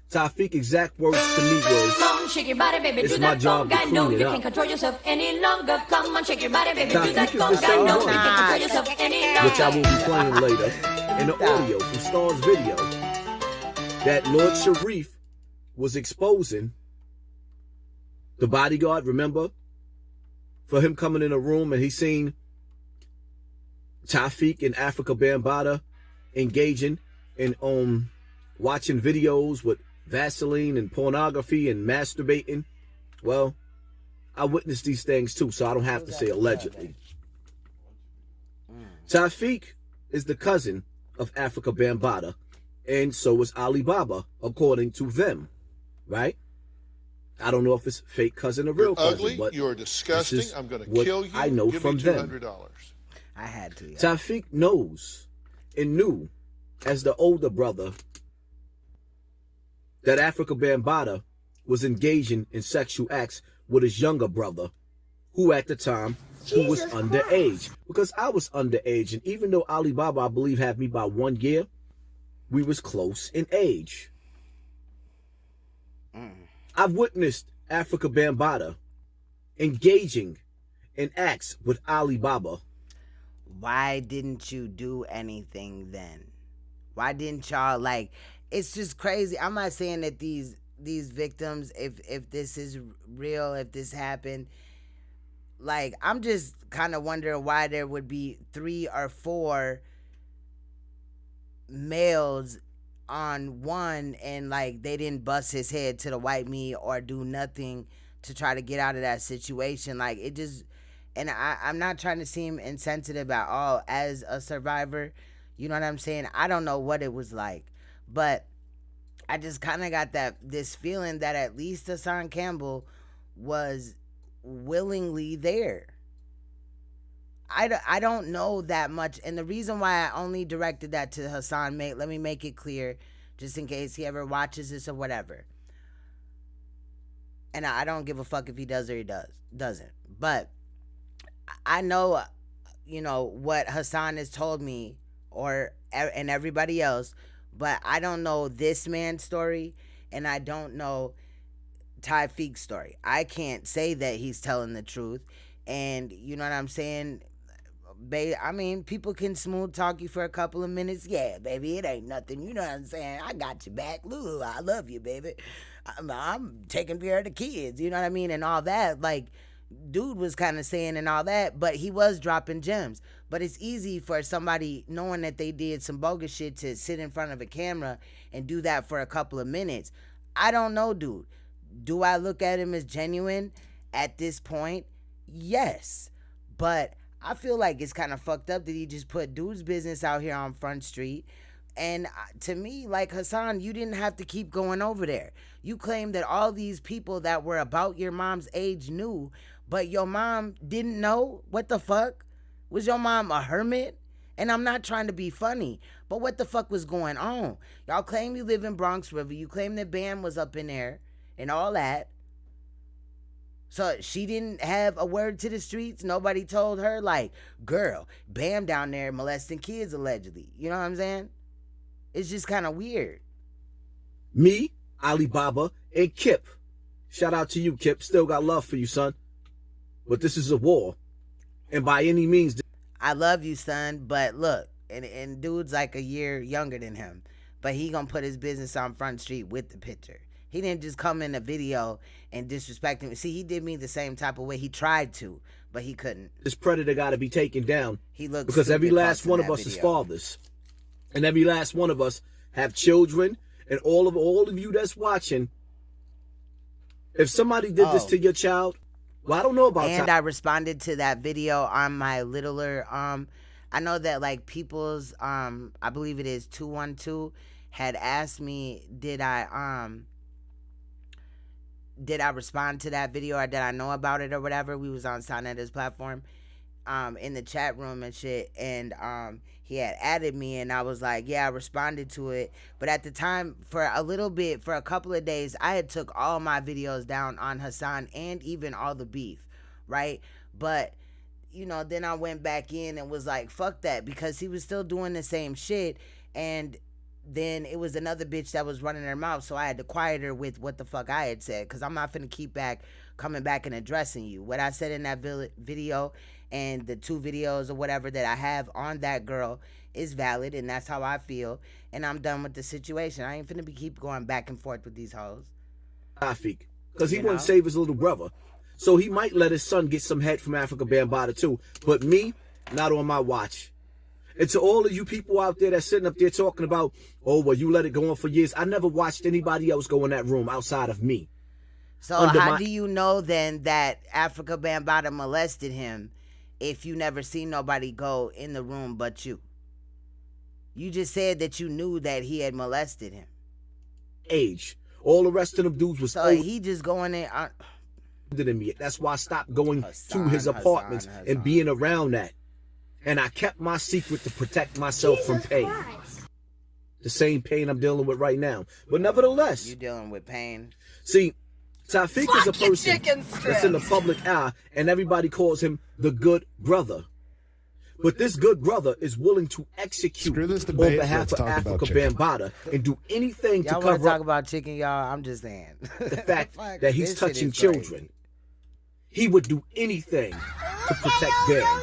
Tafiq's exact words to me was, Come on, shake your body, baby, it's do my that job to conga. No, clean it you up. can't control yourself any longer. Come on, shake your body, baby, do that Tafiq is the conga. same No, one, you can't control yourself any longer. which I will be playing later, in the audio from Star's video, that Lord Sharif was exposing the bodyguard, remember? For him coming in a room and he seen Tafiq and Africa Bambaataa engaging in watching videos with Vaseline and pornography and masturbating. Well, I witnessed these things too, so I don't have to say allegedly. Tafiq is the cousin of Africa Bambaataa, and so is Alibaba, according to them, right? I don't know if it's fake cousin or real cousin, Ugly, but you're disgusting. I'm going to what kill you. I know Give from me them. $200. I had to. Yeah. Tafiq knows and knew as the older brother that Africa Bambaataa was engaging in sexual acts with his younger brother, who at the time who was underage. Because I was underage, and even though Alibaba, I believe, had me by 1 year, we was close in age. I've witnessed Africa Bambaataa engaging in acts with Alibaba. Why didn't you do anything then? Why didn't y'all, like, it's just crazy. I'm not saying that these victims, if this is real, if this happened, like, I'm just kind of wondering why there would be 3 or 4 males on one and, like, they didn't bust his head to the white meat or do nothing to try to get out of that situation. Like, it just, and I'm not trying to seem insensitive at all as a survivor. You know what I'm saying? I don't know what it was like, but I just kind of got this feeling that at least Hassan Campbell was willingly there. I don't know that much, and the reason why I only directed that to Hassan, let me make it clear, just in case he ever watches this or whatever. And I don't give a fuck if he does or he doesn't. But I know, you know, what Hassan has told me and everybody else, but I don't know this man's story, and I don't know Tafiq's story. I can't say that he's telling the truth, and you know what I'm saying? I mean, people can smooth talk you for a couple of minutes. Yeah, baby, it ain't nothing. You know what I'm saying? I got your back. Lou, I love you, baby. I'm taking care of the kids. You know what I mean? And all that. Like, dude was kind of saying and all that, but he was dropping gems. But it's easy for somebody knowing that they did some bogus shit to sit in front of a camera and do that for a couple of minutes. I don't know, dude. Do I look at him as genuine at this point? Yes. But I feel like it's kind of fucked up that he just put dude's business out here on Front Street. And to me, like, Hassan, you didn't have to keep going over there. You claimed that all these people that were about your mom's age knew, but your mom didn't know? What the fuck? Was your mom a hermit? And I'm not trying to be funny, but what the fuck was going on? Y'all claim you live in Bonx River. You claim that Bam was up in there and all that. So she didn't have a word to the streets? Nobody told her, like, girl, Bam down there molesting kids allegedly. You know what I'm saying? It's just kind of weird. Me, Alibaba, and Kip. Shout out to you, Kip. Still got love for you, son. But this is a war. And by any means... I love you, son, but look, and dude's like a year younger than him, but he gonna put his business on Front Street with the picture. He didn't just come in the video and disrespect him. See, he did me the same type of way. He tried to, but he couldn't. This predator got to be taken down. He looks because every last one of us is fathers, and every last one of us have children, and all of you that's watching. If somebody did this to your child, well, I don't know about. And I responded to that video on my littler. I know that like people's I believe it is 212 had asked me, did I respond to that video or did I know about it or whatever? We was on SANETER's platform in the chat room and shit, and he had added me and I was like, yeah, I responded to it. But at the time, for a couple of days, I had took all my videos down on Hassan and even all the beef, right? But you know, then I went back in and was like, fuck that, because he was still doing the same shit. And then it was another bitch that was running her mouth, so I had to quiet her with what the fuck I had said, because I'm not finna keep coming back and addressing you. What I said in that video and the 2 videos or whatever that I have on that girl is valid, and that's how I feel, and I'm done with the situation. I ain't finna keep going back and forth with these hoes. Because he wouldn't save his little brother. So he might let his son get some head from Africa Bambaataa too. But me, not on my watch. And to all of you people out there that's sitting up there talking about, oh, well, you let it go on for years. I never watched anybody else go in that room outside of me. So how do you know then that Africa Bambaataa molested him if you never seen nobody go in the room but you? You just said that you knew that he had molested him. Age. All the rest of them dudes was so he just going in. Than me. That's why I stopped going to his apartments and being around that. And I kept my secret to protect myself from pain. Christ. The same pain I'm dealing with right now. But nevertheless. You dealing with pain? See, Tawfiq is a person that's in the public eye, and everybody calls him the good brother. But this good brother is willing to execute on behalf of Africa Bambaataa and do anything to cover up. Y'all want to talk about chicken, y'all? I'm just saying. The fact that he's touching children. He would do anything to protect them.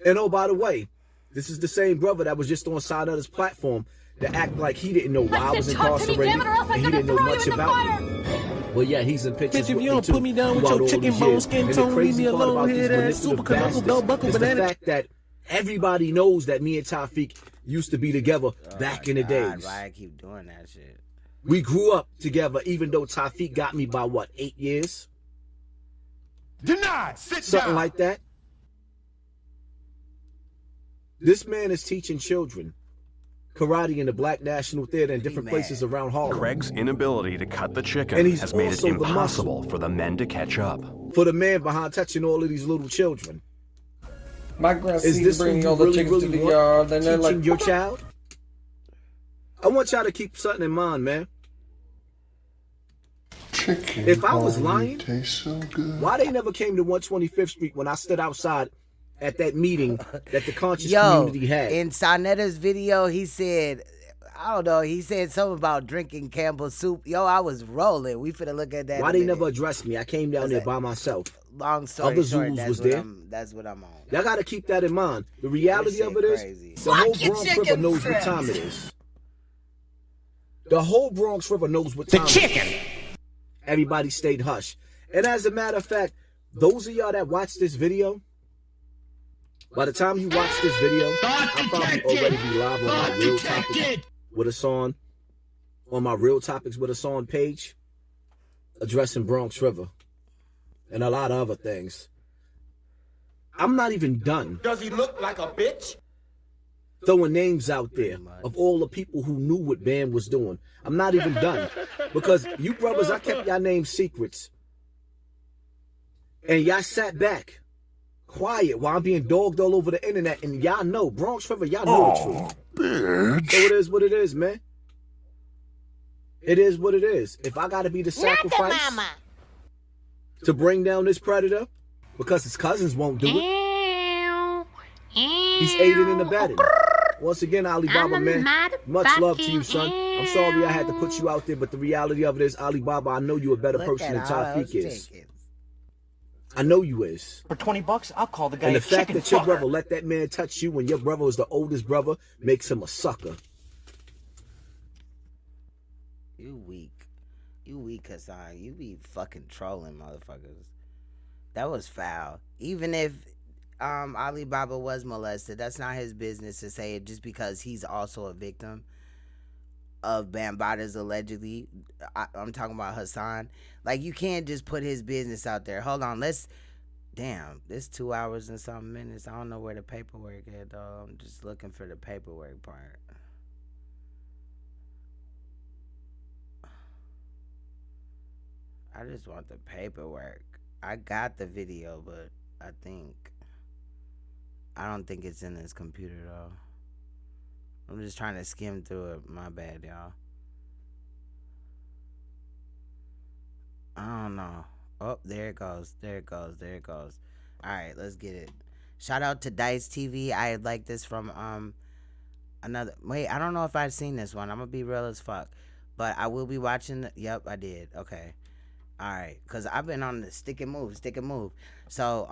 And oh, by the way, this is the same brother that was just on SANETER's platform to act like he didn't know why I was incarcerated and he didn't know much about me. Well, yeah, he's in pictures with me too. If you don't put me down with your chicken bone skin tone, leave me alone here. That super knuckle belt buckle banana. The fact that everybody knows that me and Tawfiq used to be together back in the days. Why I keep doing that shit? We grew up together, even though Tawfiq got me by what, 8 years? Denied. Sit Something down. like that. This man is teaching children karate in the Black National Theater and different places around Harlem. Craig's inability to cut the chicken has made it impossible for the men to catch up. For the man behind touching all of these little children. My grandson bringing all the chickens to the yard, and they're like, your child? I want y'all to keep something in mind, man. Chicken if I was lying, tastes so good. Why they never came to 125th Street when I stood outside at that meeting that the conscious community had? In SANETER's video, he said, I don't know, he said something about drinking Campbell soup. Yo, I was rolling. We finna look at that. Why they never addressed me? I came down there by myself. Long story Other short, Zulus was there. That's what I'm on. Y'all gotta keep that in mind. The reality of it is, the whole Bronx River knows what time it is. The whole Bronx River knows what time it is. Everybody stayed hush. And as a matter of fact, those of y'all that watch this video, by the time you watch this video, I'll probably already be live on my Real Topics with us on my Real Topics with us on page, addressing Bronx River and a lot of other things. I'm not even done. Does he look like a bitch? Throwing names out there of all the people who knew what Bam was doing. I'm not even done. Because you brothers, I kept y'all names secrets. And y'all sat back, quiet, while I'm being dogged all over the internet. And y'all know, Bronx River, y'all know the truth. Bitch. So it is what it is, man. It is what it is. If I gotta be the sacrifice to bring down this predator, because his cousins won't do it, he's aiding and abetting. Once again, Alibaba, man, much love to you, son. I'm sorry I had to put you out there, but the reality of it is, Alibaba, I know you're a better person than Tawfiq is. I know you is. For $20, I'll call the guy. And the fact that your brother let that man touch you when your brother was the oldest brother makes him a sucker. You weak. You weak, Hassan. You be fucking trolling, motherfuckers. That was foul. Even if Alibaba was molested, that's not his business to say it just because he's also a victim of Bambaataa's allegedly. I'm talking about Hassan. Like, you can't just put his business out there. Hold on, damn, this 2 hours and something minutes. I don't know where the paperwork is, though. I'm just looking for the paperwork part. I just want the paperwork. I got the video, but I don't think it's in this computer, though. I'm just trying to skim through it. My bad, y'all. I don't know. Oh, there it goes. There it goes. There it goes. All right, let's get it. Shout out to DYSE TV. I like this from another. Wait, I don't know if I've seen this one. I'm gonna be real as fuck, but I will be watching. Yep, I did. Okay, all right, cause I've been on the stick and move. So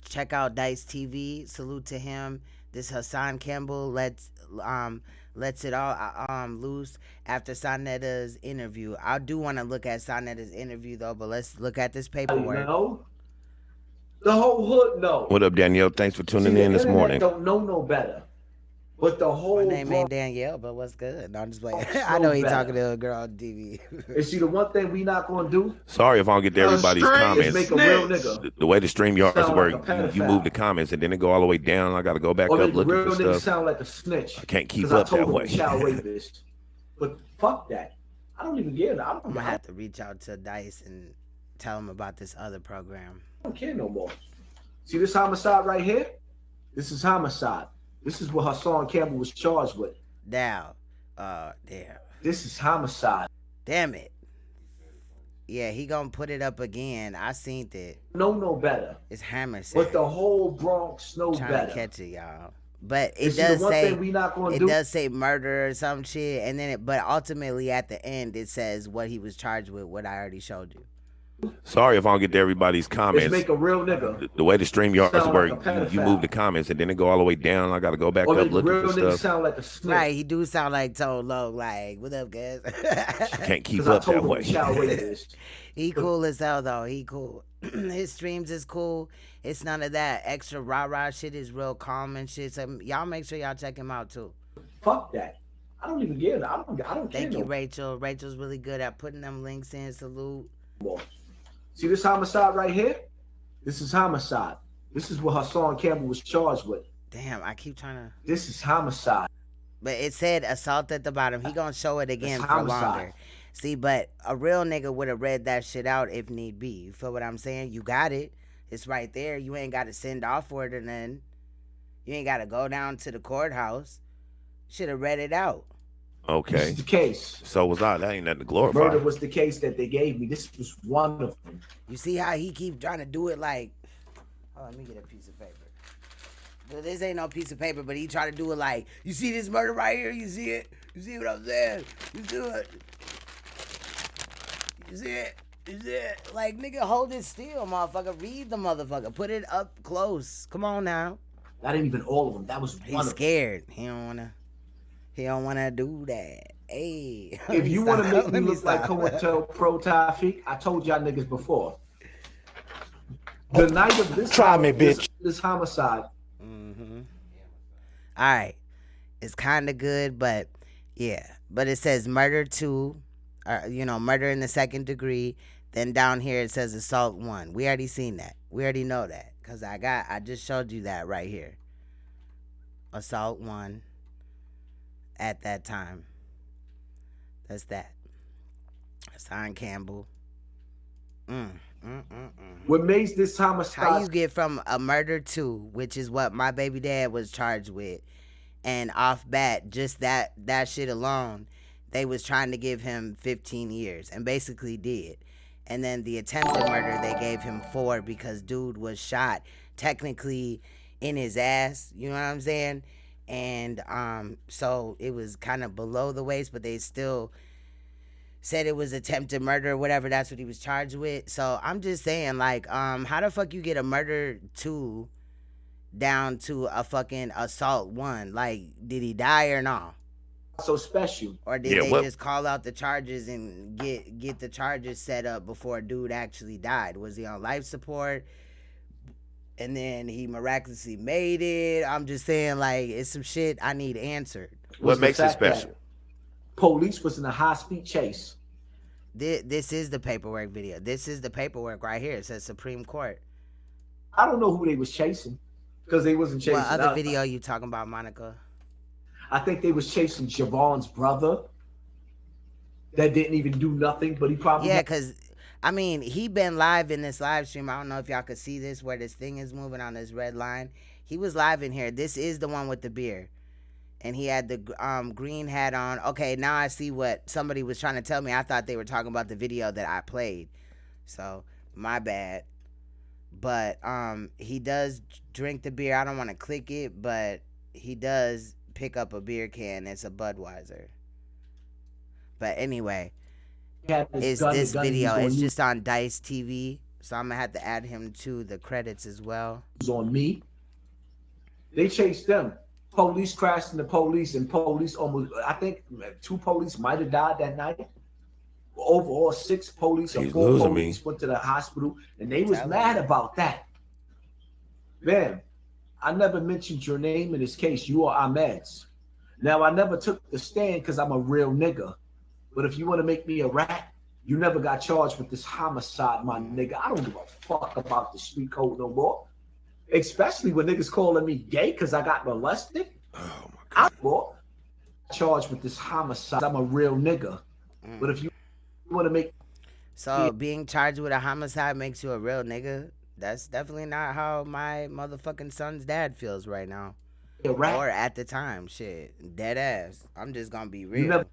check out DYSE TV. Salute to him. This Hassan Campbell lets it all loose after SANETER's interview. I do want to look at SANETER's interview though, but let's look at this paperwork. No. The whole hood know. What up, Danielle? Thanks for tuning in this morning. Don't know no better. But the whole My name ain't Danielle, but what's good? No, I'm just playing. I know he talking to a girl on TV. And see, the one thing we not gonna do. Sorry if I don't get to everybody's comments. Make a real nigga. The way the stream yards work, like you move the comments and then it go all the way down. I got to go back up looking real for nigga stuff. Sound like a snitch. I can't keep up that way. Child rapist. But fuck that. I don't even care. I'm gonna have to reach out to DYSE and tell him about this other program. I don't care no more. See this homicide right here? This is homicide. This is what Hassan Campbell was charged with. Damn. This is homicide. Damn it. Yeah, he gonna put it up again. I seen it. No better. It's Hammer. But the whole Bronx knows better. Trying to catch it, y'all. But it does say does say murder or some shit, and then but ultimately at the end it says what he was charged with. What I already showed you. Sorry if I don't get to everybody's comments. Make a real nigga. The way the stream yards work, you move the comments and then it go all the way down. I got to go back up looking for stuff. Sound like a snitch. Right, he do sound like Tone Low. Like, what up, guys? Can't keep up that way. He cool as hell though. He cool. His streams is cool. It's none of that extra rah shit. Is real calm and shit. So y'all make sure y'all check him out too. Fuck that. I don't even get it. I don't care. Thank you, Rachel. Rachel's really good at putting them links in. Salute. See this homicide right here? This is homicide. This is what Hassan Campbell was charged with. Damn, I keep trying to. This is homicide. But it said assault at the bottom. He gonna show it again for longer. See, but a real nigga would have read that shit out if need be. You feel what I'm saying? You got it. It's right there. You ain't got to send off for it or nothing. You ain't got to go down to the courthouse. Should have read it out. Okay. This is the case. So was I. That ain't nothing to glorify. Murder was the case that they gave me. This was one of them. You see how he keep trying to do it like, oh, let me get a piece of paper. Well, this ain't no piece of paper, but he try to do it like, you see this murder right here? You see it? You see what I'm saying? You see it? You see it? You see it? Like, nigga, hold it still, motherfucker. Read the motherfucker. Put it up close. Come on now. Not even all of them. That was one. He's scared. He don't wanna do that. Hey. If you want to make me look like COINTELPRO Tafik, I told y'all niggas before. The night of this this homicide. Mm-hmm. All right. It's kind of good, but yeah. But it says murder 2, murder in the 2nd degree. Then down here it says assault 1. We already seen that. We already know that because I just showed you that right here. Assault 1 at that time. That's that. Hassan Campbell. What makes this homicide? How you get from a murder 2, which is what my baby dad was charged with, and off bat, just that shit alone, they was trying to give him 15 years and basically did. And then the attempted murder, they gave him 4 because dude was shot technically in his ass. You know what I'm saying? And so it was kind of below the waist, but they still said it was attempted murder or whatever. That's what he was charged with. So I'm just saying, like, how the fuck you get a murder 2 down to a fucking assault 1? Like, did he die or not? So special. Or did they just call out the charges and get the charges set up before dude actually died? Was he on life support? And then he miraculously made it. I'm just saying, like, it's some shit I need answered. What makes it special? Police was in a high-speed chase. This is the paperwork video. This is the paperwork right here. It says Supreme Court. I don't know who they was chasing because they wasn't chasing. What other video you talking about, Monica? I think they was chasing Javon's brother that didn't even do nothing, but he probably... Yeah, because... I mean, he been live in this live stream. I don't know if y'all could see this where this thing is moving on this red line. He was live in here. This is the one with the beer. And he had the green hat on. Okay, now I see what somebody was trying to tell me. I thought they were talking about the video that I played. So, my bad. But he does drink the beer. I don't want to click it, but he does pick up a beer can. It's a Budweiser. But anyway, it's this video. It's just on DYSE TV, so I'm gonna have to add him to the credits as well. On me, they chased them. Police crashed into police, and police almost, I think 2 police might have died that night. Overall, 6 police or 4 police went to the hospital, and they was mad about that. Man, I never mentioned your name in this case. You are Ahmed's. Now, I never took the stand because I'm a real nigga. But if you want to make me a rat, you never got charged with this homicide, my nigga. I don't give a fuck about the street code no more. Especially when niggas calling me gay because I got molested. Oh my God. I'm charged with this homicide. I'm a real nigga. But if you want to make... So being charged with a homicide makes you a real nigga? That's definitely not how my motherfucking son's dad feels right now. Or at the time, shit. Dead ass. I'm just gonna be real.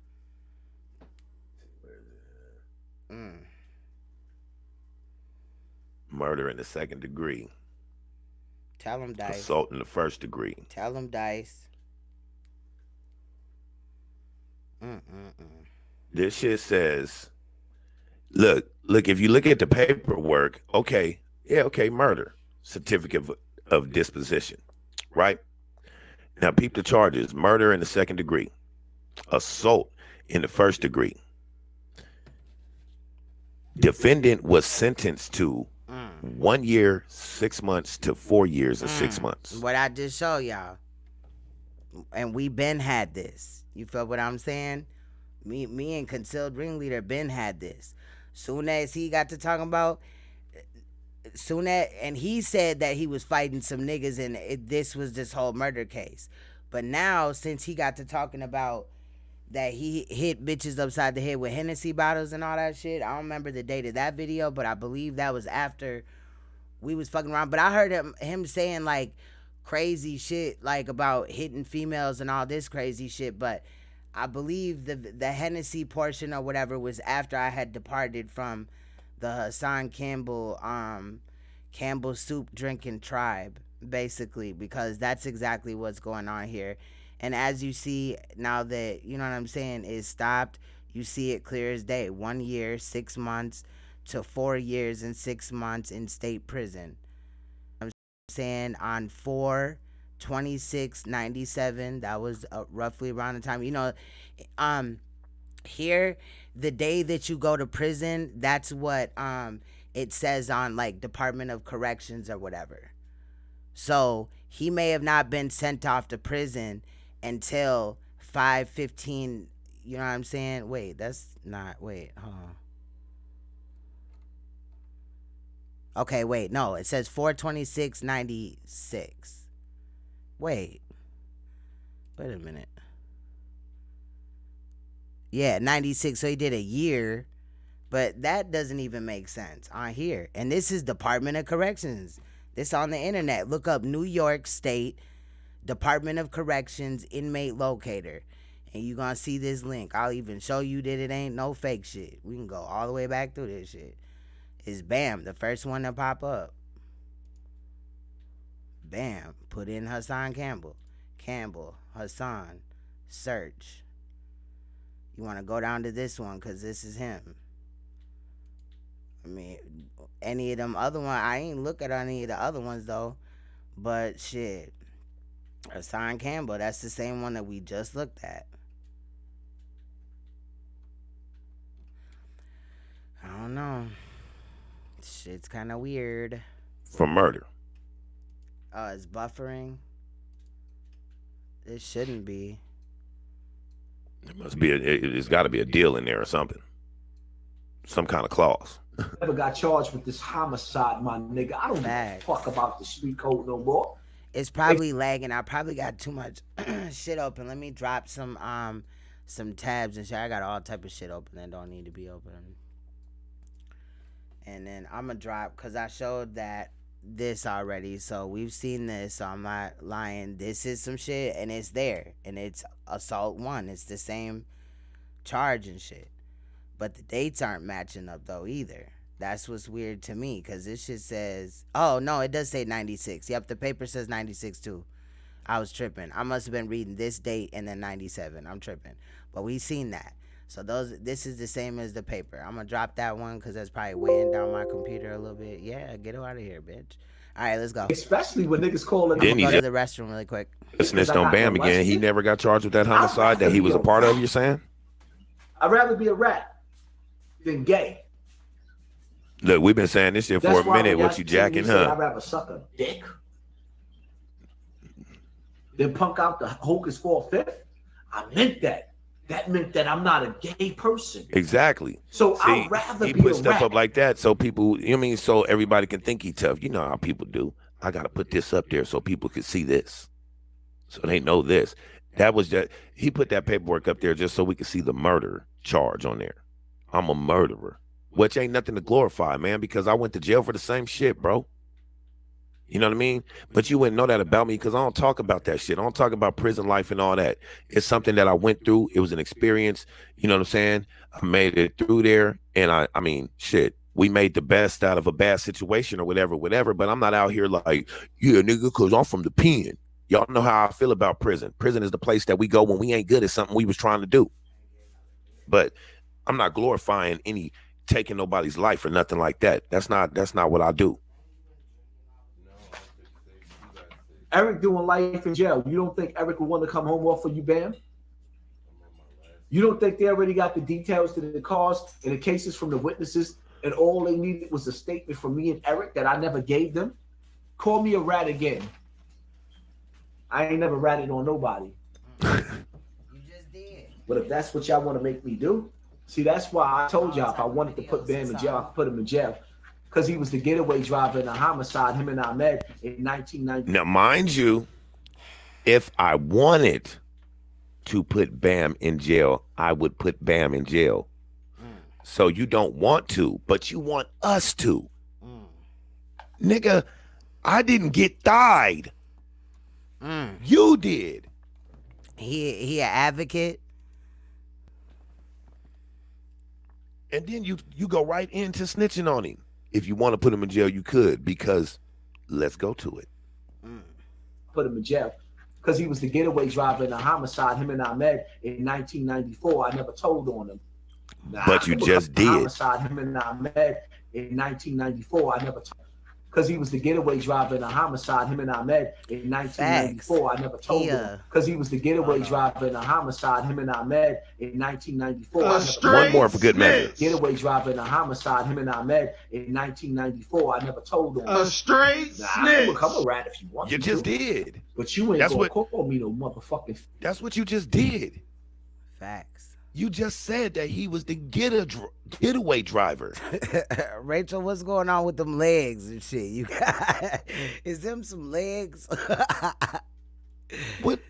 Murder in the 2nd degree. Tell him, DYSE. Assault in the 1st degree. Tell him, DYSE. This shit says, look, if you look at the paperwork, okay, murder. Certificate of disposition, right? Now, peep the charges. Murder in the 2nd degree. Assault in the 1st degree. Defendant was sentenced to 1 year, 6 months to 4 years and 6 months. What I just showed y'all. And we been had this. You feel what I'm saying? Me and concealed ringleader been had this. Soon as he got to talking about, and he said that he was fighting some niggas and this was this whole murder case. But now, since he got to talking about that he hit bitches upside the head with Hennessy bottles and all that shit, I don't remember the date of that video, but I believe that was after we was fucking around. But I heard him saying like crazy shit like about hitting females and all this crazy shit, but I believe the Hennessy portion or whatever was after I had departed from the Hassan Campbell soup drinking tribe, basically, because that's exactly what's going on here. And as you see now that, you know what I'm saying, is stopped, you see it clear as day. 1 year, 6 months to 4 years and 6 months in state prison. I'm saying on 4/26/97, that was roughly around the time, you know, here, the day that you go to prison, that's what it says on like Department of Corrections or whatever. So he may have not been sent off to prison until 5/15, you know what I'm saying? Wait, that's not, wait, hold on. Okay, wait, no, it says 4/26/96. Wait a minute. Yeah, 96, so he did a year, but that doesn't even make sense on here. And this is Department of Corrections. This on the internet. Look up New York State Department of Corrections inmate locator, and you're gonna see this link. I'll even show you that it ain't no fake shit. We can go all the way back through this shit. It's bam, the first one to pop up. Bam, put in Hassan Campbell, Hassan, search. You want to go down to this one because this is him. I mean, any of them other ones, I ain't look at any of the other ones though, but shit, Hassan Campbell, that's the same one that we just looked at. I don't know. Shit's kind of weird. For murder. It's buffering. It shouldn't be. There must be it's got to be a deal in there or something. Some kind of clause. Never got charged with this homicide, my nigga. I don't give a fuck about the street code no more. It's probably lagging. I probably got too much shit open. Let me drop some tabs and shit. I got all type of shit open that don't need to be open. And then I'm gonna drop, because I showed that this already, so we've seen this, so I'm not lying. This is some shit, and it's there, and it's assault 1. It's the same charge and shit, but the dates aren't matching up though either. That's what's weird to me, because this shit says, oh, no, it does say 96. Yep, the paper says 96 too. I was tripping. I must have been reading this date and then 97. I'm tripping. But we seen that. So this is the same as the paper. I'm going to drop that one because that's probably weighing down my computer a little bit. Yeah, get out of here, bitch. All right, let's go. Especially when niggas call it. I'm going to go to the restroom really quick. Snitched on Bam again. He never got charged with that homicide that he was a part of, you're saying? I'd rather be a rat than gay. Look, we've been saying this shit for a minute. What you jacking, huh? I'd rather suck a dick than punk out the Hocus for a fifth. I meant that. That meant that I'm not a gay person. Exactly. So I'd rather he be put a stuff rat. up like that so people, you know what I mean, so everybody can think he tough. You know how people do. I got to put this up there so people can see this. So they know this. That was just, he put that paperwork up there just so we could see the murder charge on there. I'm a murderer, which ain't nothing to glorify, man, because I went to jail for the same shit, bro. You know what I mean? But you wouldn't know that about me because I don't talk about that shit. I don't talk about prison life and all that. It's something that I went through. It was an experience. You know what I'm saying? I made it through there. And I mean, shit, we made the best out of a bad situation or whatever. But I'm not out here like, yeah, nigga, because I'm from the pen. Y'all know how I feel about prison. Prison is the place that we go when we ain't good at something we was trying to do. But I'm not glorifying any taking nobody's life or nothing like that. That's not what I do. Eric doing life in jail. You don't think Eric would want to come home off of you, Bam? You don't think they already got the details to the cause and the cases from the witnesses, and all they needed was a statement from me and Eric that I never gave them? Call me a rat again. I ain't never ratted on nobody. You just did. But if that's what y'all want to make me do, see, that's why I told y'all if I wanted to put Bam in jail, I could put him in jail. Because he was the getaway driver in a homicide, him and Ahmed, in 1990. Now, mind you, if I wanted to put Bam in jail, I would put Bam in jail. So you don't want to, but you want us to. Nigga, I didn't get died. You did. He an advocate. And then you go right into snitching on him. If you want to put him in jail, you could, because let's go to it. Put him in jail because he was the getaway driver in a homicide, him and Ahmed, in 1994. I never told on him. But you just did. Homicide, him and Ahmed, in 1994. I never told. Because he was the getaway driver in a homicide, him and Ahmed, in 1994. I never told him. Because he was the getaway driver in a homicide, him and Ahmed, in 1994. One more for good measure. Getaway driver in a homicide, him and Ahmed, in 1994. I never told him. A straight snitch. snitch. Become a rat if you want. You just did. But you ain't That's gonna what- call me no motherfucking. That's what you just did. Facts. You just said that he was the getaway driver. Rachel, what's going on with them legs and shit? You got is them some legs? What?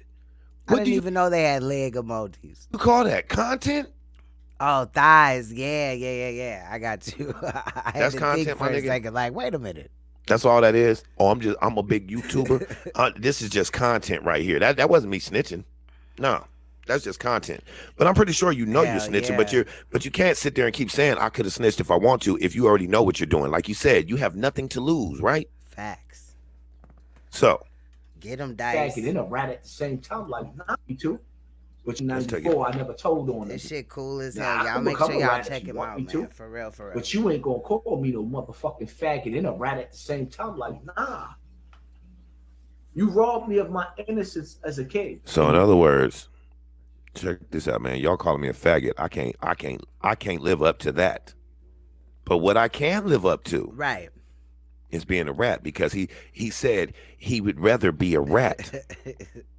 I didn't even know they had leg emojis. You call that content? Oh, thighs. Yeah. I got you. I had That's to content, think my for a nigga. second. Like, wait a minute. That's all that is. Oh, I'm a big YouTuber. This is just content right here. That wasn't me snitching. No. That's just content. But I'm pretty sure you know you're snitching, but you can't sit there and keep saying I could have snitched if I want to if you already know what you're doing. Like you said, you have nothing to lose, right? Facts. So get them dice. Faggot and a rat at the same time, like nah, you too. But in 94, I never told on him. This shit cool as hell. Nah, I Y'all can make become sure a y'all rat if check you him want out, me man. to. For real. But you ain't gonna call me no motherfucking faggot and a rat at the same time, like nah. You robbed me of my innocence as a kid. in other words, check this out, man. Y'all calling me a faggot. I can't live up to that. But what I can live up to, right, is being a rat, because he said he would rather be a rat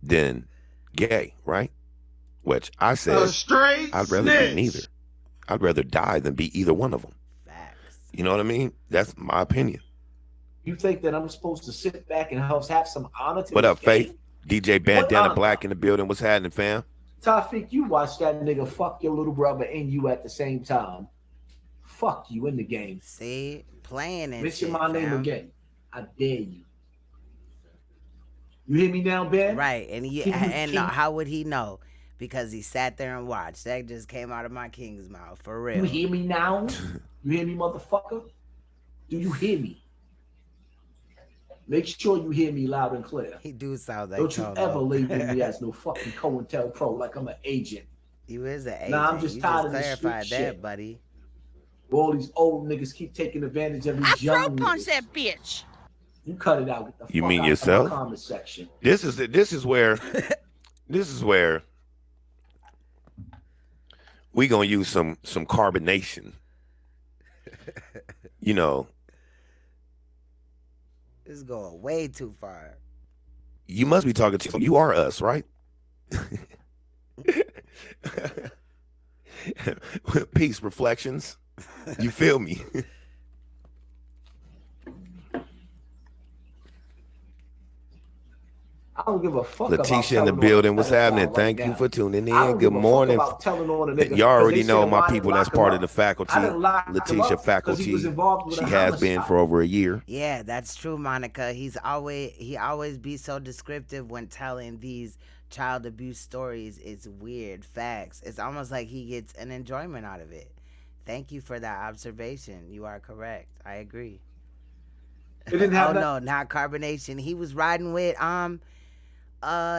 than gay, right? Which I said I'd rather be neither. I'd rather die than be either one of them. Facts. You know what I mean? That's my opinion. You think that I'm supposed to sit back and have some honor to What this up, Faith? game? DJ Bandana Black in the building. What's happening, fam? Tafik, you watch that nigga fuck your little brother and you at the same time. Fuck you in the game. See, playing and Mention shit, my name fam. again. I dare you. You hear me now, Ben? Right, and how would he know? Because he sat there and watched. That just came out of my king's mouth, for real. You hear me now? You hear me, motherfucker? Do you hear me? Make sure you hear me loud and clear. He do sound like Don't you Tomo. ever label me as no fucking COINTELPRO like I'm an agent. You is an agent. Nah, I'm just you tired just of this street clarified that, shit. buddy. Where all these old niggas keep taking advantage of these young niggas. That bitch. You cut it out. Get the You fuck mean out yourself? of my comment section. This is where we gonna use some carbonation. You know. This is going way too far. You must be talking to you are us, right? Peace reflections. You feel me? I don't give a fuck Letitia in the building. What's happening? Thank you for tuning in. Good morning. You already know my people that's part of the faculty. Letitia faculty. She has been for over a year. Yeah, that's true, Monica. He always be so descriptive when telling these child abuse stories. It's weird facts. It's almost like he gets an enjoyment out of it. Thank you for that observation. You are correct. I agree. It didn't have no, not carbonation. He was riding with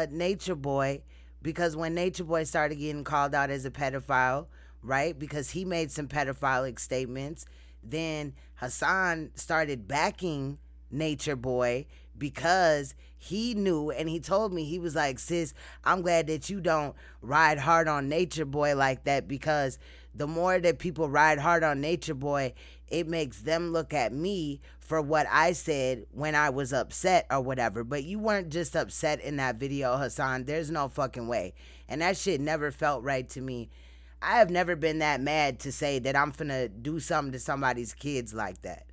Nature Boy, because when Nature Boy started getting called out as a pedophile, right? Because he made some pedophilic statements. Then Hassan started backing Nature Boy because he knew, and he told me, he was like, sis, I'm glad that you don't ride hard on Nature Boy like that, because the more that people ride hard on Nature Boy, it makes them look at me for what I said when I was upset or whatever. But you weren't just upset in that video, Hassan. There's no fucking way. And that shit never felt right to me. I have never been that mad to say that I'm finna do something to somebody's kids like that.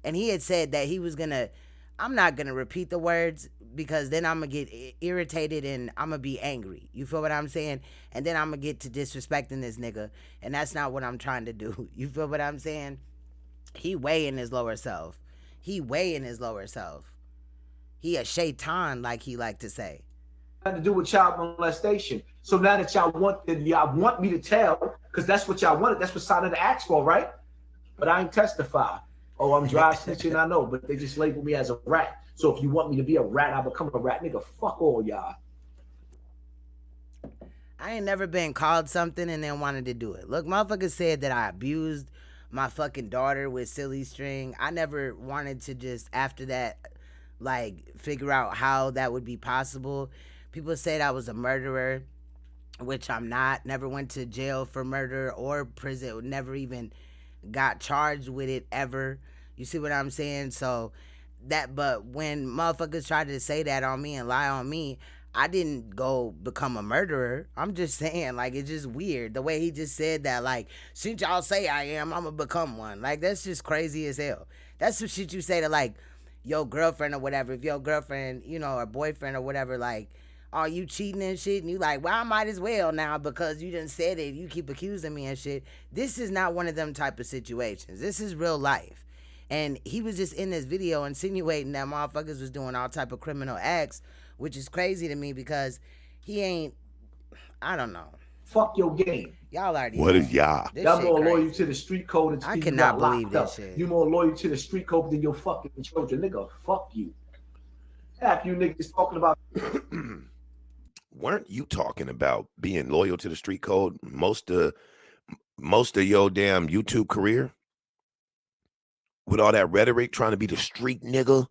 And he had said that he was gonna, I'm not gonna repeat the words because then I'm gonna get irritated and I'm gonna be angry. You feel what I'm saying? And then I'm gonna get to disrespecting this nigga. And that's not what I'm trying to do. You feel what I'm saying? He way in his lower self. He way in his lower self. He a shaitan, like he like to say. Had to do with child molestation. So now that y'all want me to tell, because that's what y'all wanted. That's what SANETER asked for, right? But I ain't testify. Oh, I'm dry snitching, I know, but they just label me as a rat. So if you want me to be a rat, I become a rat. Nigga, fuck all y'all. I ain't never been called something and then wanted to do it. Look, motherfuckers said that I abused my fucking daughter with silly string. I never wanted to just, after that, like, figure out how that would be possible. People said I was a murderer, which I'm not. Never went to jail for murder or prison. Never even got charged with it ever. You see what I'm saying? So that, but when motherfuckers tried to say that on me and lie on me, I didn't go become a murderer. I'm just saying, like, it's just weird. The way he just said that, like, since y'all say I am, I'm gonna become one. Like, that's just crazy as hell. That's some shit you say to, like, your girlfriend or whatever. If your girlfriend, you know, or boyfriend or whatever, like, are you cheating and shit? And you like, well, I might as well now because you done said it. You keep accusing me and shit. This is not one of them type of situations. This is real life. And he was just in this video insinuating that motherfuckers was doing all type of criminal acts, which is crazy to me because he ain't, I don't know. Fuck your game. Y'all already What know. is y'all? Y'all more loyal to the street code until I you cannot got believe locked this up. shit. You more loyal to the street code than your fucking children. Nigga, fuck you. Half you niggas talking about. Weren't you talking about being loyal to the street code most of your damn YouTube career? With all that rhetoric, trying to be the street nigga?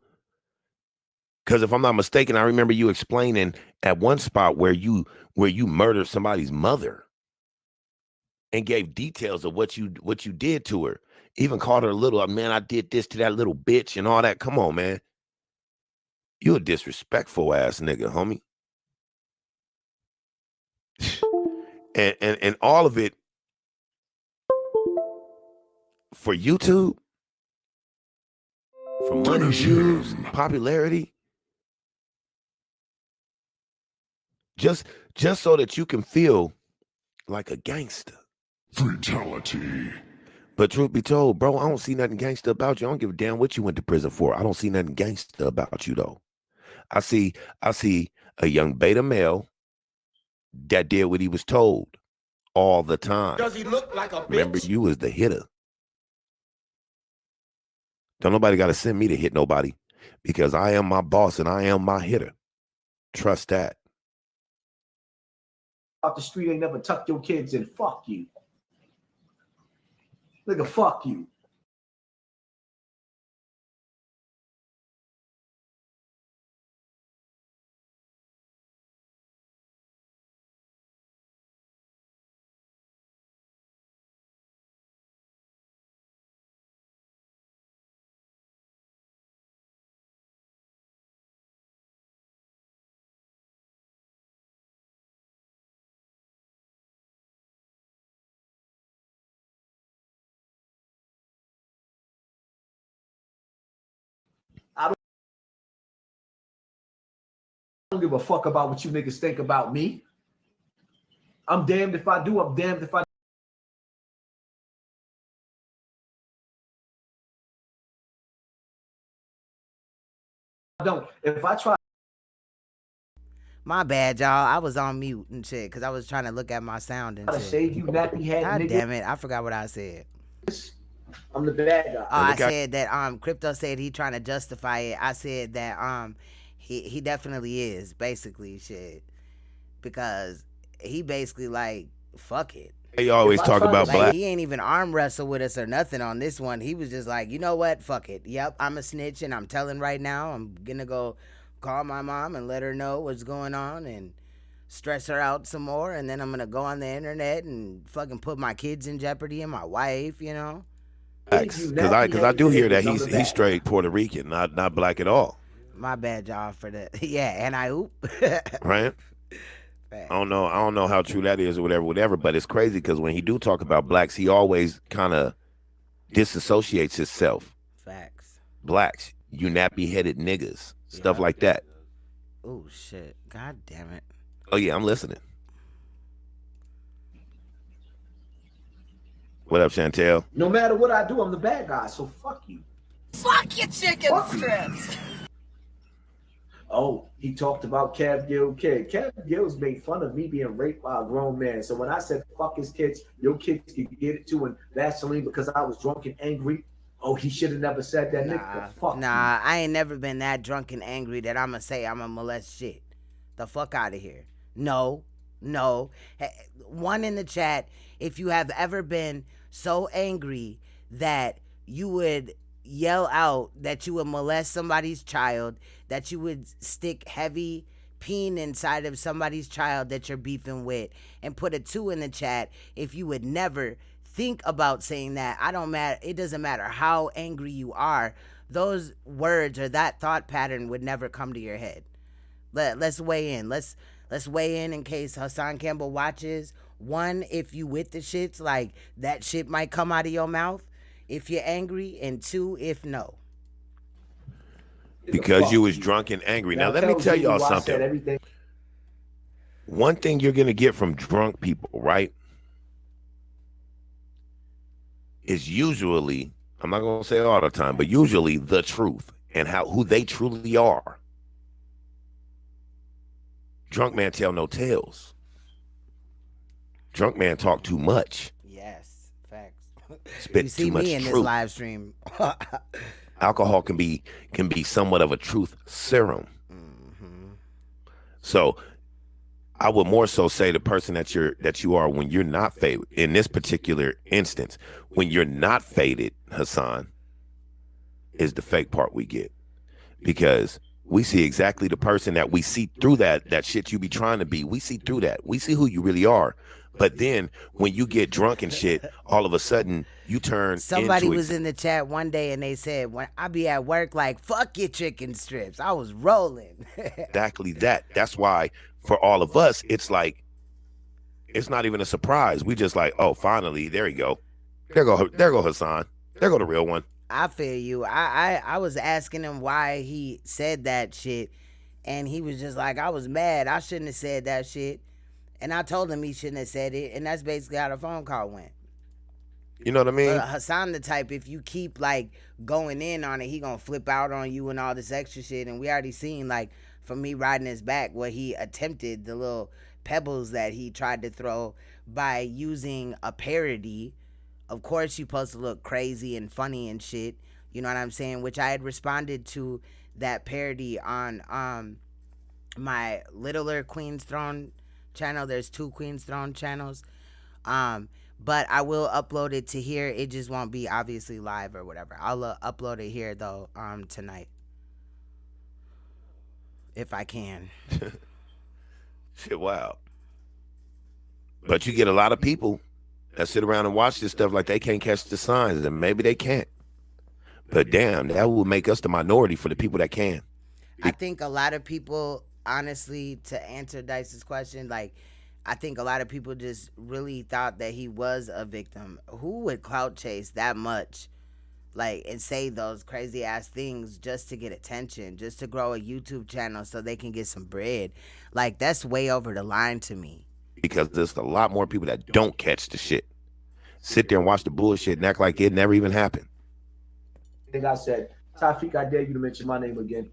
Because if I'm not mistaken, I remember you explaining at one spot where you murdered somebody's mother and gave details of what you did to her. Even called her a little, man, I did this to that little bitch and all that. Come on, man. You a disrespectful ass nigga, homie. And all of it for YouTube, for money, views, popularity, just so that you can feel like a gangster. Fatality. But truth be told, bro, I don't see nothing gangster about you. I don't give a damn what you went to prison for. I don't see nothing gangster about you, though. I see a young beta male that did what he was told all the time. Does he look like a bitch? Remember, you was the hitter. Don't nobody got to send me to hit nobody because I am my boss and I am my hitter. Trust that. Off the street ain't never tuck your kids in. Fuck you. Nigga, fuck you. I don't give a fuck about what you niggas think about me. I'm damned if I do. I'm damned if I don't. If I try. My bad, y'all. I was on mute and shit because I was trying to look at my sound and shit. Save you, nappy head God nigga. damn it. I forgot what I said. I'm the bad guy. I said that Crypto said he trying to justify it. I said that he definitely is, basically, shit. Because he basically like, fuck it. They always talk about like, black. He ain't even arm wrestle with us or nothing on this one. He was just like, you know what? Fuck it. Yep, I'm a snitch and I'm telling right now. I'm gonna go call my mom and let her know what's going on and stress her out some more. And then I'm gonna go on the internet and fucking put my kids in jeopardy and my wife, you know? Because I do hear that he's straight Puerto Rican, not black at all. My bad, y'all, for the and I oop. Right? I don't know how true that is or whatever, but it's crazy because when he do talk about blacks, he always kind of disassociates himself. Facts. Blacks, you nappy headed niggas, stuff like that. Oh shit. God damn it. Oh yeah, I'm listening. What up, Chantel? No matter what I do, I'm the bad guy, so fuck you. Fuck your chicken strips. Oh, he talked about Cav Gill kid. Cav Gill's made fun of me being raped by a grown man. So when I said fuck his kids, your kids can get it too, and Vaseline because I was drunk and angry. Oh, he should have never said that. Nah, I ain't never been that drunk and angry that I'ma say I'ma molest shit. The fuck out of here. No. Hey, one in the chat, if you have ever been so angry that you would yell out that you would molest somebody's child, that you would stick heavy peen inside of somebody's child that you're beefing with, and put a 2 in the chat if you would never think about saying that. It doesn't matter how angry you are, those words or that thought pattern would never come to your head. Let's weigh in. Let's weigh in case Hassan Campbell watches. 1, if you with the shits, like that shit might come out of your mouth if you're angry, and 2, if no. Because you was drunk and angry. Now let me tell y'all something. One thing you're gonna get from drunk people, right, is usually, I'm not gonna say all the time, but usually the truth and who they truly are. Drunk man tell no tales. Drunk man talk too much. Yes, facts. Spit you see too much me in truth. This live stream. Alcohol can be somewhat of a truth serum. So I would more so say the person that you are when you're not faded. In this particular instance, when you're not faded, Hassan, is the fake part we get, because we see exactly the person that we see through that shit you be trying to be. We see through that. We see who you really are. But then when you get drunk and shit, all of a sudden you turn Somebody was in the chat one day and they said, when I be at work, like, fuck your chicken strips. I was rolling. Exactly that. That's why for all of us, it's like, it's not even a surprise. We just like, oh, finally, there you go. There go Hassan. There go the real one. I feel you. I was asking him why he said that shit, and he was just like, I was mad. I shouldn't have said that shit. And I told him he shouldn't have said it, and that's basically how the phone call went. You know what I mean? Hassan the type, if you keep like going in on it, he gonna flip out on you and all this extra shit. And we already seen, like, from me riding his back, what he attempted, the little pebbles that he tried to throw by using a parody. Of course, you're supposed to look crazy and funny and shit. You know what I'm saying? Which I had responded to that parody on my littler Queen's Throne channel. There's 2 Queen's Throne channels. But I will upload it to here. It just won't be obviously live or whatever. I'll upload it here though tonight. If I can. Shit, wow. But you get a lot of people that sit around and watch this stuff like they can't catch the signs, and maybe they can't. But damn, that will make us the minority for the people that can. I think a lot of people, honestly, to answer Dice's question, like, I think a lot of people just really thought that he was a victim. Who would clout chase that much, like, and say those crazy ass things just to get attention, just to grow a YouTube channel so they can get some bread? Like, that's way over the line to me. Because there's a lot more people that don't catch the shit. Sit there and watch the bullshit and act like it never even happened. I think I said, Tafik, I dare you to mention my name again.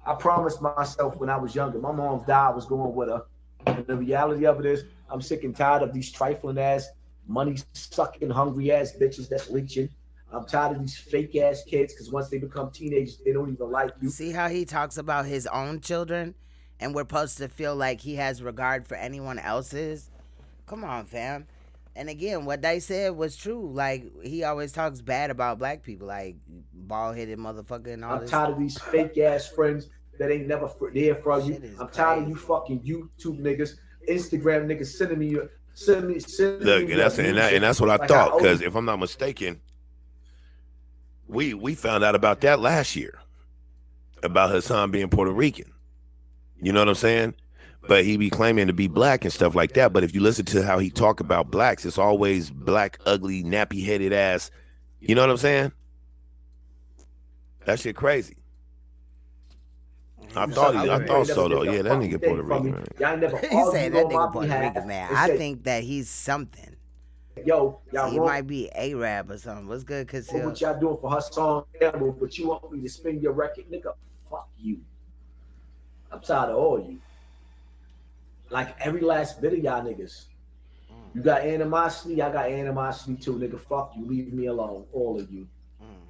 I promised myself when I was younger, my mom died, I was going with her. And the reality of it is, I'm sick and tired of these trifling ass, money sucking, hungry ass bitches that's leeching. I'm tired of these fake ass kids because once they become teenagers, they don't even like you. See how he talks about his own children, and we're supposed to feel like he has regard for anyone else's? Come on, fam. And again, what Dice said was true. Like, he always talks bad about black people, like bald-headed motherfucker and all this. I'm tired of these fake ass friends that ain't never there for you. I'm tired of you fucking YouTube niggas, Instagram niggas sending me your Look, and that's what I thought, because if I'm not mistaken, we found out about that last year, about Hassan being Puerto Rican. You know what I'm saying? But he be claiming to be black and stuff like that. But if you listen to how he talk about blacks, it's always black, ugly, nappy-headed ass. You know what I'm saying? That shit crazy. I thought so though. Yeah, that nigga Puerto Rican, man. He said that nigga Puerto Rican, man. I think that he's something. Yo, y'all he might be Arab or something. What's good, cause what y'all doing for Hassan, Campbell, but you want me to spin your record, nigga? Fuck you. I'm tired of all you. Like every last bit of y'all niggas. You got animosity, I got animosity too, nigga. Fuck you, leave me alone, all of you.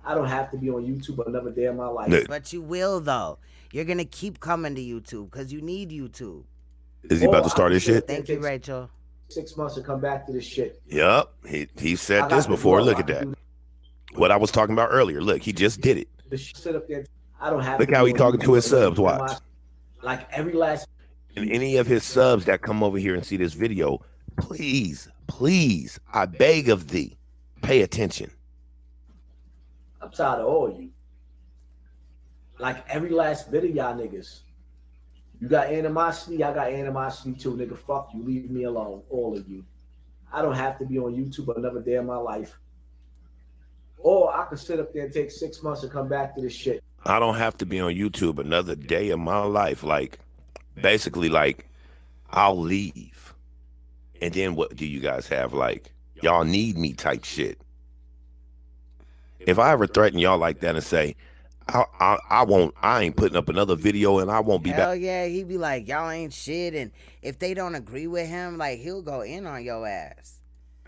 I don't have to be on YouTube another day of my life. But you will though. You're gonna keep coming to YouTube because you need YouTube. Is he about to start his shit? Thank you, Rachel. 6 months to come back to this shit. Yup, he said this before. Look at that. What I was talking about earlier. Look, he just did it. Sit up there. I don't have. Look how he talking to his subs. Watch. Like every last. And any of his subs that come over here and see this video, please, please, I beg of thee, pay attention. I'm tired of all you. Like every last bit of y'all niggas. You got animosity, I got animosity too, nigga. Fuck you, leave me alone, all of you. I don't have to be on YouTube another day of my life. Or I could sit up there and take 6 months to come back to this shit. I don't have to be on YouTube another day of my life. Like, basically, like, I'll leave. And then what do you guys have? Like, y'all need me type shit. If I ever threaten y'all like that and say, I ain't putting up another video and I won't be back. Hell yeah, he'd be like, y'all ain't shit. And if they don't agree with him, like, he'll go in on your ass.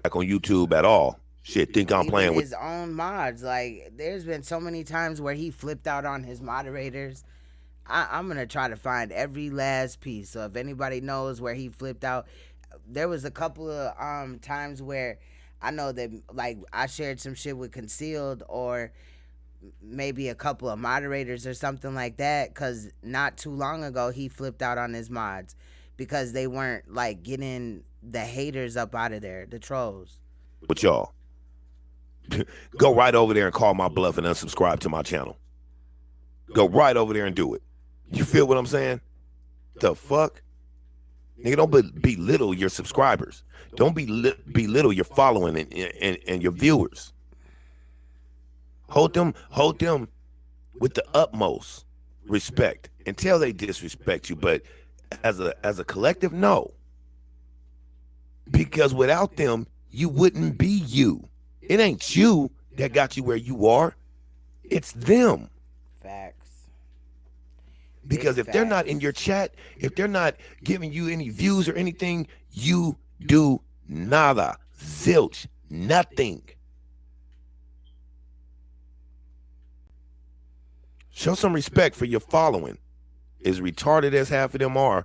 Back on YouTube at all. Shit, think I'm playing with his own mods. Like, there's been so many times where he flipped out on his moderators. I'm going to try to find every last piece. So if anybody knows where he flipped out, there was a couple of times where I know that, like, I shared some shit with Concealed or maybe a couple of moderators or something like that, because not too long ago he flipped out on his mods because they weren't, like, getting the haters up out of there, the trolls. With y'all. Go right over there and call my bluff and unsubscribe to my channel. Go right over there and do it. You feel what I'm saying? The fuck? Nigga, don't belittle your subscribers. Don't belittle your following and your viewers. Hold them with the utmost respect until they disrespect you. But as a collective, no. Because without them, you wouldn't be you. It ain't you that got you where you are. It's them. Facts. Because if they're not in your chat, if they're not giving you any views or anything, you do nada, zilch, nothing. Show some respect for your following. As retarded as half of them are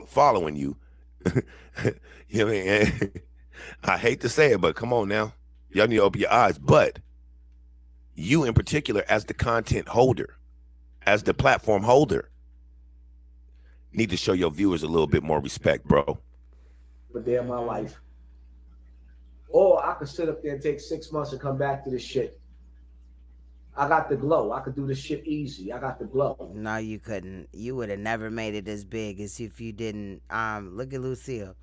following you. You know what I mean? I hate to say it, but come on now. Y'all need to open your eyes. But you in particular, as the content holder, as the platform holder, need to show your viewers a little bit more respect, bro. But they're my life. Or I could sit up there and take 6 months and come back to this shit. I got the glow. I could do this shit easy. I got the glow. No, you couldn't. You would have never made it as big as if you didn't. Look at Lucille.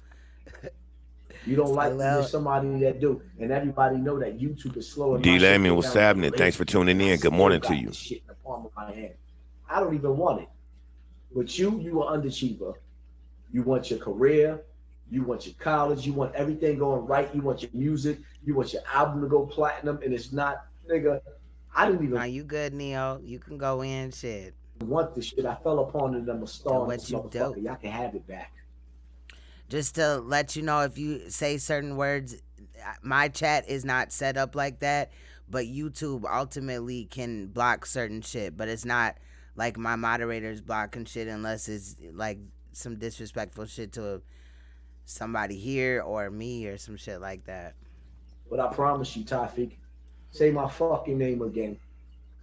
You don't like me, there's somebody that do. And everybody know that YouTube is slowing. D. Lamian, what's happening? Thanks for tuning in. Good morning to you. Shit in the palm of my hand. I don't even want it. But you an underachiever. You want your career. You want your college. You want everything going right. You want your music. You want your album to go platinum. And it's not, nigga. I didn't even. Nah, you good, Neo. You can go in, shit. Want this shit. I fell upon it and I'm a star. What you do? Y'all can have it back. Just to let you know, if you say certain words, my chat is not set up like that, but YouTube ultimately can block certain shit, but it's not like my moderators blocking shit unless it's like some disrespectful shit to somebody here or me or some shit like that. But I promise you, Tafik, say my fucking name again.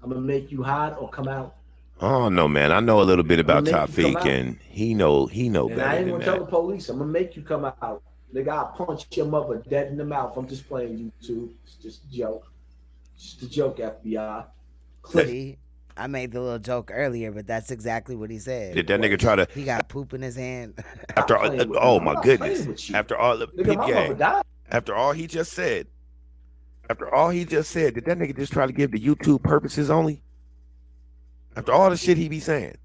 I'm gonna make you hide or come out. Oh no, man. I know a little bit about Tafik, and he know And better I ain't than gonna tell that. the police. I'm gonna make you come out. Nigga, I'll punch your mother dead in the mouth. I'm just playing YouTube. It's just a joke. Just a joke, FBI. See, I made the little joke earlier, but that's exactly what he said. Did that nigga try to? He got poop in his hand. After oh my goodness! After all the Nigga, peep my game, mother died. after all he just said, did that nigga just try to give the YouTube purposes only? After all the shit he be saying.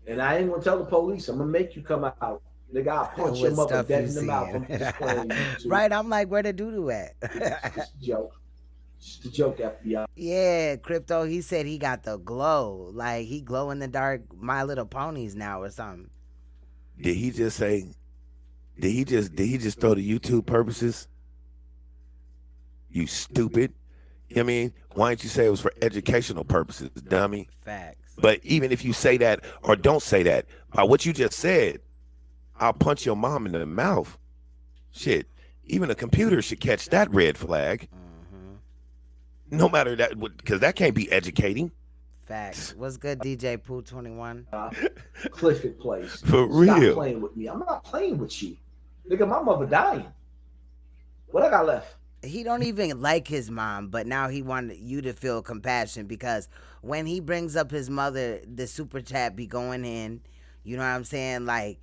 And I ain't gonna tell the police. I'm gonna make you come out. Nigga, I'll punch your mother dead in the mouth. I'm just playing YouTube. Right, I'm like, where the doo-doo at? It's just a joke. Just a joke, FBI. Yeah, Crypto, he said he got the glow. Like, he glow in the dark My Little Ponies now or something. Did he just say? Did he just throw the YouTube purposes? You stupid. You know what I mean? Why didn't you say it was for educational purposes, dummy? Facts. But even if you say that or don't say that, by what you just said, I'll punch your mom in the mouth. Shit, even a computer should catch that red flag. No matter that, because that can't be educating. Facts. What's good, DJ Pooh 21? Clifford Place. For real. Stop playing with me. I'm not playing with you. Nigga, my mother dying. What I got left? He don't even like his mom, but now he wanted you to feel compassion because when he brings up his mother, the super chat be going in. You know what I'm saying? Like,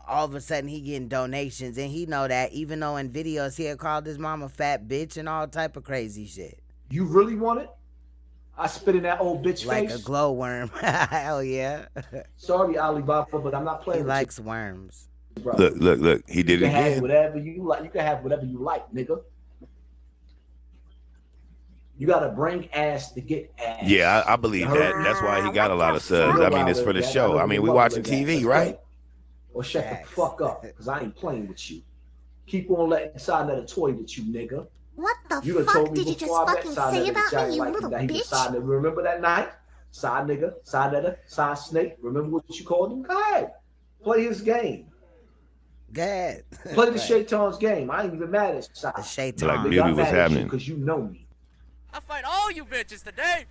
all of a sudden he getting donations, and he know that even though in videos he had called his mom a fat bitch and all type of crazy shit. You really want it? I spit in that old bitch like face. Like a glowworm. Hell yeah. Sorry, Alibaba, but I'm not playing he with likes you. worms. Bro. Look. He did it again. Have whatever you like. You can have whatever you like, nigga. You gotta bring ass to get ass. Yeah, I believe that. That's why he got a lot of subs. I mean, it's for the show. I mean, we watching TV, right? Or shut the fuck up, because I ain't playing with you. Keep on letting SANETER toy with you, nigga. What the you fuck did you just fucking say about me, you little bitch? Remember that night? Side nigga, SANETER, side snake. Remember what you called him? Go ahead. Play his game. Go ahead. Play the Shaitan's game. I ain't even mad at Side. The Shaitan. Like Beauty was happening. Because you know me. I'll fight all you bitches today.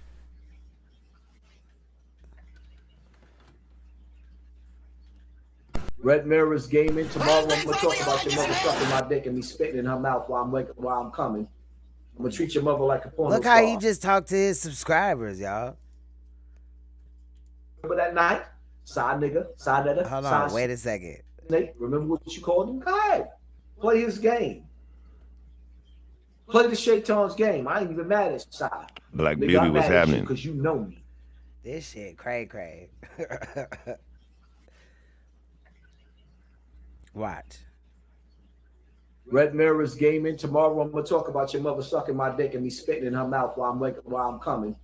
Red Mirror's gaming tomorrow. I'm gonna talk about your mother sucking my dick and me spitting in her mouth while I'm coming. I'm gonna treat your mother like a porno Look star. how he just talked to his subscribers, y'all. Remember that night? Side nigga, SANETER. Hold on, wait a second. Snake, remember what you called him? Go ahead. Play his game. Play the Shaitan's game. I ain't even mad at Side. Black Beauty was happening. Because you know me. This shit cray. Watch. Red Mirror's gaming tomorrow. I'm gonna talk about your mother sucking my dick and me spitting in her mouth while I'm coming.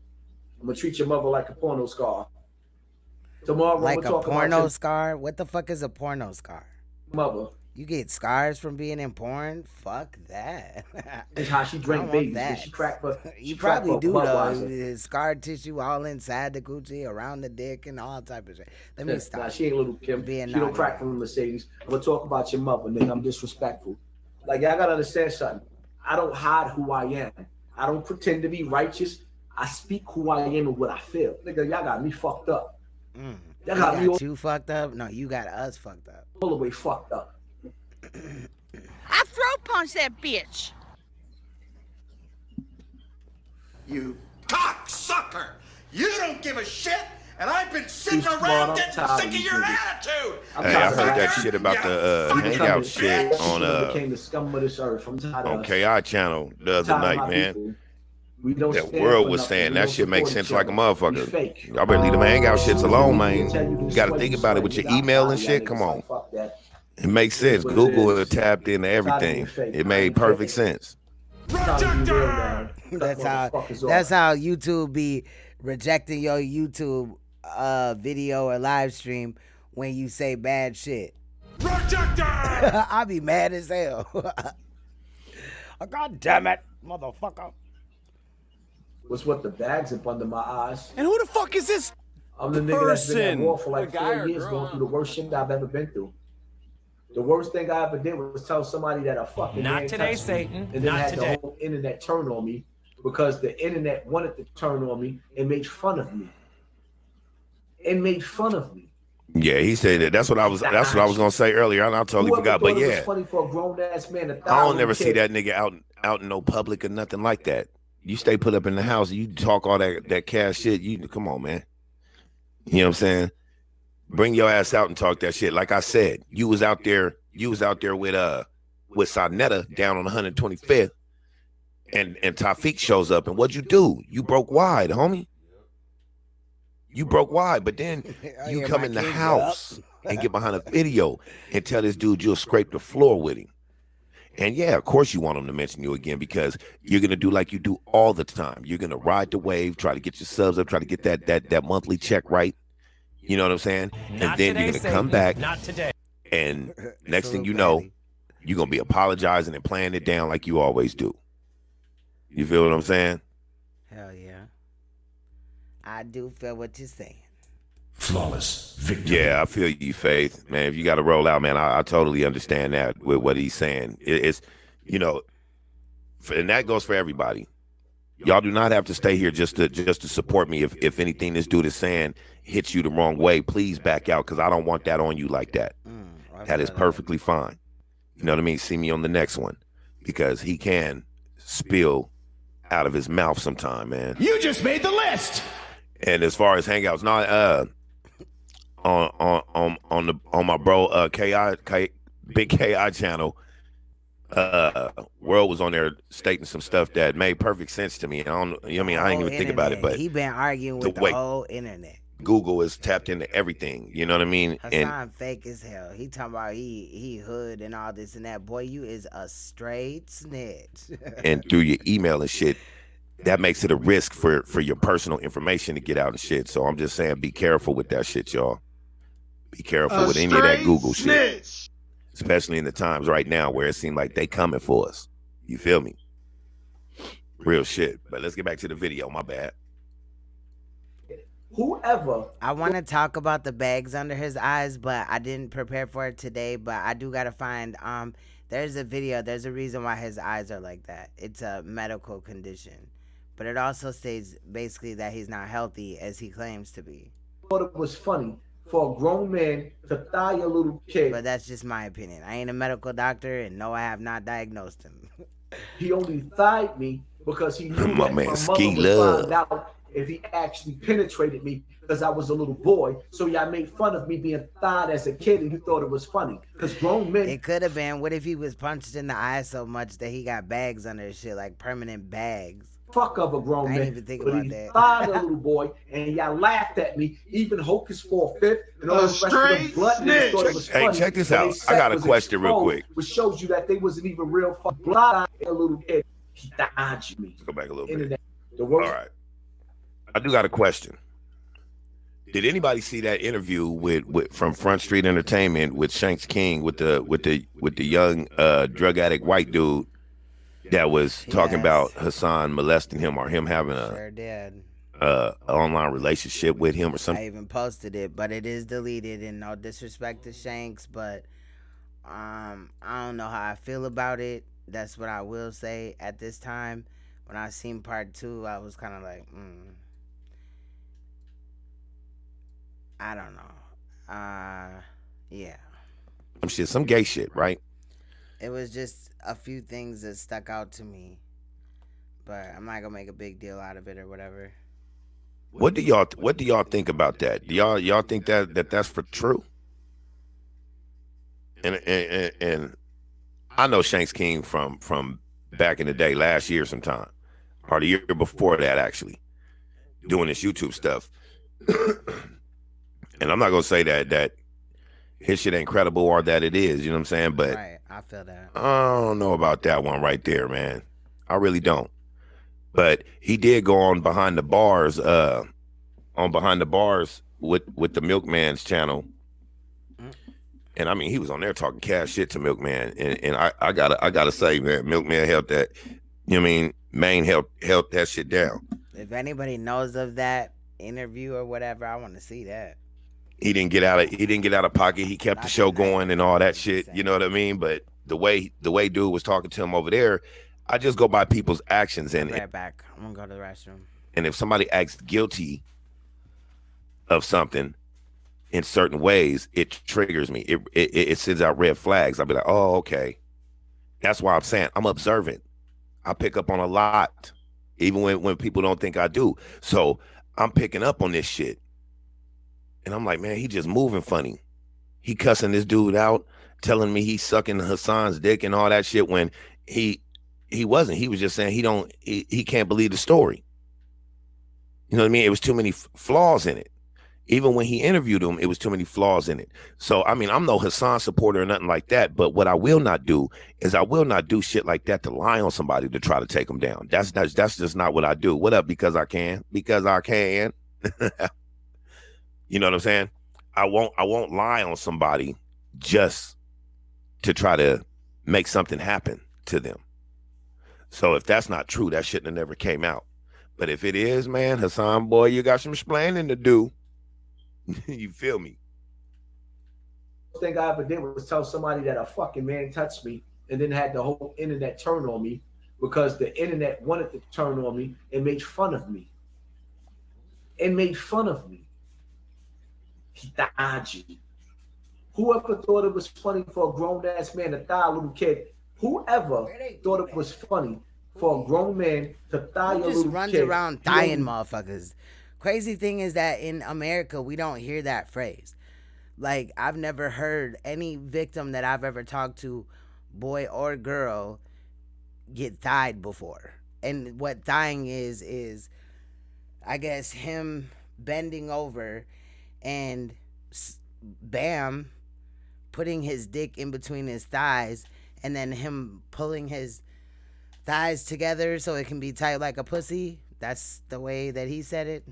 I'm gonna treat your mother like a porno star. Tomorrow, like I'm gonna a talk porno about scar? What the fuck is a porno scar? Mother. You get scars from being in porn? Fuck that. It's how she drank babies. That. She cracked for. You probably do though. Scar tissue all inside the coochie, around the dick, and all type of shit. Let me stop. Nah, she ain't little Kim. She don't crack from the Mercedes. We'll talk about your mother, nigga. I'm disrespectful. Like y'all gotta understand something. I don't hide who I am. I don't pretend to be righteous. I speak who I am and what I feel. Nigga, y'all got me fucked up. Y'all got me you fucked up? No, you got us fucked up. All the way fucked up. I throat punch that bitch. You cocksucker! You don't give a shit, and I've been sitting around getting sick of your attitude. Hey, I heard that shit about the hangout shit on became the scum of this earth. On KI channel the other night, man. That world was saying that shit makes sense like a motherfucker. Y'all better leave them hangout shits alone, man. You gotta think about it with your email and shit. Come on. It makes sense. Google tapped into everything. It made perfect sense. That's how YouTube be rejecting your YouTube video or live stream when you say bad shit. I be mad as hell. God damn it, motherfucker. What's what the bags up under my eyes? And who the fuck is this? I'm the nigga that's been at war for like 4 years, going through the worst shit I've ever been through. The worst thing I ever did was tell somebody that a fucking not today, Satan. And then had the whole internet turn on me because the internet wanted to turn on me and made fun of me. Yeah, he said that. That's what I was gonna say earlier, and I totally forgot. But yeah, funny for a grown ass man. I don't never see that nigga out in no public or nothing like that. You stay put up in the house, you talk all that cash shit. You come on, man. You know what I'm saying? Bring your ass out and talk that shit. Like I said, you was out there with SANETER down on 125th, and Tafik shows up, and what'd you do? You broke wide, homie. You broke wide, but then you come in the house and get behind a video and tell this dude you'll scrape the floor with him. And yeah, of course you want him to mention you again because you're gonna do like you do all the time. You're gonna ride the wave, try to get your subs up, try to get that monthly check right. You know what I'm saying? And then you're gonna come back. Not today. And next thing you know, you're gonna be apologizing and playing it down like you always do. You feel what I'm saying? Hell yeah. I do feel what you're saying. Flawless victory. Yeah, I feel you, Faith. Man, if you got to roll out, man, I totally understand that with what he's saying. It's, you know, and that goes for everybody. Y'all do not have to stay here just to support me. If anything this dude is saying hits you the wrong way, please back out because I don't want that on you like that. That is perfectly fine. You know what I mean? See me on the next one because he can spill out of his mouth sometime, man. You just made the list. And as far as hangouts, not on my bro Big KI channel, World was on there stating some stuff that made perfect sense to me. I don't, you know what I mean? I didn't even think about it, but he been arguing with the whole internet. Google is tapped into everything. You know what I mean? Hassan fake as hell. He talking about he hood and all this and that. Boy, you is a straight snitch. And through your email and shit, that makes it a risk for your personal information to get out and shit. So I'm just saying, be careful with that shit, y'all. Be careful with any of that Google shit. Especially in the times right now where it seems like they coming for us. You feel me? Real shit. But let's get back to the video. My bad. Whoever. I want to talk about the bags under his eyes, but I didn't prepare for it today. But I do got to find, there's a video. There's a reason why his eyes are like that. It's a medical condition. But it also states basically that he's not healthy as he claims to be. I thought it was funny for a grown man to thigh a little kid. But that's just my opinion. I ain't a medical doctor, and no, I have not diagnosed him. He only thighed me because he knew my that man my Ski mother would find out if he actually penetrated me because I was a little boy. So y'all made fun of me being thighed as a kid, and he thought it was funny. Because grown men... It could have been. What if he was punched in the eye so much that he got bags under his shit, like permanent bags? Fuck of a grown man. I didn't even think about that. Thighed a little boy, and y'all laughed at me. Even Hocus for a fifth, and all the rest of the blood niggas thought it was funny. Hey, check this out. I got a question real quick. Which shows you that they wasn't even real fucking blood. A little kid, he dodged me. Let's go back a little bit. The worst. All right. I do got a question. Did anybody see that interview with from Front Street Entertainment with Shanks King with the young drug addict white dude that was talking about Hassan molesting him or him having a online relationship with him or something? I even posted it, but it is deleted, and no disrespect to Shanks, but I don't know how I feel about it. That's what I will say at this time. When I seen part 2, I was kind of like, I don't know. Yeah. Some gay shit, right? It was just a few things that stuck out to me, but I'm not gonna make a big deal out of it or whatever. What do y'all think about that? Do y'all think that's for true? And I know Shanks King from back in the day, last year sometime, or the year before that, actually, doing this YouTube stuff. And I'm not gonna say that his shit ain't credible or that it is, you know what I'm saying? But right, I feel that. I don't know about that one right there, man. I really don't. But he did go on Behind the Bars, with the Milkman's channel. And I mean, he was on there talking cash shit to Milkman. And I gotta say, man, Milkman held that, you know what I mean? Maine held that shit down. If anybody knows of that interview or whatever, I want to see that. He didn't get out of pocket. He kept the show going and all that shit. You know what I mean? But the way dude was talking to him over there, I just go by people's actions. And right back. I'm gonna go to the restroom. And if somebody acts guilty of something in certain ways, it triggers me. It sends out red flags. I'll be like, oh, okay. That's why I'm saying I'm observant. I pick up on a lot, even when people don't think I do. So I'm picking up on this shit. And I'm like, man, he just moving funny. He cussing this dude out, telling me he's sucking Hassan's dick and all that shit when he wasn't. He was just saying he can't believe the story. You know what I mean? It was too many flaws in it. Even when he interviewed him, it was too many flaws in it. So, I mean, I'm no Hassan supporter or nothing like that. But what I will not do is I will not do shit like that to lie on somebody to try to take them down. That's just not what I do. What up? Because I can. Because I can. You know what I'm saying? I won't lie on somebody just to try to make something happen to them. So if that's not true, that shouldn't have never came out. But if it is, man, Hassan, boy, you got some explaining to do. You feel me? The thing I ever did was tell somebody that a fucking man touched me and then had the whole internet turn on me because the internet wanted to turn on me and made fun of me. It made fun of me. Hitaji. Whoever thought it was funny for a grown-ass man to thigh a little kid, whoever thought it was funny for a grown man to thigh a little kid. Just runs around dying motherfuckers. Crazy thing is that in America, we don't hear that phrase. Like, I've never heard any victim that I've ever talked to, boy or girl, get thied before. And what thiging is I guess him bending over and bam, putting his dick in between his thighs and then him pulling his thighs together so it can be tight like a pussy. That's the way that he said it.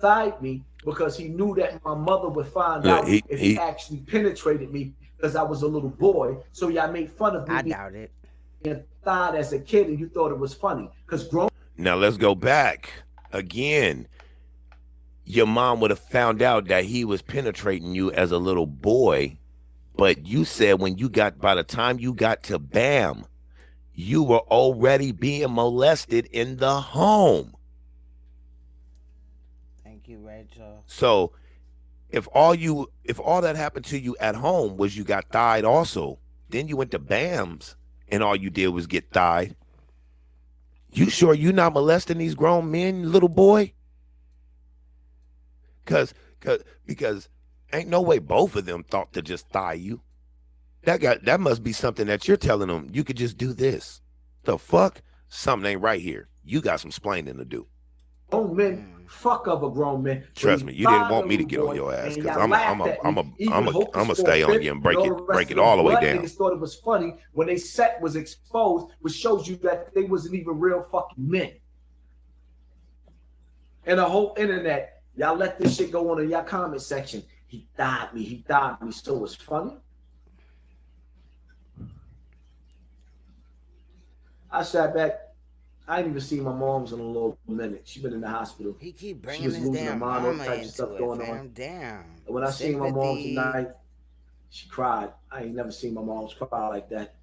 Thied me because he knew that my mother would find out if he actually penetrated me because I was a little boy. So y'all made fun of me. I doubt it. And thied as a kid and you thought it was funny because grown. Now let's go back again. Your mom would have found out that he was penetrating you as a little boy, but you said by the time you got to BAM, you were already being molested in the home. Thank you, Rachel. So if all that happened to you at home was you got thied also, then you went to BAMs and all you did was get thied. You sure you not molesting these grown men, little boy? Because ain't no way both of them thought to just thigh you. That must be something that you're telling them you could just do this. The fuck? Something ain't right here. You got some explaining to do. Grown men, fuck other grown men. Trust me, you didn't want me to get on your ass because I'm a stay on you and break it all the way down. Niggas thought it was funny when they set was exposed, which shows you that they wasn't even real fucking men. And the whole internet Y'all let this shit go on in y'all comment section. He died me. He died me. So it's funny. I sat back. I ain't even seen my mom's in a little minute. She been in the hospital. He keep bringing his damn mind, all mama types of stuff into it, going fam. on. Damn. And when I seen my mom tonight, she cried. I ain't never seen my mom cry like that.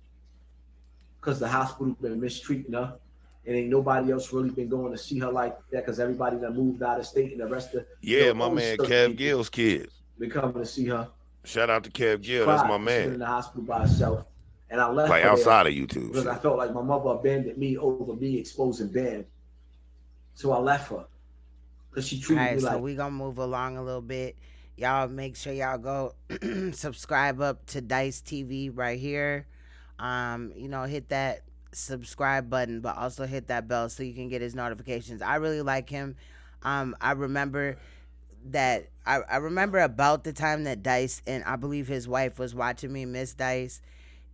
Because the hospital been mistreating her. And ain't nobody else really been going to see her like that because everybody that moved out of state and the rest of my man Kev Gill's kids been coming to see her. Shout out to Kev Gill. That's my man. She's been in the hospital by herself. And I left like her outside there of YouTube because I felt like my mother abandoned me over me exposing Ben. So I left her because she treated me like. So we gonna move along a little bit. Y'all make sure y'all go subscribe up to DYSE TV right here. You know, hit that subscribe button, but also hit that bell so you can get his notifications. I really like him. I remember that I remember about the time that DYSE and I believe his wife was watching me, Miss DYSE,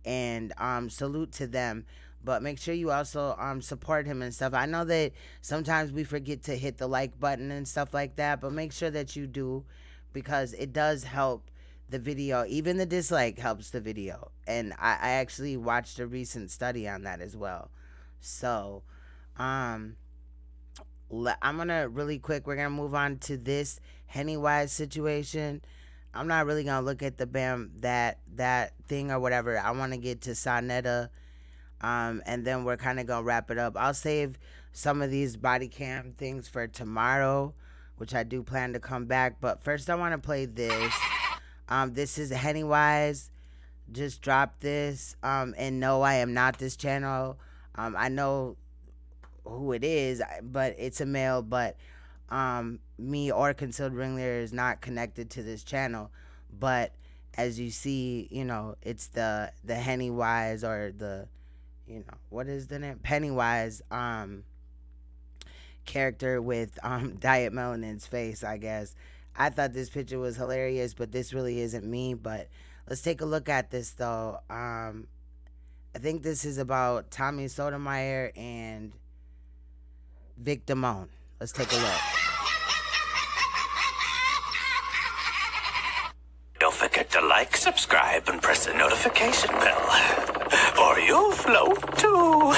and salute to them. But make sure you also support him and stuff. I know that sometimes we forget to hit the like button and stuff like that, but make sure that you do, because it does help the video. Even the dislike helps the video. And I actually watched a recent study on that as well. So I'm gonna really quick, we're gonna move on to this HENNYWISE situation. I'm not really gonna look at the that thing or whatever. I want to get to SANETER, and then we're kind of gonna wrap it up. I'll save some of these body cam things for tomorrow, which I do plan to come back. But first, I want to play this. This is HENNYWISE. Just dropped this. And no, I am not this channel. I know who it is, but it's a male. But me or Concealed Ringleader is not connected to this channel. But as you see, you know, it's the HENNYWISE, or the, you know, what is the name? Pennywise character with Diet Melanin's face, I guess. I thought this picture was hilarious, but this really isn't me. But let's take a look at this, though. I think this is about Tommy Sotomayor and Vic Damone. Let's take a look. Don't forget to like, subscribe, and press the notification bell, or you'll float too.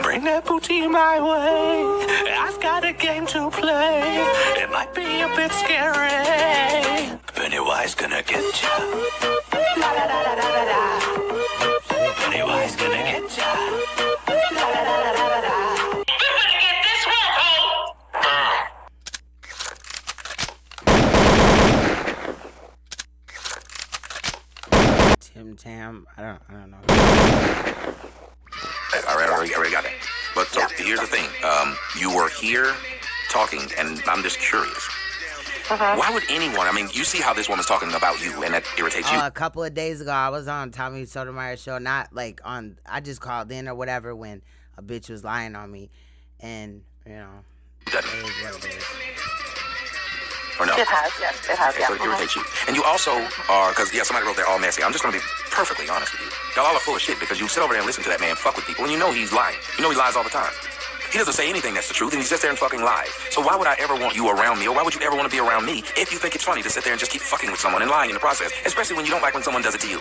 Bring that booty my way. I've got a game to play. It might be a bit scary. Pennywise gonna get ya. La da da da da da. Pennywise gonna get ya. La da da da da da. You better get this one, ho. Tim Tam, I don't know. I already got it. But so here's the thing. You were here talking, and I'm just curious. Why would anyone, I mean, you see how this woman's talking about you, and that irritates you? A couple of days ago, I was on Tommy Sotomayor's show, not like on, I just called in or whatever when a bitch was lying on me. And, you know, it is what it is. Or no? It has, yes. It has, okay, so it irritates you. And you also are, because, yeah, somebody wrote they're all messy. I'm just going to be perfectly honest with you. Y'all all are full of shit because you sit over there and listen to that man fuck with people, and you know he's lying. You know he lies all the time. He doesn't say anything that's the truth, and he sits there and fucking lies. So why would I ever want you around me, or why would you ever want to be around me if you think it's funny to sit there and just keep fucking with someone and lying in the process, especially when you don't like when someone does it to you?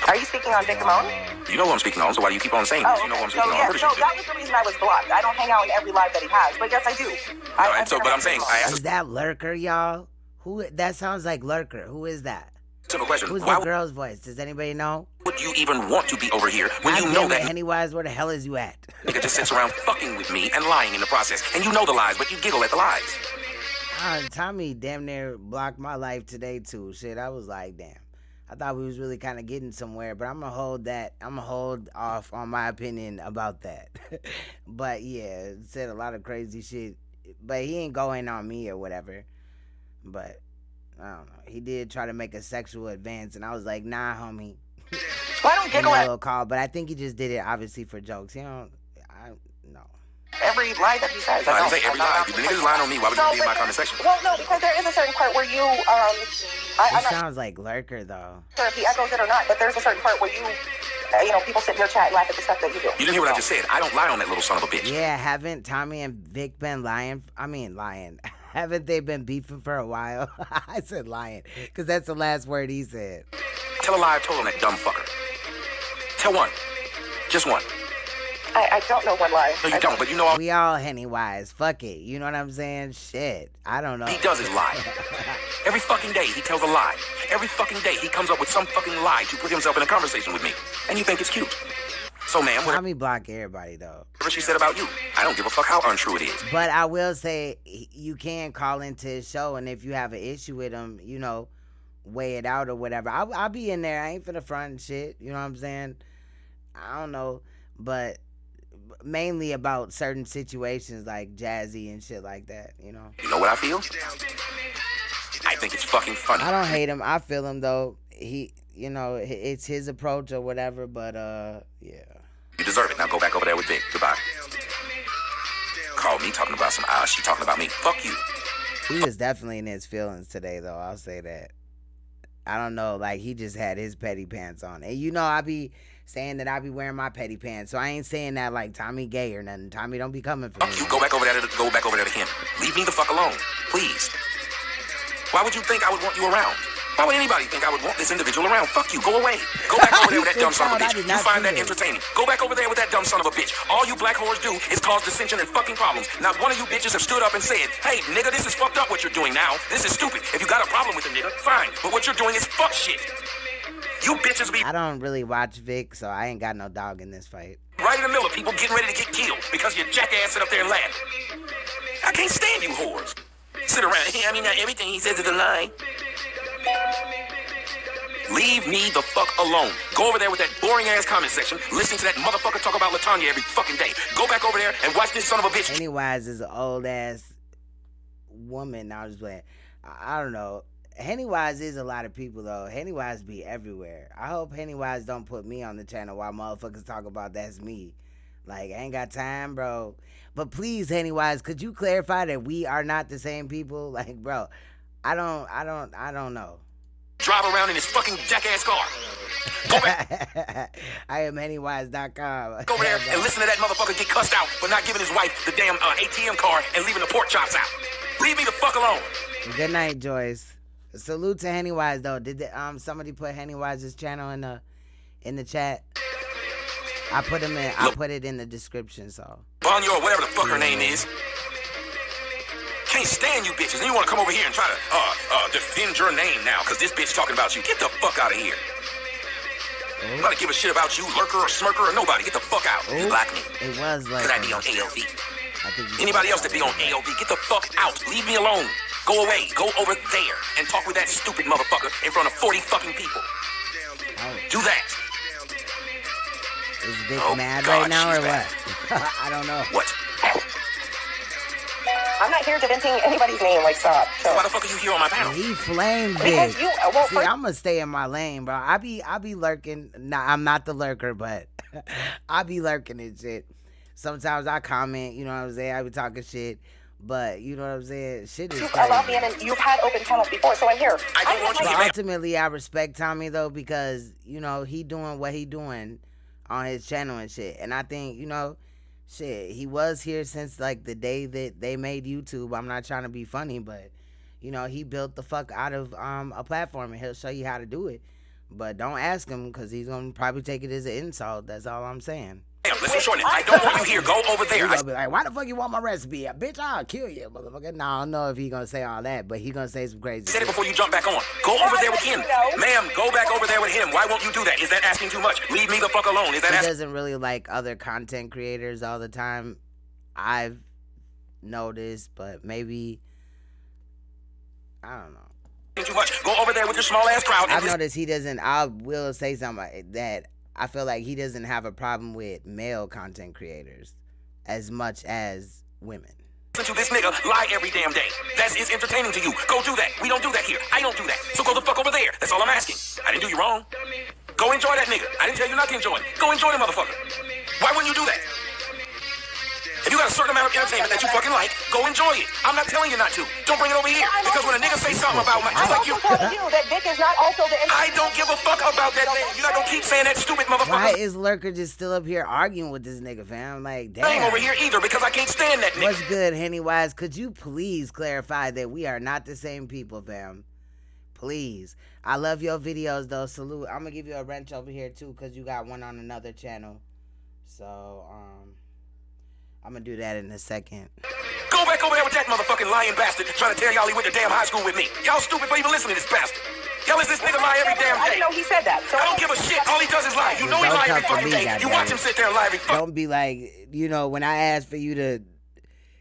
Are you speaking on Vic Damone? You know who I'm speaking on, so why do you keep on saying this? You know who I'm speaking on. Yeah, so that was the reason I was blocked. I don't hang out in every live that he has, but yes, I do. But I'm saying, is that Lurker, y'all? Who? That sounds like Lurker. Who is that? Simple question. Who's the girl's voice? Does anybody know? Would you even want to be over here when you know that HENNYWISE, where the hell is you at? Nigga just sits around fucking with me and lying in the process, and you know the lies, but you giggle at the lies. Tommy damn near blocked my life today too. Shit, I was like, damn. I thought we was really kind of getting somewhere, but I'm gonna hold off on my opinion about that. But yeah, said a lot of crazy shit, but he ain't going on me or whatever. But I don't know. He did try to make a sexual advance, and I was like, nah, homie. Well, I don't giggle at a little call, but I think he just did it obviously for jokes. You know, no. Every lie that he says. I didn't say every lie. If the niggas lying on me, why would you be in my comment section? Well, no, because there is a certain part where you, it sounds like Lurker, though. Sure if he echoes it or not, but there's a certain part where you people sit in your chat and laugh at the stuff that you do. You didn't hear what I just said. I don't lie on that little son of a bitch. Yeah, haven't Tommy and Vic been lying? Lying. Haven't they been beefing for a while? I said lying, because that's the last word he said. Tell a lie I told on that dumb fucker. Tell one. Just one. I don't know one lie. No, you don't, but you know all. We all HENNYWISE. Fuck it. You know what I'm saying? Shit. I don't know. He does his lie. Every fucking day he tells a lie. Every fucking day he comes up with some fucking lie to put himself in a conversation with me. And you think it's cute. So, ma'am, Tommy block everybody, though. Whatever she said about you, I don't give a fuck how untrue it is. But I will say, you can call into his show, and if you have an issue with him, weigh it out or whatever. I'll be in there. I ain't finna front and shit. You know what I'm saying? I don't know. But mainly about certain situations like Jazzy and shit like that, You know what I feel? I think it's fucking funny. I don't hate him. I feel him, though. He, it's his approach or whatever, but, yeah. You deserve it. Now go back over there with Vic. Goodbye. Call me talking about some she talking about me. Fuck you. He was definitely in his feelings today, though. I'll say that. I don't know. Like, he just had his petty pants on. And, I be saying that I be wearing my petty pants. So I ain't saying that like Tommy gay or nothing. Tommy don't be coming for me. You go back over there to him. Leave me the fuck alone. Please. Why would you think I would want you around? Why would anybody think I would want this individual around? Fuck you. Go away. Go back over there with that dumb son of a bitch. You find that entertaining. Go back over there with that dumb son of a bitch. All you black whores do is cause dissension and fucking problems. Not one of you bitches have stood up and said, hey, nigga, this is fucked up what you're doing now. This is stupid. If you got a problem with a nigga, fine. But what you're doing is fuck shit. You bitches be... I don't really watch Vic, so I ain't got no dog in this fight. Right in the middle of people getting ready to get killed because your jackass sit up there and laugh. I can't stand you whores. Sit around. Not everything he says is a lie. Leave me the fuck alone. Go over there with that boring ass comment section, listening to that motherfucker talk about LaTanya every fucking day. Go back over there and watch this son of a bitch. HENNYWISE is an old ass woman. I was playing. I don't know. HENNYWISE is a lot of people though. HENNYWISE be everywhere. I hope HENNYWISE don't put me on the channel while motherfuckers talk about that's me. Like, I ain't got time, bro. But please, HENNYWISE, could you clarify that we are not the same people? Like, bro, I don't know. Drive around in his fucking jackass car. Go back. I am HENNYWISE.com. Go over there and listen to that motherfucker get cussed out for not giving his wife the damn ATM card and leaving the pork chops out. Leave me the fuck alone. Good night, Joyce. Salute to HENNYWISE though. Did somebody put HENNYWISE's channel in the chat? I put him in. I put it in the description. So Bonyo or whatever the fuck her name is. Can't stand you bitches. And you want to come over here and try to defend your name now because this bitch talking about you. Get the fuck out of here. I'm not to give a shit about you, lurker or smirker or nobody. Get the fuck out. You like me. It was like. Could I be on AOV? Anybody else that be on AOV, get the fuck out. Leave me alone. Go away. Go over there and talk with that stupid motherfucker in front of 40 fucking people. Do that. Is Vic mad right now or what? I don't know. What? I'm not here defending anybody's name, like, stop. So. Why the fuck are you here on my panel? He flamed Vic. See, I'm gonna stay in my lane, bro. I be lurking. Nah, I'm not the lurker, but I be lurking and shit. Sometimes I comment, you know what I'm saying? I be talking shit. But, you know what I'm saying? Shit is crazy. I love being in, you've had open channels before, so I'm here. I don't want you to But ultimately, I respect Tommy, though, because, he doing what he doing on his channel and shit. And I think, shit, he was here since, like, the day that they made YouTube. I'm not trying to be funny, but, he built the fuck out of a platform, and he'll show you how to do it. But don't ask him, because he's going to probably take it as an insult. That's all I'm saying. Damn, listen, Shorty, I don't want you here. Go over there. He'll be like, why the fuck you want my recipe? Bitch, I'll kill you, motherfucker. No, I don't know if he's going to say all that, but he's going to say some crazy shit. Said it before you jump back on. Go over there with him. Ma'am, go back over there with him. Why won't you do that? Is that asking too much? Leave me the fuck alone. Is that He doesn't really like other content creators all the time. I've noticed, but maybe, I don't know. Too much. Go over there with your small ass crowd. I've noticed he doesn't. I will say something that I feel like he doesn't have a problem with male content creators as much as women. Listen to this nigga lie every damn day. That is entertaining to you. Go do that. We don't do that here. I don't do that. So go the fuck over there. That's all I'm asking. I didn't do you wrong. Go enjoy that nigga. I didn't tell you not to enjoy him. Go enjoy the motherfucker. Why wouldn't you do that? If you got got a certain amount of entertainment that you fucking like, go enjoy it. I'm not telling you not to. Don't bring it over here. Because when a nigga say something about my, just like you, telling you that dick is not also the. I don't give a fuck about that thing. You're not gonna keep saying that stupid motherfucker. Why is Lurker just still up here arguing with this nigga, fam? Like, damn. I ain't over here either because I can't stand that nigga. What's good, HENNYWISE? Could you please clarify that we are not the same people, fam? Please. I love your videos, though. Salute. I'm gonna give you a wrench over here, too, because you got one on another channel. So, I'm gonna do that in a second. Go back over there with that motherfucking lying bastard trying to tell y'all he went to damn high school with me. Y'all stupid for even listening to this bastard. Y'all listen to this nigga lie every damn day. I didn't know he said that. So I don't give a shit. All he does is lie. You know he lie every fucking day. You watch him sit there and lie every fucking. Don't be like, you know, when I asked for you to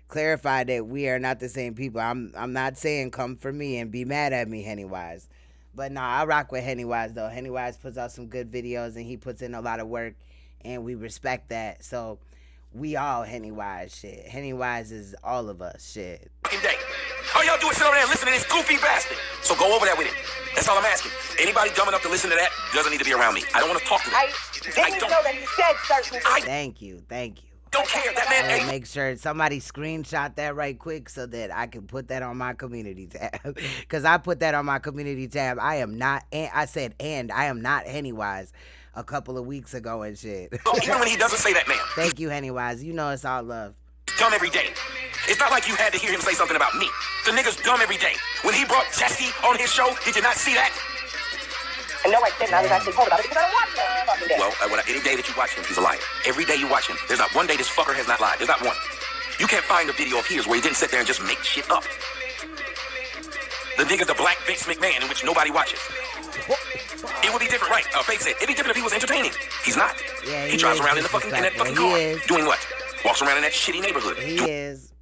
clarify that we are not the same people, I'm not saying come for me and be mad at me, HENNYWISE. But nah, I rock with HENNYWISE though. HENNYWISE puts out some good videos and he puts in a lot of work and we respect that. So we all HENNYWISE shit. HENNYWISE is all of us shit. Day. All y'all do is sit over there and listen to this goofy bastard. So go over there with him. That's all I'm asking. Anybody dumb enough to listen to that doesn't need to be around me. I don't want to talk to them. I didn't know that he said certain things. Thank you. Don't care. That man ain't. Make sure somebody screenshot that right quick so that I can put that on my community tab. Because I put that on my community tab. I am not, I said, and I am not HENNYWISE a couple of weeks ago and shit. Even when he doesn't say that, man. Thank you, HENNYWISE. You know it's all love. Dumb every day. It's not like you had to hear him say something about me. The nigga's dumb every day. When he brought Jesse on his show, did you not see that? And no, I didn't. I was actually told about it because I don't watch him fucking day. Well, any day that you watch him, he's a liar. Every day you watch him, there's not one day this fucker has not lied. There's not one. You can't find a video of his where he didn't sit there and just make shit up. The nigga's the black Vince McMahon in which nobody watches. It would be different, right? Faith said, it'd be different if he was entertaining. He's not. Yeah, he drives around in that fucking car. Doing what? Walks around in that shitty neighborhood. He is.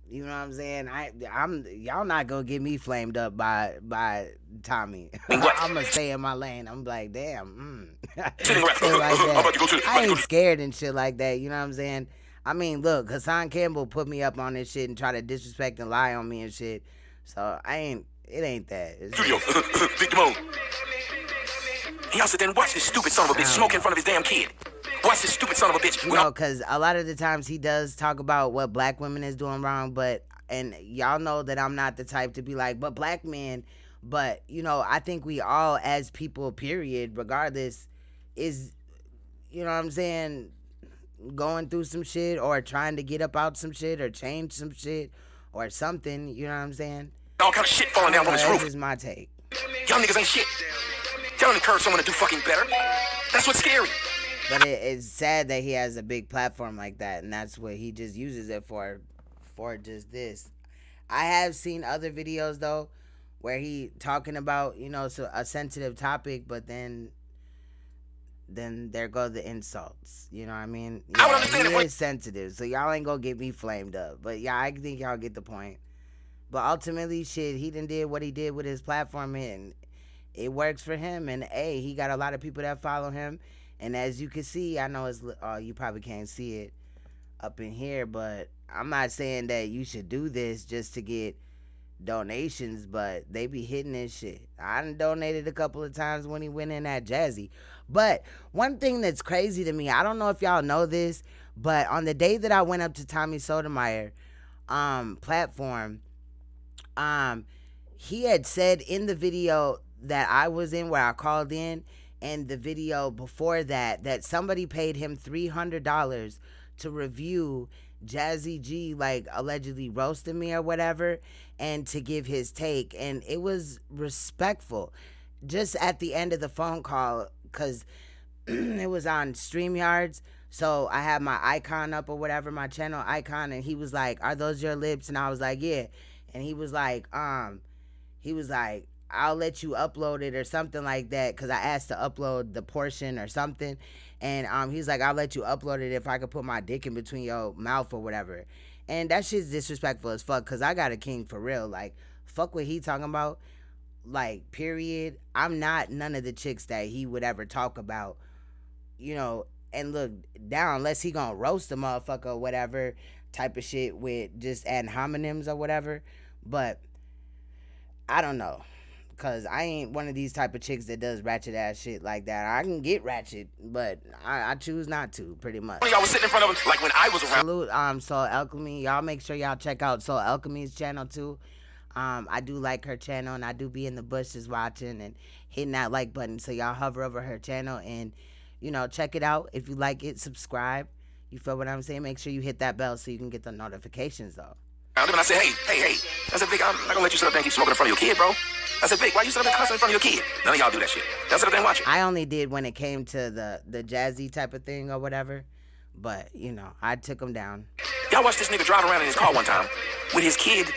You know what I'm saying? I'm y'all not gonna get me flamed up by Tommy. I'm gonna stay in my lane. I'm like, damn. I ain't scared and shit like that. You know what I'm saying? I mean, look, Hassan Campbell put me up on this shit and try to disrespect and lie on me and shit. So it ain't that. Studio, Big Mo. Y'all sit there and watch this stupid son of a bitch smoke in front of his damn kid. Watch this stupid son of a bitch. You know, because a lot of the times he does talk about what black women is doing wrong, and y'all know that I'm not the type to be like, but black men, but, you know, I think we all as people, period, regardless, is, you know what I'm saying, going through some shit or trying to get up out some shit or change some shit or something, you know what I'm saying? All kind of shit falling down from his roof. This is my take. Y'all niggas ain't shit. Y'all don't encourage someone to do fucking better. That's what's scary. But it's sad that he has a big platform like that, and that's what he just uses it for just this. I have seen other videos, though, where he talking about, you know, a sensitive topic, but then there go the insults. You know what I mean? Yeah, he is sensitive, so y'all ain't gonna get me flamed up. But yeah, I think y'all get the point. But ultimately, shit, he done did what he did with his platform, and it works for him. And, hey, he got a lot of people that follow him. And as you can see, I know you probably can't see it up in here, but I'm not saying that you should do this just to get donations, but they be hitting this shit. I done donated a couple of times when he went in at Jazzy. But one thing that's crazy to me, I don't know if y'all know this, but on the day that I went up to Tommy Sotomayor platform, he had said in the video that I was in where I called in, and the video before that somebody paid him $300 to review Jazzy G, like, allegedly roasting me or whatever, and to give his take. And it was respectful. Just at the end of the phone call, because it was on StreamYards, so I had my icon up or whatever, my channel icon, and he was like, "Are those your lips?" And I was like, "Yeah." And he was like, "I'll let you upload it," or something like that, because I asked to upload the portion or something. And he's like, "I'll let you upload it if I could put my dick in between your mouth or whatever." And that shit's disrespectful as fuck, because I got a king for real. Like, fuck what he talking about. Like, period. I'm not none of the chicks that he would ever talk about, you know, and look down, unless he gonna roast a motherfucker or whatever type of shit with just ad hominems or whatever. But I don't know. Cause I ain't one of these type of chicks that does ratchet ass shit like that. I can get ratchet, but I choose not to, pretty much. Y'all was sitting in front of him like when I was around. Salute, Soul Alchemy. Y'all make sure y'all check out Soul Alchemy's channel too. I do like her channel, and I do be in the bushes watching and hitting that like button. So y'all hover over her channel and, you know, check it out. If you like it, subscribe. You feel what I'm saying? Make sure you hit that bell so you can get the notifications though. And I said, hey. I said, Vic, I'm not gonna let you sit up there and keep smoking in front of your kid, bro. I said, Vic, why you sit up there cussing in front of your kid? None of y'all do that shit. Y'all sit up there and watch it. I only did when it came to the jazzy type of thing or whatever. But, you know, I took him down. Y'all watched this nigga drive around in his car one time with his kid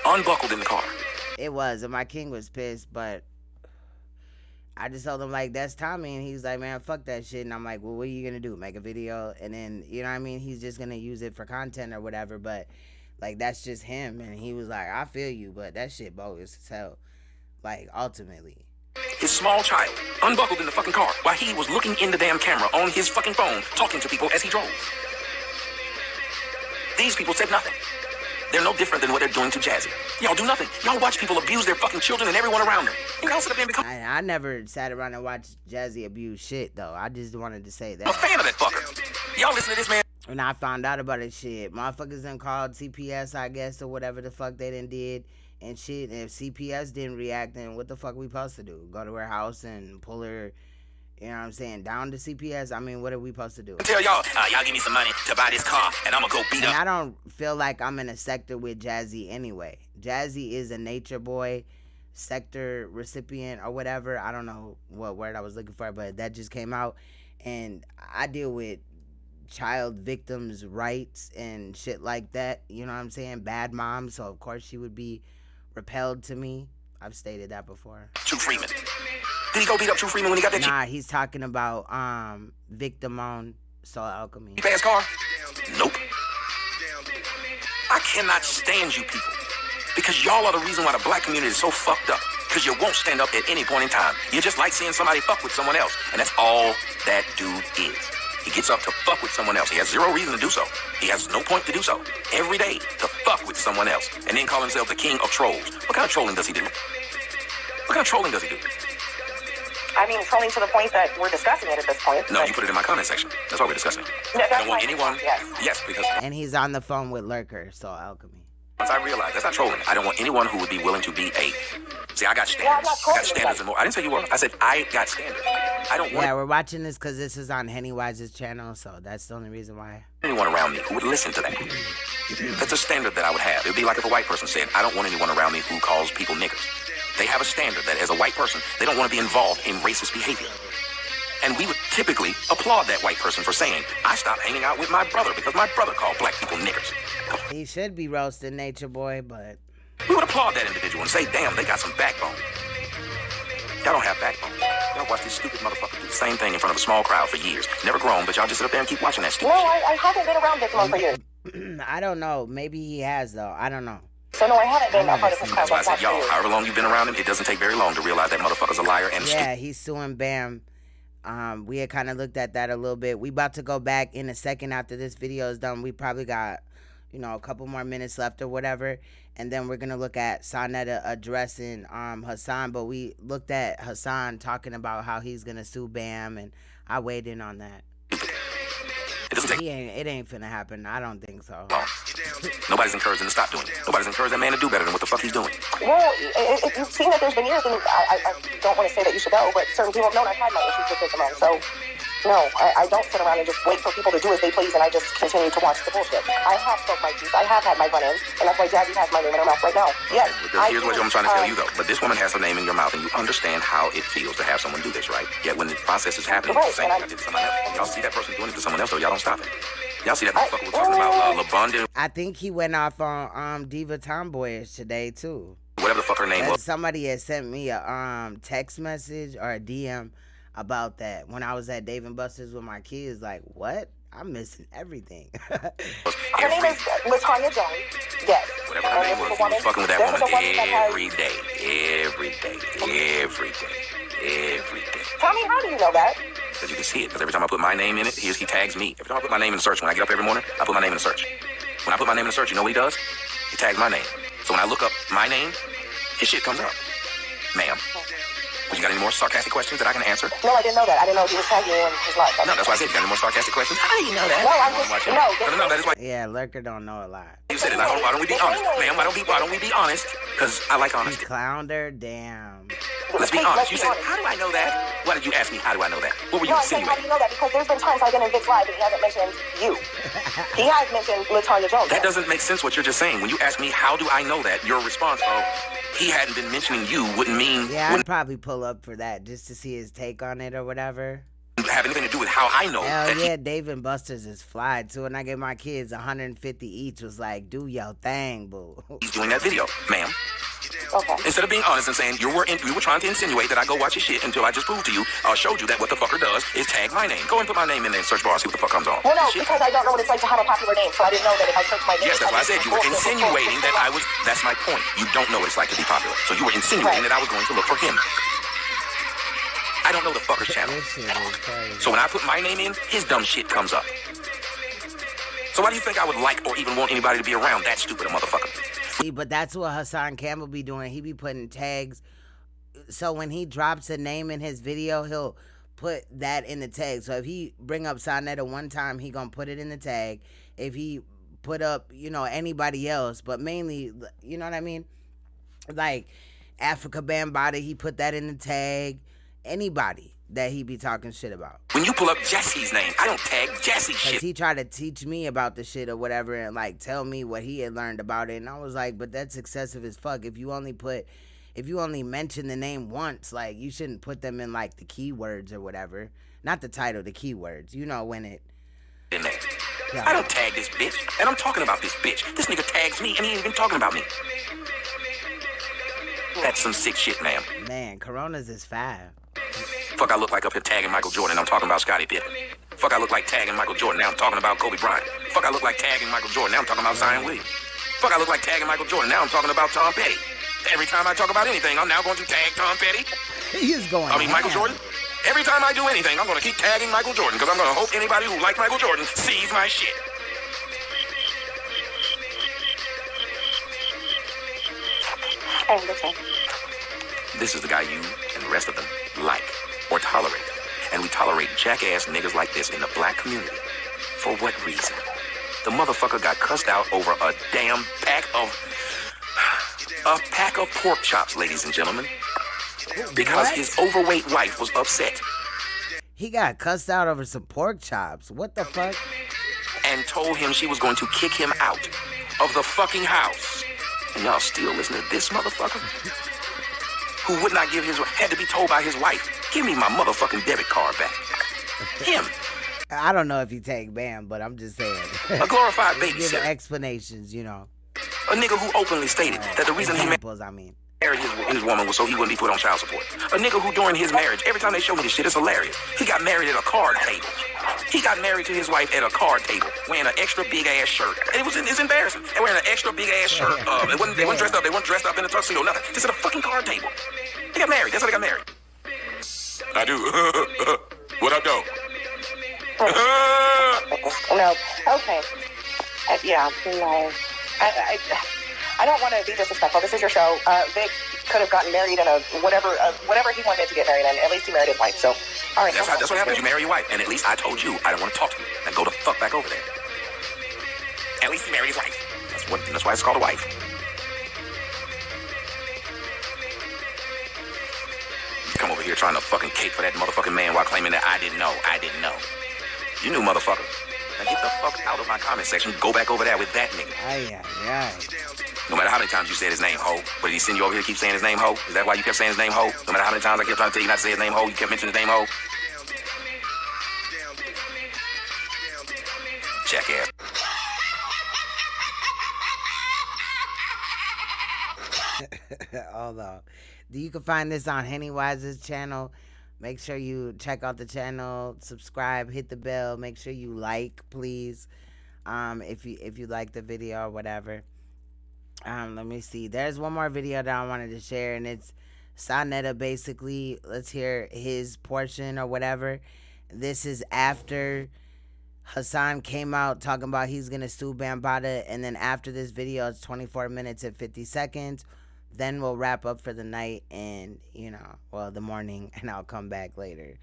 unbuckled in the car. It was, and my king was pissed, but I just told him, like, that's Tommy, and he's like, man, fuck that shit. And I'm like, well, what are you gonna do? Make a video? And then, you know what I mean? He's just gonna use it for content or whatever, but, like, that's just him. And he was like, I feel you, but that shit bogus as hell. Like, ultimately. His small child unbuckled in the fucking car while he was looking in the damn camera on his fucking phone, talking to people as he drove. These people said nothing. They're no different than what they're doing to Jazzy. Y'all do nothing. Y'all watch people abuse their fucking children and everyone around them. And y'all sit up there and become... I never sat around and watched Jazzy abuse shit, though. I just wanted to say that. I'm a fan of that fucker. Y'all listen to this man. When I found out about it, shit, motherfuckers done called CPS, I guess, or whatever the fuck they done did and shit. And if CPS didn't react, then what the fuck we supposed to do? Go to her house and pull her, you know what I'm saying, down to CPS? I mean, what are we supposed to do? Tell y'all give me some money to buy this car, and I'm gonna go beat up. I don't feel like I'm in a sector with Jazzy anyway. Jazzy is a nature boy sector recipient or whatever. I don't know what word I was looking for, but that just came out. And I deal with child victims' rights and shit like that. You know what I'm saying? Bad mom, so of course she would be repelled to me. I've stated that before. True Freeman. Did he go beat up True Freeman when he got that Nah, he's talking about victim on Soul Alchemy. Fast car? Nope. I cannot stand you people. Because y'all are the reason why the black community is so fucked up. Because you won't stand up at any point in time. You just like seeing somebody fuck with someone else. And that's all that dude is. He gets up to fuck with someone else. He has zero reason to do so. He has no point to do so. Every day to fuck with someone else. And then call himself the king of trolls. What kind of trolling does he do? What kind of trolling does he do? I mean, trolling to the point that we're discussing it at this point. No, you put it in my comment section. That's why we're discussing it. No, I don't want anyone. Yes, because. And he's on the phone with Lurker, Soul Alchemy. Once I realized that's not trolling. I don't want anyone who would be willing to be a. See, I got standards. I got standards and more. I didn't say you were. I said I got standards. I don't want. Yeah, we're watching this because this is on HENNYWISE's channel, so that's the only reason why. Anyone around me who would listen to that. That's a standard that I would have. It would be like if a white person said, I don't want anyone around me who calls people niggers. They have a standard that as a white person, they don't want to be involved in racist behavior. And we would typically applaud that white person for saying, I stopped hanging out with my brother because my brother called black people niggers. He should be roasting Nature Boy, but... We would applaud that individual and say, damn, they got some backbone. Y'all don't have backbone. Y'all watch these stupid motherfuckers do the same thing in front of a small crowd for years. Never grown, but y'all just sit up there and keep watching that stupid shit. I haven't been around Victim for years. I don't know. Maybe he has, though. I don't know. So no, I haven't been a part of this crowd. That's why I said, y'all, however long you've been around him, it doesn't take very long to realize that motherfucker's a liar and yeah, he's suing Bam. We had kind of looked at that a little bit. We about to go back in a second after this video is done. We probably got, you know, a couple more minutes left or whatever. And then we're going to look at SANETER addressing Hassan. But we looked at Hassan talking about how he's going to sue Bam. And I weighed in on that. It ain't finna happen. I don't think so. Nobody's encouraging to stop doing it. Nobody's encouraging that man to do better than what the fuck he's doing. Well, if you've seen that there's been years, and I don't want to say that you should know, but certain people have known I've had my issues with Victim. So, no, I don't sit around and just wait for people to do as they please, and I just continue to watch the bullshit. I have spoke my piece. I have had my run-ins, and that's why Jazzy has my name in her mouth right now. Yes. Here's what I'm trying to tell you, though. But this woman has her name in your mouth, and you understand how it feels to have someone do this, right? Yet when the process is happening, it's the same thing I did to somebody else. Y'all see that person doing it to someone else, though, y'all don't stop it. Y'all see that motherfucker was talking about LeBron. I think he went off on Diva Tomboyish today, too. Whatever the fuck her name was. Somebody had sent me a text message or a DM about that when I was at Dave & Buster's with my kids. Like, what? I'm missing everything. Her name is Latanya Jones. Yes. Whatever her name was, he was fucking with that woman every day. Every day. Every day. Every day. Tommy, how do you know that? Because you can see it. Because every time I put my name in it, he tags me. Every time I put my name in the search, when I get up every morning, I put my name in the search. When I put my name in the search, you know what he does? He tags my name. So when I look up my name, his shit comes up. Ma'am. You got any more sarcastic questions that I can answer? No, I didn't know that. I didn't know he was tagging you in his life. No, that's why I said, you got any more sarcastic questions? How do you know that? No, I'm just, No, that is why. Yeah, Lurker don't know a lot. You said it. Why don't we be honest? Ma'am, why don't we be honest? Because I like honesty. He clowned her? Damn. Let's be honest. You said, how do I know that? Why did you ask me, how do I know that? What were you insinuating? How do you know that? Because there's been times I've been in Vic's live and he hasn't mentioned you. He has mentioned LaTanya Jones. That doesn't make sense what you're just saying. When you ask me, how do I know that? Your response of, he hadn't been mentioning you wouldn't mean... Yeah, I'd probably pull up for that just to see his take on it or whatever. Have anything to do with how I know. Hell yeah, Dave and Buster's is fly too. And I gave my kids 150 each. Was like, do your thing, boo. He's doing that video, ma'am. Okay. Instead of being honest and saying you were trying to insinuate that I go watch your shit until I just proved to you, showed you that what the fucker does is tag my name. Go and put my name in there and search bar and see what the fuck comes on. Well, no, because I don't know what it's like to have a popular name, so I didn't know that if I searched my name... Yes, that's why I said you were insinuating that I was... That's my point. You don't know what it's like to be popular. So you were insinuating that I was going to look for him. I don't know the fucker's channel. So when I put my name in, his dumb shit comes up. So why do you think I would like or even want anybody to be around that stupid motherfucker? See, but that's what Hassan Campbell be doing. He be putting tags. So when he drops a name in his video, he'll put that in the tag. So if he bring up SANETER one time, he gonna put it in the tag. If he put up, anybody else, but mainly, you know what I mean? Like Africa Bambaataa, he put that in the tag. Anybody that he be talking shit about. When you pull up Jesse's name, I don't tag Jesse shit. Because he tried to teach me about the shit or whatever and like tell me what he had learned about it. And I was like, but that's excessive as fuck. If you only mention the name once, like you shouldn't put them in like the keywords or whatever. Not the title, the keywords. You know when it... In there. Yeah. I don't tag this bitch. And I'm talking about this bitch. This nigga tags me and he ain't even talking about me. That's some sick shit, ma'am. Man, Coronas is 5. Fuck, I look like up here tagging Michael Jordan. I'm talking about Scottie Pippen. Fuck, I look like tagging Michael Jordan. Now I'm talking about Kobe Bryant. Fuck, I look like tagging Michael Jordan. Now I'm talking about Zion Williams. Fuck, I look like tagging Michael Jordan. Now I'm talking about Tom Petty. Every time I talk about anything, I'm now going to tag Tom Petty. He is going. Michael Jordan. Every time I do anything, I'm going to keep tagging Michael Jordan because I'm going to hope anybody who likes Michael Jordan sees my shit. I understand. This is the guy you and the rest of them like or tolerate. And we tolerate jackass niggas like this in the black community. For what reason? The motherfucker got cussed out over a damn pack of pork chops, ladies and gentlemen. Because his overweight wife was upset. He got cussed out over some pork chops. What the fuck? And told him she was going to kick him out of the fucking house. And y'all still listen to this motherfucker? Who would not give had to be told by his wife, give me my motherfucking debit card back. Him. I don't know if he take Bam, but I'm just saying. A glorified babysitter. Give explanations, A nigga who openly stated that the reason he married his woman was so he wouldn't be put on child support. A nigga who during his marriage, every time they show me this shit, it's hilarious. He got married at a card table. He got married to his wife at a card table, wearing an extra big ass shirt. And it's embarrassing. And wearing an extra big ass shirt. They weren't dressed up. They weren't dressed up in a tuxedo, nothing. Just at a fucking card table. They got married. That's how they got married. I do. What up, though? No. Okay. Yeah. No. I don't want to be disrespectful. This is your show. Vic could have gotten married in whatever he wanted to get married in. At least he married his wife. So, all right. That's what happens. You marry your wife, and at least I told you I don't want to talk to you. Now go the fuck back over there. At least he married his wife. That's why it's called a wife. You come over here trying to fucking cape for that motherfucking man while claiming that I didn't know. You knew, motherfucker. Now get the fuck out of my comment section. Go back over there with that nigga. No matter how many times you said his name, ho. But did he send you over here to keep saying his name, ho? Is that why you kept saying his name, ho? No matter how many times I kept trying to tell you not to say his name, ho, you kept mentioning his name, ho? Jackass. Hold on. You can find this on HENNYWISE's channel. Make sure you check out the channel, subscribe, hit the bell. Make sure you like, please, if you like the video or whatever. Let me see. There's one more video that I wanted to share, and it's SANETER basically. Let's hear his portion or whatever. This is after Hassan came out talking about he's going to sue Bambaataa, and then after this video, it's 24 minutes and 50 seconds. then we'll wrap up for the night and, well, the morning, and I'll come back later.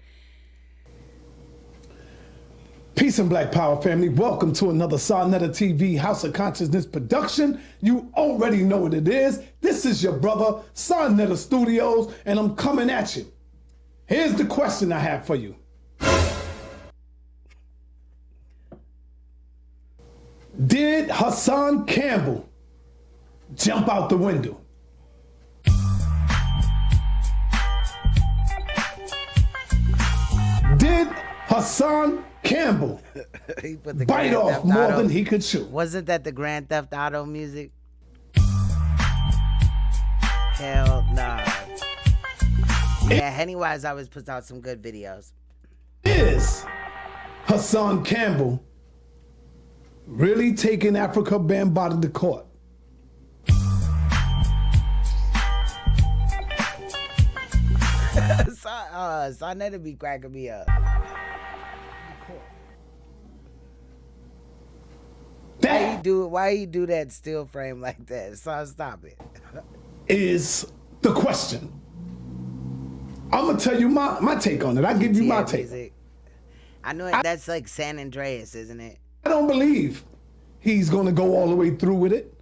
Peace and Black Power family. Welcome to another SANETER TV House of Consciousness production. You already know what it is. This is your brother, SANETER Studios, and I'm coming at you. Here's the question I have for you. Did Hassan Campbell jump out the window? Did Hassan Campbell bite off more than he could chew? Wasn't that the Grand Theft Auto music? Hell nah. Yeah, HENNYWISE always puts out some good videos. Is Hassan Campbell really taking Africa Bambaataa to court? SANETER be cracking me up. Why you do that still frame like that? So stop it. Is the question. I'm gonna tell you my take on it. I give you my take. I know that's like San Andreas, isn't it? I don't believe he's gonna go all the way through with it.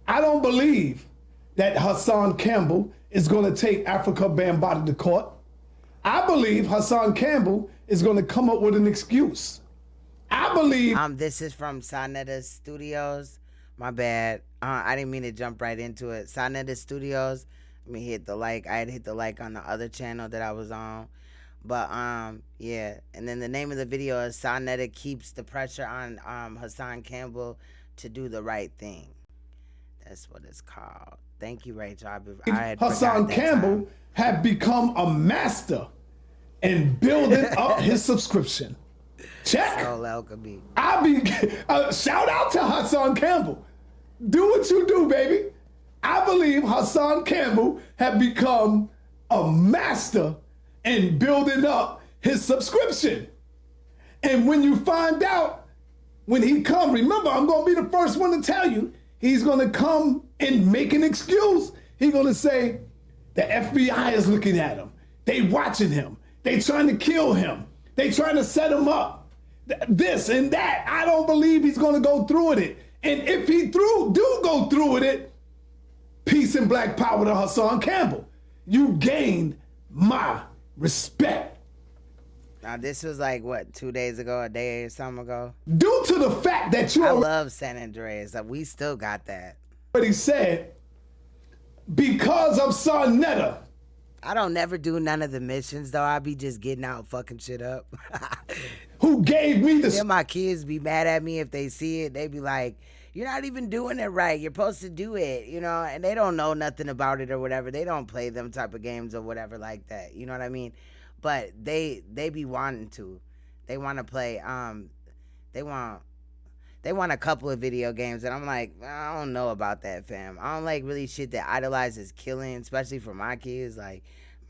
I don't believe that Hassan Campbell is gonna take Africa Bambaataa to court. I believe Hassan Campbell is gonna come up with an excuse. I believe. This is from SANETER Studios. My bad. I didn't mean to jump right into it. SANETER Studios. Let me hit the like. I had hit the like on the other channel that I was on. But yeah. And then the name of the video is SANETER keeps the pressure on Hassan Campbell to do the right thing. That's what it's called. Thank you, Rachel. Hassan Campbell had become a master in building up his subscription. Check. Shout out to Hassan Campbell. Do what you do, baby. I believe Hassan Campbell had become a master in building up his subscription. And when you find out, when he come, remember, I'm going to be the first one to tell you, he's going to come and make an excuse. He's going to say, the FBI is looking at him. They watching him. They trying to kill him. They trying to set him up. This and that. I don't believe he's going to go through with it. And if he do go through with it, peace and black power to Hassan Campbell. You gained my respect. Now, this was like, what, 2 days ago, a day or something ago? Due to the fact that you... I love San Andreas. We still got that. But he said, because of SANETER. I don't never do none of the missions, though. I be just getting out fucking shit up. Who gave me this? Then my kids be mad at me if they see it. They be like, you're not even doing it right. You're supposed to do it, and they don't know nothing about it or whatever. They don't play them type of games or whatever like that. You know what I mean? But they be wanting to. They want to play, they want a couple of video games, and I'm like, I don't know about that, fam. I don't like really shit that idolizes killing, especially for my kids. Like,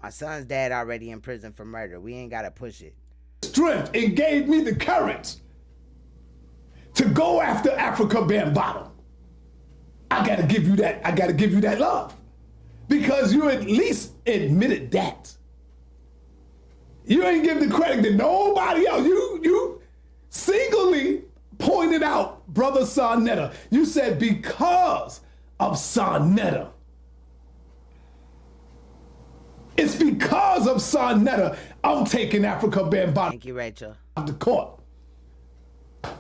my son's dad already in prison for murder. We ain't got to push it. Strength and gave me the courage to go after Africa Bambaataa. I got to give you that. I got to give you that love because you at least admitted that. You ain't give the credit to nobody else. You singly pointed out, brother SANETER. You said because of SANETER. It's because of SANETER I'm taking Africa Bambaataa. Thank you, Rachel. The court.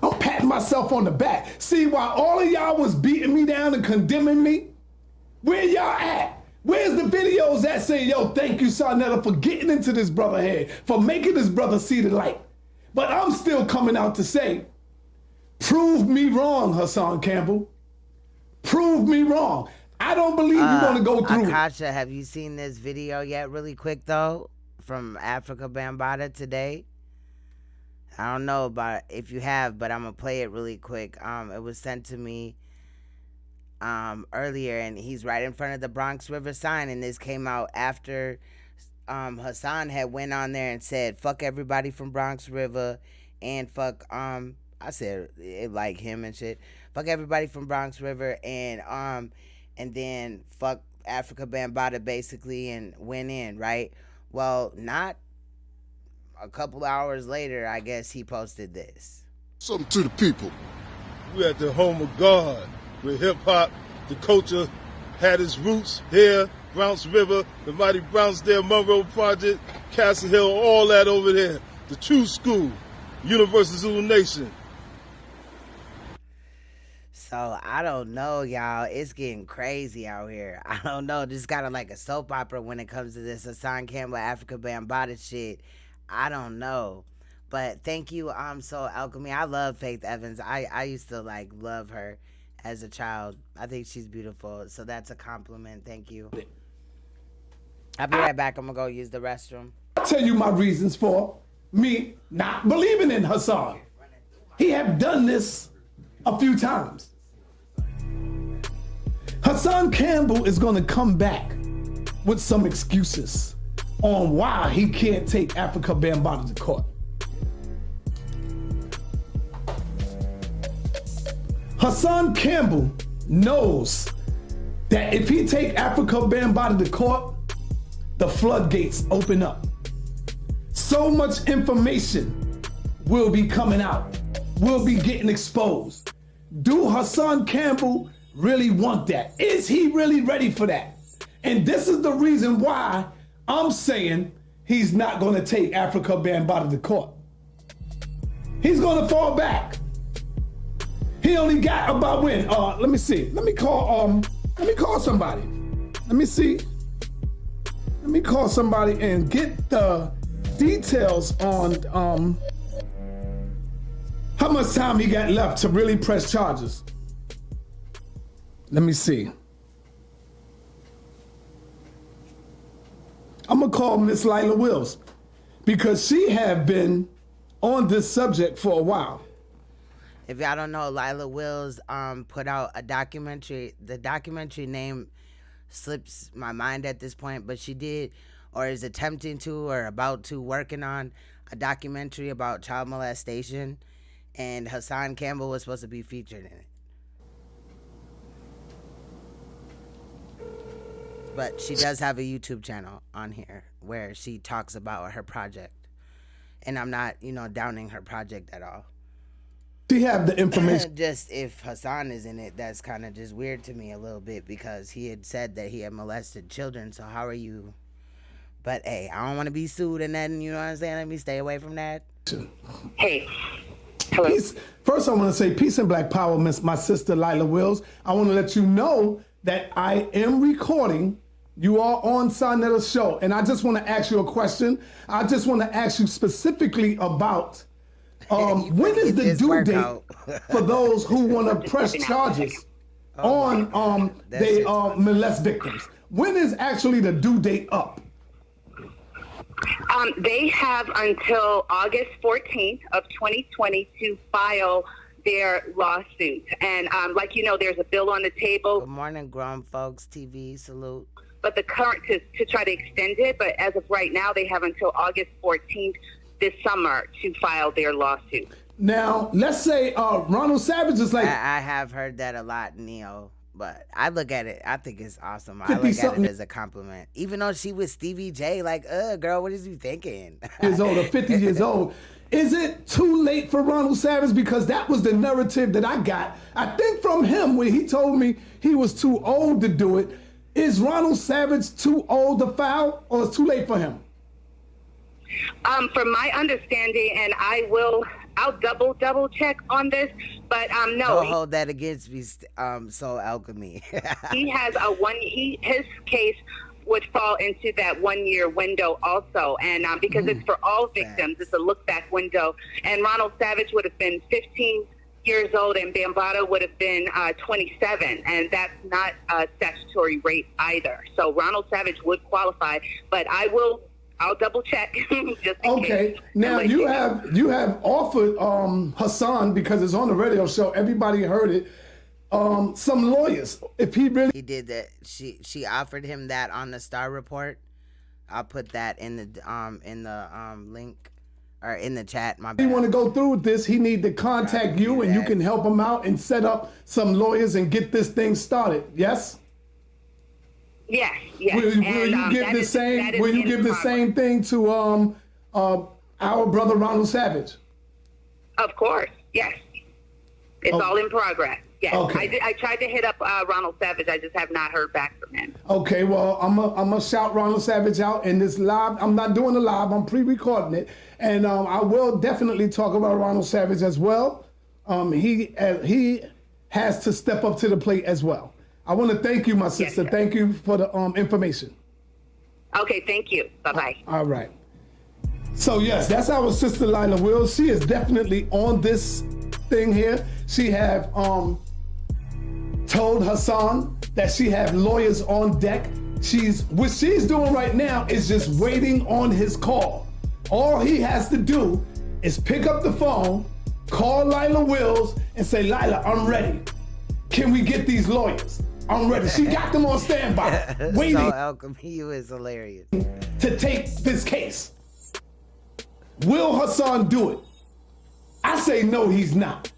I'm patting myself on the back. See, while all of y'all was beating me down and condemning me, where y'all at? Where's the videos that say, yo, thank you, SANETER, for getting into this brother head, for making this brother see the light? But I'm still coming out to say, prove me wrong, Hassan Campbell. Prove me wrong. I don't believe you're going to go through Akasha, have you seen this video yet really quick, though, from Africa Bambaataa today? I don't know about if you have, but I'm going to play it really quick. It was sent to me earlier, and he's right in front of the Bonx River sign, and this came out after Hassan had went on there and said, fuck everybody from Bonx River, and fuck, I said it like him and shit. Fuck everybody from Bonx River, and then fuck Africa Bambaataa basically and went in, right? Well, not a couple hours later, I guess he posted this. Something to the people. We're at the home of God, where hip-hop, the culture, had its roots here, Browns River, the mighty Brownsdale Monroe Project, Castle Hill, all that over there. The true school, Universal Zulu Nation. So I don't know, y'all. It's getting crazy out here. I don't know. This is kind of like a soap opera when it comes to this Hassan Campbell Africa Bambaataa shit. I don't know. But thank you, Soul Alchemy. I love Faith Evans. I used to like love her as a child. I think she's beautiful. So that's a compliment. Thank you. I'll be right back. I'm gonna go use the restroom. I'll tell you my reasons for me not believing in Hassan. He have done this a few times. Hassan Campbell is gonna come back with some excuses on why he can't take Africa Bambaataa to court. Hassan Campbell knows that if he take Africa Bambaataa to court, the floodgates open up. So much information will be coming out, will be getting exposed. Do Hassan Campbell really want that? Is he really ready for that? And this is the reason why I'm saying he's not going to take Africa Bambaataa to court. He's going to fall back. He only got about when? Let me see. Let me call somebody. Let me see. Let me call somebody and get the details on how much time he got left to really press charges. Let me see. I'm gonna call Miss Lila Wills because she have been on this subject for a while. If y'all don't know, Lila Wills put out a documentary. The documentary name slips my mind at this point, but she did or is attempting to or about to working on a documentary about child molestation, and Hassan Campbell was supposed to be featured in it. But she does have a YouTube channel on here where she talks about her project. And I'm not, downing her project at all. She have the information. Just if Hassan is in it, that's kind of just weird to me a little bit because he had said that he had molested children. So how are you? But hey, I don't want to be sued and then, you know what I'm saying? Let me stay away from that. Hey. Hello. First, I want to say peace and black power, my sister Lila Wills. I want to let you know that I am recording. You are on SANETER's show. And I just want to ask you a question. I just want to ask you specifically about when is the due date for those who want to press charges on they molest victims? When is actually the due date up? They have until August 14th of 2020 to file their lawsuit. And like you know, there's a bill on the table. Good morning, Grown Folks TV. Salute. But the current to try to extend it. But as of right now, they have until August 14th this summer to file their lawsuit. Now, let's say Ronald Savage is like... I have heard that a lot, Neo. But I look at it, I think it's awesome. I look at it as a compliment. Even though she was Stevie J, like, girl, what is you thinking? Years old or 50 years old. Is it too late for Ronald Savage? Because that was the narrative that I got. I think from him when he told me he was too old to do it. Is Ronald Savage too old to file or it's too late for him? From my understanding, and I'll double check on this, but no. Don't hold that against me, Soul Alchemy. He has his case would fall into that 1 year window also, and because it's for all victims, it's a look back window. And Ronald Savage would have been 15 years old, and Bambaataa would have been 27, and that's not a statutory rape either. So Ronald Savage would qualify, but I'll double check. Just in case. Now you have offered Hassan, because it's on the radio show, everybody heard it, some lawyers. If he did that, she offered him that on the Star Report. I'll put that in the link or in the chat. My bad. If he want to go through with this, he need to contact you, and you can help him out and set up some lawyers and get this thing started. Yes. Yes, yes. Will you give the same? Will you give the same thing to our brother Ronald Savage? Of course, yes. It's all in progress. Yes. Okay. I tried to hit up Ronald Savage. I just have not heard back from him. Okay, well, I'm gonna shout Ronald Savage out in this live. I'm not doing the live. I'm pre-recording it, and I will definitely talk about Ronald Savage as well. He has to step up to the plate as well. I want to thank you, my sister. Yes, thank you for the information. Okay, thank you. Bye-bye. All right. So, yes, that's our sister Lila Wills. She is definitely on this thing here. She have told Hassan that she have lawyers on deck. What she's doing right now is just waiting on his call. All he has to do is pick up the phone, call Lila Wills, and say, Lila, I'm ready. Can we get these lawyers? I'm ready. She got them on standby, waiting. So Alchemy, you is hilarious. To take this case. Will Hassan do it? I say no, he's not.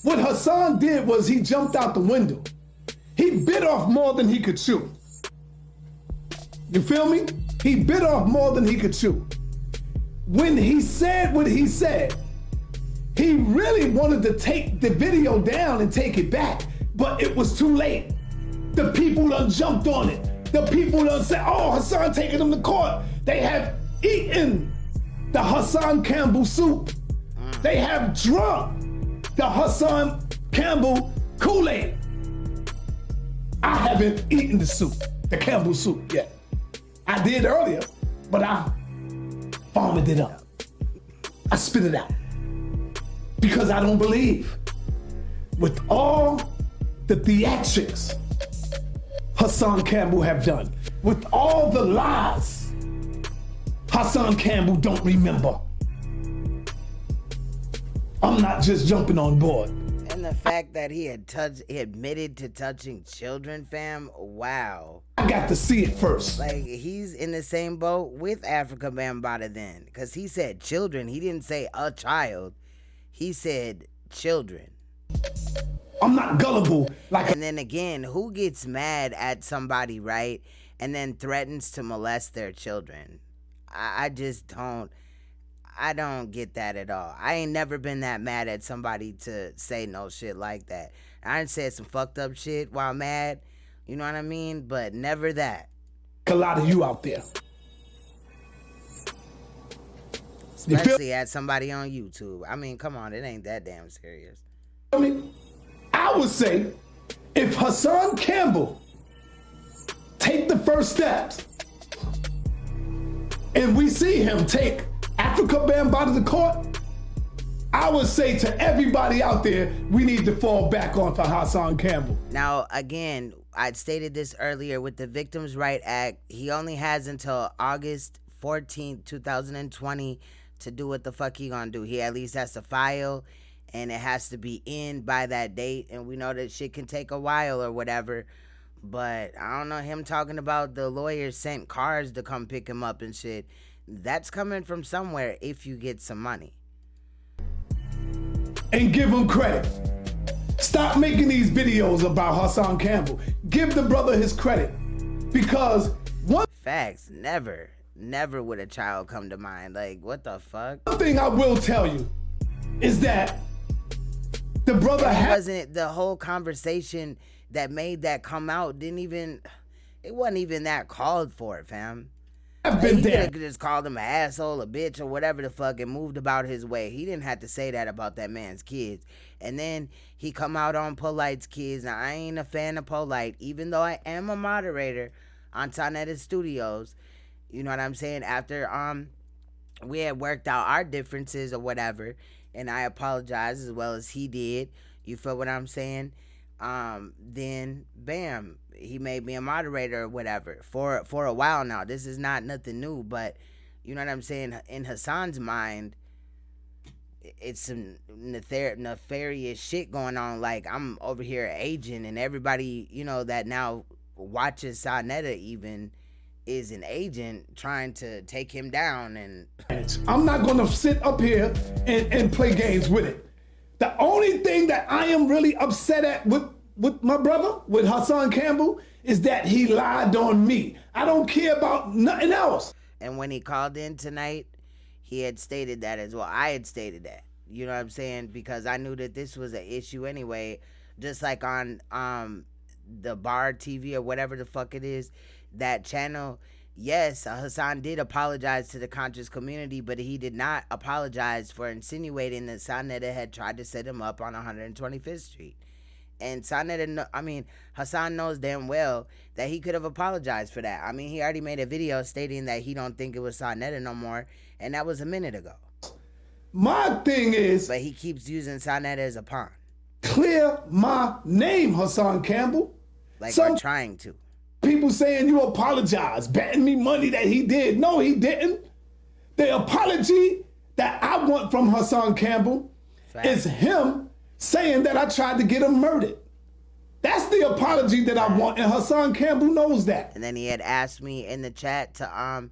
What Hassan did was he jumped out the window. He bit off more than he could chew. You feel me? He bit off more than he could chew. When he said what he said, he really wanted to take the video down and take it back, but it was too late. The people done jumped on it. The people done said, oh, Hassan taking them to court. They have eaten the Hassan Campbell soup. They have drunk the Hassan Campbell Kool-Aid. I haven't eaten the soup, the Campbell soup yet. I did earlier, but I vomited it up. I spit it out. Because I don't believe with all the theatrics Hassan Campbell have done, with all the lies Hassan Campbell don't remember. I'm not just jumping on board. And the fact that he admitted to touching children, fam, wow. I got to see it first. Like, he's in the same boat with Africa Bambaataa then, because he said children. He didn't say a child. He said children. I'm not gullible. And then again, who gets mad at somebody, right, and then threatens to molest their children? I just don't. I don't get that at all. I ain't never been that mad at somebody to say no shit like that. I done said some fucked up shit while mad, you know what I mean? But never that. A lot of you out there. Especially at somebody on YouTube. I mean, come on, it ain't that damn serious. I would say if Hassan Campbell take the first steps and we see him take Africa Bambaataa to court, I would say to everybody out there, we need to fall back on for Hassan Campbell. Now, again, I stated this earlier with the Victims' Right Act. He only has until August 14th, 2020 to do what the fuck he gonna do. He at least has to file, and it has to be in by that date. And we know that shit can take a while or whatever. But I don't know, him talking about the lawyers sent cars to come pick him up and shit. That's coming from somewhere if you get some money. And give him credit. Stop making these videos about Hassan Campbell. Give the brother his credit. Because one facts, never would a child come to mind. Like, what the fuck? One thing I will tell you is that the brother wasn't the whole conversation that made that come out it wasn't even that called for, fam. I've been he there. could have just called him an asshole, a bitch, or whatever the fuck, and moved about his way. He didn't have to say that about that man's kids. And then he come out on Polite's kids. Now, I ain't a fan of Polite, even though I am a moderator on SANETER Studios. You know what I'm saying? After we had worked out our differences or whatever, and I apologize as well as he did. You feel what I'm saying? Then bam, he made me a moderator or whatever for a while now. This is not nothing new, but you know what I'm saying? In Hassan's mind, it's some nefarious shit going on. Like, I'm over here agent, and everybody, you know, that now watches SANETER even is an agent trying to take him down. And I'm not gonna sit up here and play games with it. The only thing that I am really upset at with with my brother, with Hassan Campbell, is that he lied on me. I don't care about nothing else. And when he called in tonight, he had stated that as well. I had stated that. You know what I'm saying? Because I knew that this was an issue anyway. Just like on the Bar TV or whatever the fuck it is, that channel. Yes, Hassan did apologize to the conscious community, but he did not apologize for insinuating that SANETER had tried to set him up on 125th Street. And Hassan knows damn well that he could have apologized for that. I mean, he already made a video stating that he don't think it was SANETER no more, and that was a minute ago. My thing is... But he keeps using SANETER as a pawn. Clear my name, Hassan Campbell. Like we're trying to. People saying you apologize, betting me money that he did. No, he didn't. The apology that I want from Hassan Campbell is him saying that I tried to get him murdered. That's the apology that I want, and Hassan Campbell knows that. And then he had asked me in the chat to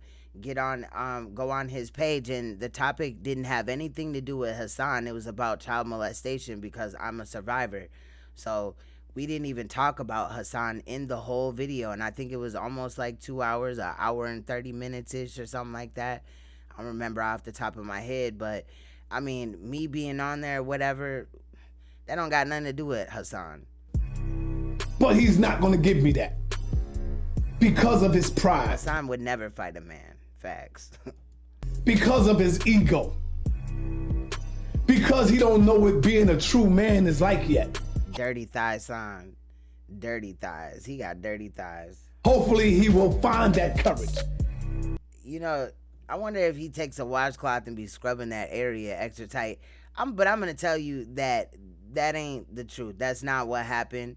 go on his page, and the topic didn't have anything to do with Hassan. It was about child molestation because I'm a survivor. So we didn't even talk about Hassan in the whole video, and I think it was almost like 2 hours, an hour and 30 minutes-ish or something like that. I don't remember off the top of my head, but I mean, me being on there, whatever, that don't got nothing to do with Hassan. But he's not going to give me that because of his pride. Hassan would never fight a man. Facts. Because of his ego. Because he don't know what being a true man is like yet. Dirty thighs, son. Dirty thighs. He got dirty thighs. Hopefully he will find that courage. You know, I wonder if he takes a washcloth and be scrubbing that area extra tight. But I'm going to tell you that ain't the truth. That's not what happened.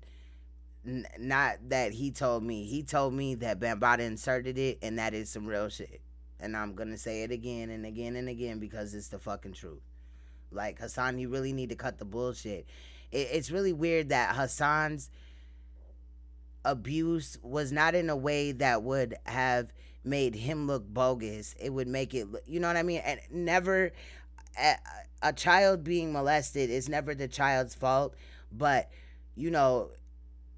Not that he told me. He told me that Bambaataa inserted it, and that is some real shit. And I'm going to say it again and again and again because it's the fucking truth. Like, Hassan, you really need to cut the bullshit. It's really weird that Hassan's abuse was not in a way that would have made him look bogus. It would make it, you know what I mean? And never, a child being molested is never the child's fault. But, you know,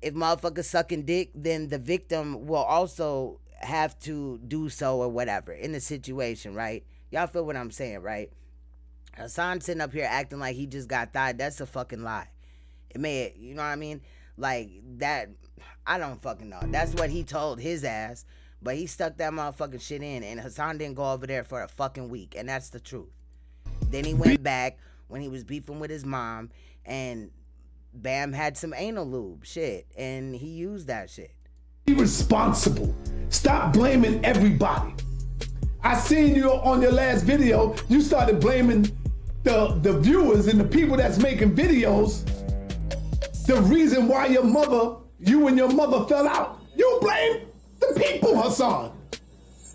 if motherfuckers sucking dick, then the victim will also have to do so or whatever in the situation, right? Y'all feel what I'm saying, right? Hassan sitting up here acting like he just got thighed. That's a fucking lie. It may, you know what I mean? Like that, I don't fucking know. That's what he told his ass, but he stuck that motherfucking shit in, and Hassan didn't go over there for a fucking week, and that's the truth. Then he went back when he was beefing with his mom, and Bam had some anal lube shit, and he used that shit. Be responsible. Stop blaming everybody. I seen you on your last video, you started blaming the viewers and the people that's making videos. The reason why you and your mother fell out. You blame the people, Hassan.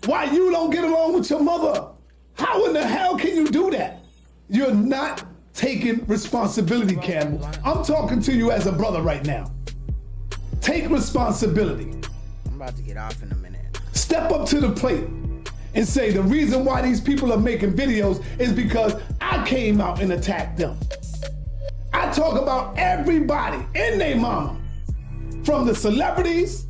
Why you don't get along with your mother. How in the hell can you do that? You're not taking responsibility, Campbell. I'm talking to you as a brother right now. Take responsibility. I'm about to get off in a minute. Step up to the plate and say the reason why these people are making videos is because I came out and attacked them. I talk about everybody and their mama, from the celebrities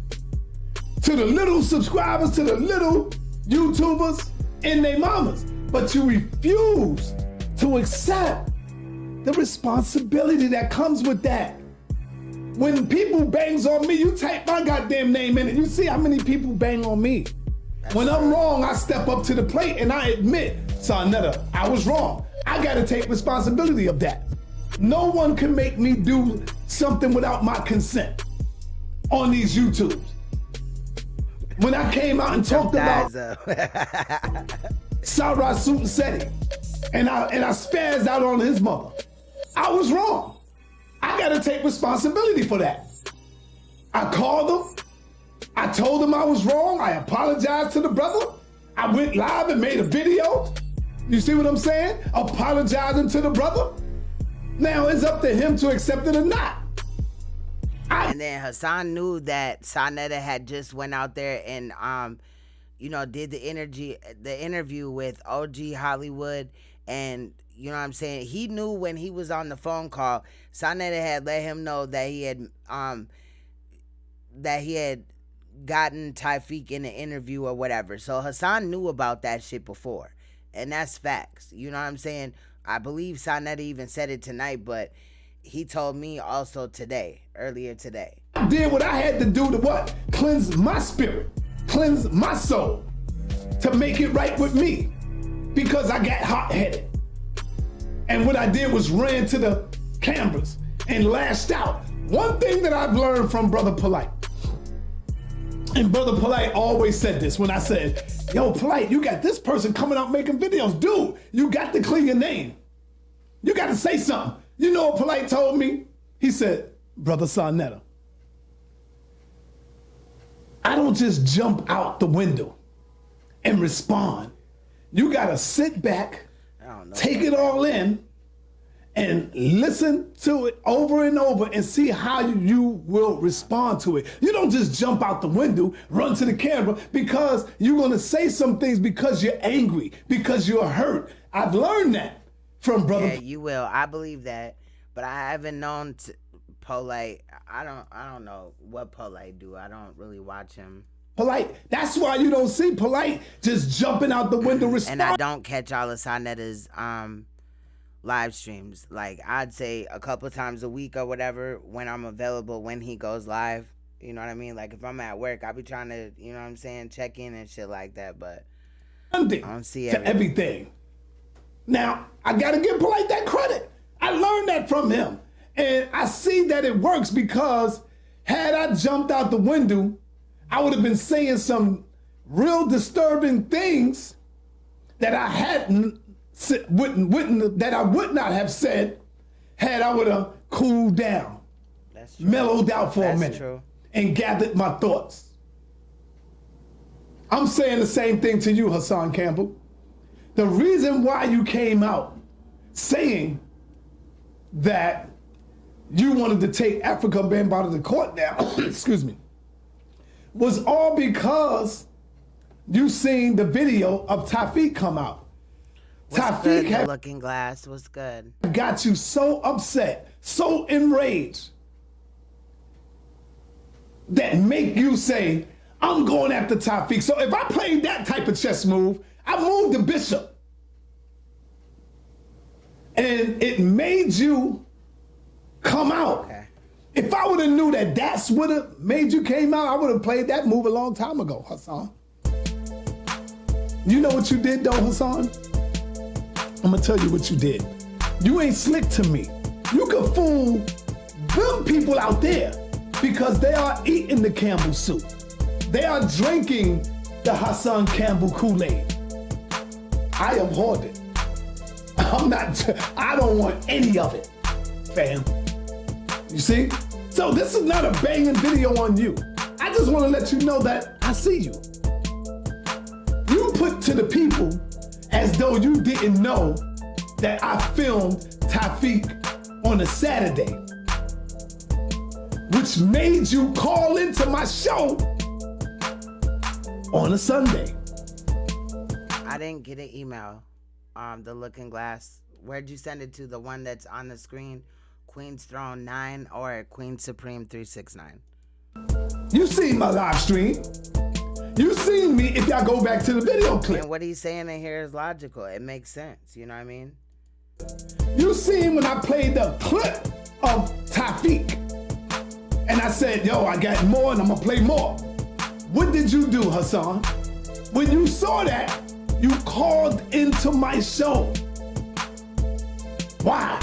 to the little subscribers to the little YouTubers and their mamas. But you refuse to accept the responsibility that comes with that. When people bangs on me, you type my goddamn name in it. You see how many people bang on me. When I'm wrong, I step up to the plate and I admit, SANETER, I was wrong. I gotta take responsibility of that. No one can make me do something without my consent on these YouTubes. When I came out and talked about Sarah Suit Seti and I spazzed out on his mother, I was wrong. I gotta take responsibility for that. I called him. I told him I was wrong. I apologized to the brother. I went live and made a video. You see what I'm saying? Apologizing to the brother. Now it's up to him to accept it or not. And then Hassan knew that SANETER had just went out there and did the interview with OG Hollywood, and you know what I'm saying? He knew when he was on the phone call, SANETER had let him know that he had gotten Tafik in an interview or whatever. So Hassan knew about that shit before. And that's facts. You know what I'm saying? I believe SANETER even said it tonight, but he told me also today, earlier today. I did what I had to do to what? Cleanse my spirit, cleanse my soul, to make it right with me, because I got hot-headed. And what I did was ran to the cameras and lashed out. One thing that I've learned from Brother Polite, and Brother Polite always said this when I said, yo, Polite, you got this person coming out making videos. Dude, you got to clear your name. You got to say something. You know what Polite told me? He said, Brother SANETER, I don't just jump out the window and respond. You got to sit back, take it all in, and listen to it over and over and see how you will respond to it. You don't just jump out the window, run to the camera, because you're going to say some things because you're angry, because you're hurt. I've learned that from Brother. Yeah, you will. I believe that. But I haven't known Polite. I don't know what Polite do. I don't really watch him. Polite. That's why you don't see Polite just jumping out the window responding. And I don't catch all of SANETER's live streams. Like, I'd say a couple times a week or whatever when I'm available, when he goes live. You know what I mean? Like, if I'm at work, I'll be trying to, you know what I'm saying, check in and shit like that. But I don't see everything. Now, I got to give Polite that credit. I learned that from him. And I see that it works, because had I jumped out the window, I would have been saying some real disturbing things that I would not have said had I would have cooled down, mellowed out for a minute, and gathered my thoughts. I'm saying the same thing to you, Hassan Campbell. The reason why you came out saying that you wanted to take Africa Bambaataa out of the court now, excuse me, was all because you seen the video of Tafik come out. Tafik had Looking Glass was good. Got you so upset, so enraged, that make you say, I'm going after Tafik. So if I played that type of chess move, I moved the bishop. And it made you come out. Okay. If I would have knew that that's what have made you came out, I would have played that move a long time ago, Hassan. You know what you did though, Hassan? I'm gonna tell you what you did. You ain't slick to me. You could fool them people out there because they are eating the Campbell soup. They are drinking the Hassan Campbell Kool-Aid. I abhorred it. I don't want any of it, fam. You see? So this is not a banging video on you. I just want to let you know that I see you. You put to the people as though you didn't know that I filmed Tafik on a Saturday, which made you call into my show on a Sunday. I didn't get an email. The Looking Glass. Where'd you send it to? The one that's on the screen? Queen's Throne 9 or Queen Supreme 369? You seen my live stream. You seen me if y'all go back to the video clip. And what he's saying in here is logical. It makes sense. You know what I mean? You seen when I played the clip of Tafik. And I said, yo, I got more and I'm gonna play more. What did you do, Hassan? When you saw that, you called into my show. Why?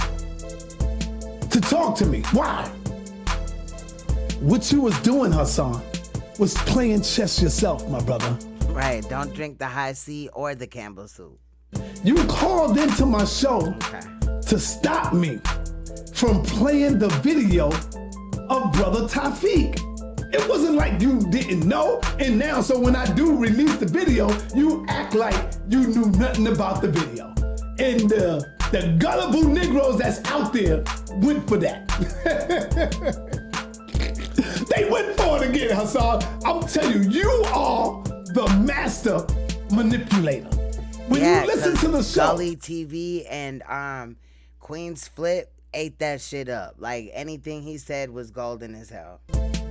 To talk to me. Why? What you was doing, Hassan, was playing chess yourself, my brother. Right. Don't drink the high C or the Campbell soup. You called into my show to stop me from playing the video of Brother Tafik. It wasn't like you didn't know, and now, so when I do release the video, you act like you knew nothing about the video. And the gullible Negroes that's out there went for that. They went for it again, Hassan. I'm telling you, you are the master manipulator. When you listen to the show, Gully TV and Queen's Flip ate that shit up. Like anything he said was golden as hell.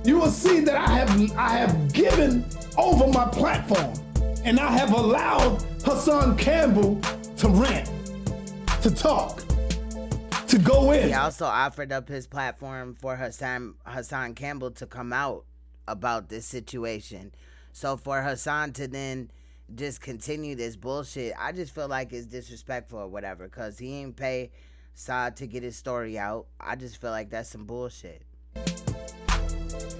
You will see that I have given over my platform, and I have allowed Hassan Campbell to rant, to talk, to go in. He also offered up his platform for Hassan Campbell to come out about this situation. So for Hassan to then just continue this bullshit, I just feel like it's disrespectful or whatever, because he ain't pay Saad to get his story out. I just feel like that's some bullshit.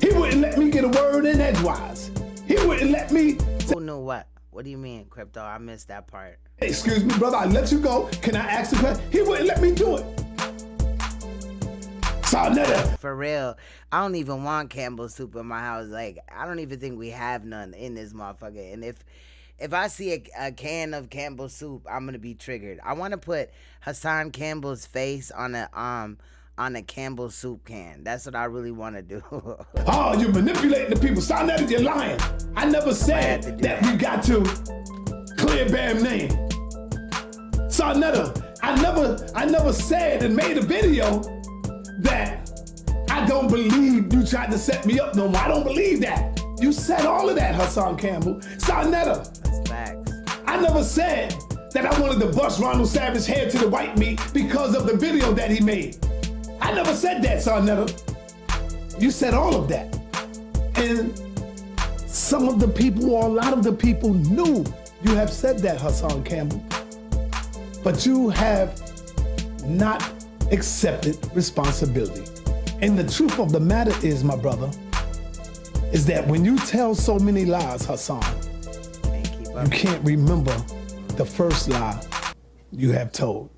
He wouldn't let me get a word in edgewise. He wouldn't let me. Who knew what? What do you mean, Crypto? I missed that part. Excuse me, brother, I let you go. Can I ask the question? He wouldn't let me do it. SANETER. For real, I don't even want Campbell soup in my house. Like, I don't even think we have none in this motherfucker. And if I see a can of Campbell soup, I'm gonna be triggered. I want to put Hassan Campbell's face on a Campbell soup can. That's what I really want to do. Oh, you're manipulating the people. SANETER, you're lying. I never said that we got to clear Bam name. SANETER, I never said and made a video that I don't believe you tried to set me up no more. I don't believe that. You said all of that, Hassan Campbell. SANETER. That's facts. I never said that I wanted to bust Ronald Savage's head to the white meat because of the video that he made. I never said that, SANETER. You said all of that. And some of the people, or a lot of the people, knew you have said that, Hassan Campbell. But you have not accepted responsibility. And the truth of the matter is, my brother, is that when you tell so many lies, Hassan, you can't remember the first lie you have told.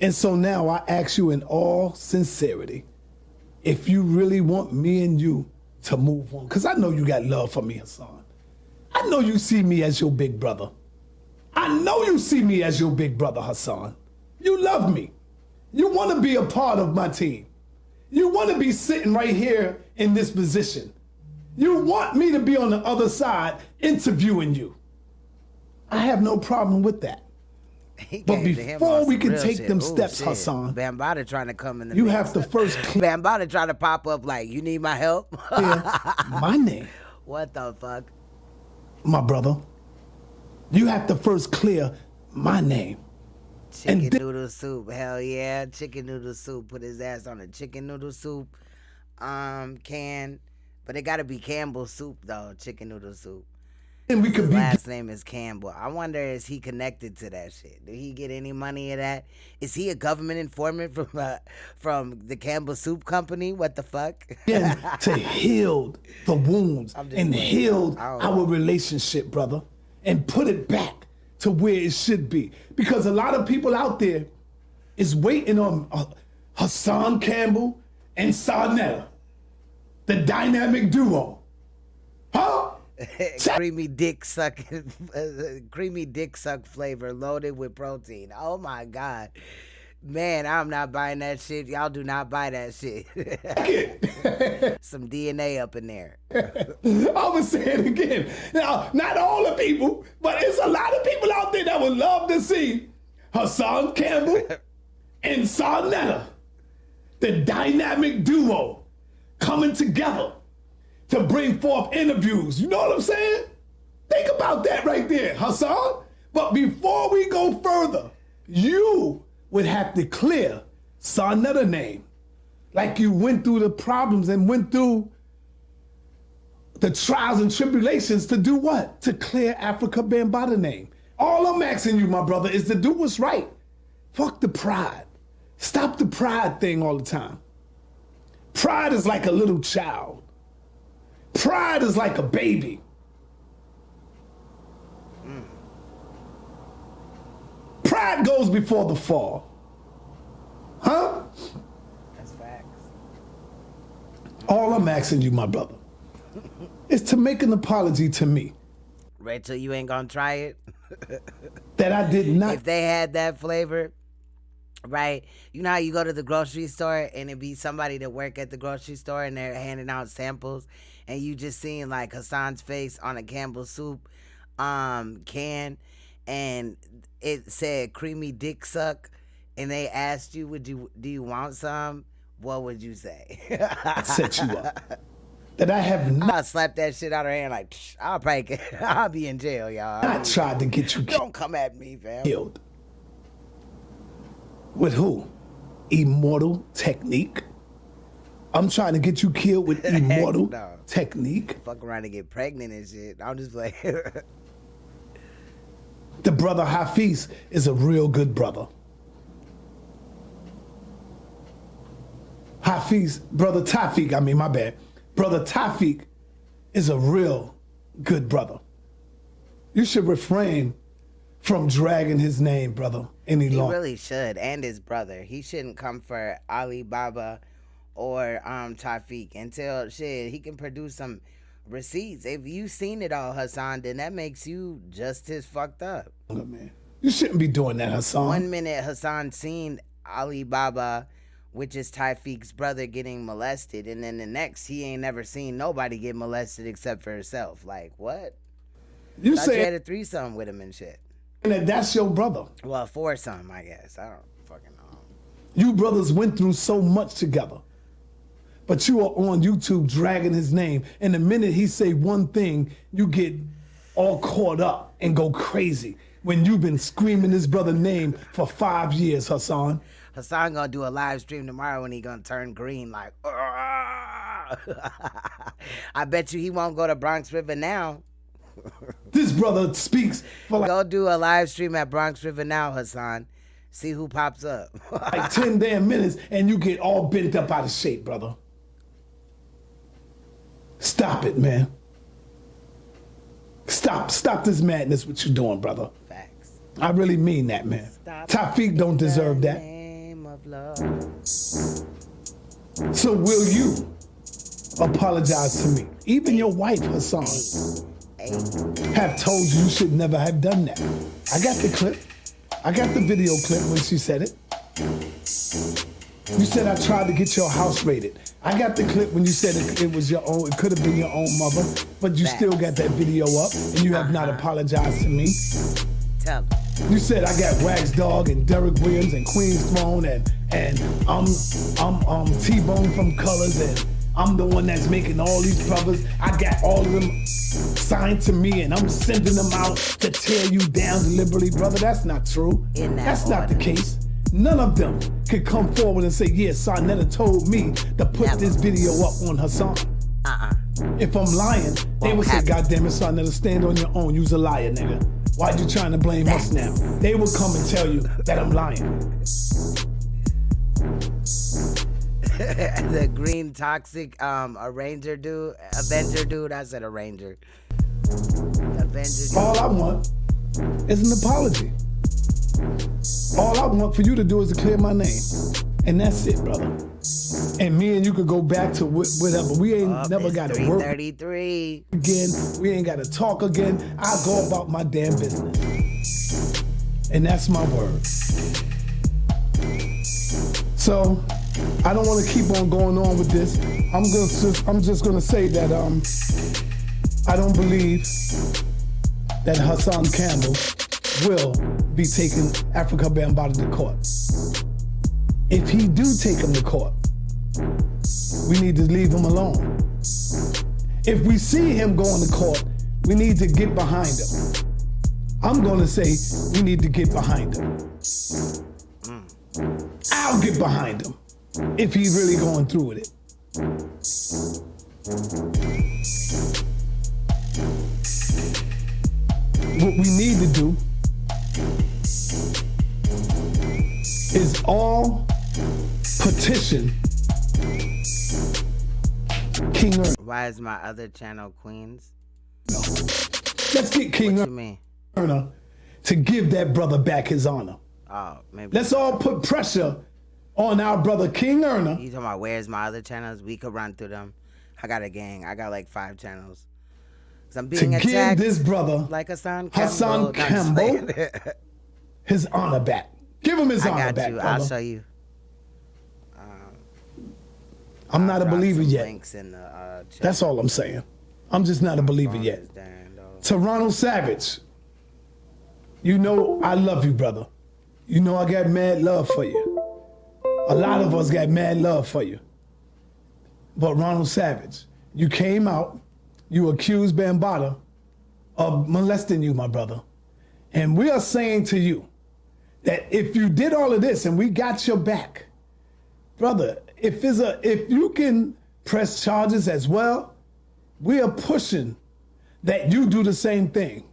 And so now I ask you in all sincerity, if you really want me and you to move on, because I know you got love for me, Hassan. I know you see me as your big brother. I know you see me as your big brother, Hassan. You love me. You want to be a part of my team. You want to be sitting right here in this position. You want me to be on the other side interviewing you. I have no problem with that. But before we can take them steps, Hassan, Bambaataa trying to come in the you mix. have to first Bambaataa trying to pop up like, you need my help? my name. What the fuck? My brother, you have to first clear my name. Chicken noodle soup, hell yeah. Chicken noodle soup. Put his ass on a chicken noodle soup can. But it gotta be Campbell soup though, chicken noodle soup. And we could His be last name is Campbell. I wonder, is he connected to that shit? Did he get any money of that? Is he a government informant from the Campbell Soup Company? What the fuck? to heal the wounds and heal our relationship, brother, and put it back to where it should be. Because a lot of people out there is waiting on Hassan Campbell and SANETER, the dynamic duo. Huh? creamy dick suck flavor loaded with protein. Oh my God. Man, I'm not buying that shit. Y'all do not buy that shit. Some DNA up in there. I'm gonna say it again. Now, not all the people, but it's a lot of people out there that would love to see Hassan Campbell and SANETER, the dynamic duo, coming together to bring forth interviews. You know what I'm saying? Think about that right there, Hassan. But before we go further, you would have to clear SANETER name. Like you went through the problems and went through the trials and tribulations to do what? To clear Africa Bambaataa name. All I'm asking you, my brother, is to do what's right. Fuck the pride. Stop the pride thing all the time. Pride is like a little child. Pride is like a baby. Pride goes before the fall. Huh? That's facts. All I'm asking you, my brother, is to make an apology to me. Rachel, you ain't gonna try it? That I did not. If they had that flavor, right? You know how you go to the grocery store and it be somebody that work at the grocery store and they're handing out samples and you just seeing like Hassan's face on a Campbell soup can, and it said creamy dick suck, and they asked you, do you want some? What would you say? Set you up. That I have not. I'll slap that shit out of her hand like, I'll probably, I'll be in jail, y'all. I tried to get you Don't come at me, fam. Killed. With who? Immortal Technique? I'm trying to get you killed with Immortal Technique? Fuck around and get pregnant and shit. I'm just like... The brother Hafiz is a real good brother. Hafiz, brother Tafik, I mean, my bad. Brother Tafik is a real good brother. You should refrain from dragging his name, brother, any longer. He really should, and his brother. He shouldn't come for Alibaba or Tafik until, shit, he can produce some receipts. If you've seen it all, Hassan, then that makes you just as fucked up. Man, you shouldn't be doing that, Hassan. 1 minute Hassan seen Alibaba, which is Taufik's brother, getting molested, and then the next he ain't never seen nobody get molested except for herself. Like, what? You thought say you had a threesome with him and shit. And that's your brother. Well, foursome, I guess. I don't fucking know. You brothers went through so much together. But you are on YouTube dragging his name, and the minute he say one thing, you get all caught up and go crazy when you've been screaming his brother's name for 5 years, Hassan. Hassan gonna do a live stream tomorrow and he gonna turn green like, I bet you he won't go to Bonx River now. This brother speaks for Go do a live stream at Bonx River now, Hassan. See who pops up. like 10 damn minutes and you get all bent up out of shape, brother. Stop it, man. Stop this madness what you're doing, brother. Facts. I really mean that, man. Tafik don't deserve that. So will you apologize to me? Even your wife, Hassan, have told you you should never have done that. I got the clip. I got the video clip when she said it. You said I tried to get your house raided. I got the clip when you said it was your own, it could have been your own mother, but you still got that video up and you have not apologized to me. Tell me. You said I got Wax Dog and Derek Williams and Queen's Throne and I'm T-Bone from Colors and I'm the one that's making all these brothers. I got all of them signed to me and I'm sending them out to tear you down deliberately, brother. That's not true. That's not the case. None of them could come forward and say, yeah, SANETER told me to put this video up on Hassan. If I'm lying, they would say, God damn it, SANETER, stand on your own. You's a liar, nigga. Why you trying to blame us now? They will come and tell you that I'm lying. The green toxic Avenger dude, I said Avenger. Avenger dude. All I want is an apology. All I want for you to do is to clear my name. And that's it, brother. And me and you could go back to whatever. We ain't never got to work again. We ain't got to talk again. I'll go about my damn business. And that's my word. So, I don't want to keep on going on with this. I'm just going to say that I don't believe that Hassan Campbell will be taking Africa Bambaataa to court. If he do take him to court, we need to leave him alone. If we see him going to court, we need to get behind him. I'm going to say we need to get behind him. I'll get behind him if he's really going through with it. What we need to do is all petition King Erna. Why is my other channel Queens? No. Let's get King Erna to give that brother back his honor. Oh, maybe. Let's all put pressure on our brother King Erna. You talking about where's my other channels? We could run through them. I got a gang. I got like 5 channels. I'm being to attacked give this brother like Hassan Campbell his honor back. Give him his honor back, brother. I'll show you. I'm not a believer yet. Links in the, that's all I'm saying. I'm just not a believer yet. Toronto Savage. You know I love you, brother. You know I got mad love for you. A lot of us got mad love for you. But Ronald Savage, you came out, you accused Bambaataa of molesting you, my brother. And we are saying to you that if you did all of this and we got your back, brother, if you can press charges as well, we are pushing that you do the same thing.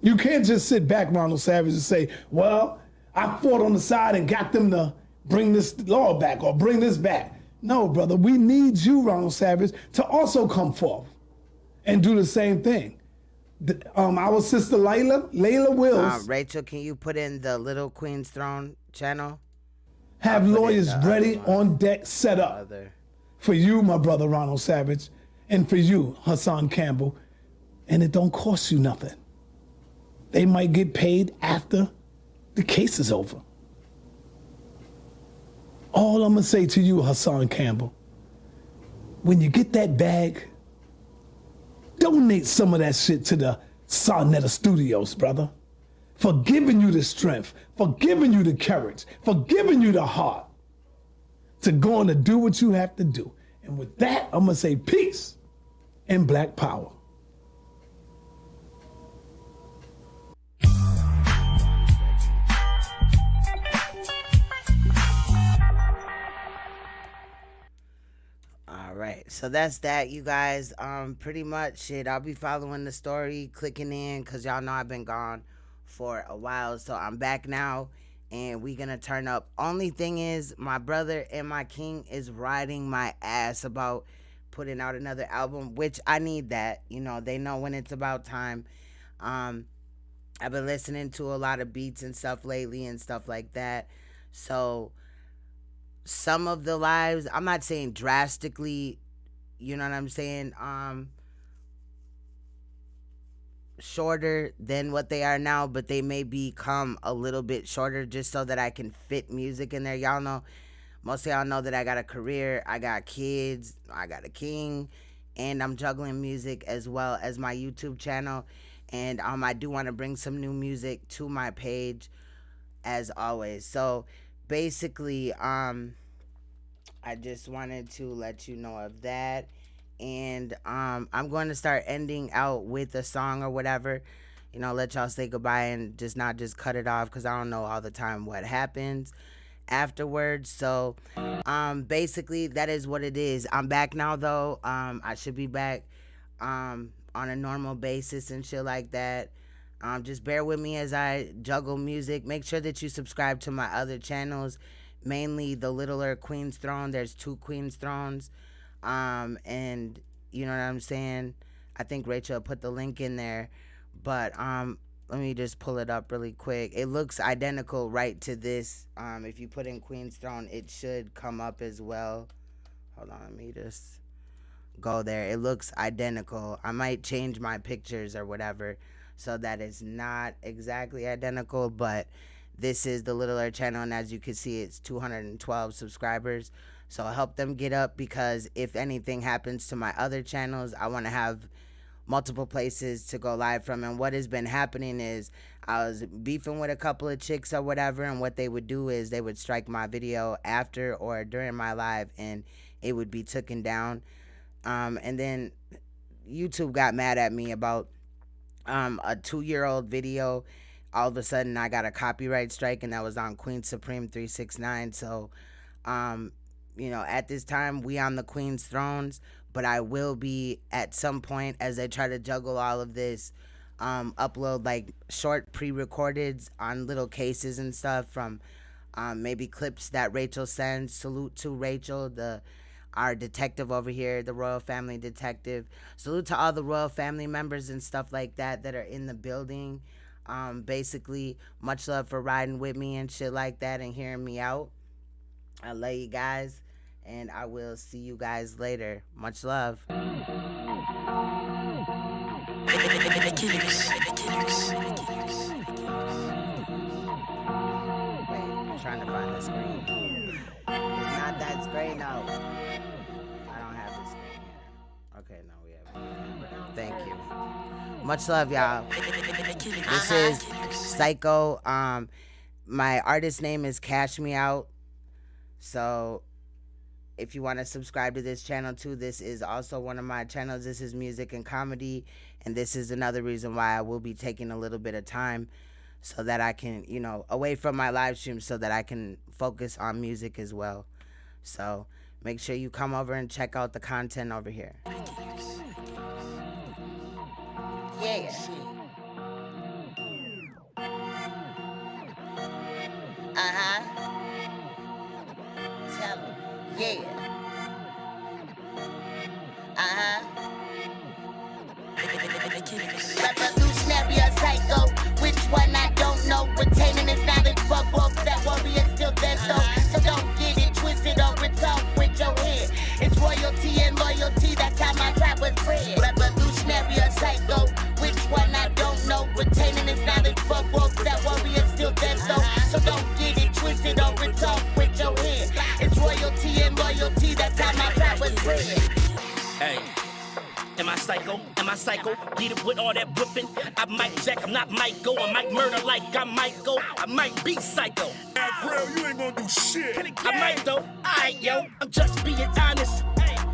You can't just sit back, Ronald Savage, and say, well, I fought on the side and got them to bring this law back or bring this back. No, brother, we need you, Ronald Savage, to also come forth and do the same thing. Our sister Layla Wills. Rachel, can you put in the Little Queen's Throne channel? Have lawyers ready on deck set up for you, my brother Ronald Savage, and for you, Hassan Campbell. And it don't cost you nothing. They might get paid after the case is over. All I'm gonna say to you, Hassan Campbell, when you get that bag, donate some of that shit to the SANETER Studios, brother. For giving you the strength, for giving you the courage, for giving you the heart to go on to do what you have to do. And with that, I'm gonna say peace and Black Power. All right, so that's that, you guys. Pretty much shit. I'll be following the story, clicking in, cause y'all know I've been gone for a while, so I'm back now, and we gonna turn up. Only thing is, my brother and my king is riding my ass about putting out another album, which I need that. You know, they know when it's about time. I've been listening to a lot of beats and stuff lately and stuff like that, so some of the lives, I'm not saying drastically, you know what I'm saying, shorter than what they are now, but they may become a little bit shorter just so that I can fit music in there. Y'all know, most of y'all know that I got a career, I got kids, I got a king, and I'm juggling music as well as my YouTube channel. And I do want to bring some new music to my page as always. So basically, I just wanted to let you know of that. And I'm going to start ending out with a song or whatever, you know, let y'all say goodbye and just not just cut it off, because I don't know all the time what happens afterwards. So basically that is what it is. I'm back now though. I should be back on a normal basis and shit like that. Just bear with me as I juggle music. Make sure that you subscribe to my other channels, mainly the littler Queen's Throne. There's 2 Queen's Thrones. And you know what I'm saying? I think Rachel put the link in there, but let me just pull it up really quick. It looks identical right to this. If you put in Queen's Throne, it should come up as well. Hold on, let me just go there. It looks identical. I might change my pictures or whatever so that it's not exactly identical, but this is the littler channel, and as you can see, it's 212 subscribers. So help them get up, because if anything happens to my other channels, I want to have multiple places to go live from. And what has been happening is I was beefing with a couple of chicks or whatever, and what they would do is they would strike my video after or during my live, and it would be taken down. And then YouTube got mad at me about a 2-year-old video. All of a sudden I got a copyright strike, and that was on Queen Supreme 369. So you know, at this time we on the Queen's Thrones, but I will be at some point, as I try to juggle all of this, upload like short pre-recordeds on little cases and stuff from maybe clips that Rachel sends. Salute to Rachel, our detective over here, the royal family detective. Salute to all the royal family members and stuff like that that are in the building. Basically, much love for riding with me and shit like that and hearing me out. I love you guys, and I will see you guys later. Much love. Wait, I'm trying to find the screen. It's not that screen out. I don't have the screen here. Okay, no, we have it. Thank you. Much love, y'all. This is Psycho. My artist name is Cash Me Out. So if you want to subscribe to this channel too, this is also one of my channels. This is music and comedy, and this is another reason why I will be taking a little bit of time so that I can, you know, away from my live stream so that I can focus on music as well. So make sure you come over and check out the content over here. Yeah. Tell him. Yeah. Revolutionary or psycho? Which one I don't know. Retaining his knowledge for both. That warrior still dead though. So don't get it twisted or it's off with your head. It's royalty and loyalty. That's how my tribe was bred. Revolutionary or psycho? Which one I don't know. Retaining his knowledge for both. That warrior still dead though. So don't get it twisted or it's off with your head. It's royalty and loyalty. That's how my tribe was bred. Hey. Am I psycho? Am I psycho? Get it with all that whipping? I might jack, I'm not Michael. I might murder like I might go. I might be psycho. Bro, you ain't gonna do shit. I might though. Alright, yo, I'm just being honest.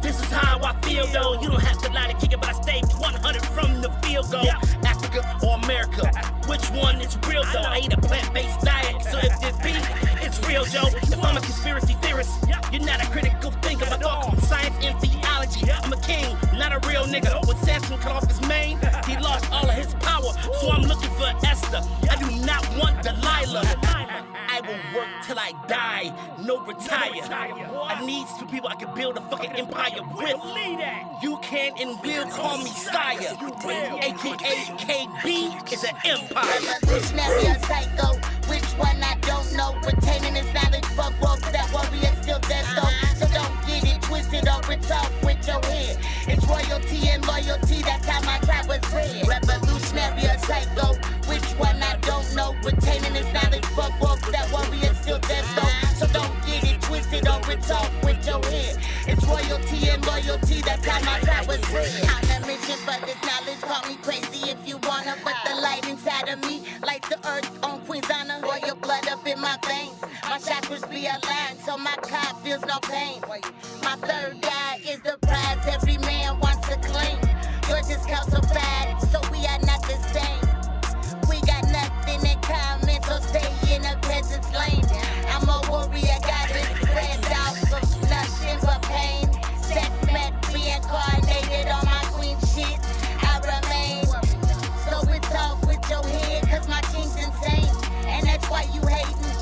This is how I feel though. You don't have to lie to kick it, but I stay 100 from the field goal. Africa or America? Which one is real though? I eat a plant-based diet, so if this beef, it's real, Joe. If I'm a conspiracy theorist, you're not a critical thinker. I talk science and theology. I'm a king, not a real nigga. When Samson cut off his mane, he lost all of his power. So I'm looking for Esther. I do not want Delilah. I will work till I die, no retire. I need some people I can build a fucking empire with. You can and will call me sire. AKA KB is an empire. Revolutionary or psycho? Which one I don't know. Retaining his knowledge for growth. That warrior still dead though. So don't get it twisted or it's off with your head. It's royalty and loyalty. That's how my tribe was bred. Revolutionary or psycho? Which one I don't know. Retaining his knowledge for growth. That warrior still dead though. So don't get it twisted or it's off with your head. It's royalty and loyalty. That's how my tribe was bred. I'm a mission for this knowledge. Call me crazy if you wanna, but the light inside of me lights the earth on Queen's honor. Royal blood up in my veins. My chakras be aligned, so my God feels no pain. My third eye is the prize every man wants to claim. Yours is calcified, so we are not the same. We got nothing in common, so stay in a peasant's lane. I'm a warrior, got it spread out for nothing but pain. Set met, reincarnated on my queen shit. I remain. So it's off with your head, cause my king's insane. And that's why you hating.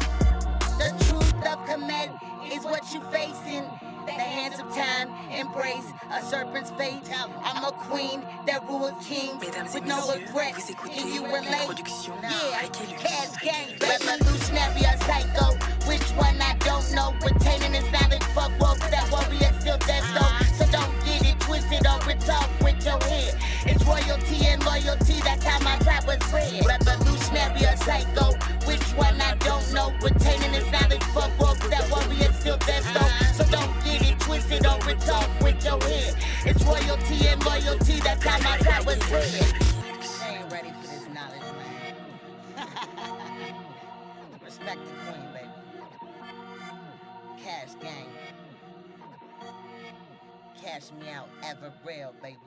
The truth of command is what you facing. The hands of time embrace a serpent's fate. I'm a queen that rules kings with no regrets. Can you relate? Yeah, Cash Gang, revolutionary or psycho? Which one I don't know. Retaining his knowledge for growth. That warrior still dead though. So don't get it twisted or it's off with your head. It's royalty and loyalty. That's how my tribe was bred. Revolutionary or psycho? Which one I don't know. Retaining his knowledge for growth. That warrior still dead though. So don't get it twisted or it's off with your head. It's royalty and loyalty. That's how my tribe was bred. They ain't ready for this knowledge, man. Respect the queen, baby. Cash Gang. Cash me out, ever real, baby.